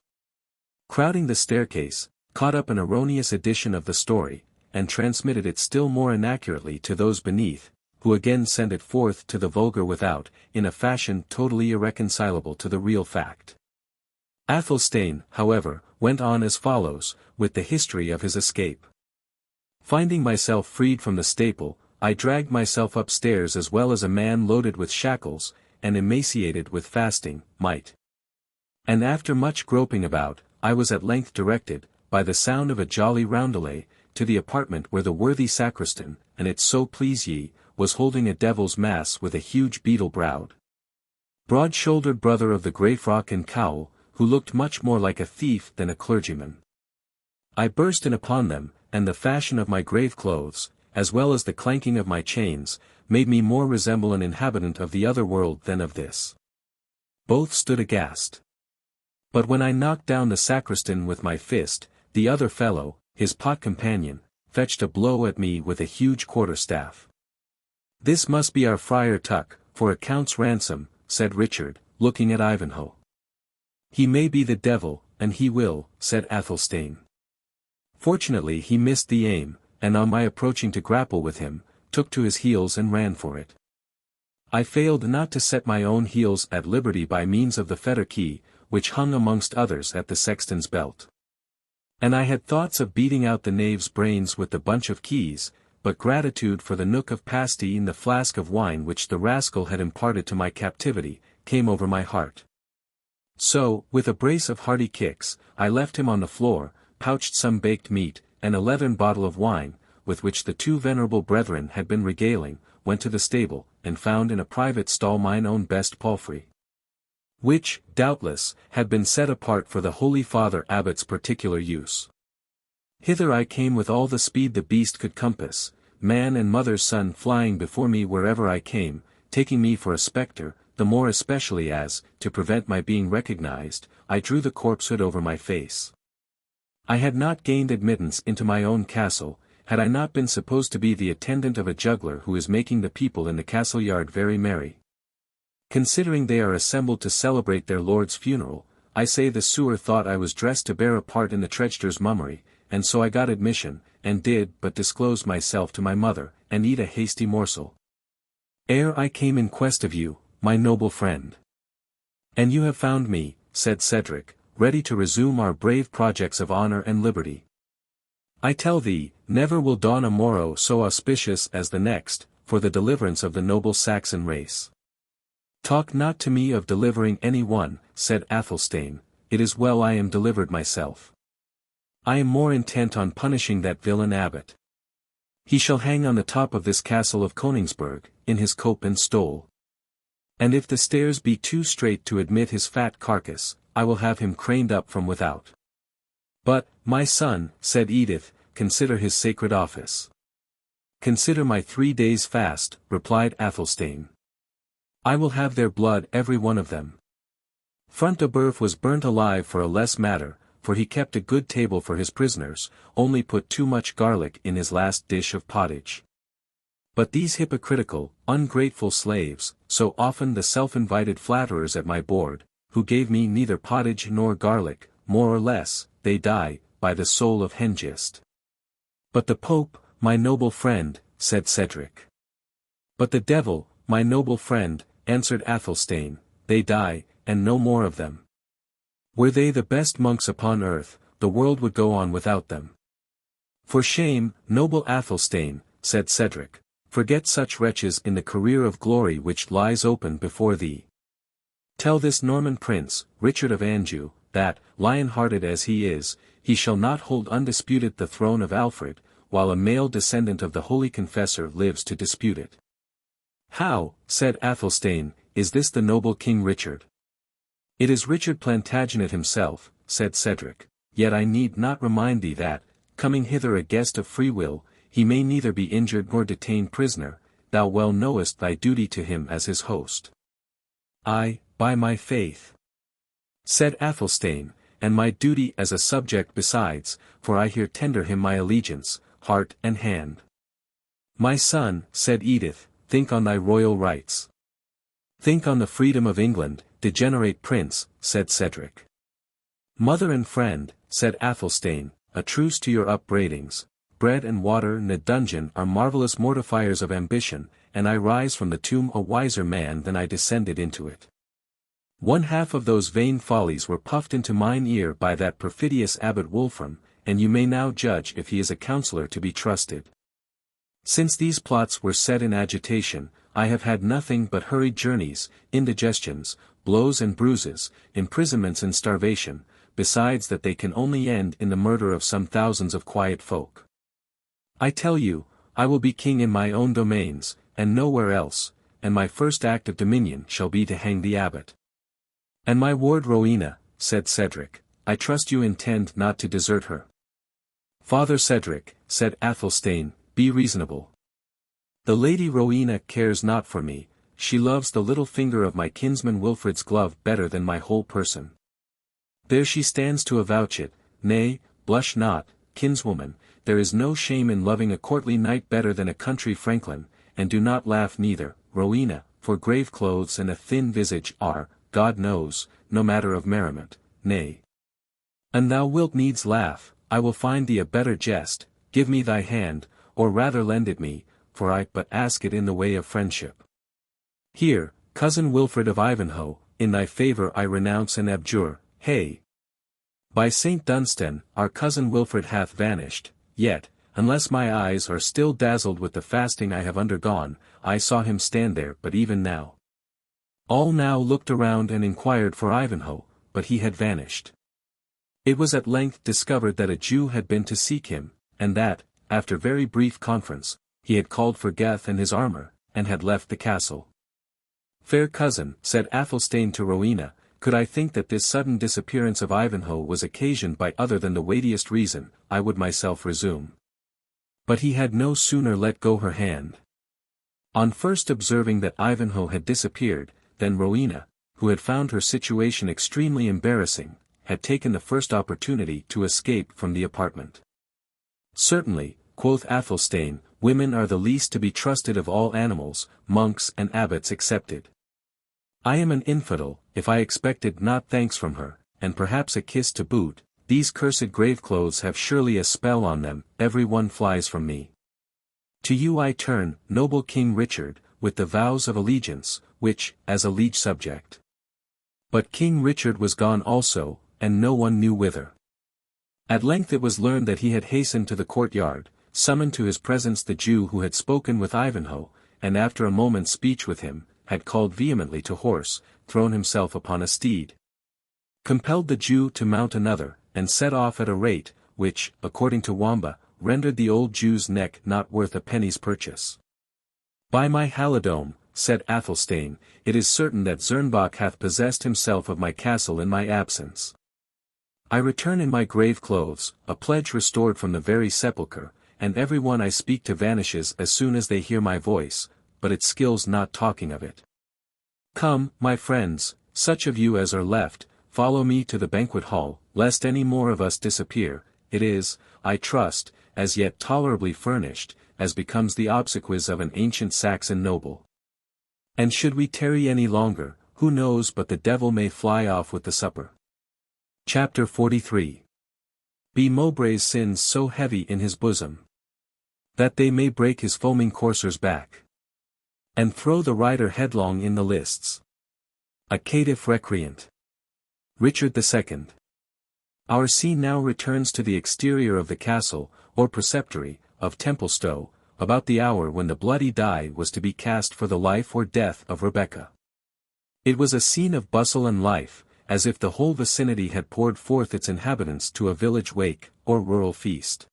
crowding the staircase, caught up an erroneous edition of the story, and transmitted it still more inaccurately to those beneath, who again sent it forth to the vulgar without, in a fashion totally irreconcilable to the real fact. Athelstane, however, went on as follows, with the history of his escape. Finding myself freed from the staple, I dragged myself upstairs as well as a man loaded with shackles, and emaciated with fasting, might. And after much groping about, I was at length directed, by the sound of a jolly roundelay, to the apartment where the worthy sacristan, and it so please ye, was holding a devil's mass with a huge beetle-browed, broad-shouldered brother of the grey frock and cowl, who looked much more like a thief than a clergyman. I burst in upon them, and the fashion of my grave clothes, as well as the clanking of my chains, made me more resemble an inhabitant of the other world than of this. Both stood aghast. But when I knocked down the sacristan with my fist, the other fellow, his pot companion, fetched a blow at me with a huge quarter-staff. "This must be our Friar Tuck, for a count's ransom," said Richard, looking at Ivanhoe. "He may be the devil, and he will," said Athelstane. Fortunately he missed the aim, and on my approaching to grapple with him, took to his heels and ran for it. I failed not to set my own heels at liberty by means of the fetter key, which hung amongst others at the sexton's belt. And I had thoughts of beating out the knave's brains with the bunch of keys, but gratitude for the nook of pasty in the flask of wine which the rascal had imparted to my captivity, came over my heart. So, with a brace of hearty kicks, I left him on the floor, pouched some baked meat, and a leathern bottle of wine, with which the 2 venerable brethren had been regaling, went to the stable, and found in a private stall mine own best palfrey, which, doubtless, had been set apart for the Holy Father Abbot's particular use. Hither I came with all the speed the beast could compass, man and mother's son flying before me wherever I came, taking me for a spectre, the more especially as, to prevent my being recognized, I drew the corpse hood over my face. I had not gained admittance into my own castle, had I not been supposed to be the attendant of a juggler who is making the people in the castle yard very merry. Considering they are assembled to celebrate their lord's funeral, I say the sewer thought I was dressed to bear a part in the treacher's mummery, and so I got admission, and did but disclose myself to my mother, and eat a hasty morsel. Ere I came in quest of you, my noble friend. And you have found me, said Cedric, ready to resume our brave projects of honor and liberty. I tell thee, never will dawn a morrow so auspicious as the next, for the deliverance of the noble Saxon race. Talk not to me of delivering any one, said Athelstane, it is well I am delivered myself. I am more intent on punishing that villain abbot. He shall hang on the top of this castle of Königsberg, in his cope and stole. And if the stairs be too strait to admit his fat carcass, I will have him craned up from without. But, my son, said Edith, consider his sacred office. Consider my 3 days' fast, replied Athelstane. I will have their blood every one of them. Front de Bœuf was burnt alive for a less matter, for he kept a good table for his prisoners, only put too much garlic in his last dish of pottage. But these hypocritical, ungrateful slaves, so often the self-invited flatterers at my board, who gave me neither pottage nor garlic, more or less, they die, by the soul of Hengist. But the Pope, my noble friend, said Cedric. But the devil, my noble friend, answered Athelstane, they die, and no more of them. Were they the best monks upon earth, the world would go on without them. For shame, noble Athelstane, said Cedric, forget such wretches in the career of glory which lies open before thee. Tell this Norman prince, Richard of Anjou, that, lion-hearted as he is, he shall not hold undisputed the throne of Alfred, while a male descendant of the Holy Confessor lives to dispute it. How, said Athelstane, is this the noble King Richard? It is Richard Plantagenet himself, said Cedric, yet I need not remind thee that, coming hither a guest of free will, he may neither be injured nor detained prisoner, thou well knowest thy duty to him as his host. Ay, by my faith, said Athelstane, and my duty as a subject besides, for I here tender him my allegiance, heart and hand. My son, said Edith, think on thy royal rights. Think on the freedom of England, degenerate prince, said Cedric. Mother and friend, said Athelstane, a truce to your upbraidings. Bread and water in a dungeon are marvellous mortifiers of ambition, and I rise from the tomb a wiser man than I descended into it. One half of those vain follies were puffed into mine ear by that perfidious abbot Wolfram, and you may now judge if he is a counsellor to be trusted. Since these plots were set in agitation, I have had nothing but hurried journeys, indigestions, blows and bruises, imprisonments and starvation, besides that they can only end in the murder of some thousands of quiet folk. I tell you, I will be king in my own domains, and nowhere else, and my first act of dominion shall be to hang the abbot. And my ward Rowena, said Cedric, I trust you intend not to desert her. Father Cedric, said Athelstane, be reasonable. The Lady Rowena cares not for me, she loves the little finger of my kinsman Wilfred's glove better than my whole person. There she stands to avouch it, nay, blush not, kinswoman, there is no shame in loving a courtly knight better than a country franklin, and do not laugh neither, Rowena, for grave clothes and a thin visage are, God knows, no matter of merriment, nay. And thou wilt needs laugh, I will find thee a better jest, give me thy hand, or rather lend it me, for I but ask it in the way of friendship. Here, cousin Wilfred of Ivanhoe, in thy favour I renounce and abjure, hey! By Saint Dunstan, our cousin Wilfred hath vanished, yet, unless my eyes are still dazzled with the fasting I have undergone, I saw him stand there but even now. All now looked around and inquired for Ivanhoe, but he had vanished. It was at length discovered that a Jew had been to seek him, and that, after very brief conference, he had called for Geth and his armour, and had left the castle. Fair cousin, said Athelstane to Rowena, could I think that this sudden disappearance of Ivanhoe was occasioned by other than the weightiest reason, I would myself resume. But he had no sooner let go her hand. On first observing that Ivanhoe had disappeared, than Rowena, who had found her situation extremely embarrassing, had taken the first opportunity to escape from the apartment. Certainly, quoth Athelstane, women are the least to be trusted of all animals, monks and abbots excepted. I am an infidel, if I expected not thanks from her, and perhaps a kiss to boot, these cursed graveclothes have surely a spell on them, every one flies from me. To you I turn, noble King Richard, with the vows of allegiance, which, as a liege subject. But King Richard was gone also, and no one knew whither. At length it was learned that he had hastened to the courtyard, summoned to his presence the Jew who had spoken with Ivanhoe, and after a moment's speech with him, had called vehemently to horse, thrown himself upon a steed, compelled the Jew to mount another, and set off at a rate, which, according to Wamba, rendered the old Jew's neck not worth a penny's purchase. By my halidome, said Athelstane, it is certain that Zernbach hath possessed himself of my castle in my absence. I return in my grave clothes, a pledge restored from the very sepulchre, and every one I speak to vanishes as soon as they hear my voice, but it skills not talking of it. Come, my friends, such of you as are left, follow me to the banquet hall, lest any more of us disappear. It is, I trust, as yet tolerably furnished, as becomes the obsequies of an ancient Saxon noble. And should we tarry any longer, who knows but the devil may fly off with the supper. Chapter 43. Be Mowbray's sins so heavy in his bosom, that they may break his foaming courser's back, and throw the rider headlong in the lists. A caitiff recreant. Richard II. Our scene now returns to the exterior of the castle, or preceptory, of Templestowe, about the hour when the bloody die was to be cast for the life or death of Rebecca. It was a scene of bustle and life, as if the whole vicinity had poured forth its inhabitants to a village wake, or rural feast.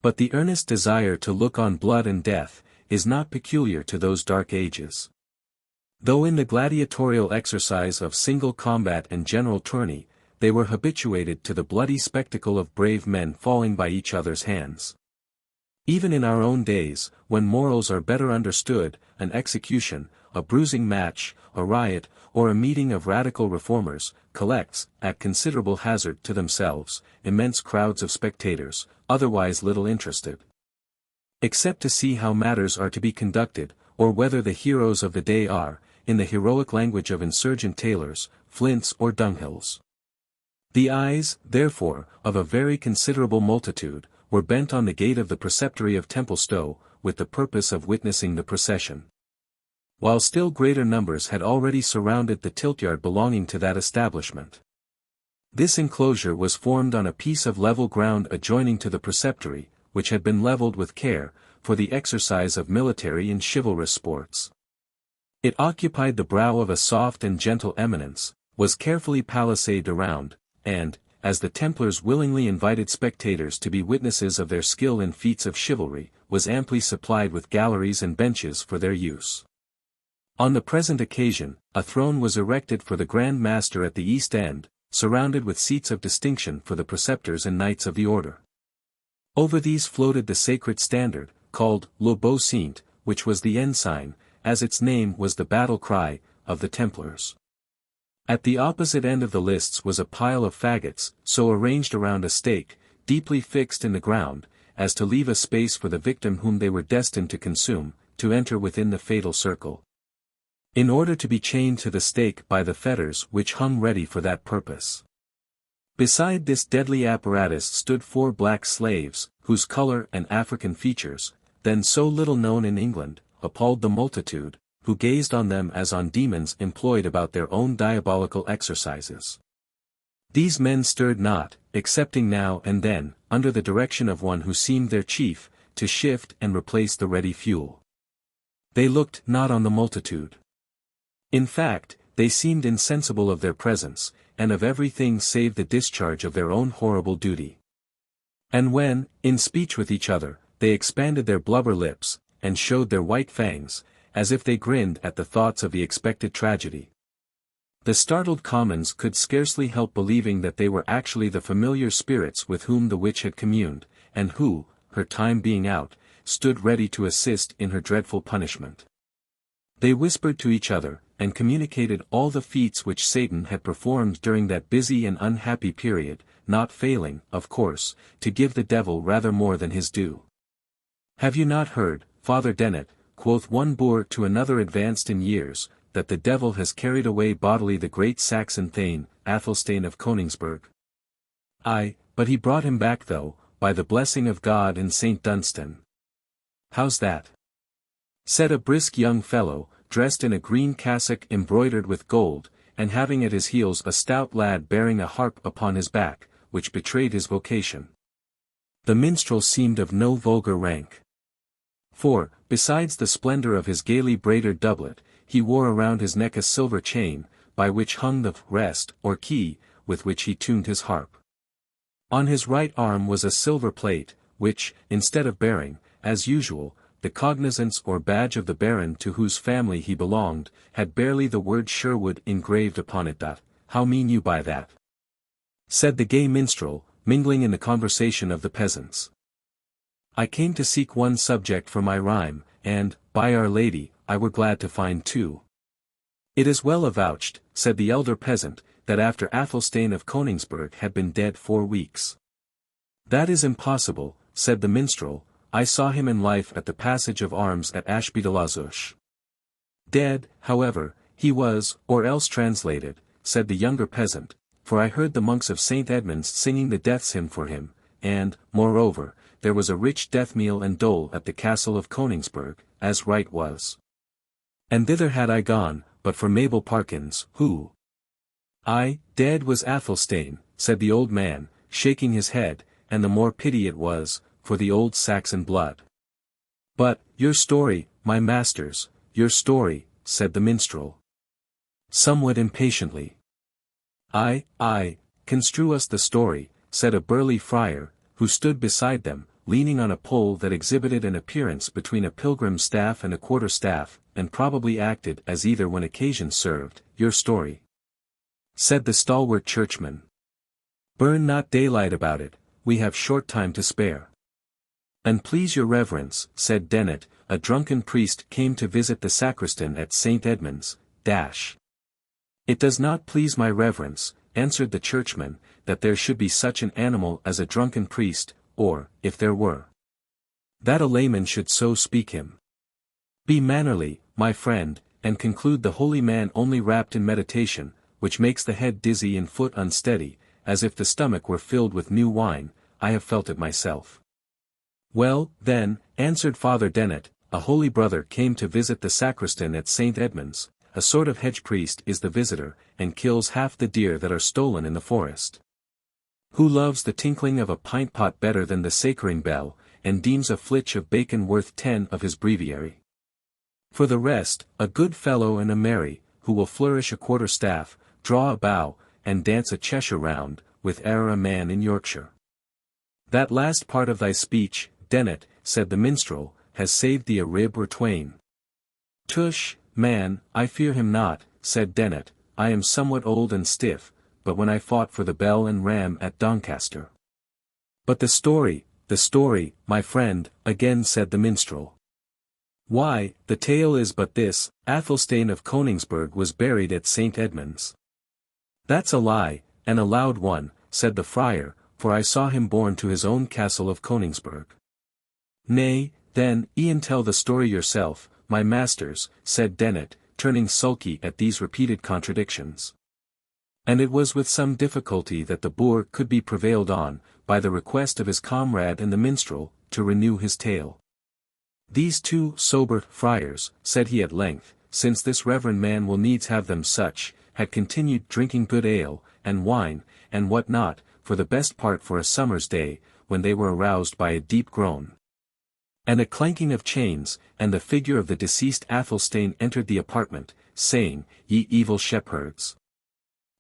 But the earnest desire to look on blood and death, is not peculiar to those dark ages. Though in the gladiatorial exercise of single combat and general tourney, they were habituated to the bloody spectacle of brave men falling by each other's hands. Even in our own days, when morals are better understood, an execution, a bruising match, a riot, or a meeting of radical reformers, collects, at considerable hazard to themselves, immense crowds of spectators, otherwise little interested. Except to see how matters are to be conducted, or whether the heroes of the day are, in the heroic language of insurgent tailors, flints or dunghills. The eyes, therefore, of a very considerable multitude, were bent on the gate of the preceptory of Templestowe, with the purpose of witnessing the procession. While still greater numbers had already surrounded the tiltyard belonging to that establishment. This enclosure was formed on a piece of level ground adjoining to the preceptory, which had been levelled with care, for the exercise of military and chivalrous sports. It occupied the brow of a soft and gentle eminence, was carefully palisaded around, and, as the Templars willingly invited spectators to be witnesses of their skill in feats of chivalry, was amply supplied with galleries and benches for their use. On the present occasion, a throne was erected for the Grand Master at the east end, surrounded with seats of distinction for the preceptors and knights of the order. Over these floated the sacred standard, called Le Beau Saint, which was the ensign, as its name was the battle cry, of the Templars. At the opposite end of the lists was a pile of faggots, so arranged around a stake, deeply fixed in the ground, as to leave a space for the victim whom they were destined to consume, to enter within the fatal circle. In order to be chained to the stake by the fetters which hung ready for that purpose. Beside this deadly apparatus stood 4 black slaves, whose color and African features, then so little known in England, appalled the multitude, who gazed on them as on demons employed about their own diabolical exercises. These men stirred not, excepting now and then, under the direction of one who seemed their chief, to shift and replace the ready fuel. They looked not on the multitude. In fact, they seemed insensible of their presence, and of everything save the discharge of their own horrible duty. And when, in speech with each other, they expanded their blubber lips, and showed their white fangs, as if they grinned at the thoughts of the expected tragedy. The startled commons could scarcely help believing that they were actually the familiar spirits with whom the witch had communed, and who, her time being out, stood ready to assist in her dreadful punishment. They whispered to each other, and communicated all the feats which Satan had performed during that busy and unhappy period, not failing, of course, to give the devil rather more than his due. "Have you not heard, Father Dennet," quoth one boor to another advanced in years, "that the devil has carried away bodily the great Saxon Thane, Athelstane of Königsberg?" "Aye, but he brought him back though, by the blessing of God and Saint Dunstan." "How's that?" said a brisk young fellow, dressed in a green cassock embroidered with gold, and having at his heels a stout lad bearing a harp upon his back, which betrayed his vocation. The minstrel seemed of no vulgar rank. For, besides the splendor of his gaily braided doublet, he wore around his neck a silver chain, by which hung the rest or key, with which he tuned his harp. On his right arm was a silver plate, which, instead of bearing, as usual, the cognizance or badge of the baron to whose family he belonged, had barely the word Sherwood engraved upon it. "How mean you by that?" said the gay minstrel, mingling in the conversation of the peasants. "I came to seek one subject for my rhyme, and, by Our Lady, I were glad to find 2. "It is well avouched," said the elder peasant, "that after Athelstane of Königsberg had been dead 4 weeks. "That is impossible," said the minstrel, "I saw him in life at the passage of arms at Ashby de la Zouche." "Dead, however, he was, or else translated," said the younger peasant, "for I heard the monks of St. Edmund's singing the death's hymn for him, and, moreover, there was a rich death meal and dole at the castle of Königsberg, as right was. And thither had I gone, but for Mabel Parkins, who—" "Aye, dead was Athelstane," said the old man, shaking his head, and the more pity it was, for the old Saxon blood. "But, your story, my masters, your story," said the minstrel, somewhat impatiently. "Aye, construe us the story," said a burly friar, who stood beside them, leaning on a pole that exhibited an appearance between a pilgrim's staff and a quarter-staff, and probably acted as either when occasion served. Your story, said the stalwart churchman. Burn not daylight about it, we have short time to spare. And please your reverence, said Dennet, a drunken priest came to visit the sacristan at St. Edmund's, It does not please my reverence, answered the churchman, that there should be such an animal as a drunken priest, or, if there were, that a layman should so speak him. Be mannerly, my friend, and conclude the holy man only wrapped in meditation, which makes the head dizzy and foot unsteady, as if the stomach were filled with new wine. I have felt it myself. Well, then, answered Father Dennet, a holy brother came to visit the sacristan at St. Edmund's, a sort of hedge priest is the visitor, and kills half the deer that are stolen in the forest. Who loves the tinkling of a pint-pot better than the sacring bell, and deems a flitch of bacon worth 10 of his breviary. For the rest, a good fellow and a merry, who will flourish a quarter-staff, draw a bow, and dance a Cheshire round, with e'er a man in Yorkshire. That last part of thy speech, Dennet, said the minstrel, has saved thee a rib or twain. Tush, man, I fear him not, said Dennet, I am somewhat old and stiff, but when I fought for the Bell and Ram at Doncaster. But the story, my friend, again said the minstrel. Why, the tale is but this, Athelstane of Königsberg was buried at St. Edmund's. That's a lie, and a loud one, said the friar, for I saw him borne to his own castle of Königsberg. Nay, then, e'en tell the story yourself, my masters, said Dennet, turning sulky at these repeated contradictions. And it was with some difficulty that the boor could be prevailed on, by the request of his comrade and the minstrel, to renew his tale. These two sober friars, said he at length, since this reverend man will needs have them such, had continued drinking good ale, and wine, and what not, for the best part for a summer's day, when they were aroused by a deep groan, and a clanking of chains, and the figure of the deceased Athelstane entered the apartment, saying, Ye evil shepherds.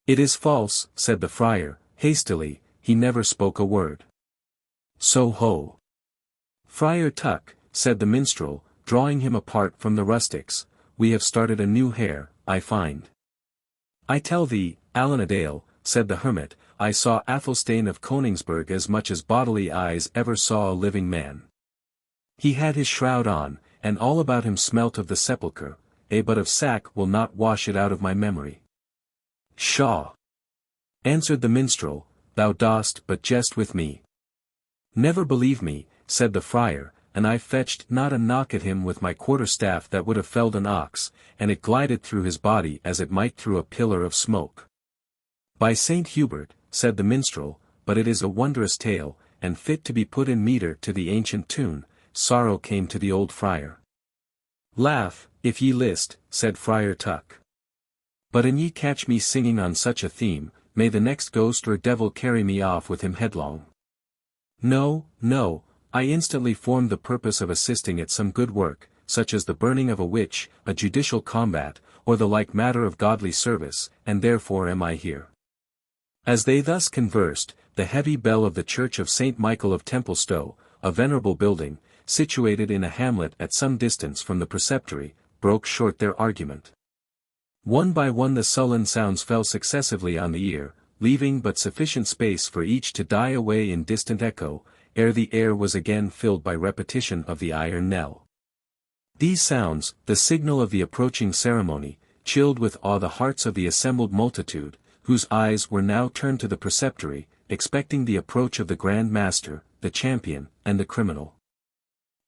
It is false, said the friar, hastily, he never spoke a word. So ho! Friar Tuck, said the minstrel, drawing him apart from the rustics, we have started a new hare, I find. I tell thee, Allan a Dale, said the hermit, I saw Athelstane of Königsberg as much as bodily eyes ever saw a living man. He had his shroud on, and all about him smelt of the sepulchre, but of sack will not wash it out of my memory. Pshaw! Answered the minstrel, thou dost but jest with me. Never believe me, said the friar, and I fetched not a knock at him with my quarter-staff that would have felled an ox, and it glided through his body as it might through a pillar of smoke. By Saint Hubert, said the minstrel, but it is a wondrous tale, and fit to be put in metre to the ancient tune, sorrow came to the old friar. Laugh, if ye list, said Friar Tuck. But an ye catch me singing on such a theme, may the next ghost or devil carry me off with him headlong. No, no, I instantly formed the purpose of assisting at some good work, such as the burning of a witch, a judicial combat, or the like matter of godly service, and therefore am I here. As they thus conversed, the heavy bell of the church of St. Michael of Templestowe, a venerable building, situated in a hamlet at some distance from the preceptory, broke short their argument. One by one the sullen sounds fell successively on the ear, leaving but sufficient space for each to die away in distant echo, ere the air was again filled by repetition of the iron knell. These sounds, the signal of the approaching ceremony, chilled with awe the hearts of the assembled multitude, whose eyes were now turned to the preceptory, expecting the approach of the Grand Master, the champion, and the criminal.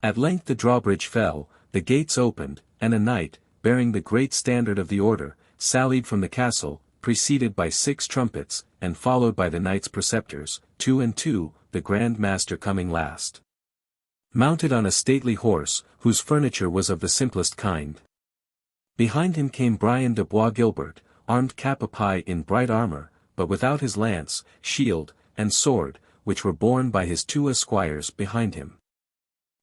At length the drawbridge fell, the gates opened, and a knight, bearing the great standard of the order, sallied from the castle, preceded by 6 trumpets, and followed by the knights preceptors, 2 and 2, the Grand Master coming last. Mounted on a stately horse, whose furniture was of the simplest kind. Behind him came Brian de Bois Guilbert, armed cap a pie in bright armour, but without his lance, shield, and sword, which were borne by his 2 esquires behind him.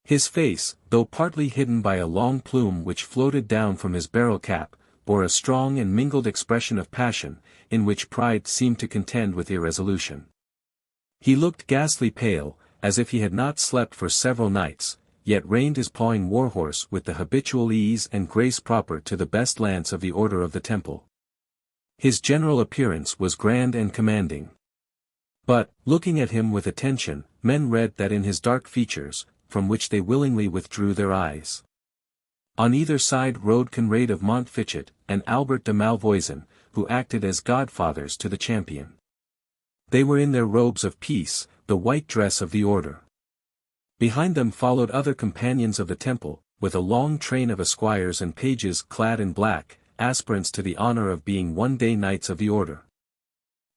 His face, though partly hidden by a long plume which floated down from his barrel cap, bore a strong and mingled expression of passion, in which pride seemed to contend with irresolution. He looked ghastly pale, as if he had not slept for several nights, yet reined his pawing warhorse with the habitual ease and grace proper to the best lance of the Order of the Temple. His general appearance was grand and commanding. But, looking at him with attention, men read that in his dark features, from which they willingly withdrew their eyes. On either side rode Conrad of Montfichet, and Albert de Malvoisin, who acted as godfathers to the champion. They were in their robes of peace, the white dress of the order. Behind them followed other companions of the temple, with a long train of esquires and pages clad in black, aspirants to the honor of being one day knights of the order.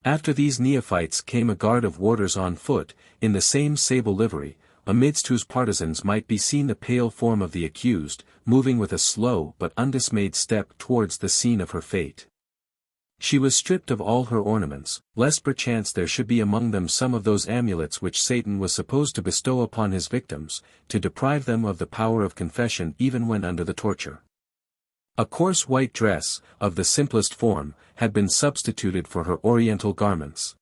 After these neophytes came a guard of warders on foot, in the same sable livery, amidst whose partisans might be seen the pale form of the accused, moving with a slow but undismayed step towards the scene of her fate. She was stripped of all her ornaments, lest perchance there should be among them some of those amulets which Satan was supposed to bestow upon his victims, to deprive them of the power of confession even when under the torture. A coarse white dress, of the simplest form, had been substituted for her oriental garments.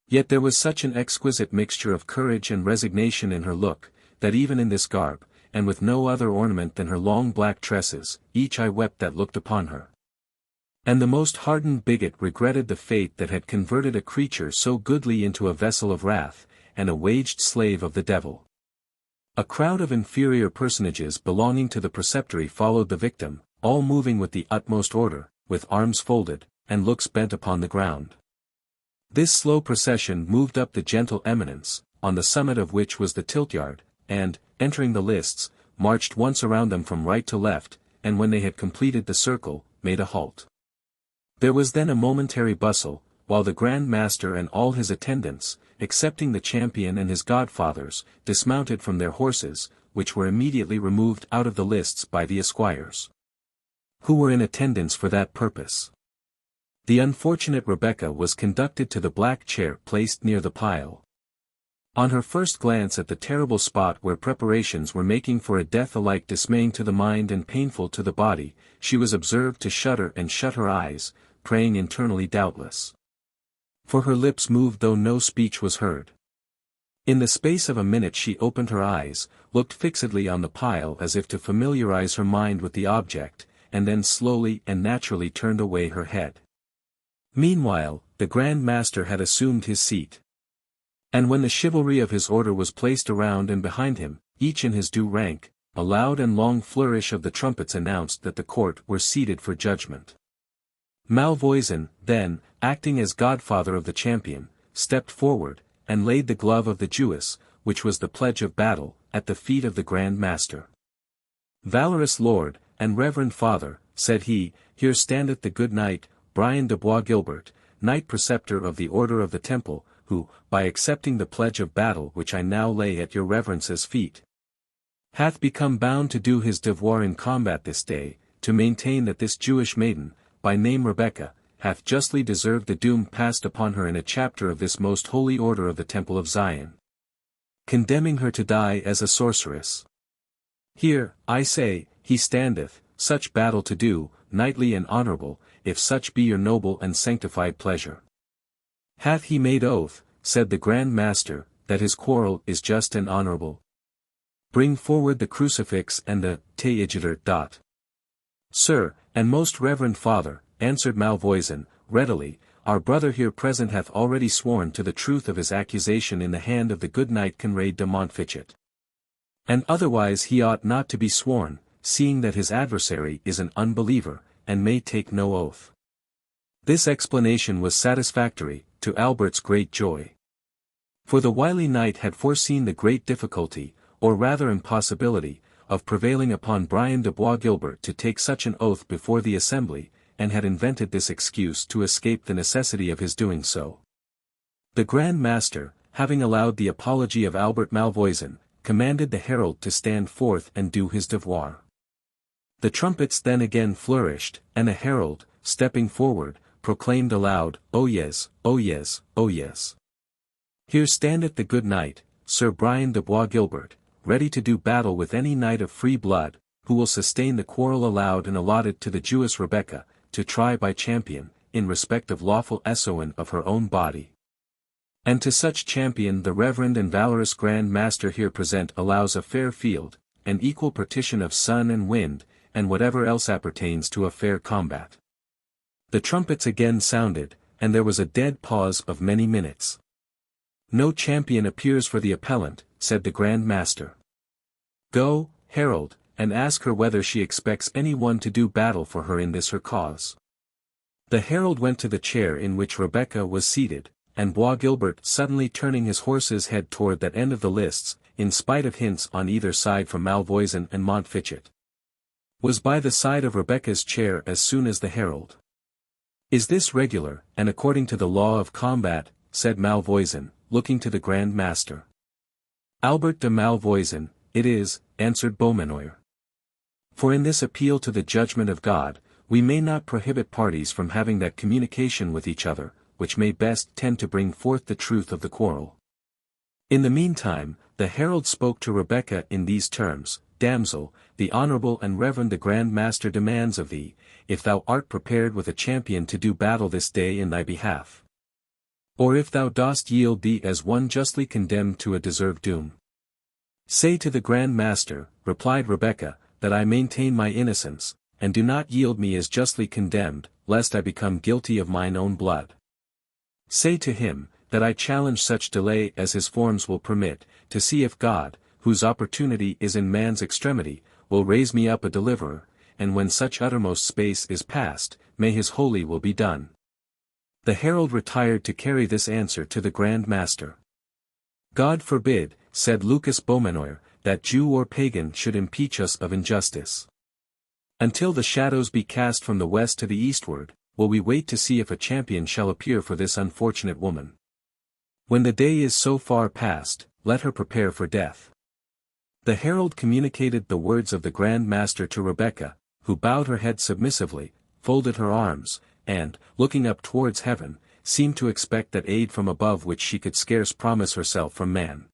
Yet there was such an exquisite mixture of courage and resignation in her look, that even in this garb, and with no other ornament than her long black tresses, each eye wept that looked upon her. And the most hardened bigot regretted the fate that had converted a creature so goodly into a vessel of wrath, and a waged slave of the devil. A crowd of inferior personages belonging to the preceptory followed the victim, all moving with the utmost order, with arms folded, and looks bent upon the ground. This slow procession moved up the gentle eminence, on the summit of which was the tiltyard, and, entering the lists, marched once around them from right to left, and when they had completed the circle, made a halt. There was then a momentary bustle, while the Grand Master and all his attendants, excepting the champion and his godfathers, dismounted from their horses, which were immediately removed out of the lists by the esquires, who were in attendance for that purpose. The unfortunate Rebecca was conducted to the black chair placed near the pile. On her first glance at the terrible spot where preparations were making for a death alike dismaying to the mind and painful to the body, she was observed to shudder and shut her eyes, praying internally doubtless. For her lips moved though no speech was heard. In the space of a minute she opened her eyes, looked fixedly on the pile as if to familiarize her mind with the object, and then slowly and naturally turned away her head. Meanwhile, the Grand Master had assumed his seat. And when the chivalry of his order was placed around and behind him, each in his due rank, a loud and long flourish of the trumpets announced that the court were seated for judgment. Malvoisin, then, acting as godfather of the champion, stepped forward, and laid the glove of the Jewess, which was the pledge of battle, at the feet of the Grand Master. "Valorous lord, and reverend father," said he, "here standeth the good knight, Brian de Bois Guilbert, knight preceptor of the Order of the Temple, who, by accepting the pledge of battle which I now lay at your reverence's feet, hath become bound to do his devoir in combat this day, to maintain that this Jewish maiden, by name Rebecca, hath justly deserved the doom passed upon her in a chapter of this most holy order of the Temple of Zion, condemning her to die as a sorceress. Here, I say, he standeth, such battle to do, knightly and honorable, if such be your noble and sanctified pleasure. Hath he made oath, said the Grand Master, that his quarrel is just and honorable? Bring forward the crucifix and the teigitor. Sir, and most reverend father, answered Malvoisin, readily, our brother here present hath already sworn to the truth of his accusation in the hand of the good knight Conrad de Montfichet. And otherwise he ought not to be sworn, seeing that his adversary is an unbeliever, and may take no oath. This explanation was satisfactory, to Albert's great joy. For the wily knight had foreseen the great difficulty, or rather impossibility, of prevailing upon Brian de Bois Guilbert to take such an oath before the assembly, and had invented this excuse to escape the necessity of his doing so. The Grand Master, having allowed the apology of Albert Malvoisin, commanded the herald to stand forth and do his devoir. The trumpets then again flourished, and a herald, stepping forward, proclaimed aloud, "O yes, O yes, O yes. Here standeth the good knight, Sir Brian de Bois Guilbert, ready to do battle with any knight of free blood, who will sustain the quarrel allowed and allotted to the Jewess Rebecca, to try by champion, in respect of lawful essoin of her own body." And to such champion the reverend and valorous Grand Master here present allows a fair field, an equal partition of sun and wind, and whatever else appertains to a fair combat. The trumpets again sounded, and there was a dead pause of many minutes. No champion appears for the appellant, said the Grand Master. Go, herald, and ask her whether she expects any one to do battle for her in this her cause. The herald went to the chair in which Rebecca was seated, and Bois Guilbert suddenly turning his horse's head toward that end of the lists, in spite of hints on either side from Malvoisin and Montfichet, was by the side of Rebecca's chair as soon as the herald. Is this regular, and according to the law of combat, said Malvoisin, looking to the Grand Master. Albert de Malvoisin, it is, answered Beaumanoir. For in this appeal to the judgment of God, we may not prohibit parties from having that communication with each other, which may best tend to bring forth the truth of the quarrel. In the meantime, the herald spoke to Rebecca in these terms, Damsel, the honourable and reverend the Grand Master demands of thee, if thou art prepared with a champion to do battle this day in thy behalf. Or if thou dost yield thee as one justly condemned to a deserved doom. Say to the Grand Master, replied Rebecca, that I maintain my innocence, and do not yield me as justly condemned, lest I become guilty of mine own blood. Say to him, that I challenge such delay as his forms will permit, to see if God, whose opportunity is in man's extremity, will raise me up a deliverer, and when such uttermost space is past, may his holy will be done. The herald retired to carry this answer to the Grand Master. God forbid, said Lucas Beaumanoir, that Jew or pagan should impeach us of injustice. Until the shadows be cast from the west to the eastward, will we wait to see if a champion shall appear for this unfortunate woman. When the day is so far past, let her prepare for death. The herald communicated the words of the Grand Master to Rebecca, who bowed her head submissively, folded her arms, and, looking up towards heaven, seemed to expect that aid from above which she could scarce promise herself from man.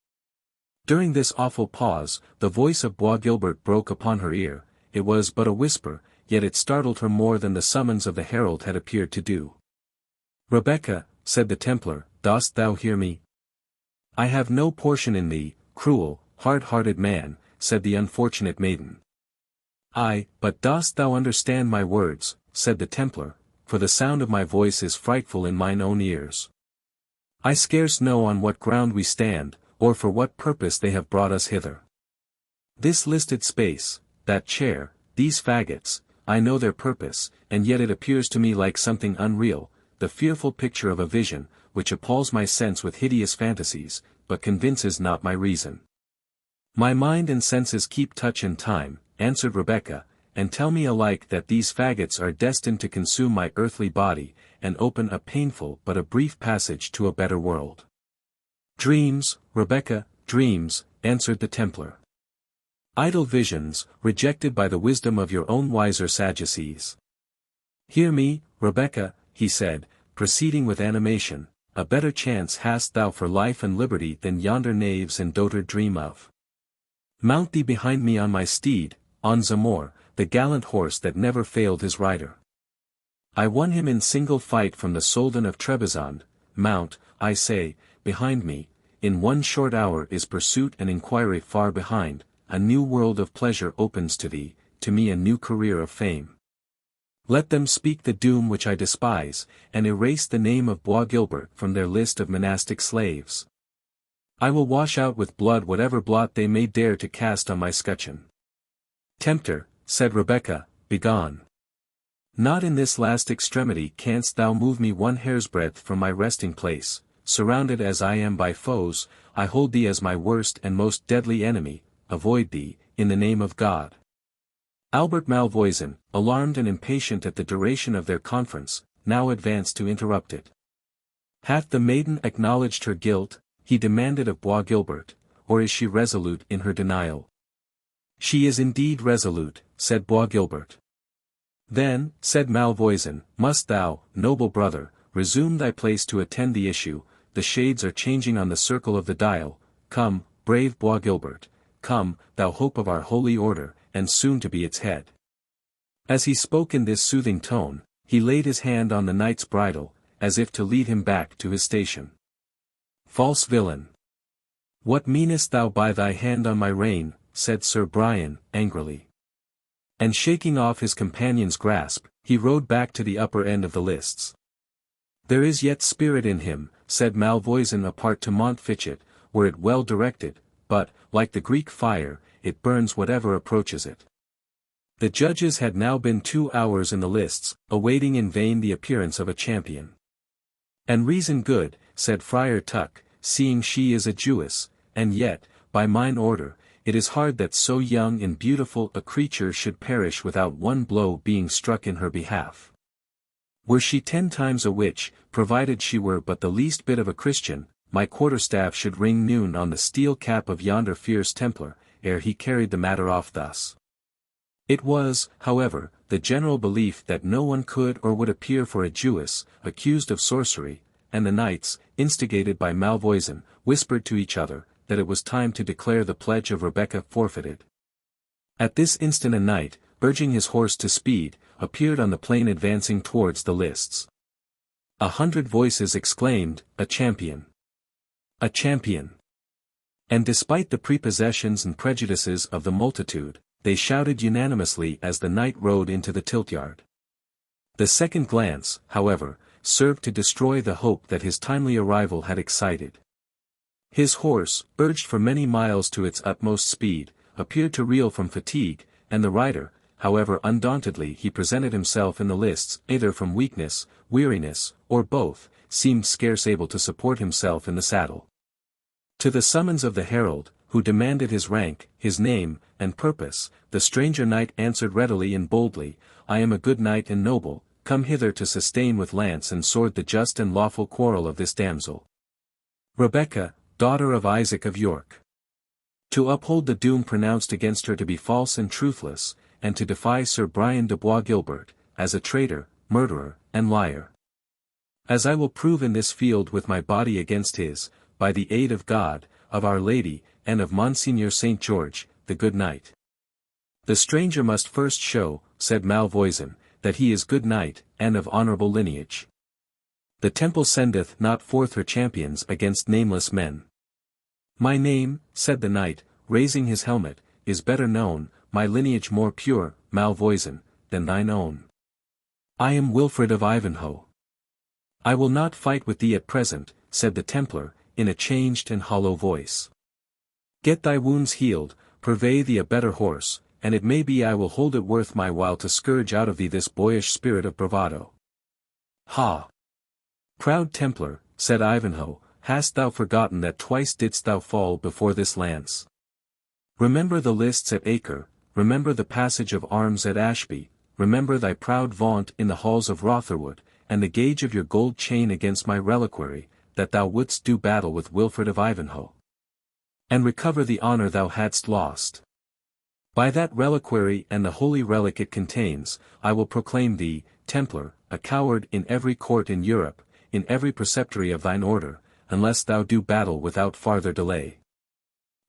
During this awful pause, the voice of Bois Guilbert broke upon her ear. It was but a whisper, yet it startled her more than the summons of the herald had appeared to do. Rebecca, said the Templar, dost thou hear me? I have no portion in thee, cruel, hard-hearted man, said the unfortunate maiden. Ay, but dost thou understand my words, said the Templar, for the sound of my voice is frightful in mine own ears. I scarce know on what ground we stand, or for what purpose they have brought us hither. This listed space, that chair, these faggots, I know their purpose, and yet it appears to me like something unreal, the fearful picture of a vision, which appalls my sense with hideous fantasies, but convinces not my reason. My mind and senses keep touch and time, answered Rebecca, and tell me alike that these faggots are destined to consume my earthly body, and open a painful but a brief passage to a better world. Dreams, Rebecca, dreams, answered the Templar. Idle visions, rejected by the wisdom of your own wiser Sadducees. Hear me, Rebecca, he said, proceeding with animation, a better chance hast thou for life and liberty than yonder knaves and dotard dream of. Mount thee behind me on my steed, on Zamore, the gallant horse that never failed his rider. I won him in single fight from the Soldan of Trebizond. Mount, I say, behind me, in one short hour is pursuit and inquiry far behind, a new world of pleasure opens to thee, to me a new career of fame. Let them speak the doom which I despise, and erase the name of Bois Guilbert from their list of monastic slaves. I will wash out with blood whatever blot they may dare to cast on my scutcheon. Tempter, said Rebecca, begone. Not in this last extremity canst thou move me one hair's breadth from my resting place. Surrounded as I am by foes, I hold thee as my worst and most deadly enemy. Avoid thee, in the name of God. Albert Malvoisin, alarmed and impatient at the duration of their conference, now advanced to interrupt it. Hath the maiden acknowledged her guilt, he demanded of Bois Guilbert, or is she resolute in her denial? She is indeed resolute, said Bois Guilbert. Then, said Malvoisin, must thou, noble brother, resume thy place to attend the issue. The shades are changing on the circle of the dial. Come, brave Bois Guilbert, come, thou hope of our holy order, and soon to be its head. As he spoke in this soothing tone, he laid his hand on the knight's bridle, as if to lead him back to his station. false villain! What meanest thou by thy hand on my rein? Said Sir Brian, angrily. And shaking off his companion's grasp, he rode back to the upper end of the lists. There is yet spirit in him, said Malvoisin apart to Montfichet, were it well directed, but, like the Greek fire, it burns whatever approaches it. The judges had now been 2 hours in the lists, awaiting in vain the appearance of a champion. And reason good, said Friar Tuck, seeing she is a Jewess, and yet, by mine order, it is hard that so young and beautiful a creature should perish without one blow being struck in her behalf. Were she 10 times a witch, provided she were but the least bit of a Christian, my quarterstaff should ring noon on the steel cap of yonder fierce Templar, ere he carried the matter off thus. It was, however, the general belief that no one could or would appear for a Jewess, accused of sorcery, and the knights, instigated by Malvoisin, whispered to each other, that it was time to declare the pledge of Rebecca forfeited. At this instant a knight, urging his horse to speed, appeared on the plain advancing towards the lists. 100 voices exclaimed, "A champion! A champion!" And despite the prepossessions and prejudices of the multitude, they shouted unanimously as the knight rode into the tiltyard. The second glance, however, served to destroy the hope that his timely arrival had excited. His horse, urged for many miles to its utmost speed, appeared to reel from fatigue, and the rider, however undauntedly he presented himself in the lists, either from weakness, weariness, or both, seemed scarce able to support himself in the saddle. To the summons of the herald, who demanded his rank, his name, and purpose, the stranger knight answered readily and boldly, "I am a good knight and noble, come hither to sustain with lance and sword the just and lawful quarrel of this damsel, Rebecca, daughter of Isaac of York. To uphold the doom pronounced against her to be false and truthless, and to defy Sir Brian de Bois Guilbert, as a traitor, murderer, and liar. As I will prove in this field with my body against his, by the aid of God, of Our Lady, and of Monseigneur St. George, the good knight. The stranger must first show, said Malvoisin, that he is good knight, and of honourable lineage. The temple sendeth not forth her champions against nameless men. My name, said the knight, raising his helmet, is better known, my lineage more pure, Malvoisin, than thine own. I am Wilfred of Ivanhoe. I will not fight with thee at present, said the Templar, in a changed and hollow voice. Get thy wounds healed, purvey thee a better horse, and it may be I will hold it worth my while to scourge out of thee this boyish spirit of bravado. Ha! Proud Templar, said Ivanhoe, hast thou forgotten that twice didst thou fall before this lance? Remember the lists at Acre, remember the passage of arms at Ashby, remember thy proud vaunt in the halls of Rotherwood, and the gage of your gold chain against my reliquary, that thou wouldst do battle with Wilfred of Ivanhoe. And recover the honour thou hadst lost. By that reliquary and the holy relic it contains, I will proclaim thee, Templar, a coward in every court in Europe, in every preceptory of thine order, unless thou do battle without farther delay.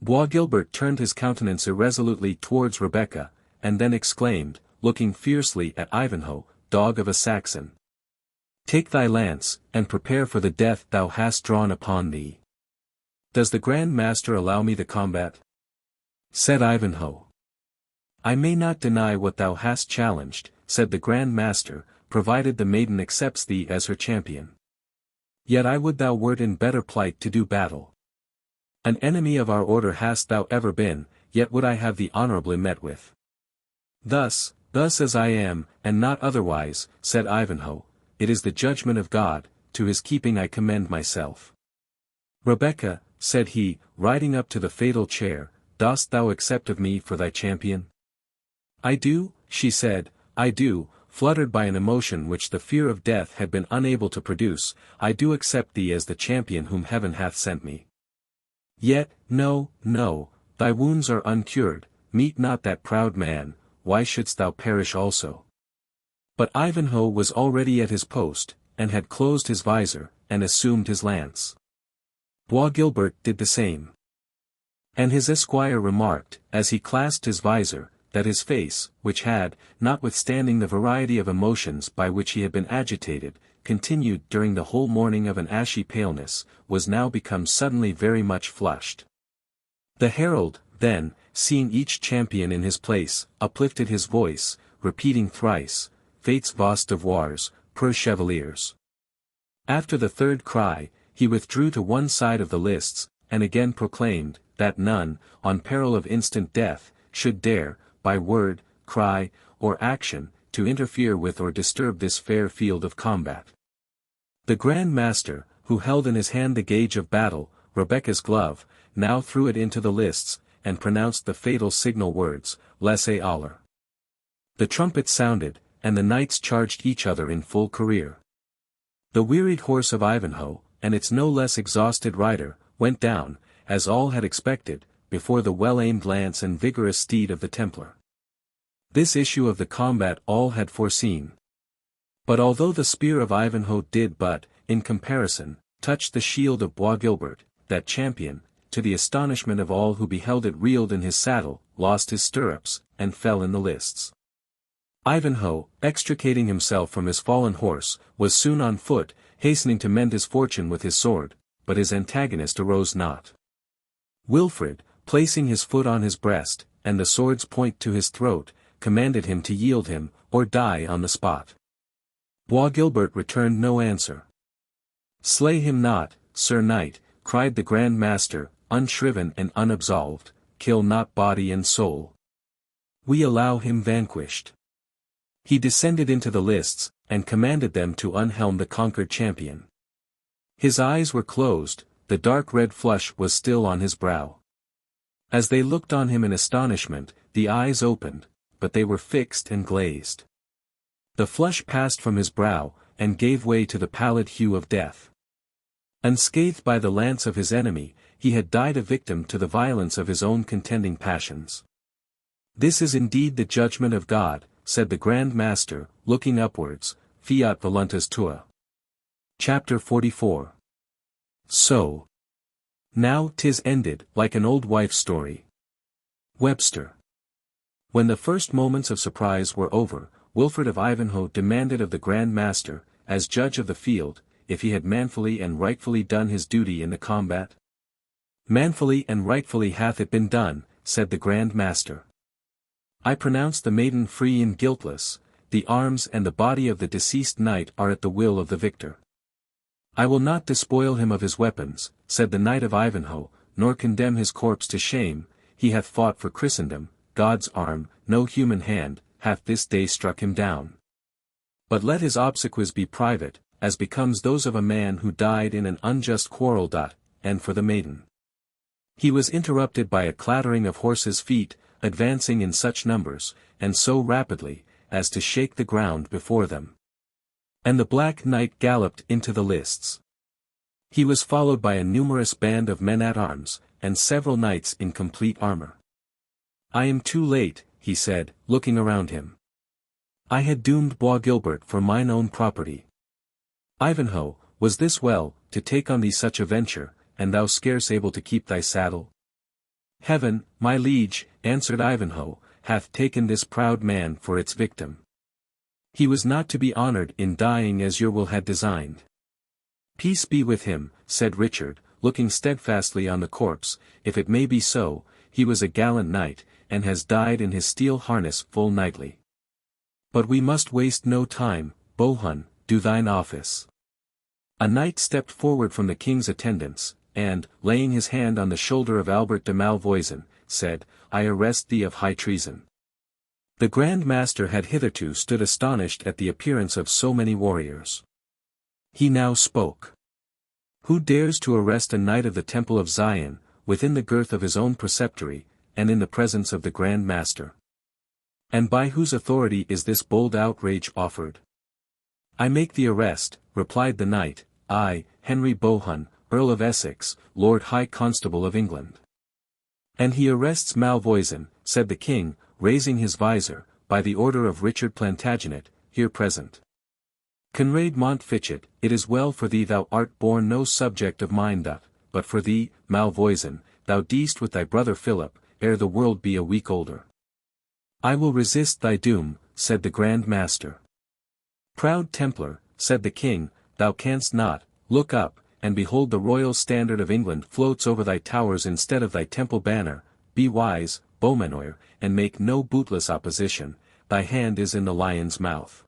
Bois Guilbert turned his countenance irresolutely towards Rebecca, and then exclaimed, looking fiercely at Ivanhoe, dog of a Saxon. Take thy lance, and prepare for the death thou hast drawn upon thee. Does the Grand Master allow me the combat? Said Ivanhoe. I may not deny what thou hast challenged, said the Grand Master, provided the maiden accepts thee as her champion. Yet I would thou wert in better plight to do battle. An enemy of our order hast thou ever been, yet would I have thee honourably met with. Thus as I am, and not otherwise, said Ivanhoe, it is the judgment of God, to his keeping I commend myself. Rebecca, said he, riding up to the fatal chair, dost thou accept of me for thy champion? I do, she said, I do, fluttered by an emotion which the fear of death had been unable to produce, I do accept thee as the champion whom heaven hath sent me. Yet, no, thy wounds are uncured, meet not that proud man, why shouldst thou perish also? But Ivanhoe was already at his post, and had closed his visor, and assumed his lance. Bois Guilbert did the same. And his esquire remarked, as he clasped his visor, that his face, which had, notwithstanding the variety of emotions by which he had been agitated, continued during the whole morning of an ashy paleness, was now become suddenly very much flushed. The herald, then, seeing each champion in his place, uplifted his voice, repeating thrice, Fates vos devoirs, per chevaliers. After the third cry, he withdrew to one side of the lists, and again proclaimed, that none, on peril of instant death, should dare, by word, cry, or action, to interfere with or disturb this fair field of combat. The Grand Master, who held in his hand the gauge of battle, Rebecca's glove, now threw it into the lists, and pronounced the fatal signal words, Laissez aller. The trumpet sounded, and the knights charged each other in full career. The wearied horse of Ivanhoe, and its no less exhausted rider, went down, as all had expected, before the well-aimed lance and vigorous steed of the Templar. This issue of the combat all had foreseen. But although the spear of Ivanhoe did but, in comparison, touch the shield of Bois Guilbert, that champion, to the astonishment of all who beheld it reeled in his saddle, lost his stirrups, and fell in the lists. Ivanhoe, extricating himself from his fallen horse, was soon on foot, hastening to mend his fortune with his sword, but his antagonist arose not. Wilfred, placing his foot on his breast, and the sword's point to his throat, commanded him to yield him, or die on the spot. Bois Guilbert returned no answer. Slay him not, Sir Knight, cried the Grand Master, unshriven and unabsolved, kill not body and soul. We allow him vanquished. He descended into the lists, and commanded them to unhelm the conquered champion. His eyes were closed, the dark red flush was still on his brow. As they looked on him in astonishment, the eyes opened, but they were fixed and glazed. The flush passed from his brow, and gave way to the pallid hue of death. Unscathed by the lance of his enemy, he had died a victim to the violence of his own contending passions. This is indeed the judgment of God, said the Grand Master, looking upwards, fiat voluntas tua. Chapter 44. So. Now 'tis ended, like an old wife's story. Webster. When the first moments of surprise were over, Wilfred of Ivanhoe demanded of the Grand Master, as judge of the field, if he had manfully and rightfully done his duty in the combat. Manfully and rightfully hath it been done, said the Grand Master. I pronounce the maiden free and guiltless, the arms and the body of the deceased knight are at the will of the victor. I will not despoil him of his weapons, said the Knight of Ivanhoe, nor condemn his corpse to shame, he hath fought for Christendom, God's arm, no human hand, hath this day struck him down. But let his obsequies be private, as becomes those of a man who died in an unjust quarrel. And for the maiden. He was interrupted by a clattering of horses' feet, advancing in such numbers, and so rapidly, as to shake the ground before them. And the Black Knight galloped into the lists. He was followed by a numerous band of men-at-arms, and several knights in complete armor. I am too late, he said, looking around him. I had doomed Bois Guilbert for mine own property. Ivanhoe, was this well, to take on thee such a venture, and thou scarce able to keep thy saddle? Heaven, my liege, answered Ivanhoe, hath taken this proud man for its victim. He was not to be honored in dying as your will had designed. Peace be with him, said Richard, looking steadfastly on the corpse, if it may be so, he was a gallant knight, and has died in his steel harness full knightly. But we must waste no time, Bohun, do thine office. A knight stepped forward from the king's attendants, and, laying his hand on the shoulder of Albert de Malvoisin, said, I arrest thee of high treason. The Grand Master had hitherto stood astonished at the appearance of so many warriors. He now spoke. Who dares to arrest a knight of the Temple of Zion, within the girth of his own preceptory, and in the presence of the Grand Master? And by whose authority is this bold outrage offered? I make the arrest, replied the knight, I, Henry Bohun, Earl of Essex, Lord High Constable of England. And he arrests Malvoisin, said the king, raising his visor, by the order of Richard Plantagenet, here present. Conrade Montfichet, it is well for thee thou art born no subject of mine but for thee, Malvoisin, thou deest with thy brother Philip, ere the world be a week older. "I will resist thy doom," said the Grand Master. "Proud Templar," said the king, "thou canst not. Look up, and behold the royal standard of England floats over thy towers instead of thy temple banner. Be wise, Beaumanoir, and make no bootless opposition, thy hand is in the lion's mouth."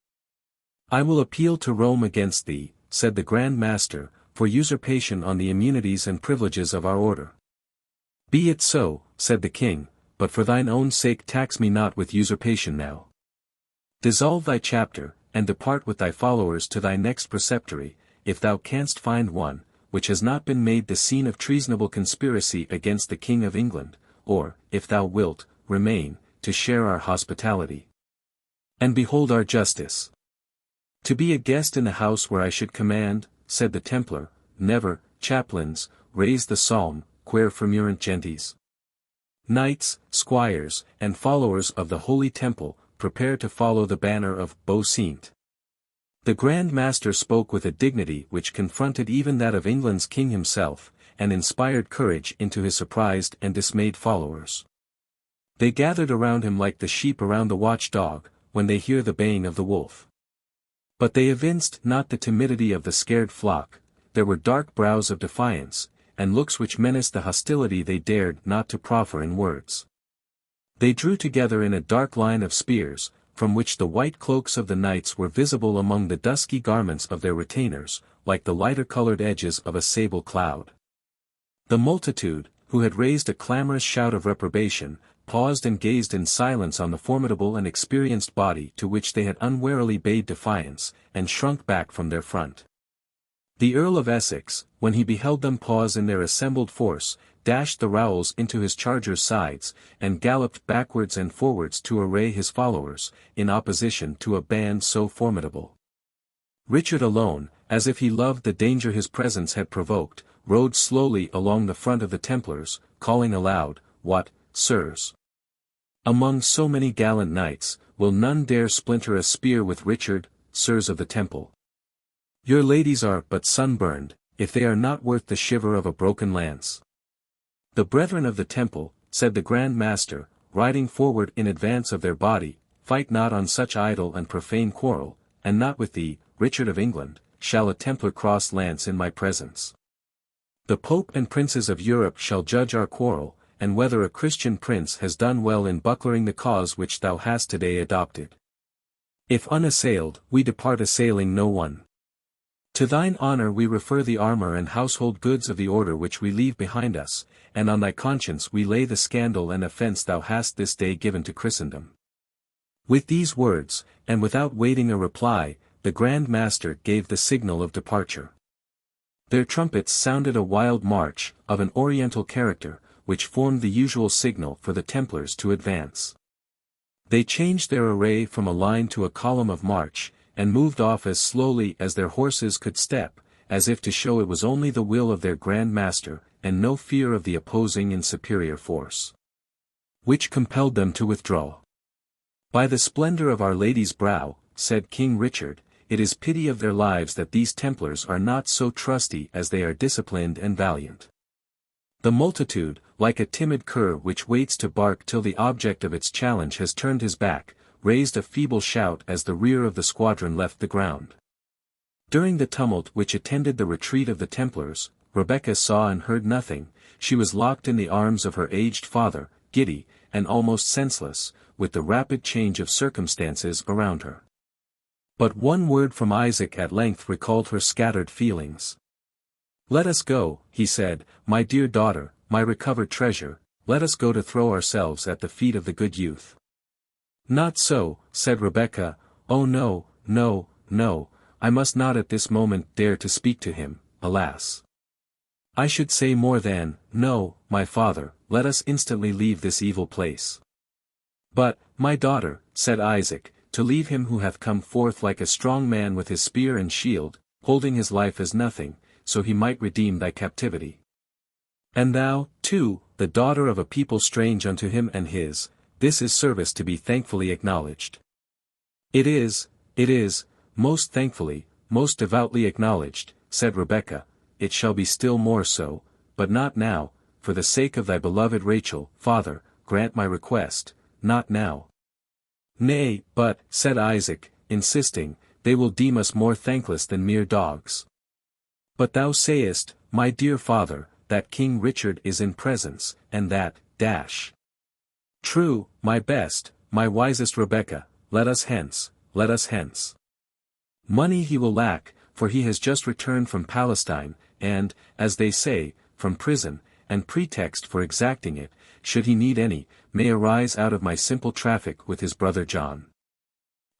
"I will appeal to Rome against thee," said the Grand Master, "for usurpation on the immunities and privileges of our order." "Be it so," said the king, "but for thine own sake tax me not with usurpation now. Dissolve thy chapter, and depart with thy followers to thy next preceptory, if thou canst find one, which has not been made the scene of treasonable conspiracy against the King of England, or, if thou wilt, remain, to share our hospitality. And behold our justice. To be a guest in the house where I should command," said the Templar, "never, chaplains, raise the psalm, quaere furmurant gentes. Knights, squires, and followers of the Holy Temple, prepare to follow the banner of Beau Saint." The Grand Master spoke with a dignity which confronted even that of England's king himself, and inspired courage into his surprised and dismayed followers. They gathered around him like the sheep around the watch-dog, when they hear the baying of the wolf. But they evinced not the timidity of the scared flock, there were dark brows of defiance, and looks which menaced the hostility they dared not to proffer in words. They drew together in a dark line of spears, from which the white cloaks of the knights were visible among the dusky garments of their retainers, like the lighter-colored edges of a sable cloud. The multitude, who had raised a clamorous shout of reprobation, paused and gazed in silence on the formidable and experienced body to which they had unwarily bade defiance, and shrunk back from their front. The Earl of Essex, when he beheld them pause in their assembled force, dashed the rowels into his charger's sides, and galloped backwards and forwards to array his followers, in opposition to a band so formidable. Richard alone, as if he loved the danger his presence had provoked, rode slowly along the front of the Templars, calling aloud, "What, sirs? Among so many gallant knights, will none dare splinter a spear with Richard, sirs of the Temple? Your ladies are but sunburned, if they are not worth the shiver of a broken lance." "The brethren of the Temple," said the Grand Master, riding forward in advance of their body, "fight not on such idle and profane quarrel, and not with thee, Richard of England, shall a Templar cross lance in my presence. The Pope and princes of Europe shall judge our quarrel, and whether a Christian prince has done well in buckling the cause which thou hast today adopted. If unassailed, we depart assailing no one. To thine honor we refer the armor and household goods of the order which we leave behind us, and on thy conscience we lay the scandal and offense thou hast this day given to Christendom." With these words, and without waiting a reply, the Grand Master gave the signal of departure. Their trumpets sounded a wild march, of an oriental character, which formed the usual signal for the Templars to advance. They changed their array from a line to a column of march, and moved off as slowly as their horses could step, as if to show it was only the will of their Grand Master, and no fear of the opposing and superior force, which compelled them to withdraw. "By the splendor of Our Lady's brow," said King Richard, "it is pity of their lives that these Templars are not so trusty as they are disciplined and valiant." The multitude, like a timid cur which waits to bark till the object of its challenge has turned his back, raised a feeble shout as the rear of the squadron left the ground. During the tumult which attended the retreat of the Templars, Rebecca saw and heard nothing. She was locked in the arms of her aged father, giddy, and almost senseless, with the rapid change of circumstances around her. But one word from Isaac at length recalled her scattered feelings. "Let us go," he said, "my dear daughter, my recovered treasure, let us go to throw ourselves at the feet of the good youth." "Not so," said Rebecca, "oh no, no, no, I must not at this moment dare to speak to him, alas. I should say more than, no, my father, let us instantly leave this evil place." "But, my daughter," said Isaac, "to leave him who hath come forth like a strong man with his spear and shield, holding his life as nothing, so he might redeem thy captivity. And thou, too, the daughter of a people strange unto him and his, this is service to be thankfully acknowledged." It is, most thankfully, most devoutly acknowledged," said Rebecca. "It shall be still more so, but not now, for the sake of thy beloved Rachel, father, grant my request, not now." Nay, but, said Isaac, insisting, they will deem us more thankless than mere dogs. But thou sayest, my dear father, that King Richard is in presence, and that, dash. True, my best, my wisest Rebecca, let us hence, let us hence. Money he will lack, for he has just returned from Palestine, and, as they say, from prison, and pretext for exacting it, should he need any, may arise out of my simple traffic with his brother John.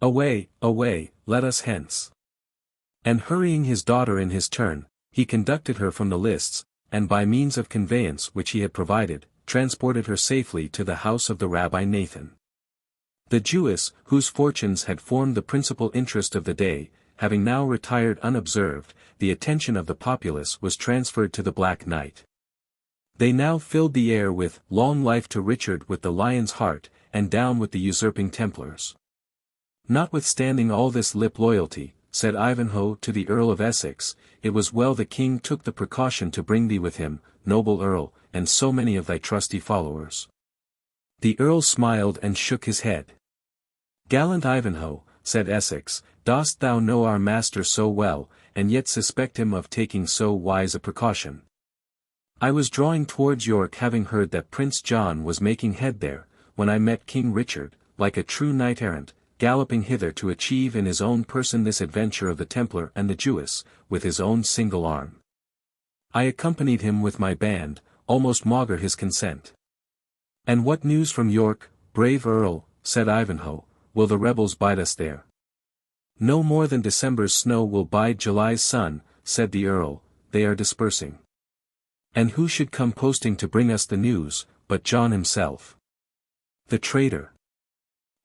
Away, away, let us hence. And hurrying his daughter in his turn, he conducted her from the lists, and by means of conveyance which he had provided, transported her safely to the house of the Rabbi Nathan. The Jewess, whose fortunes had formed the principal interest of the day, having now retired unobserved, the attention of the populace was transferred to the Black Knight. They now filled the air with "Long life to Richard with the Lion's Heart," and "Down with the usurping Templars." Notwithstanding all this lip loyalty, said Ivanhoe to the Earl of Essex, it was well the king took the precaution to bring thee with him, noble Earl, and so many of thy trusty followers. The Earl smiled and shook his head. Gallant Ivanhoe, said Essex, dost thou know our master so well, and yet suspect him of taking so wise a precaution? I was drawing towards York having heard that Prince John was making head there, when I met King Richard, like a true knight-errant, galloping hither to achieve in his own person this adventure of the Templar and the Jewess, with his own single arm. I accompanied him with my band, almost maugre his consent. And what news from York, brave Earl, said Ivanhoe, will the rebels bide us there? No more than December's snow will bide July's sun, said the Earl, they are dispersing. And who should come posting to bring us the news, but John himself? The traitor.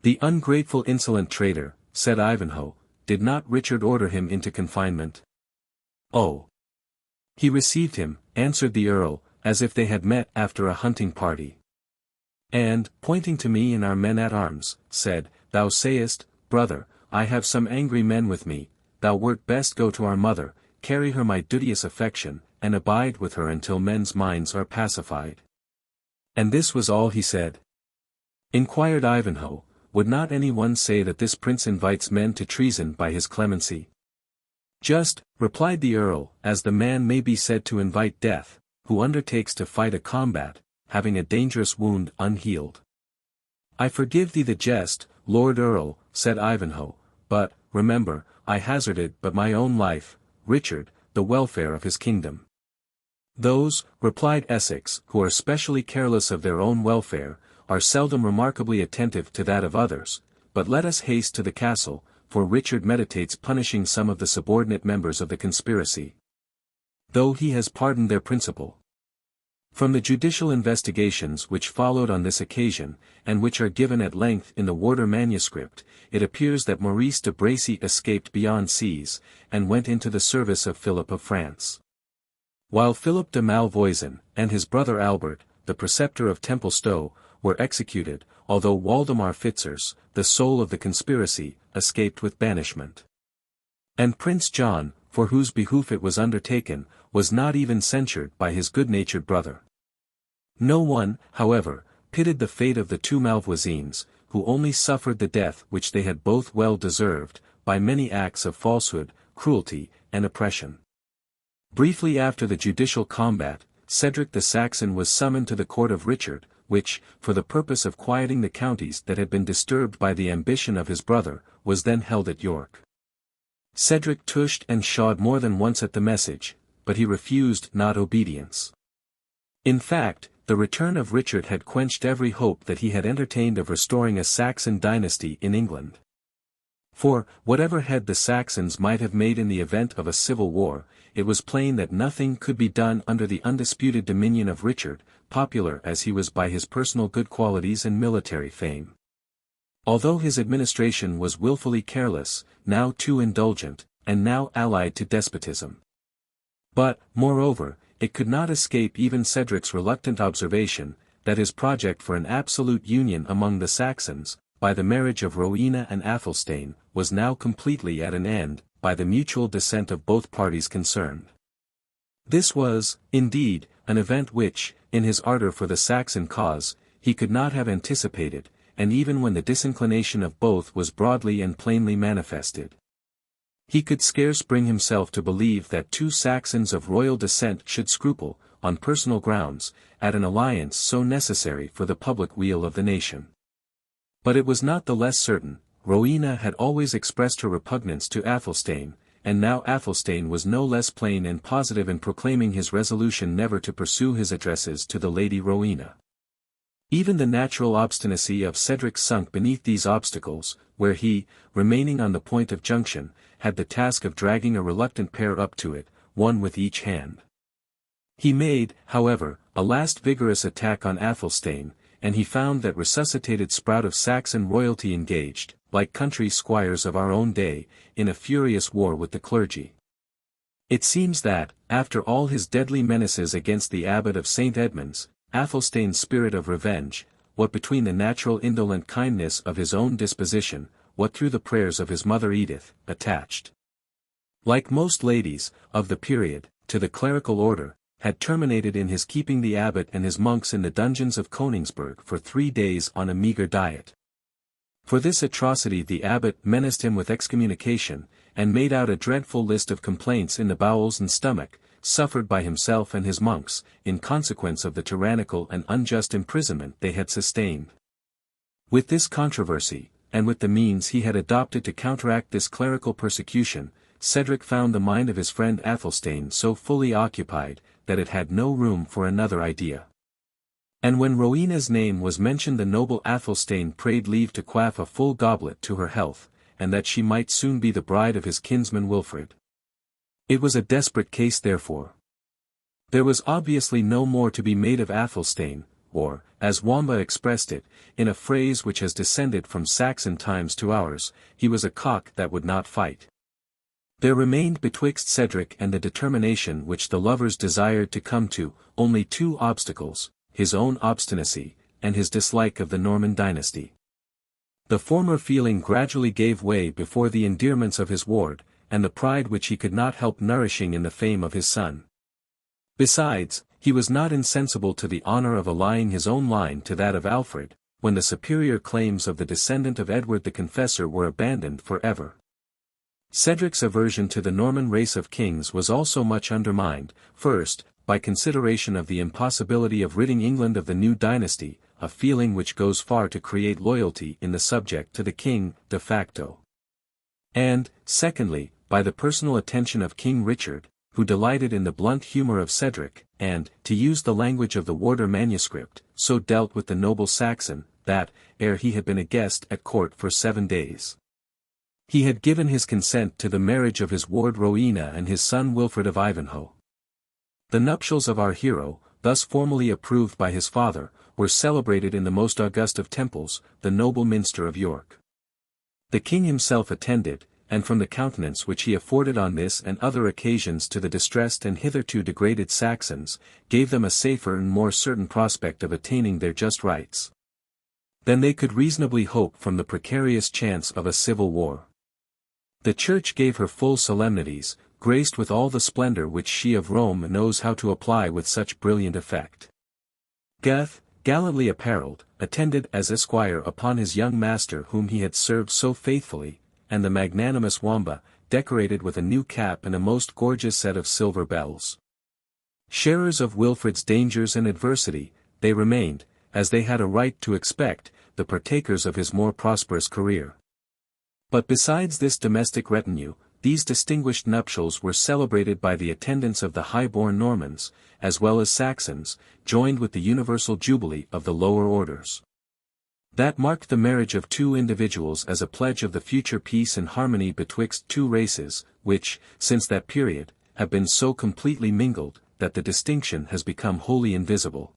The ungrateful insolent traitor, said Ivanhoe, did not Richard order him into confinement? Oh! He received him, answered the Earl, as if they had met after a hunting party. And, pointing to me and our men-at-arms, said, Thou sayest, brother, I have some angry men with me, thou wert best go to our mother, carry her my duteous affection, and abide with her until men's minds are pacified. And this was all he said? Inquired Ivanhoe, would not any one say that this prince invites men to treason by his clemency? Just, replied the Earl, as the man may be said to invite death, who undertakes to fight a combat, having a dangerous wound unhealed. I forgive thee the jest, Lord Earl, said Ivanhoe, but, remember, I hazarded but my own life, Richard, the welfare of his kingdom. Those, replied Essex, who are specially careless of their own welfare, are seldom remarkably attentive to that of others, but let us haste to the castle, for Richard meditates punishing some of the subordinate members of the conspiracy. Though he has pardoned their principal. From the judicial investigations which followed on this occasion, and which are given at length in the Warder manuscript, it appears that Maurice de Bracy escaped beyond seas, and went into the service of Philip of France. While Philip de Malvoisin, and his brother Albert, the preceptor of Templestowe, were executed, although Waldemar Fitzurse, the soul of the conspiracy, escaped with banishment. And Prince John, for whose behoof it was undertaken, was not even censured by his good-natured brother. No one, however, pitied the fate of the two Malvoisins, who only suffered the death which they had both well deserved, by many acts of falsehood, cruelty, and oppression. Briefly after the judicial combat, Cedric the Saxon was summoned to the court of Richard, which, for the purpose of quieting the counties that had been disturbed by the ambition of his brother, was then held at York. Cedric tushed and shawed more than once at the message, but he refused not obedience. In fact, the return of Richard had quenched every hope that he had entertained of restoring a Saxon dynasty in England. For, whatever head the Saxons might have made in the event of a civil war, it was plain that nothing could be done under the undisputed dominion of Richard, popular as he was by his personal good qualities and military fame. Although his administration was willfully careless, now too indulgent, and now allied to despotism. But, moreover, it could not escape even Cedric's reluctant observation, that his project for an absolute union among the Saxons, by the marriage of Rowena and Athelstane, was now completely at an end, by the mutual dissent of both parties concerned. This was, indeed, an event which, in his ardor for the Saxon cause, he could not have anticipated, and even when the disinclination of both was broadly and plainly manifested. He could scarce bring himself to believe that two Saxons of royal descent should scruple, on personal grounds, at an alliance so necessary for the public weal of the nation. But it was not the less certain. Rowena had always expressed her repugnance to Athelstane, and now Athelstane was no less plain and positive in proclaiming his resolution never to pursue his addresses to the Lady Rowena. Even the natural obstinacy of Cedric sunk beneath these obstacles, where he, remaining on the point of junction, had the task of dragging a reluctant pair up to it, one with each hand. He made, however, a last vigorous attack on Athelstane, and he found that resuscitated sprout of Saxon royalty engaged, like country squires of our own day, in a furious war with the clergy. It seems that, after all his deadly menaces against the abbot of St. Edmund's, Athelstane's spirit of revenge, what between the natural indolent kindness of his own disposition, what through the prayers of his mother Edith, attached, like most ladies, of the period, to the clerical order, had terminated in his keeping the abbot and his monks in the dungeons of Königsberg for 3 days on a meagre diet. For this atrocity the abbot menaced him with excommunication, and made out a dreadful list of complaints in the bowels and stomach, suffered by himself and his monks, in consequence of the tyrannical and unjust imprisonment they had sustained. With this controversy, and with the means he had adopted to counteract this clerical persecution, Cedric found the mind of his friend Athelstane so fully occupied, that it had no room for another idea. And when Rowena's name was mentioned the noble Athelstane prayed leave to quaff a full goblet to her health, and that she might soon be the bride of his kinsman Wilfred. It was a desperate case therefore. There was obviously no more to be made of Athelstane, or, as Wamba expressed it, in a phrase which has descended from Saxon times to ours, he was a cock that would not fight. There remained betwixt Cedric and the determination which the lovers desired to come to, only 2 obstacles, his own obstinacy, and his dislike of the Norman dynasty. The former feeling gradually gave way before the endearments of his ward, and the pride which he could not help nourishing in the fame of his son. Besides, he was not insensible to the honor of allying his own line to that of Alfred, when the superior claims of the descendant of Edward the Confessor were abandoned for ever. Cedric's aversion to the Norman race of kings was also much undermined, first, by consideration of the impossibility of ridding England of the new dynasty, a feeling which goes far to create loyalty in the subject to the king, de facto. And, secondly, by the personal attention of King Richard, who delighted in the blunt humor of Cedric, and, to use the language of the Warder manuscript, so dealt with the noble Saxon, that, ere he had been a guest at court for 7 days, he had given his consent to the marriage of his ward Rowena and his son Wilfred of Ivanhoe. The nuptials of our hero, thus formally approved by his father, were celebrated in the most august of temples, the noble minster of York. The king himself attended, and from the countenance which he afforded on this and other occasions to the distressed and hitherto degraded Saxons, gave them a safer and more certain prospect of attaining their just rights than they could reasonably hope from the precarious chance of a civil war. The Church gave her full solemnities, graced with all the splendor which she of Rome knows how to apply with such brilliant effect. Geth, gallantly apparelled, attended as esquire upon his young master whom he had served so faithfully, and the magnanimous Wamba, decorated with a new cap and a most gorgeous set of silver bells. Sharers of Wilfred's dangers and adversity, they remained, as they had a right to expect, the partakers of his more prosperous career. But besides this domestic retinue, these distinguished nuptials were celebrated by the attendance of the high-born Normans, as well as Saxons, joined with the universal jubilee of the lower orders. That marked the marriage of 2 individuals as a pledge of the future peace and harmony betwixt 2 races, which, since that period, have been so completely mingled, that the distinction has become wholly invisible.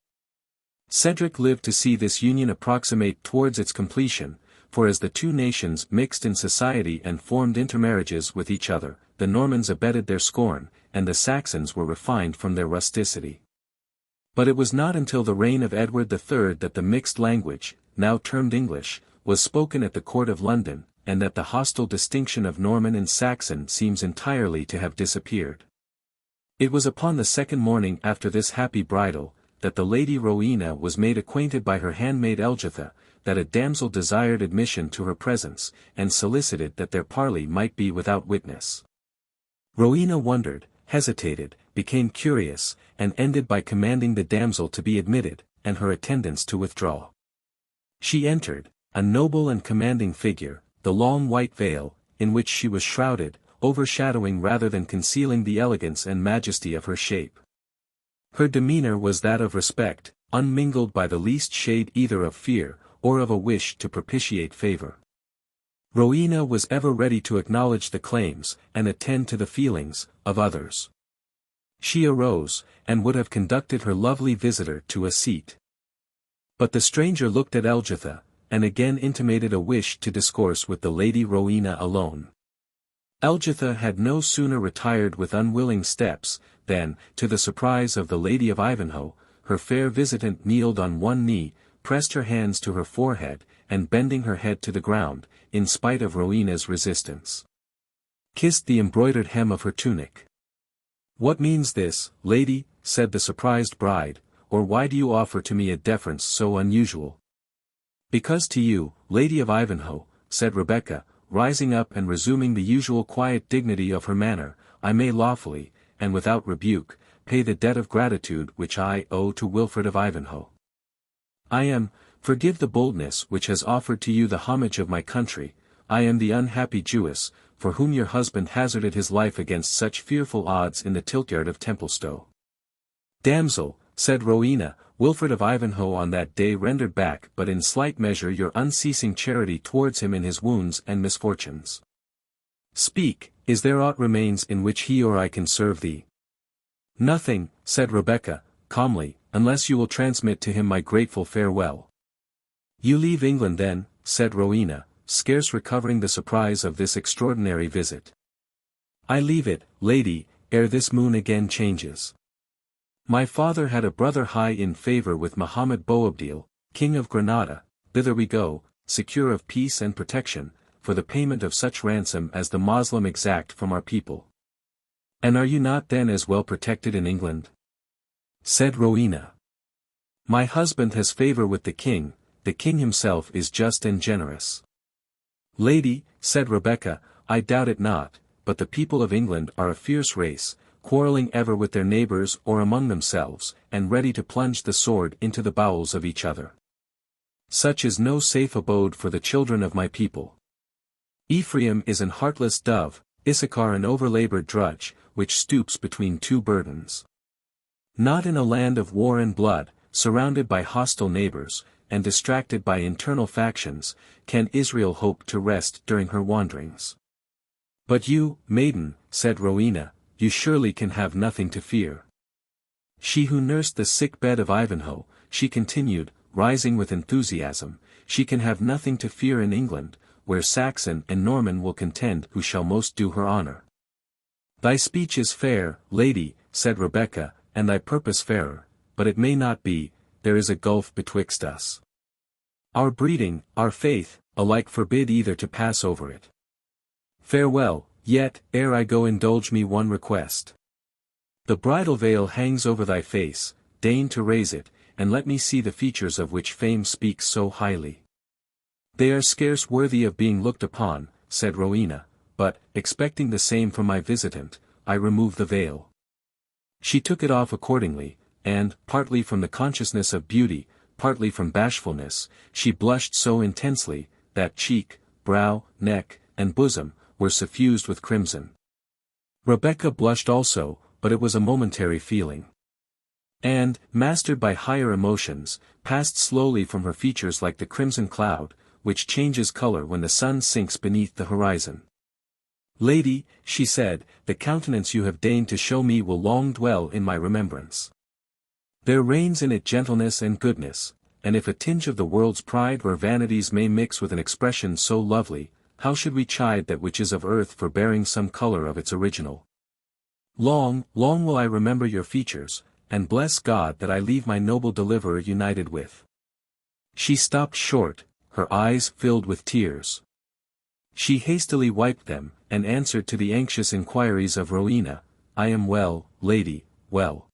Cedric lived to see this union approximate towards its completion, for as the 2 nations mixed in society and formed intermarriages with each other, the Normans abetted their scorn, and the Saxons were refined from their rusticity. But it was not until the reign of Edward III that the mixed language, now termed English, was spoken at the court of London, and that the hostile distinction of Norman and Saxon seems entirely to have disappeared. It was upon the 2nd morning after this happy bridal, that the Lady Rowena was made acquainted by her handmaid Elgitha, that a damsel desired admission to her presence, and solicited that their parley might be without witness. Rowena wondered, hesitated, became curious, and ended by commanding the damsel to be admitted, and her attendants to withdraw. She entered, a noble and commanding figure, the long white veil, in which she was shrouded, overshadowing rather than concealing the elegance and majesty of her shape. Her demeanor was that of respect, unmingled by the least shade either of fear, or of a wish to propitiate favor. Rowena was ever ready to acknowledge the claims, and attend to the feelings, of others. She arose, and would have conducted her lovely visitor to a seat. But the stranger looked at Elgitha, and again intimated a wish to discourse with the Lady Rowena alone. Elgitha had no sooner retired with unwilling steps, than, to the surprise of the Lady of Ivanhoe, her fair visitant kneeled on one knee, pressed her hands to her forehead, and bending her head to the ground, in spite of Rowena's resistance, kissed the embroidered hem of her tunic. "What means this, lady?" said the surprised bride, "or why do you offer to me a deference so unusual?" "Because to you, Lady of Ivanhoe," said Rebecca, rising up and resuming the usual quiet dignity of her manner, "I may lawfully, and without rebuke, pay the debt of gratitude which I owe to Wilfred of Ivanhoe. Forgive the boldness which has offered to you the homage of my country, I am the unhappy Jewess, for whom your husband hazarded his life against such fearful odds in the tiltyard of Templestowe." "Damsel," said Rowena, "Wilfred of Ivanhoe on that day rendered back but in slight measure your unceasing charity towards him in his wounds and misfortunes. Speak, is there aught remains in which he or I can serve thee?" "Nothing," said Rebecca, calmly, "unless you will transmit to him my grateful farewell." "You leave England then," said Rowena, scarce recovering the surprise of this extraordinary visit. "I leave it, lady, ere this moon again changes. My father had a brother high in favor with Mohammed Boabdil, King of Granada. Thither we go, secure of peace and protection, for the payment of such ransom as the Moslem exact from our people." "And are you not then as well protected in England?" said Rowena. "My husband has favor with the king himself is just and generous." "Lady," said Rebecca, "I doubt it not, but the people of England are a fierce race, quarrelling ever with their neighbours or among themselves, and ready to plunge the sword into the bowels of each other. Such is no safe abode for the children of my people. Ephraim is an heartless dove, Issachar an overlaboured drudge, which stoops between two burdens. Not in a land of war and blood, surrounded by hostile neighbours, and distracted by internal factions, can Israel hope to rest during her wanderings. But you, maiden," said Rowena, "you surely can have nothing to fear." "She who nursed the sick bed of Ivanhoe," she continued, rising with enthusiasm, "she can have nothing to fear in England, where Saxon and Norman will contend who shall most do her honour." "Thy speech is fair, lady," said Rebecca, "and thy purpose fairer, but it may not be, there is a gulf betwixt us. Our breeding, our faith, alike forbid either to pass over it. Farewell, yet, ere I go indulge me one request. The bridal veil hangs over thy face, deign to raise it, and let me see the features of which fame speaks so highly." "They are scarce worthy of being looked upon," said Rowena, "but, expecting the same from my visitant, I remove the veil." She took it off accordingly, and, partly from the consciousness of beauty, partly from bashfulness, she blushed so intensely, that cheek, brow, neck, and bosom, were suffused with crimson. Rebecca blushed also, but it was a momentary feeling. And, mastered by higher emotions, passed slowly from her features like the crimson cloud, which changes color when the sun sinks beneath the horizon. "Lady," she said, "the countenance you have deigned to show me will long dwell in my remembrance. There reigns in it gentleness and goodness, and if a tinge of the world's pride or vanities may mix with an expression so lovely, how should we chide that which is of earth for bearing some color of its original? Long, long will I remember your features, and bless God that I leave my noble deliverer united with." She stopped short, her eyes filled with tears. She hastily wiped them, and answered to the anxious inquiries of Rowena, "I am well, lady, well.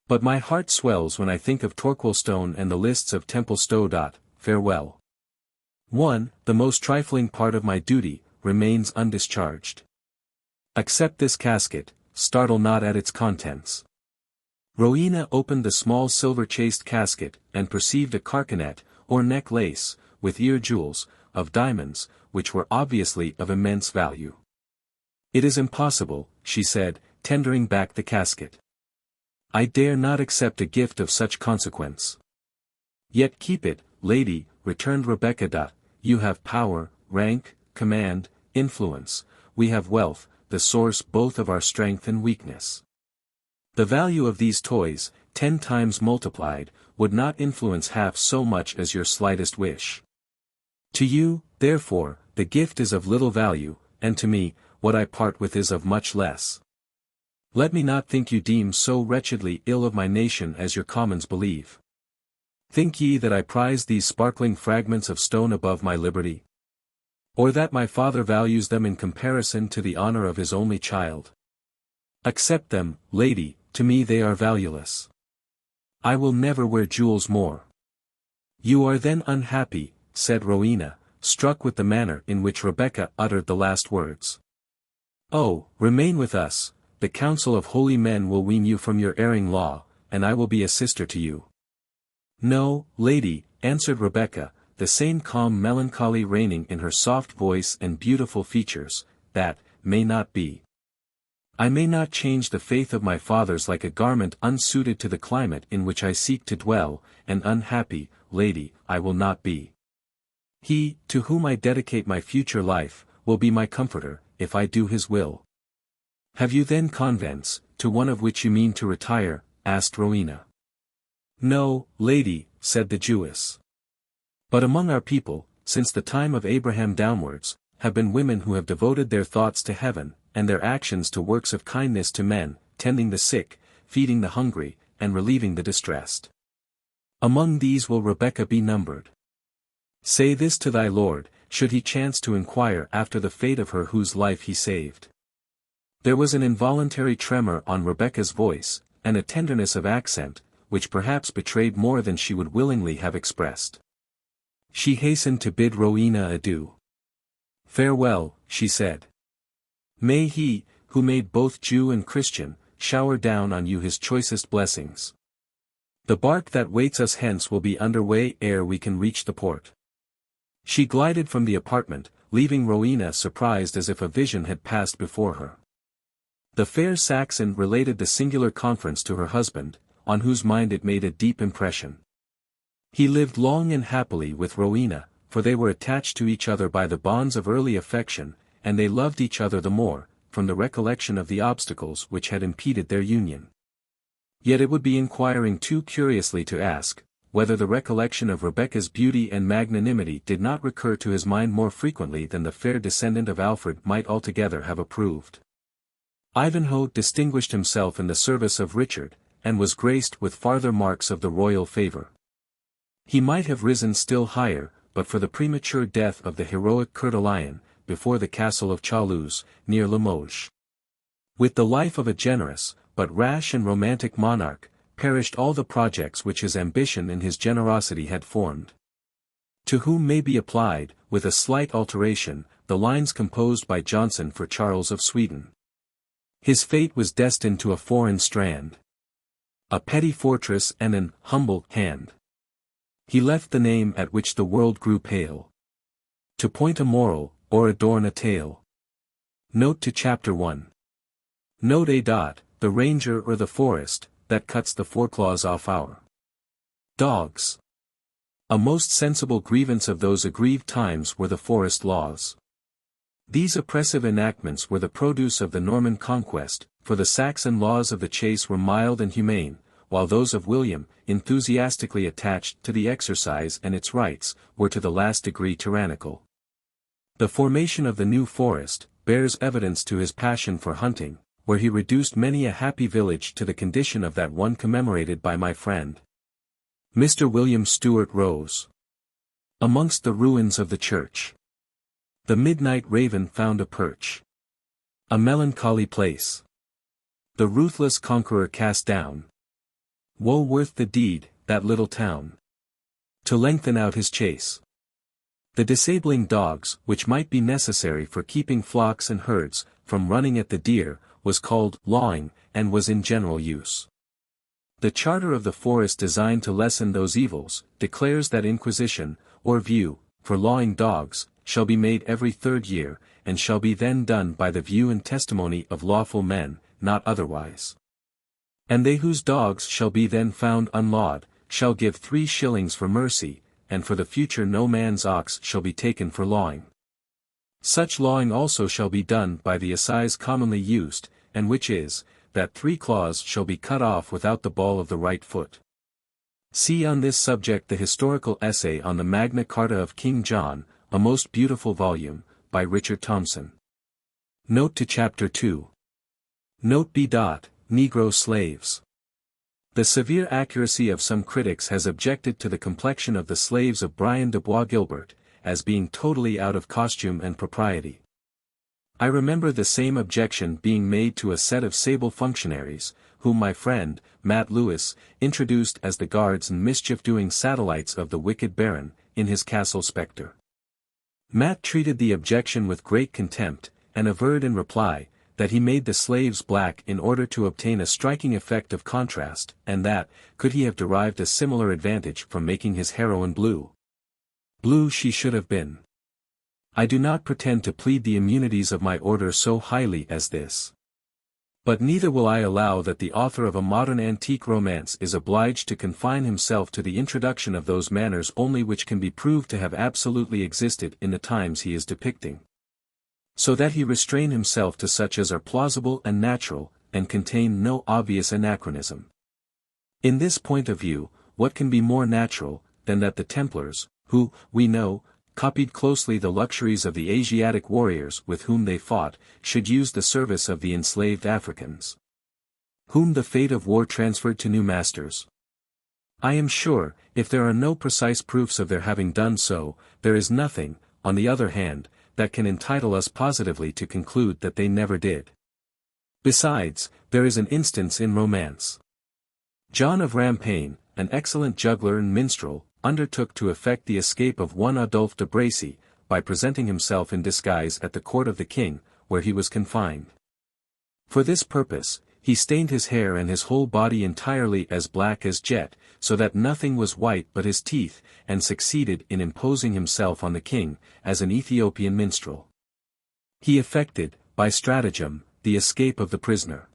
But my heart swells when I think of Torquilstone and the lists of Templestowe. Farewell." 1. The most trifling part of my duty remains undischarged. Accept this casket, startle not at its contents. Rowena opened the small silver-chased casket, and perceived a carcanet, or neck-lace, with ear-jewels, of diamonds, which were obviously of immense value. It is impossible, she said, tendering back the casket. I dare not accept a gift of such consequence. Yet keep it, lady, returned Rebecca. You have power, rank, command, influence, we have wealth, the source both of our strength and weakness. The value of these toys, 10 times multiplied, would not influence half so much as your slightest wish. To you, therefore, the gift is of little value, and to me, what I part with is of much less. Let me not think you deem so wretchedly ill of my nation as your commons believe. Think ye that I prize these sparkling fragments of stone above my liberty? Or that my father values them in comparison to the honor of his only child? Accept them, lady, to me they are valueless. I will never wear jewels more. You are then unhappy, said Rowena, struck with the manner in which Rebecca uttered the last words. Oh, remain with us, the counsel of holy men will wean you from your erring law, and I will be a sister to you. No, lady, answered Rebecca, the same calm melancholy reigning in her soft voice and beautiful features, that may not be. I may not change the faith of my fathers like a garment unsuited to the climate in which I seek to dwell, and unhappy, lady, I will not be. He, to whom I dedicate my future life, will be my comforter, if I do his will. Have you then convents, to one of which you mean to retire? Asked Rowena. No, lady, said the Jewess. But among our people, since the time of Abraham downwards, have been women who have devoted their thoughts to heaven, and their actions to works of kindness to men, tending the sick, feeding the hungry, and relieving the distressed. Among these will Rebecca be numbered. Say this to thy lord, should he chance to inquire after the fate of her whose life he saved. There was an involuntary tremor on Rebecca's voice, and a tenderness of accent, which perhaps betrayed more than she would willingly have expressed. She hastened to bid Rowena adieu. Farewell, she said. May he, who made both Jew and Christian, shower down on you his choicest blessings. The bark that waits us hence will be under way ere we can reach the port. She glided from the apartment, leaving Rowena surprised as if a vision had passed before her. The fair Saxon related the singular conference to her husband, on whose mind it made a deep impression. He lived long and happily with Rowena, for they were attached to each other by the bonds of early affection, and they loved each other the more, from the recollection of the obstacles which had impeded their union. Yet it would be inquiring too curiously to ask, whether the recollection of Rebecca's beauty and magnanimity did not recur to his mind more frequently than the fair descendant of Alfred might altogether have approved. Ivanhoe distinguished himself in the service of Richard, and was graced with farther marks of the royal favour. He might have risen still higher, but for the premature death of the heroic Coeur de Lion, before the castle of Chalouse, near Limoges. With the life of a generous, but rash and romantic monarch, perished all the projects which his ambition and his generosity had formed. To whom may be applied, with a slight alteration, the lines composed by Johnson for Charles of Sweden. His fate was destined to a foreign strand, a petty fortress and an humble hand. He left the name at which the world grew pale, to point a moral, or adorn a tale. Note to Chapter 1. Note A. The ranger or the forest, that cuts the foreclaws off our dogs. A most sensible grievance of those aggrieved times were the forest laws. These oppressive enactments were the produce of the Norman conquest, for the Saxon laws of the chase were mild and humane, while those of William, enthusiastically attached to the exercise and its rights, were to the last degree tyrannical. The formation of the New Forest bears evidence to his passion for hunting, where he reduced many a happy village to the condition of that one commemorated by my friend Mr. William Stuart Rose. Amongst the ruins of the church, the midnight raven found a perch. A melancholy place. The ruthless conqueror cast down. Woe worth the deed, that little town, to lengthen out his chase. The disabling dogs, which might be necessary for keeping flocks and herds from running at the deer, was called lawing, and was in general use. The Charter of the Forest, designed to lessen those evils, declares that inquisition, or view, for lawing dogs, shall be made every 3rd year, and shall be then done by the view and testimony of lawful men, not otherwise. And they whose dogs shall be then found unlawed, shall give 3 shillings for mercy, and for the future no man's ox shall be taken for lawing. Such lawing also shall be done by the assize commonly used, and which is, that 3 claws shall be cut off without the ball of the right foot. See on this subject the historical essay on the Magna Carta of King John, a most beautiful volume, by Richard Thomson. Note to Chapter 2. Note B. Negro slaves. The severe accuracy of some critics has objected to the complexion of the slaves of Brian de Bois Guilbert, as being totally out of costume and propriety. I remember the same objection being made to a set of sable functionaries, whom my friend, Matt Lewis, introduced as the guards and mischief-doing satellites of the wicked Baron, in his Castle Spectre. Matt treated the objection with great contempt, and averred in reply, that he made the slaves black in order to obtain a striking effect of contrast, and that, could he have derived a similar advantage from making his heroine blue, she should have been. I do not pretend to plead the immunities of my order so highly as this. But neither will I allow that the author of a modern antique romance is obliged to confine himself to the introduction of those manners only which can be proved to have absolutely existed in the times he is depicting. So that he restrain himself to such as are plausible and natural, and contain no obvious anachronism. In this point of view, what can be more natural, than that the Templars, who, we know, copied closely the luxuries of the Asiatic warriors with whom they fought, should use the service of the enslaved Africans, whom the fate of war transferred to new masters? I am sure, if there are no precise proofs of their having done so, there is nothing, on the other hand, that can entitle us positively to conclude that they never did. Besides, there is an instance in romance. John of Rampagne, an excellent juggler and minstrel, undertook to effect the escape of one Adolphe de Bracy, by presenting himself in disguise at the court of the king, where he was confined. For this purpose, he stained his hair and his whole body entirely as black as jet, so that nothing was white but his teeth, and succeeded in imposing himself on the king, as an Ethiopian minstrel. He effected, by stratagem, the escape of the prisoner.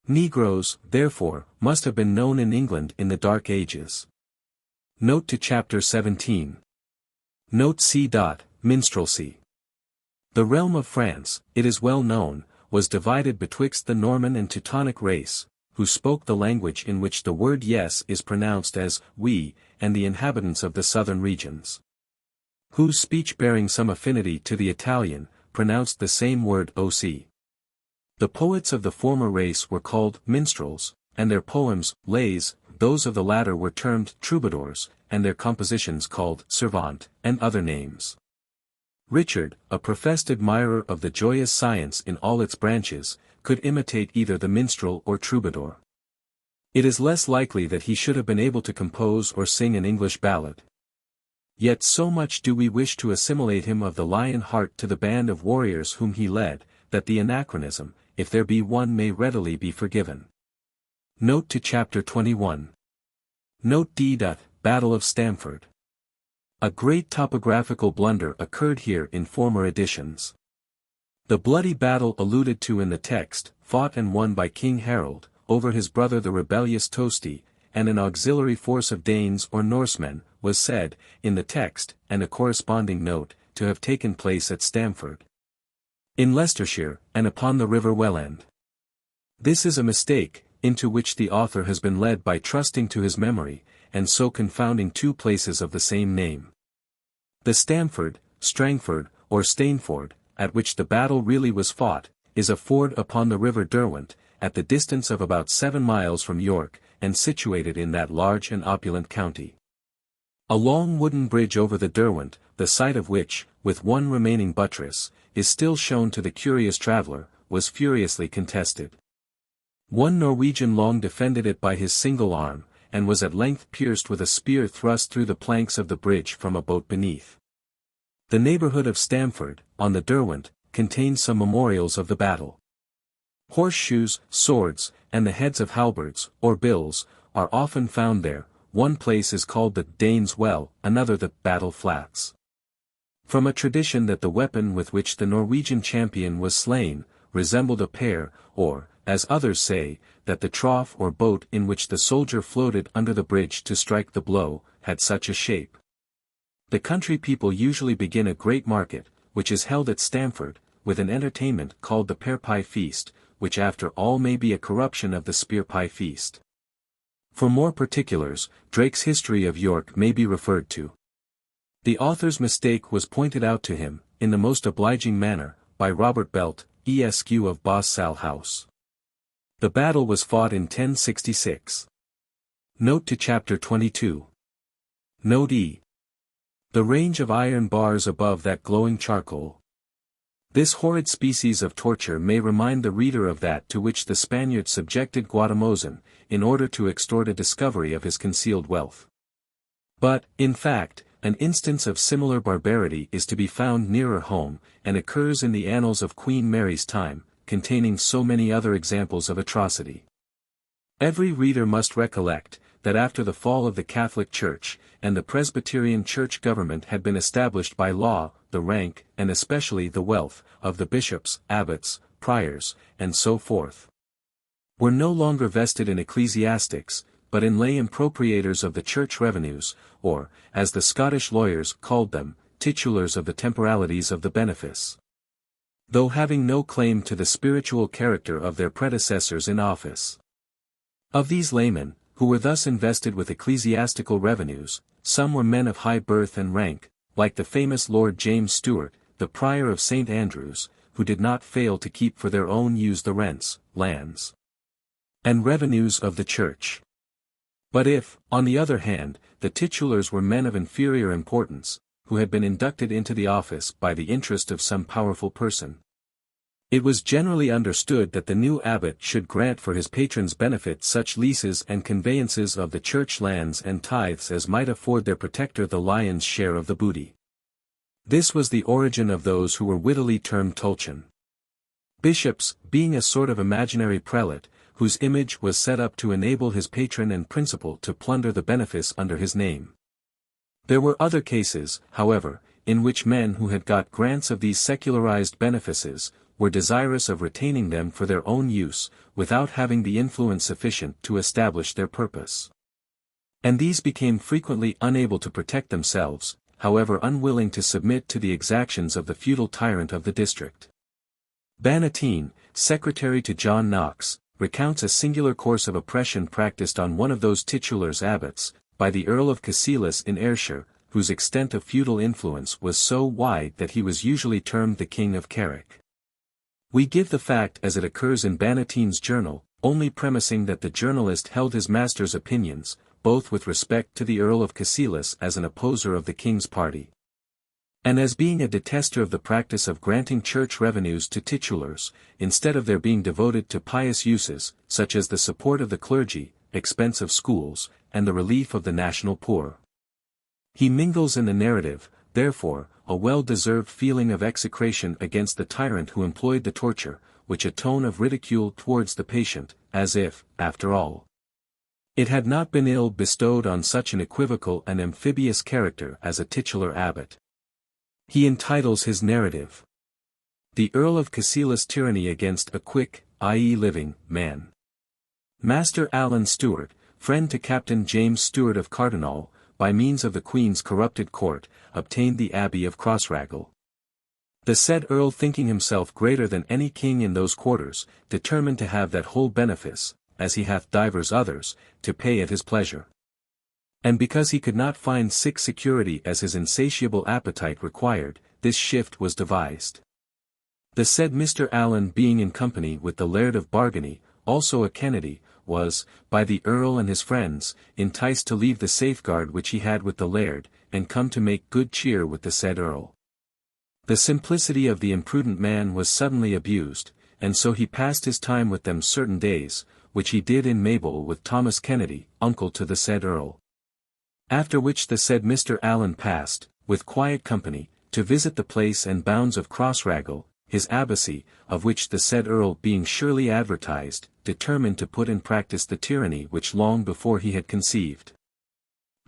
Negroes, therefore, must have been known in England in the Dark Ages. Note to Chapter 17. Note C. Minstrelsy. The realm of France, it is well known, was divided betwixt the Norman and Teutonic race, who spoke the language in which the word yes is pronounced as we, and the inhabitants of the southern regions, whose speech bearing some affinity to the Italian, pronounced the same word oc. The poets of the former race were called minstrels, and their poems, lays, those of the latter were termed troubadours, and their compositions called servant, and other names. Richard, a professed admirer of the joyous science in all its branches, could imitate either the minstrel or troubadour. It is less likely that he should have been able to compose or sing an English ballad. Yet so much do we wish to assimilate him of the Lionheart to the band of warriors whom he led, that the anachronism, if there be one, may readily be forgiven. Note to Chapter 21. Note D. Battle of Stamford. A great topographical blunder occurred here in former editions. The bloody battle alluded to in the text, fought and won by King Harold, over his brother the rebellious Tosti, and an auxiliary force of Danes or Norsemen, was said, in the text, and a corresponding note, to have taken place at Stamford, in Leicestershire, and upon the river Welland. This is a mistake, into which the author has been led by trusting to his memory, and so confounding two places of the same name. The Stamford, Strangford, or Stainford, at which the battle really was fought, is a ford upon the river Derwent, at the distance of about 7 miles from York, and situated in that large and opulent county. A long wooden bridge over the Derwent, the site of which, with one remaining buttress, is still shown to the curious traveller, was furiously contested. One Norwegian long defended it by his single arm, and was at length pierced with a spear thrust through the planks of the bridge from a boat beneath. The neighbourhood of Stamford, on the Derwent, contains some memorials of the battle. Horseshoes, swords, and the heads of halberds, or bills, are often found there. One place is called the Danes' Well, another the Battle Flats. From a tradition that the weapon with which the Norwegian champion was slain, resembled a pear, or, as others say, that the trough or boat in which the soldier floated under the bridge to strike the blow, had such a shape. The country people usually begin a great market, which is held at Stamford, with an entertainment called the pear pie feast, which after all may be a corruption of the spear pie feast. For more particulars, Drake's History of York may be referred to. The author's mistake was pointed out to him, in the most obliging manner, by Robert Belt, Esq. of Bossall House. The battle was fought in 1066. Note to Chapter 22. Note E. The range of iron bars above that glowing charcoal. This horrid species of torture may remind the reader of that to which the Spaniards subjected Guatimozin, in order to extort a discovery of his concealed wealth. But, in fact, an instance of similar barbarity is to be found nearer home, and occurs in the annals of Queen Mary's time, containing so many other examples of atrocity. Every reader must recollect, that after the fall of the Catholic Church, and the Presbyterian Church government had been established by law, the rank, and especially the wealth, of the bishops, abbots, priors, and so forth, were no longer vested in ecclesiastics, but in lay impropriators of the church revenues, or, as the Scottish lawyers called them, titulars of the temporalities of the benefice. Though having no claim to the spiritual character of their predecessors in office. Of these laymen, who were thus invested with ecclesiastical revenues, some were men of high birth and rank, like the famous Lord James Stewart, the prior of St. Andrews, who did not fail to keep for their own use the rents, lands, and revenues of the church. But if, on the other hand, the titulars were men of inferior importance, who had been inducted into the office by the interest of some powerful person, it was generally understood that the new abbot should grant for his patron's benefit such leases and conveyances of the church lands and tithes as might afford their protector the lion's share of the booty. This was the origin of those who were wittily termed tulchion. Bishops, being a sort of imaginary prelate, whose image was set up to enable his patron and principal to plunder the benefice under his name. There were other cases, however, in which men who had got grants of these secularized benefices, were desirous of retaining them for their own use, without having the influence sufficient to establish their purpose. And these became frequently unable to protect themselves, however unwilling to submit to the exactions of the feudal tyrant of the district. Bannatyne, secretary to John Knox, recounts a singular course of oppression practiced on one of those titulars abbots, by the Earl of Cassilis in Ayrshire, whose extent of feudal influence was so wide that he was usually termed the King of Carrick. We give the fact as it occurs in Bannatyne's journal, only premising that the journalist held his master's opinions, both with respect to the Earl of Cassilis as an opposer of the king's party, and as being a detester of the practice of granting church revenues to titulars, instead of their being devoted to pious uses, such as the support of the clergy, expense of schools, and the relief of the national poor. He mingles in the narrative, therefore, a well-deserved feeling of execration against the tyrant who employed the torture, which a tone of ridicule towards the patient, as if, after all, it had not been ill bestowed on such an equivocal and amphibious character as a titular abbot. He entitles his narrative, "The Earl of Cassilis' Tyranny against a quick, i.e. living, man." Master Alan Stewart, friend to Captain James Stewart of Cardinal, by means of the Queen's corrupted court, obtained the Abbey of Crossraguel. The said Earl, thinking himself greater than any king in those quarters, determined to have that whole benefice, as he hath divers others, to pay at his pleasure. And because he could not find sick security as his insatiable appetite required, this shift was devised. The said Mr. Allen, being in company with the Laird of Bargany, also a Kennedy, was, by the Earl and his friends, enticed to leave the safeguard which he had with the Laird, and come to make good cheer with the said Earl. The simplicity of the imprudent man was suddenly abused, and so he passed his time with them certain days, which he did in Mabel with Thomas Kennedy, uncle to the said Earl. After which the said Mr. Allen passed, with quiet company, to visit the place and bounds of Crossraguel, his abbacy, of which the said Earl being surely advertised, determined to put in practice the tyranny which long before he had conceived.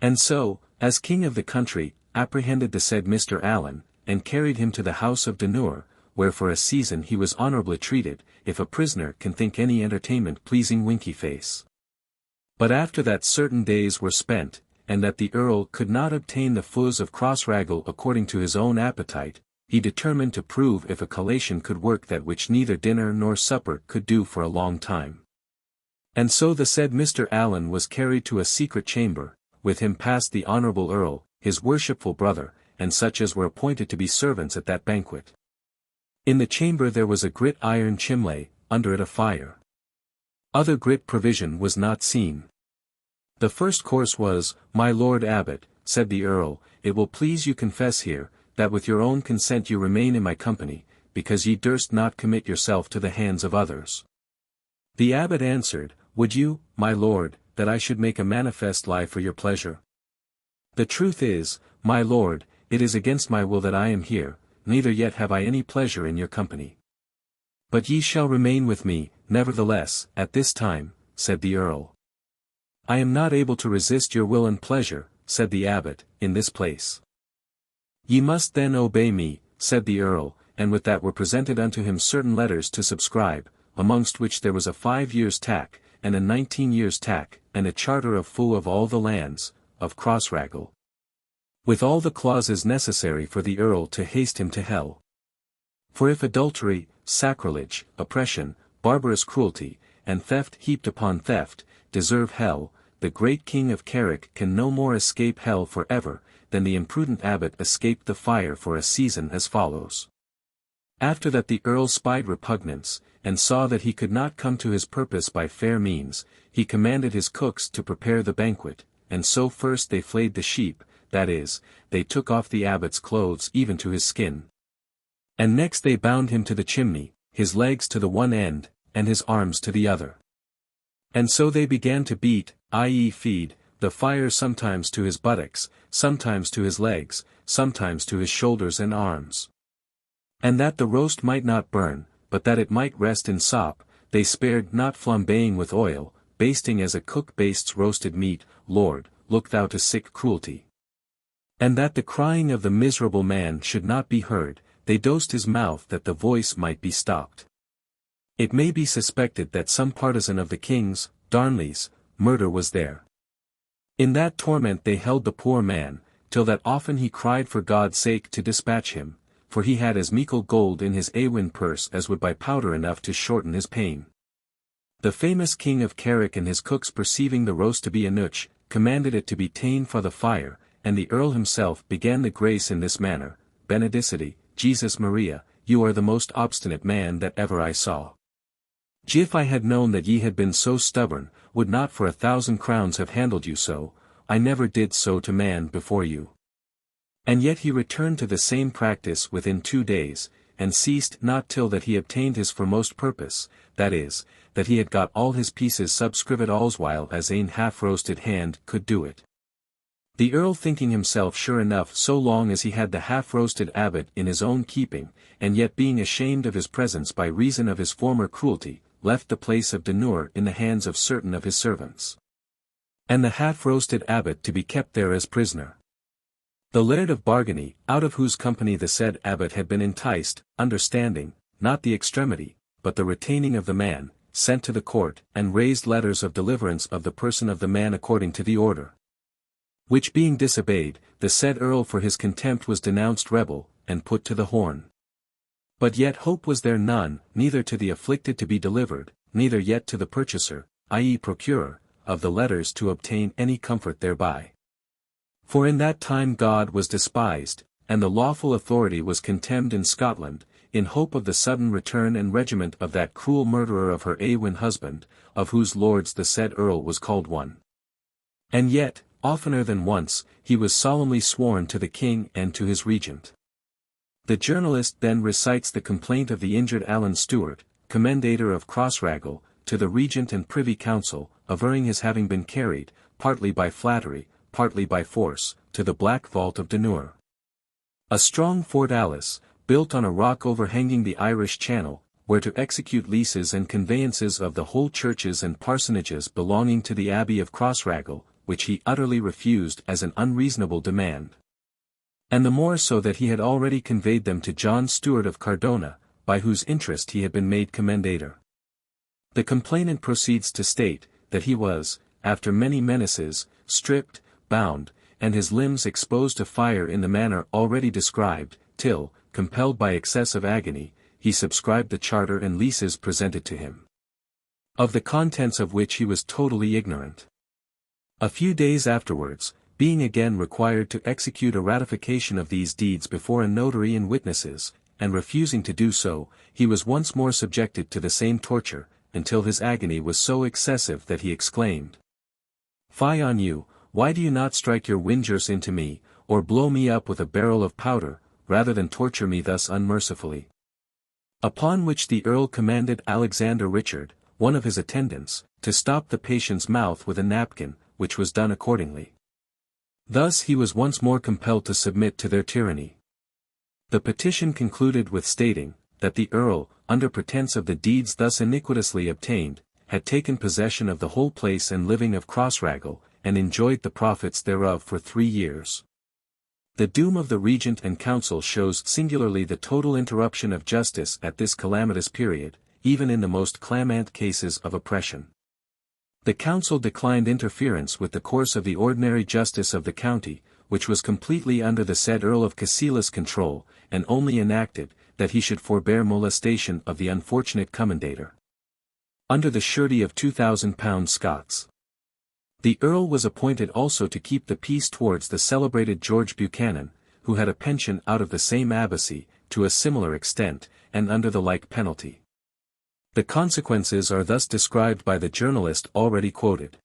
And so, as king of the country, apprehended the said Mr. Allen, and carried him to the house of Dunure, where for a season he was honourably treated, if a prisoner can think any entertainment pleasing Winky Face. But after that certain days were spent, and that the Earl could not obtain the fuzz of Crossraguel according to his own appetite, he determined to prove if a collation could work that which neither dinner nor supper could do for a long time. And so the said Mr. Allen was carried to a secret chamber, with him past the honourable Earl, his worshipful brother, and such as were appointed to be servants at that banquet. In the chamber there was a grit iron chimley, under it a fire. Other grit provision was not seen. The first course was, "My Lord Abbot," said the Earl, "it will please you confess here, that with your own consent you remain in my company, because ye durst not commit yourself to the hands of others." The Abbot answered, "Would you, my lord, that I should make a manifest lie for your pleasure? The truth is, my lord, it is against my will that I am here, neither yet have I any pleasure in your company. But ye shall remain with me, nevertheless, at this time," said the Earl. "I am not able to resist your will and pleasure," said the Abbot, "in this place." "Ye must then obey me," said the Earl, and with that were presented unto him certain letters to subscribe, amongst which there was a 5 years' tack, and a 19 years' tack, and a charter of full of all the lands, of Crossraguel, with all the clauses necessary for the Earl to haste him to hell. For if adultery, sacrilege, oppression, barbarous cruelty, and theft heaped upon theft, deserve hell, the great King of Carrick can no more escape hell for ever, than the imprudent Abbot escaped the fire for a season as follows. After that the Earl spied repugnance, and saw that he could not come to his purpose by fair means, he commanded his cooks to prepare the banquet, and so first they flayed the sheep, that is, they took off the Abbot's clothes even to his skin. And next they bound him to the chimney, his legs to the one end, and his arms to the other. And so they began to beat, i.e. feed, the fire sometimes to his buttocks, sometimes to his legs, sometimes to his shoulders and arms. And that the roast might not burn, but that it might rest in sop, they spared not flambeing with oil, basting as a cook bastes roasted meat. Lord, look thou to sick cruelty. And that the crying of the miserable man should not be heard, they dosed his mouth that the voice might be stopped. It may be suspected that some partisan of the king's, Darnley's, murder was there. In that torment they held the poor man, till that often he cried for God's sake to dispatch him, for he had as meikle gold in his Awen purse as would buy powder enough to shorten his pain. The famous King of Carrick and his cooks perceiving the roast to be a nuch, commanded it to be ta'en for the fire, and the Earl himself began the grace in this manner, Benedicite, Jesus Maria, you are the most obstinate man that ever I saw. If I had known that ye had been so stubborn, would not for 1,000 crowns have handled you so, I never did so to man before you. And yet he returned to the same practice within 2 days, and ceased not till that he obtained his foremost purpose, that is, that he had got all his pieces subscribed allswhile as ane half-roasted hand could do it. The Earl thinking himself sure enough so long as he had the half-roasted Abbot in his own keeping, and yet being ashamed of his presence by reason of his former cruelty, left the place of Dunure in the hands of certain of his servants, and the half-roasted Abbot to be kept there as prisoner. The Laird of Bargany, out of whose company the said Abbot had been enticed, understanding, not the extremity, but the retaining of the man, sent to the court, and raised letters of deliverance of the person of the man according to the order. Which being disobeyed, the said Earl for his contempt was denounced rebel, and put to the horn. But yet hope was there none, neither to the afflicted to be delivered, neither yet to the purchaser, i.e. procurer, of the letters to obtain any comfort thereby. For in that time God was despised, and the lawful authority was contemned in Scotland, in hope of the sudden return and regiment of that cruel murderer of her Awen husband, of whose lords the said Earl was called one. And yet, oftener than once, he was solemnly sworn to the king and to his regent. The journalist then recites the complaint of the injured Alan Stewart, commendator of Crossraguel, to the regent and privy council, averring his having been carried, partly by flattery, partly by force, to the black vault of Dunure. A strong fortalice, built on a rock overhanging the Irish Channel, where to execute leases and conveyances of the whole churches and parsonages belonging to the Abbey of Crossraguel, which he utterly refused as an unreasonable demand. And the more so that he had already conveyed them to John Stewart of Cardona, by whose interest he had been made commendator. The complainant proceeds to state, that he was, after many menaces, stripped, bound, and his limbs exposed to fire in the manner already described, till, compelled by excess of agony, he subscribed the charter and leases presented to him, of the contents of which he was totally ignorant. A few days afterwards, being again required to execute a ratification of these deeds before a notary and witnesses, and refusing to do so, he was once more subjected to the same torture, until his agony was so excessive that he exclaimed, "Fie on you, why do you not strike your whingers into me, or blow me up with a barrel of powder, rather than torture me thus unmercifully?" Upon which the Earl commanded Alexander Richard, one of his attendants, to stop the patient's mouth with a napkin, which was done accordingly. Thus he was once more compelled to submit to their tyranny. The petition concluded with stating, that the Earl, under pretence of the deeds thus iniquitously obtained, had taken possession of the whole place and living of Crossraguel, and enjoyed the profits thereof for 3 years. The doom of the Regent and Council shows singularly the total interruption of justice at this calamitous period, even in the most clamant cases of oppression. The Council declined interference with the course of the ordinary justice of the county, which was completely under the said Earl of Cassili's control, and only enacted, that he should forbear molestation of the unfortunate commendator, under the surety of £2,000 Scots. The Earl was appointed also to keep the peace towards the celebrated George Buchanan, who had a pension out of the same abbacy, to a similar extent, and under the like penalty. The consequences are thus described by the journalist already quoted.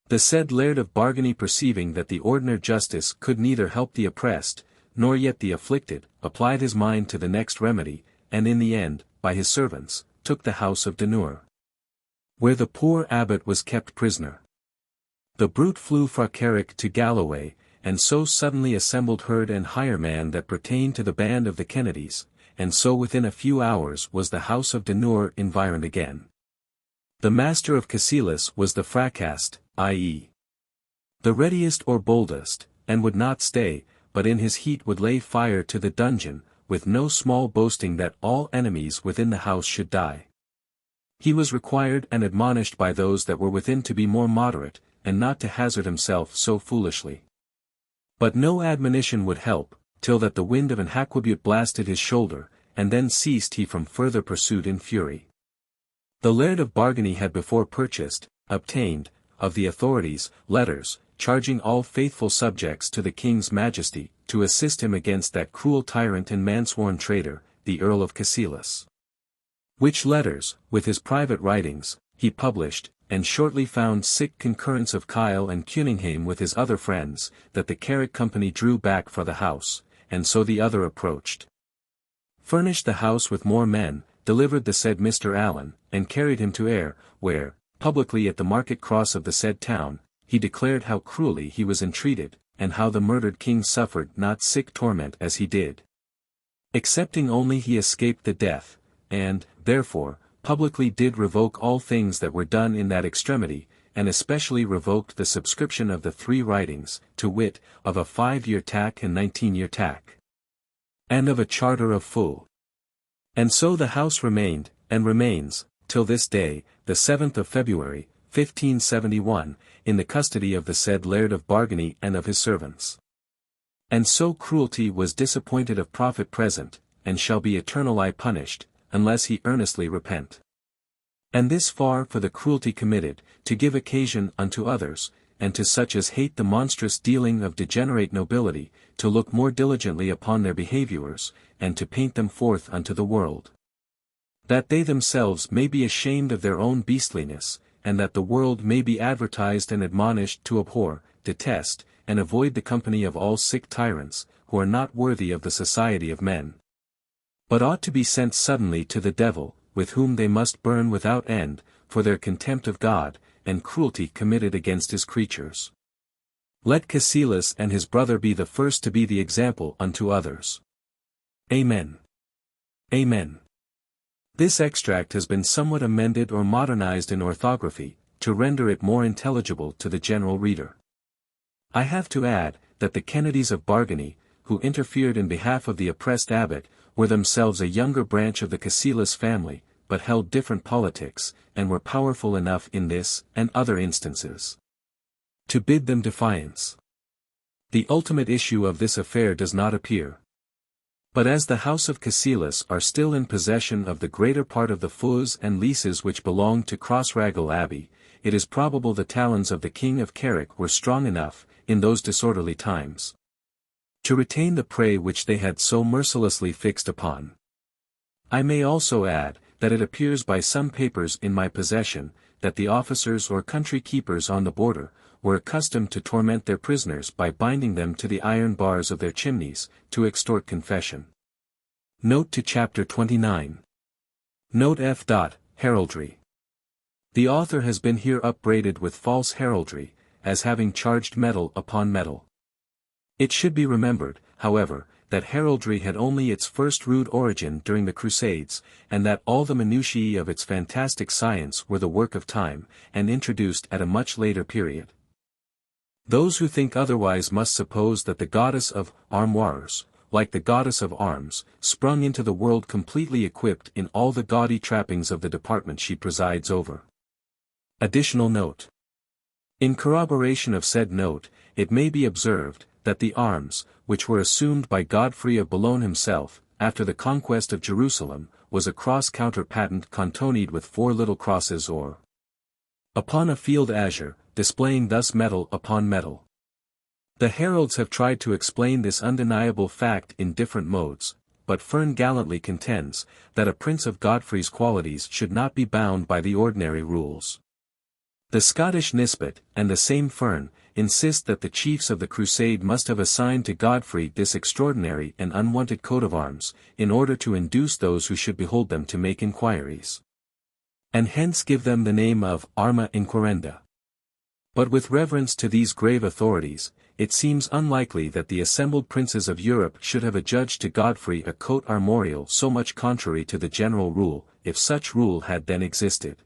The said Laird of Bargany, perceiving that the ordinary justice could neither help the oppressed, nor yet the afflicted, applied his mind to the next remedy, and in the end, by his servants, took the house of Dunure, where the poor abbot was kept prisoner. The brute flew fra Carrick to Galloway, and so suddenly assembled herd and hireman that pertained to the band of the Kennedys, and so within a few hours was the house of Dunure environed again. The master of Cassilis was the fracast, i.e., the readiest or boldest, and would not stay, but in his heat would lay fire to the dungeon, with no small boasting that all enemies within the house should die. He was required and admonished by those that were within to be more moderate, and not to hazard himself so foolishly. But no admonition would help, till that the wind of an haquebute blasted his shoulder, and then ceased he from further pursuit in fury. The Laird of Bargany had before obtained, of the authorities, letters, charging all faithful subjects to the King's Majesty, to assist him against that cruel tyrant and mansworn traitor, the Earl of Cassilis. Which letters, with his private writings, he published, and shortly found sick concurrence of Kyle and Cunningham with his other friends, that the Carrick Company drew back for the house, and so the other approached. Furnished the house with more men, delivered the said Mr. Allen, and carried him to Ayr, where, publicly at the market cross of the said town, he declared how cruelly he was entreated, and how the murdered king suffered not sick torment as he did, excepting only he escaped the death, and, therefore, publicly did revoke all things that were done in that extremity, and especially revoked the subscription of the 3 writings, to wit, of a 5-year tack and 19-year tack, and of a charter of full. And so the house remained, and remains, till this day, the 7th of February, 1571, in the custody of the said Laird of Bargany and of his servants. And so cruelty was disappointed of profit present, and shall be eternally punished, unless he earnestly repent. And this far for the cruelty committed, to give occasion unto others, and to such as hate the monstrous dealing of degenerate nobility, to look more diligently upon their behaviours, and to paint them forth unto the world, that they themselves may be ashamed of their own beastliness, and that the world may be advertised and admonished to abhor, detest, and avoid the company of all sick tyrants, who are not worthy of the society of men, but ought to be sent suddenly to the devil, with whom they must burn without end, for their contempt of God, and cruelty committed against his creatures. Let Cassilis and his brother be the first to be the example unto others. Amen. Amen. This extract has been somewhat amended or modernized in orthography, to render it more intelligible to the general reader. I have to add, that the Kennedys of Bargany, who interfered in behalf of the oppressed abbot, were themselves a younger branch of the Cassilis family, but held different politics, and were powerful enough in this, and other instances, to bid them defiance. The ultimate issue of this affair does not appear. But as the house of Cassilis are still in possession of the greater part of the feus and leases which belonged to Crossraguel Abbey, it is probable the talons of the King of Carrick were strong enough, in those disorderly times, to retain the prey which they had so mercilessly fixed upon. I may also add, that it appears by some papers in my possession, that the officers or country keepers on the border, were accustomed to torment their prisoners by binding them to the iron bars of their chimneys, to extort confession. Note to Chapter 29. Note F. Heraldry. The author has been here upbraided with false heraldry, as having charged metal upon metal. It should be remembered, however, that heraldry had only its first rude origin during the Crusades, and that all the minutiae of its fantastic science were the work of time, and introduced at a much later period. Those who think otherwise must suppose that the goddess of armoires, like the goddess of arms, sprung into the world completely equipped in all the gaudy trappings of the department she presides over. Additional note. In corroboration of said note, it may be observed, that the arms, which were assumed by Godfrey of Boulogne himself, after the conquest of Jerusalem, was a cross counterpatent contonied with 4 little crosses or upon a field azure, displaying thus metal upon metal. The heralds have tried to explain this undeniable fact in different modes, but Fern gallantly contends, that a prince of Godfrey's qualities should not be bound by the ordinary rules. The Scottish Nisbet, and the same Fern, insist that the chiefs of the crusade must have assigned to Godfrey this extraordinary and unwonted coat of arms, in order to induce those who should behold them to make inquiries, and hence give them the name of arma inquirenda. But with reverence to these grave authorities, it seems unlikely that the assembled princes of Europe should have adjudged to Godfrey a coat armorial so much contrary to the general rule, if such rule had then existed.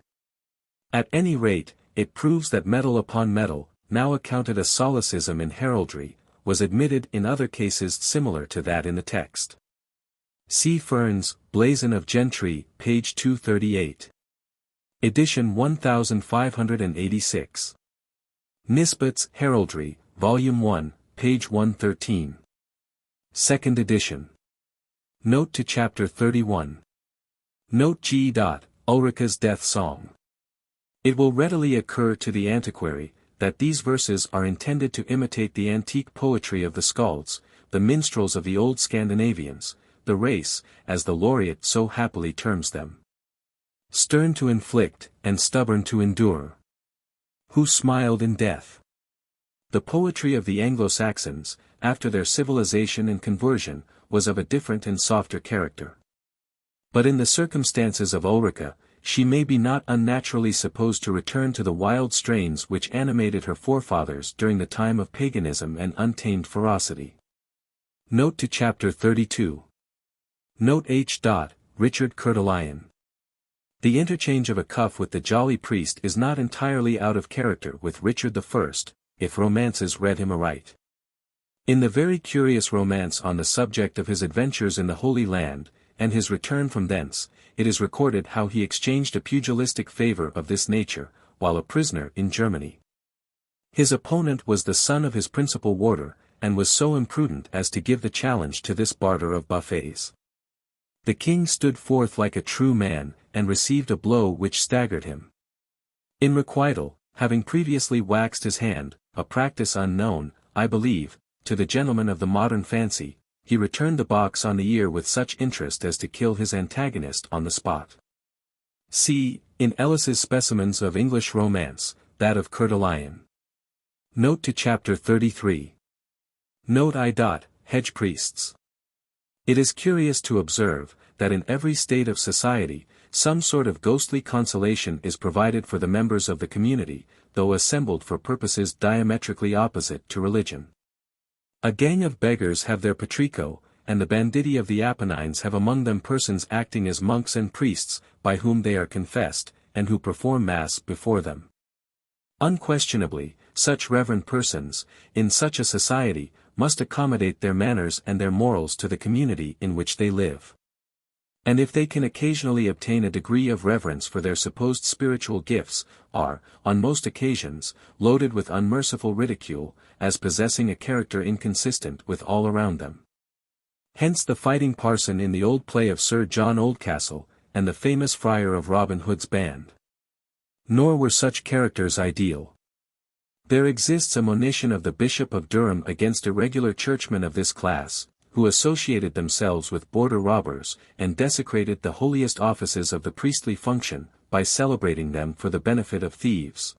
At any rate, it proves that metal upon metal, now accounted a solecism in heraldry, was admitted in other cases similar to that in the text. See Fern's Blazon of Gentry, page 238. Edition 1586. Nisbet's Heraldry, Volume 1, page 113. Second edition. Note to Chapter 31. Note G. Ulrica's Death Song. It will readily occur to the antiquary, that these verses are intended to imitate the antique poetry of the Skalds, the minstrels of the old Scandinavians, the race, as the laureate so happily terms them. Stern to inflict, and stubborn to endure. Who smiled in death. The poetry of the Anglo-Saxons, after their civilization and conversion, was of a different and softer character. But in the circumstances of Ulrica, she may be not unnaturally supposed to return to the wild strains which animated her forefathers during the time of paganism and untamed ferocity. Note to Chapter 32. Note H. Richard Coeur de Lion. The interchange of a cuff with the jolly priest is not entirely out of character with Richard I, if romances read him aright. In the very curious romance on the subject of his adventures in the Holy Land, and his return from thence, it is recorded how he exchanged a pugilistic favor of this nature, while a prisoner in Germany. His opponent was the son of his principal warder, and was so imprudent as to give the challenge to this barter of buffets. The king stood forth like a true man, and received a blow which staggered him. In requital, having previously waxed his hand, a practice unknown, I believe, to the gentlemen of the modern fancy, he returned the box on the ear with such interest as to kill his antagonist on the spot. See, in Ellis's Specimens of English Romance, that of Coeur de Lion. Note to Chapter 33. Note I. Hedge priests. It is curious to observe, that in every state of society, some sort of ghostly consolation is provided for the members of the community, though assembled for purposes diametrically opposite to religion. A gang of beggars have their patrico, and the banditti of the Apennines have among them persons acting as monks and priests, by whom they are confessed, and who perform mass before them. Unquestionably, such reverend persons, in such a society, must accommodate their manners and their morals to the community in which they live. And if they can occasionally obtain a degree of reverence for their supposed spiritual gifts, are, on most occasions, loaded with unmerciful ridicule, as possessing a character inconsistent with all around them. Hence the fighting parson in the old play of Sir John Oldcastle, and the famous friar of Robin Hood's band. Nor were such characters ideal. There exists a monition of the Bishop of Durham against irregular churchmen of this class, who associated themselves with border robbers, and desecrated the holiest offices of the priestly function, by celebrating them for the benefit of thieves,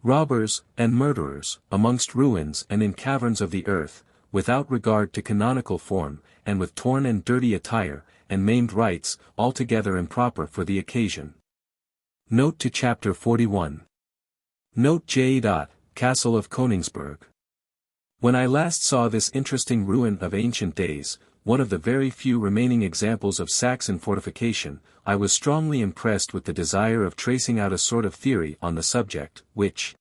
robbers, and murderers, amongst ruins and in caverns of the earth, without regard to canonical form, and with torn and dirty attire, and maimed rites, altogether improper for the occasion. Note to Chapter 41. Note J. Castle of Königsberg. When I last saw this interesting ruin of ancient days, one of the very few remaining examples of Saxon fortification, I was strongly impressed with the desire of tracing out a sort of theory on the subject, which,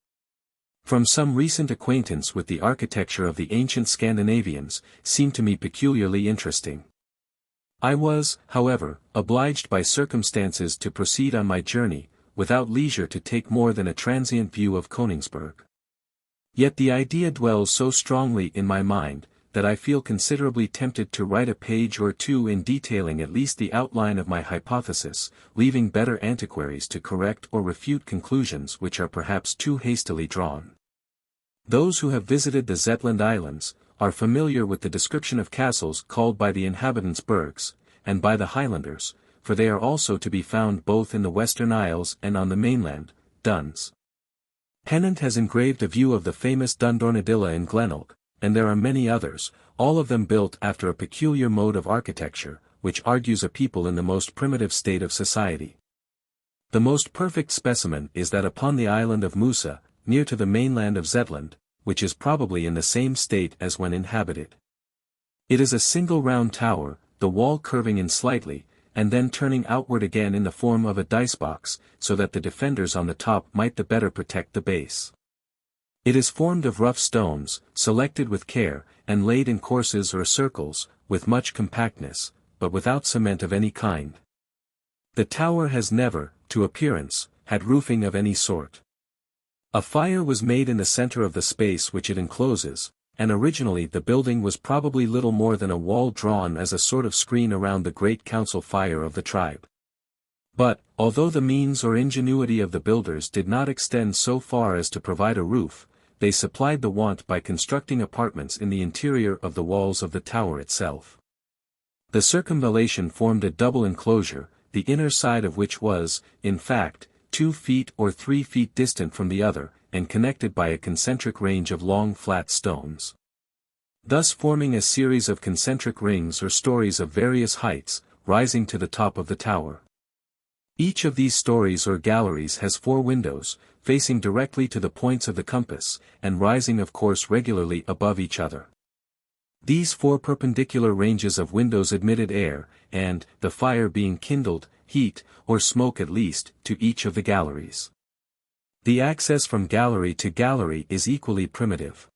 from some recent acquaintance with the architecture of the ancient Scandinavians, seemed to me peculiarly interesting. I was, however, obliged by circumstances to proceed on my journey, without leisure to take more than a transient view of Königsberg. Yet the idea dwells so strongly in my mind, that I feel considerably tempted to write a page or two in detailing at least the outline of my hypothesis, leaving better antiquaries to correct or refute conclusions which are perhaps too hastily drawn. Those who have visited the Zetland Islands, are familiar with the description of castles called by the inhabitants burgs, and by the Highlanders, for they are also to be found both in the Western Isles and on the mainland, duns. Pennant has engraved a view of the famous Dundornadilla in Glenelg, and there are many others, all of them built after a peculiar mode of architecture, which argues a people in the most primitive state of society. The most perfect specimen is that upon the island of Musa, near to the mainland of Zetland, which is probably in the same state as when inhabited. It is a single round tower, the wall curving in slightly, and then turning outward again in the form of a dice-box, so that the defenders on the top might the better protect the base. It is formed of rough stones, selected with care, and laid in courses or circles, with much compactness, but without cement of any kind. The tower has never, to appearance, had roofing of any sort. A fire was made in the center of the space which it encloses, and originally the building was probably little more than a wall drawn as a sort of screen around the great council fire of the tribe. But, although the means or ingenuity of the builders did not extend so far as to provide a roof, they supplied the want by constructing apartments in the interior of the walls of the tower itself. The circumvallation formed a double enclosure, the inner side of which was, in fact, 2 feet or 3 feet distant from the other, and connected by a concentric range of long flat stones. Thus forming a series of concentric rings or stories of various heights, rising to the top of the tower. Each of these stories or galleries has 4 windows, facing directly to the points of the compass, and rising of course regularly above each other. These 4 perpendicular ranges of windows admitted air, and, the fire being kindled, heat, or smoke at least, to each of the galleries. The access from gallery to gallery is equally primitive.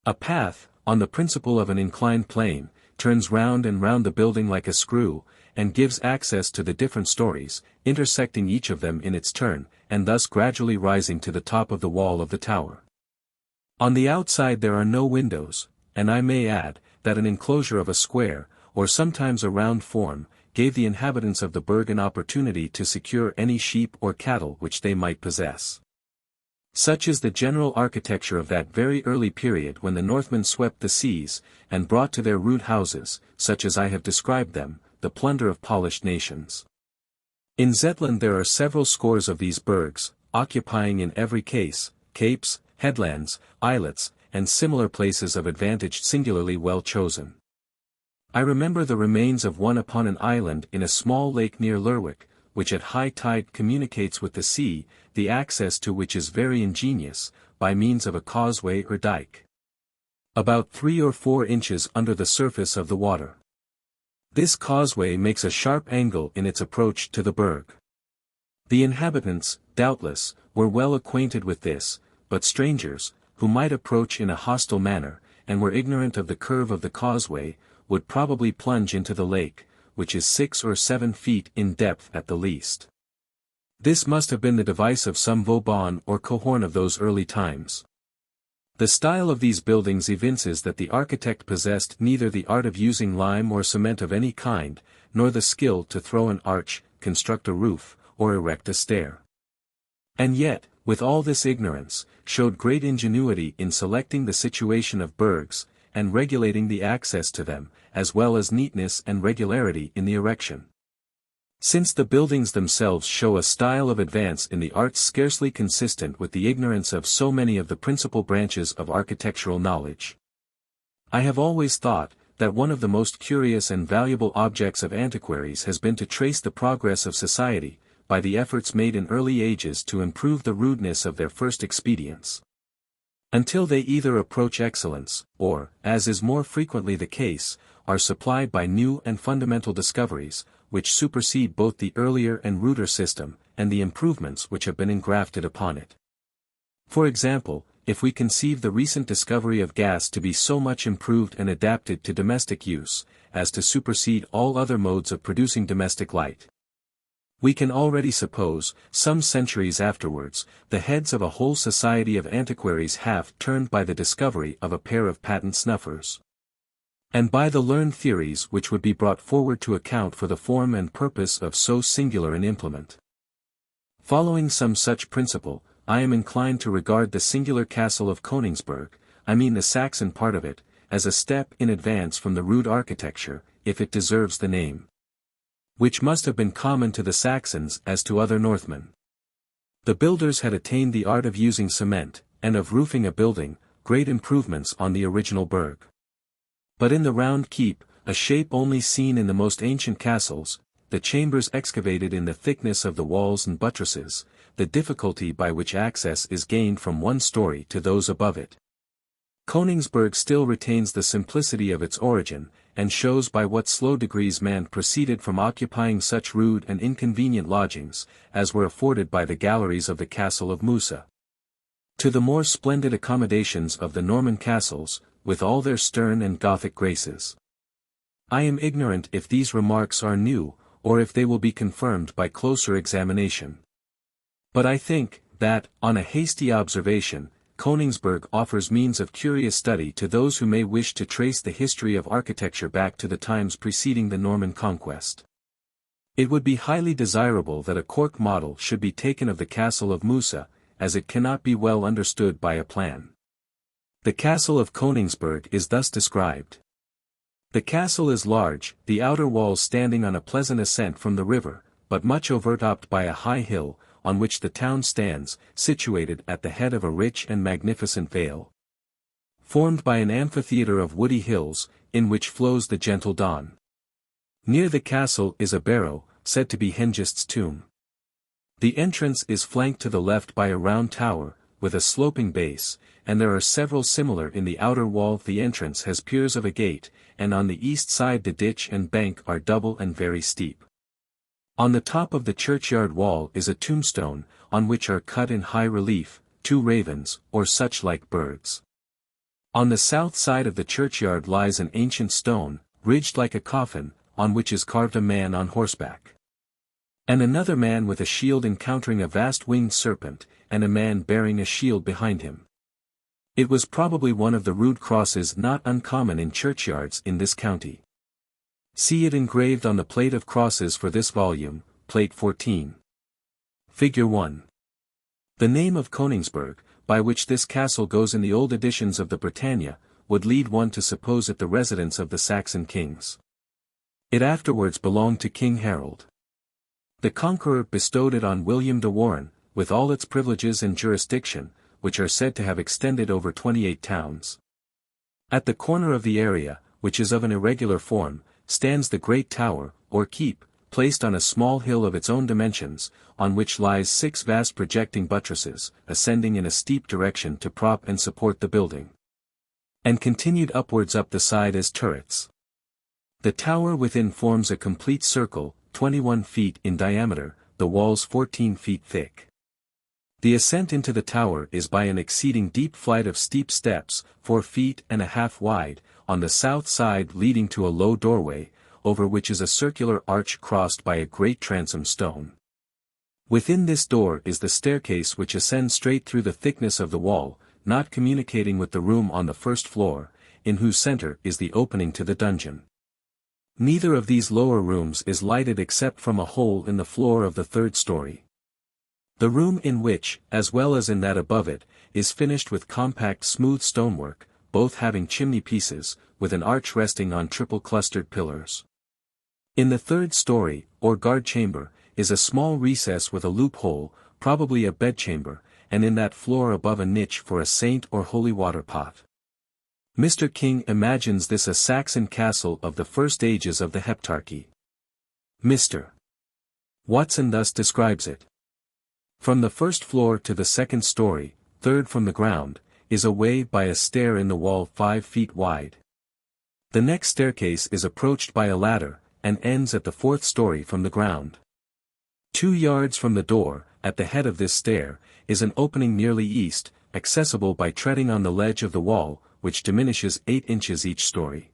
A path, on the principle of an inclined plane, turns round and round the building like a screw, and gives access to the different stories, intersecting each of them in its turn, and thus gradually rising to the top of the wall of the tower. On the outside there are no windows, and I may add, that an enclosure of a square, or sometimes a round form, gave the inhabitants of the burg an opportunity to secure any sheep or cattle which they might possess. Such is the general architecture of that very early period when the Northmen swept the seas, and brought to their rude houses, such as I have described them, the plunder of polished nations. In Zetland there are several scores of these burgs, occupying in every case, capes, headlands, islets, and similar places of advantage singularly well chosen. I remember the remains of one upon an island in a small lake near Lerwick, which at high tide communicates with the sea, the access to which is very ingenious, by means of a causeway or dike. About 3 or 4 inches under the surface of the water. This causeway makes a sharp angle in its approach to the burg. The inhabitants, doubtless, were well acquainted with this, but strangers, who might approach in a hostile manner, and were ignorant of the curve of the causeway, would probably plunge into the lake, which is 6 or 7 feet in depth at the least. This must have been the device of some Vauban or Cohorn of those early times. The style of these buildings evinces that the architect possessed neither the art of using lime or cement of any kind, nor the skill to throw an arch, construct a roof, or erect a stair. And yet, with all this ignorance, showed great ingenuity in selecting the situation of burghs, and regulating the access to them, as well as neatness and regularity in the erection. Since the buildings themselves show a style of advance in the arts scarcely consistent with the ignorance of so many of the principal branches of architectural knowledge. I have always thought, that one of the most curious and valuable objects of antiquaries has been to trace the progress of society, by the efforts made in early ages to improve the rudeness of their first expedients. Until they either approach excellence, or, as is more frequently the case, are supplied by new and fundamental discoveries, which supersede both the earlier and ruder system, and the improvements which have been engrafted upon it. For example, if we conceive the recent discovery of gas to be so much improved and adapted to domestic use, as to supersede all other modes of producing domestic light, we can already suppose, some centuries afterwards, the heads of a whole society of antiquaries half turned by the discovery of a pair of patent snuffers, and by the learned theories which would be brought forward to account for the form and purpose of so singular an implement. Following some such principle, I am inclined to regard the singular castle of Königsberg, I mean the Saxon part of it, as a step in advance from the rude architecture, if it deserves the name, which must have been common to the Saxons as to other Northmen. The builders had attained the art of using cement, and of roofing a building, great improvements on the original burg. But in the round keep, a shape only seen in the most ancient castles, the chambers excavated in the thickness of the walls and buttresses, the difficulty by which access is gained from one story to those above it. Königsberg still retains the simplicity of its origin, and shows by what slow degrees man proceeded from occupying such rude and inconvenient lodgings, as were afforded by the galleries of the castle of Musa, to the more splendid accommodations of the Norman castles, with all their stern and Gothic graces. I am ignorant if these remarks are new, or if they will be confirmed by closer examination. But I think, that, on a hasty observation, Königsberg offers means of curious study to those who may wish to trace the history of architecture back to the times preceding the Norman conquest. It would be highly desirable that a cork model should be taken of the castle of Musa, as it cannot be well understood by a plan. The castle of Königsberg is thus described. The castle is large, the outer walls standing on a pleasant ascent from the river, but much overtopped by a high hill, on which the town stands, situated at the head of a rich and magnificent vale, formed by an amphitheatre of woody hills, in which flows the gentle Don. Near the castle is a barrow, said to be Hengist's tomb. The entrance is flanked to the left by a round tower, with a sloping base, and there are several similar in the outer wall. The entrance has piers of a gate, and on the east side the ditch and bank are double and very steep. On the top of the churchyard wall is a tombstone, on which are cut in high relief, 2 ravens, or such like birds. On the south side of the churchyard lies an ancient stone, ridged like a coffin, on which is carved a man on horseback, and another man with a shield encountering a vast winged serpent, and a man bearing a shield behind him. It was probably one of the rude crosses not uncommon in churchyards in this county. See it engraved on the plate of crosses for this volume, plate 14. Figure 1. The name of Königsberg, by which this castle goes in the old editions of the Britannia, would lead one to suppose it the residence of the Saxon kings. It afterwards belonged to King Harold. The Conqueror bestowed it on William de Warenne, with all its privileges and jurisdiction, which are said to have extended over 28 towns. At the corner of the area, which is of an irregular form, stands the great tower, or keep, placed on a small hill of its own dimensions, on which lies 6 vast projecting buttresses, ascending in a steep direction to prop and support the building, and continued upwards up the side as turrets. The tower within forms a complete circle, 21 feet in diameter, the walls 14 feet thick. The ascent into the tower is by an exceeding deep flight of steep steps, 4.5 feet wide, on the south side leading to a low doorway, over which is a circular arch crossed by a great transom stone. Within this door is the staircase which ascends straight through the thickness of the wall, not communicating with the room on the first floor, in whose center is the opening to the dungeon. Neither of these lower rooms is lighted except from a hole in the floor of the 3rd story. The room in which, as well as in that above it, is finished with compact smooth stonework, both having chimney pieces, with an arch resting on triple clustered pillars. In the 3rd story, or guard chamber, is a small recess with a loophole, probably a bedchamber, and in that floor above a niche for a saint or holy water pot. Mr. King imagines this a Saxon castle of the first ages of the Heptarchy. Mr. Watson thus describes it. From the 1st floor to the 2nd story, 3rd from the ground, is a way by a stair in the wall 5 feet wide. The next staircase is approached by a ladder, and ends at the 4th story from the ground. 2 yards from the door, at the head of this stair, is an opening nearly east, accessible by treading on the ledge of the wall, which diminishes 8 inches each story.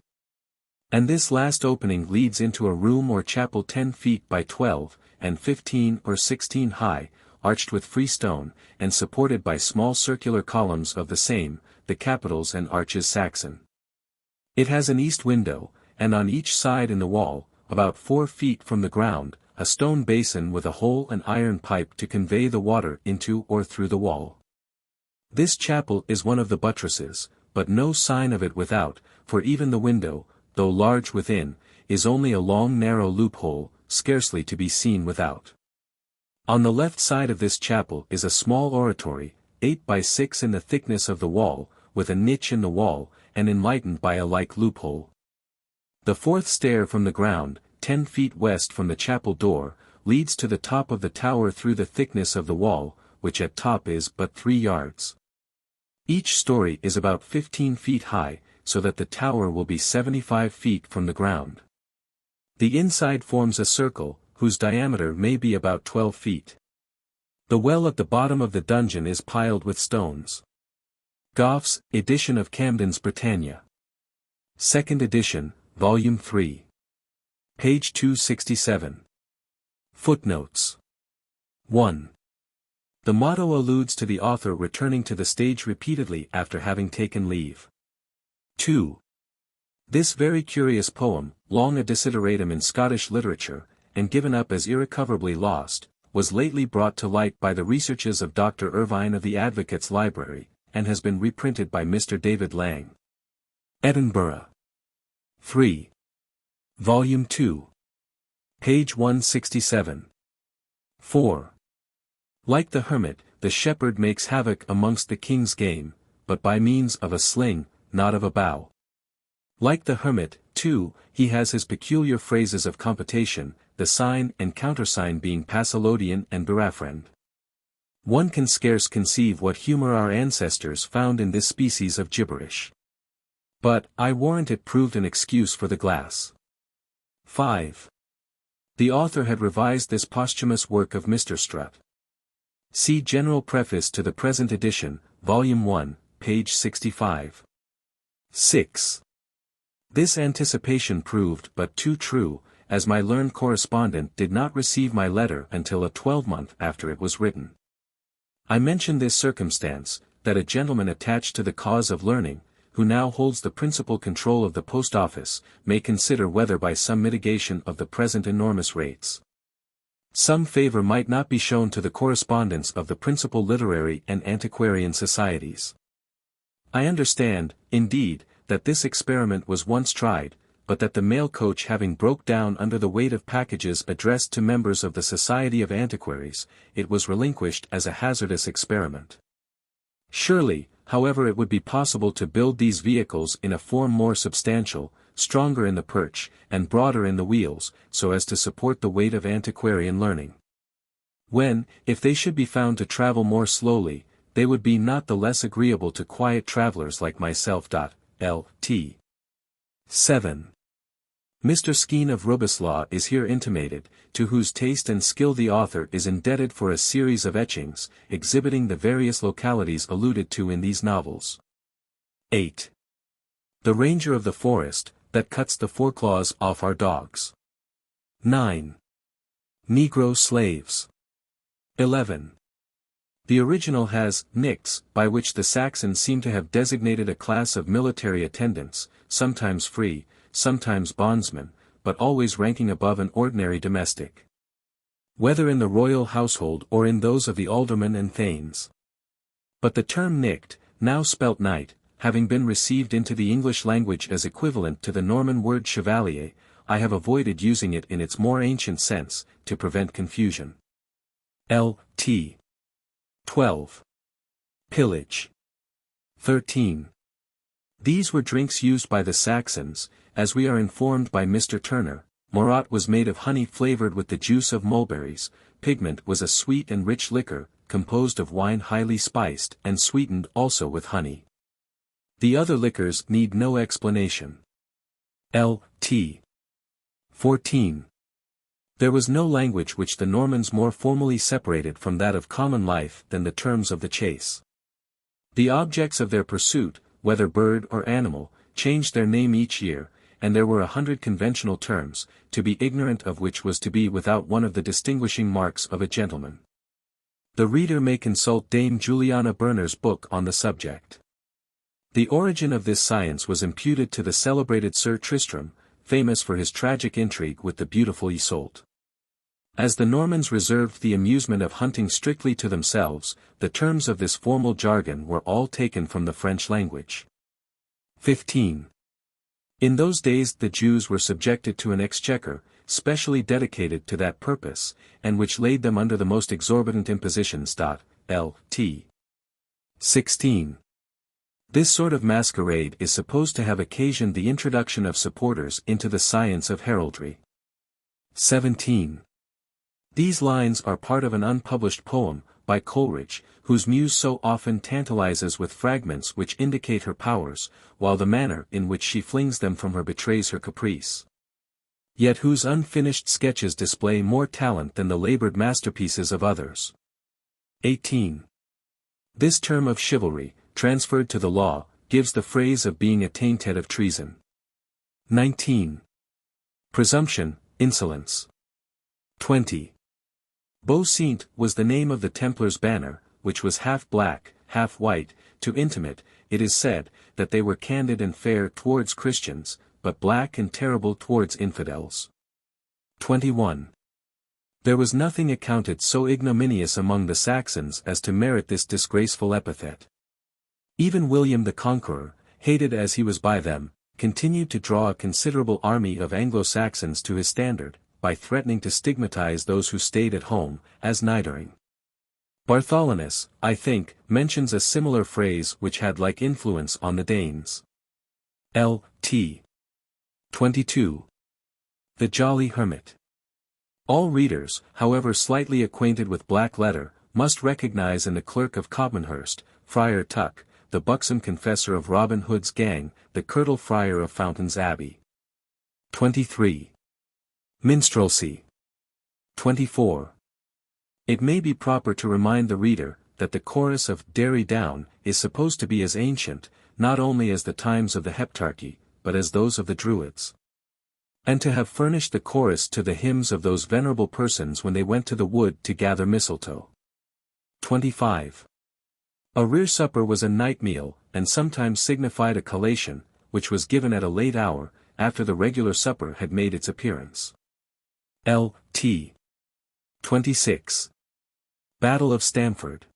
And this last opening leads into a room or chapel 10 feet by 12, and 15 or 16 high, arched with freestone, and supported by small circular columns of the same, the capitals and arches Saxon. It has an east window, and on each side in the wall, about 4 feet from the ground, a stone basin with a hole and iron pipe to convey the water into or through the wall. This chapel is one of the buttresses, but no sign of it without, for even the window, though large within, is only a long narrow loophole, scarcely to be seen without. On the left side of this chapel is a small oratory, 8 by 6 in the thickness of the wall, with a niche in the wall, and enlightened by a like loophole. The 4th stair from the ground, 10 feet west from the chapel door, leads to the top of the tower through the thickness of the wall, which at top is but 3 yards. Each story is about 15 feet high, so that the tower will be 75 feet from the ground. The inside forms a circle, whose diameter may be about 12 feet. The well at the bottom of the dungeon is piled with stones. Gough's edition of Camden's Britannia. 2nd edition, Volume 3. Page 267. Footnotes. 1. The motto alludes to the author returning to the stage repeatedly after having taken leave. 2. This very curious poem, long a desideratum in Scottish literature, and given up as irrecoverably lost, was lately brought to light by the researches of Dr. Irvine of the Advocates' Library, and has been reprinted by Mr. David Lang. Edinburgh. 3. Volume 2. Page 167. 4. Like the hermit, the shepherd makes havoc amongst the king's game, but by means of a sling, not of a bow. Like the hermit, too, he has his peculiar phrases of computation, the sign and countersign being Pasolodian and Birafrend. One can scarce conceive what humor our ancestors found in this species of gibberish. But, I warrant it proved an excuse for the glass. 5. The author had revised this posthumous work of Mr. Strutt. See General Preface to the present edition, Volume 1, page 65. 6. This anticipation proved but too true, as my learned correspondent did not receive my letter until a 12-month after it was written. I mention this circumstance, that a gentleman attached to the cause of learning, who now holds the principal control of the post office, may consider whether by some mitigation of the present enormous rates, some favor might not be shown to the correspondence of the principal literary and antiquarian societies. I understand, indeed, that this experiment was once tried, but that the mail coach having broke down under the weight of packages addressed to members of the Society of Antiquaries, it was relinquished as a hazardous experiment. Surely, however, it would be possible to build these vehicles in a form more substantial, stronger in the perch, and broader in the wheels, so as to support the weight of antiquarian learning. When, if they should be found to travel more slowly, they would be not the less agreeable to quiet travellers like myself. L.T. 7. Mr. Skene of Rubislaw is here intimated, to whose taste and skill the author is indebted for a series of etchings, exhibiting the various localities alluded to in these novels. 8. The Ranger of the Forest, that cuts the foreclaws off our dogs. 9. Negro slaves. 11. The original has "nix," by which the Saxons seem to have designated a class of military attendants, sometimes free, sometimes bondsmen, but always ranking above an ordinary domestic. Whether in the royal household or in those of the aldermen and thanes. But the term "nicked," now spelt knight, having been received into the English language as equivalent to the Norman word chevalier, I have avoided using it in its more ancient sense, to prevent confusion. L.T. 12. Pillage. 13. These were drinks used by the Saxons, as we are informed by Mr. Turner. Morat was made of honey flavored with the juice of mulberries, pigment was a sweet and rich liquor, composed of wine highly spiced and sweetened also with honey. The other liquors need no explanation. L.T. 14. There was no language which the Normans more formally separated from that of common life than the terms of the chase. The objects of their pursuit, whether bird or animal, changed their name each year, and there were 100 conventional terms, to be ignorant of which was to be without one of the distinguishing marks of a gentleman. The reader may consult Dame Juliana Berner's book on the subject. The origin of this science was imputed to the celebrated Sir Tristram, famous for his tragic intrigue with the beautiful Isolde. As the Normans reserved the amusement of hunting strictly to themselves, the terms of this formal jargon were all taken from the French language. 15. In those days the Jews were subjected to an exchequer, specially dedicated to that purpose, and which laid them under the most exorbitant impositions. L.T. 16. This sort of masquerade is supposed to have occasioned the introduction of supporters into the science of heraldry. 17. These lines are part of an unpublished poem, by Coleridge, whose muse so often tantalizes with fragments which indicate her powers, while the manner in which she flings them from her betrays her caprice. Yet whose unfinished sketches display more talent than the labored masterpieces of others. 18. This term of chivalry, transferred to the law, gives the phrase of being attainted of treason. 19. Presumption, insolence. 20. Beau Saint was the name of the Templars' banner, which was half black, half white, to intimate, it is said, that they were candid and fair towards Christians, but black and terrible towards infidels. 21. There was nothing accounted so ignominious among the Saxons as to merit this disgraceful epithet. Even William the Conqueror, hated as he was by them, continued to draw a considerable army of Anglo-Saxons to his standard, by threatening to stigmatize those who stayed at home, as nidering. Bartholinus, I think, mentions a similar phrase which had like influence on the Danes. L.T. 22. The Jolly Hermit. All readers, however slightly acquainted with black letter, must recognize in the Clerk of Copmanhurst, Friar Tuck, the buxom confessor of Robin Hood's gang, the curtal friar of Fountain's Abbey. 23. Minstrelsy. 24. It may be proper to remind the reader, that the chorus of Derry Down is supposed to be as ancient, not only as the times of the Heptarchy, but as those of the Druids. And to have furnished the chorus to the hymns of those venerable persons when they went to the wood to gather mistletoe. 25. A rear supper was a night meal, and sometimes signified a collation, which was given at a late hour, after the regular supper had made its appearance. L.T. 26. Battle of Stamford.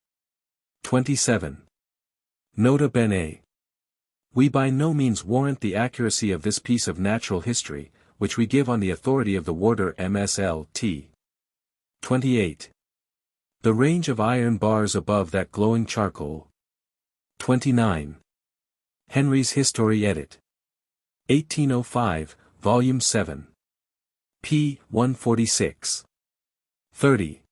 27. Nota bene. We by no means warrant the accuracy of this piece of natural history, which we give on the authority of the warder MSLT. 28. The range of iron bars above that glowing charcoal. 29. Henry's History Edit. 1805, Volume 7. p. 146. 30.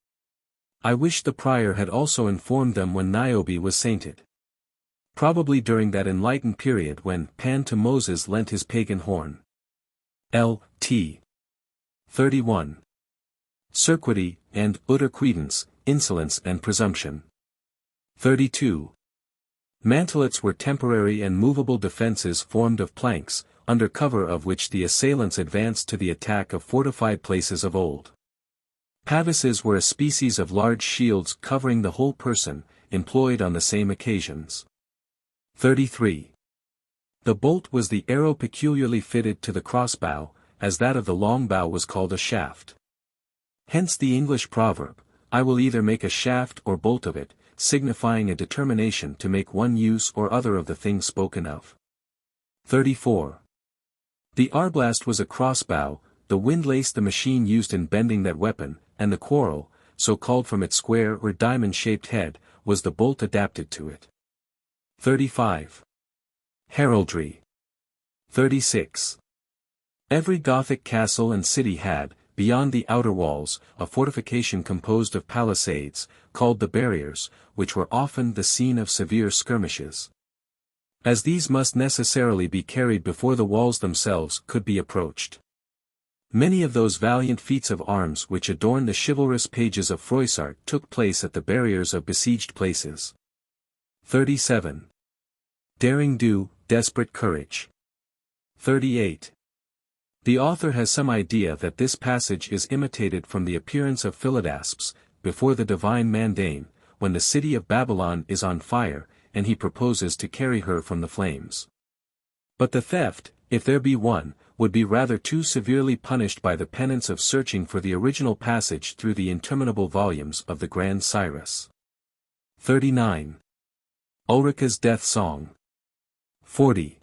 I wish the prior had also informed them when Niobe was sainted. Probably during that enlightened period when Pan to Moses lent his pagan horn. L.T. 31. Circuity, and utter credence, insolence and presumption. 32. Mantelets were temporary and movable defences formed of planks, under cover of which the assailants advanced to the attack of fortified places of old. Pavises were a species of large shields covering the whole person, employed on the same occasions. 33. The bolt was the arrow peculiarly fitted to the crossbow, as that of the longbow was called a shaft. Hence the English proverb, I will either make a shaft or bolt of it, signifying a determination to make one use or other of the thing spoken of. 34. The arblast was a crossbow, the windlace the machine used in bending that weapon, and the quarrel, so called from its square or diamond-shaped head, was the bolt adapted to it. 35. Heraldry. 36. Every Gothic castle and city had, beyond the outer walls, a fortification composed of palisades, called the barriers, which were often the scene of severe skirmishes. As these must necessarily be carried before the walls themselves could be approached. Many of those valiant feats of arms which adorn the chivalrous pages of Froissart took place at the barriers of besieged places. 37. Daring do, desperate courage. 38. The author has some idea that this passage is imitated from the appearance of Philidaspes, before the divine Mandane, when the city of Babylon is on fire, and he proposes to carry her from the flames. But the theft, if there be one, would be rather too severely punished by the penance of searching for the original passage through the interminable volumes of the Grand Cyrus. 39. Ulrica's Death Song. 40.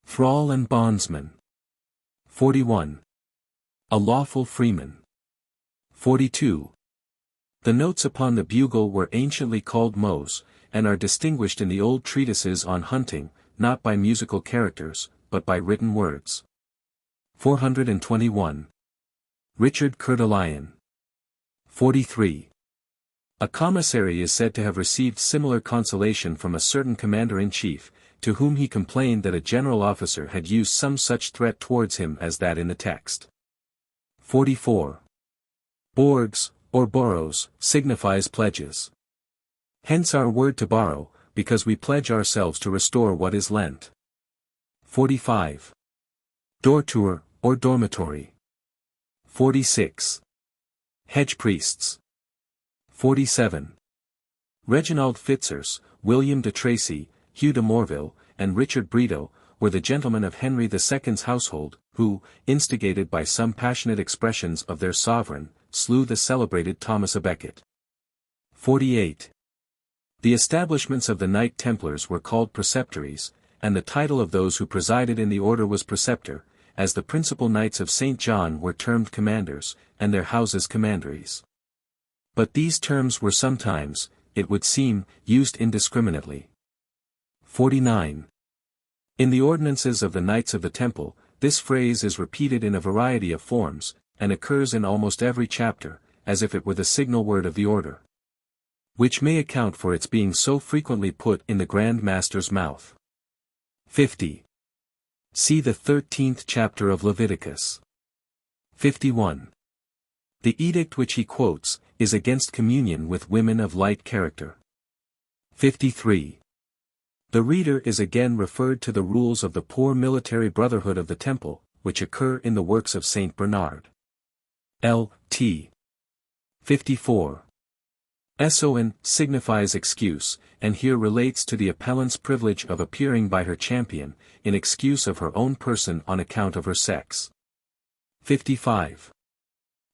Thrall and Bondsman. 41. A Lawful Freeman. 42. The notes upon the bugle were anciently called mots, and are distinguished in the old treatises on hunting, not by musical characters, but by written words. 421. Richard the Lionheart. 43. A commissary is said to have received similar consolation from a certain commander-in-chief, to whom he complained that a general officer had used some such threat towards him as that in the text. 44. Borgs, or boroughs, signifies pledges. Hence our word to borrow, because we pledge ourselves to restore what is lent. 45. Dortour, or dormitory. 46. Hedge priests. 47. Reginald Fitzurse, William de Tracy, Hugh de Morville, and Richard Brito, were the gentlemen of Henry II's household, who, instigated by some passionate expressions of their sovereign, slew the celebrated Thomas à Becket. 48. The establishments of the Knight Templars were called preceptories, and the title of those who presided in the order was preceptor, as the principal knights of St. John were termed commanders, and their houses commanderies. But these terms were sometimes, it would seem, used indiscriminately. 49. In the ordinances of the Knights of the Temple, this phrase is repeated in a variety of forms, and occurs in almost every chapter, as if it were the signal word of the order. Which may account for its being so frequently put in the Grand Master's mouth. 50. See the 13th chapter of Leviticus. 51. The edict which he quotes, is against communion with women of light character. 53. The reader is again referred to the rules of the poor military brotherhood of the Temple, which occur in the works of Saint Bernard. L.T. 54. Son signifies excuse, and here relates to the appellant's privilege of appearing by her champion, in excuse of her own person on account of her sex. 55.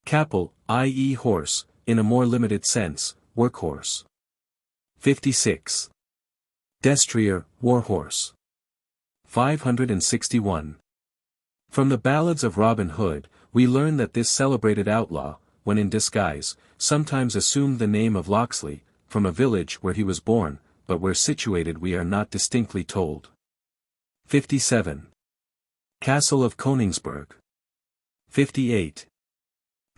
Capel, i.e. horse, in a more limited sense, workhorse. 56. Destrier, warhorse. 561. From the ballads of Robin Hood, we learn that this celebrated outlaw, when in disguise, sometimes assumed the name of Locksley, from a village where he was born, but where situated we are not distinctly told. 57. Castle of Königsberg. 58.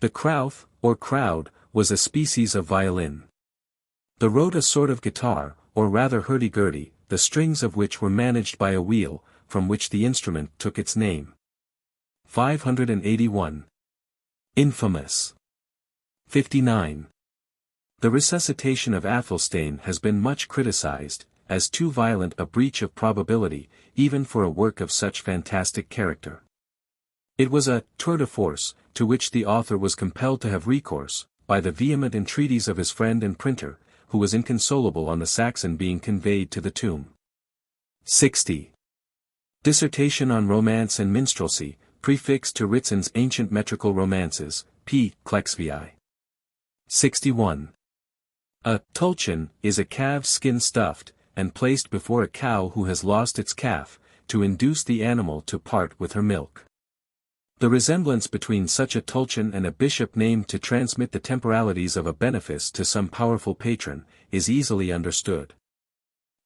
The Krauf, or crowd, was a species of violin. The wrote a sort of guitar, or rather hurdy-gurdy, the strings of which were managed by a wheel, from which the instrument took its name. 581. Infamous. 59. The resuscitation of Athelstane has been much criticized, as too violent a breach of probability, even for a work of such fantastic character. It was a tour de force, to which the author was compelled to have recourse, by the vehement entreaties of his friend and printer, who was inconsolable on the Saxon being conveyed to the tomb. 60. Dissertation on Romance and Minstrelsy, prefixed to Ritson's Ancient Metrical Romances, p. XXXVI. 61. A tulchion is a calf's skin stuffed, and placed before a cow who has lost its calf, to induce the animal to part with her milk. The resemblance between such a tulchion and a bishop named to transmit the temporalities of a benefice to some powerful patron, is easily understood.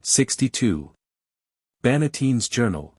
62. Bannatyne's Journal,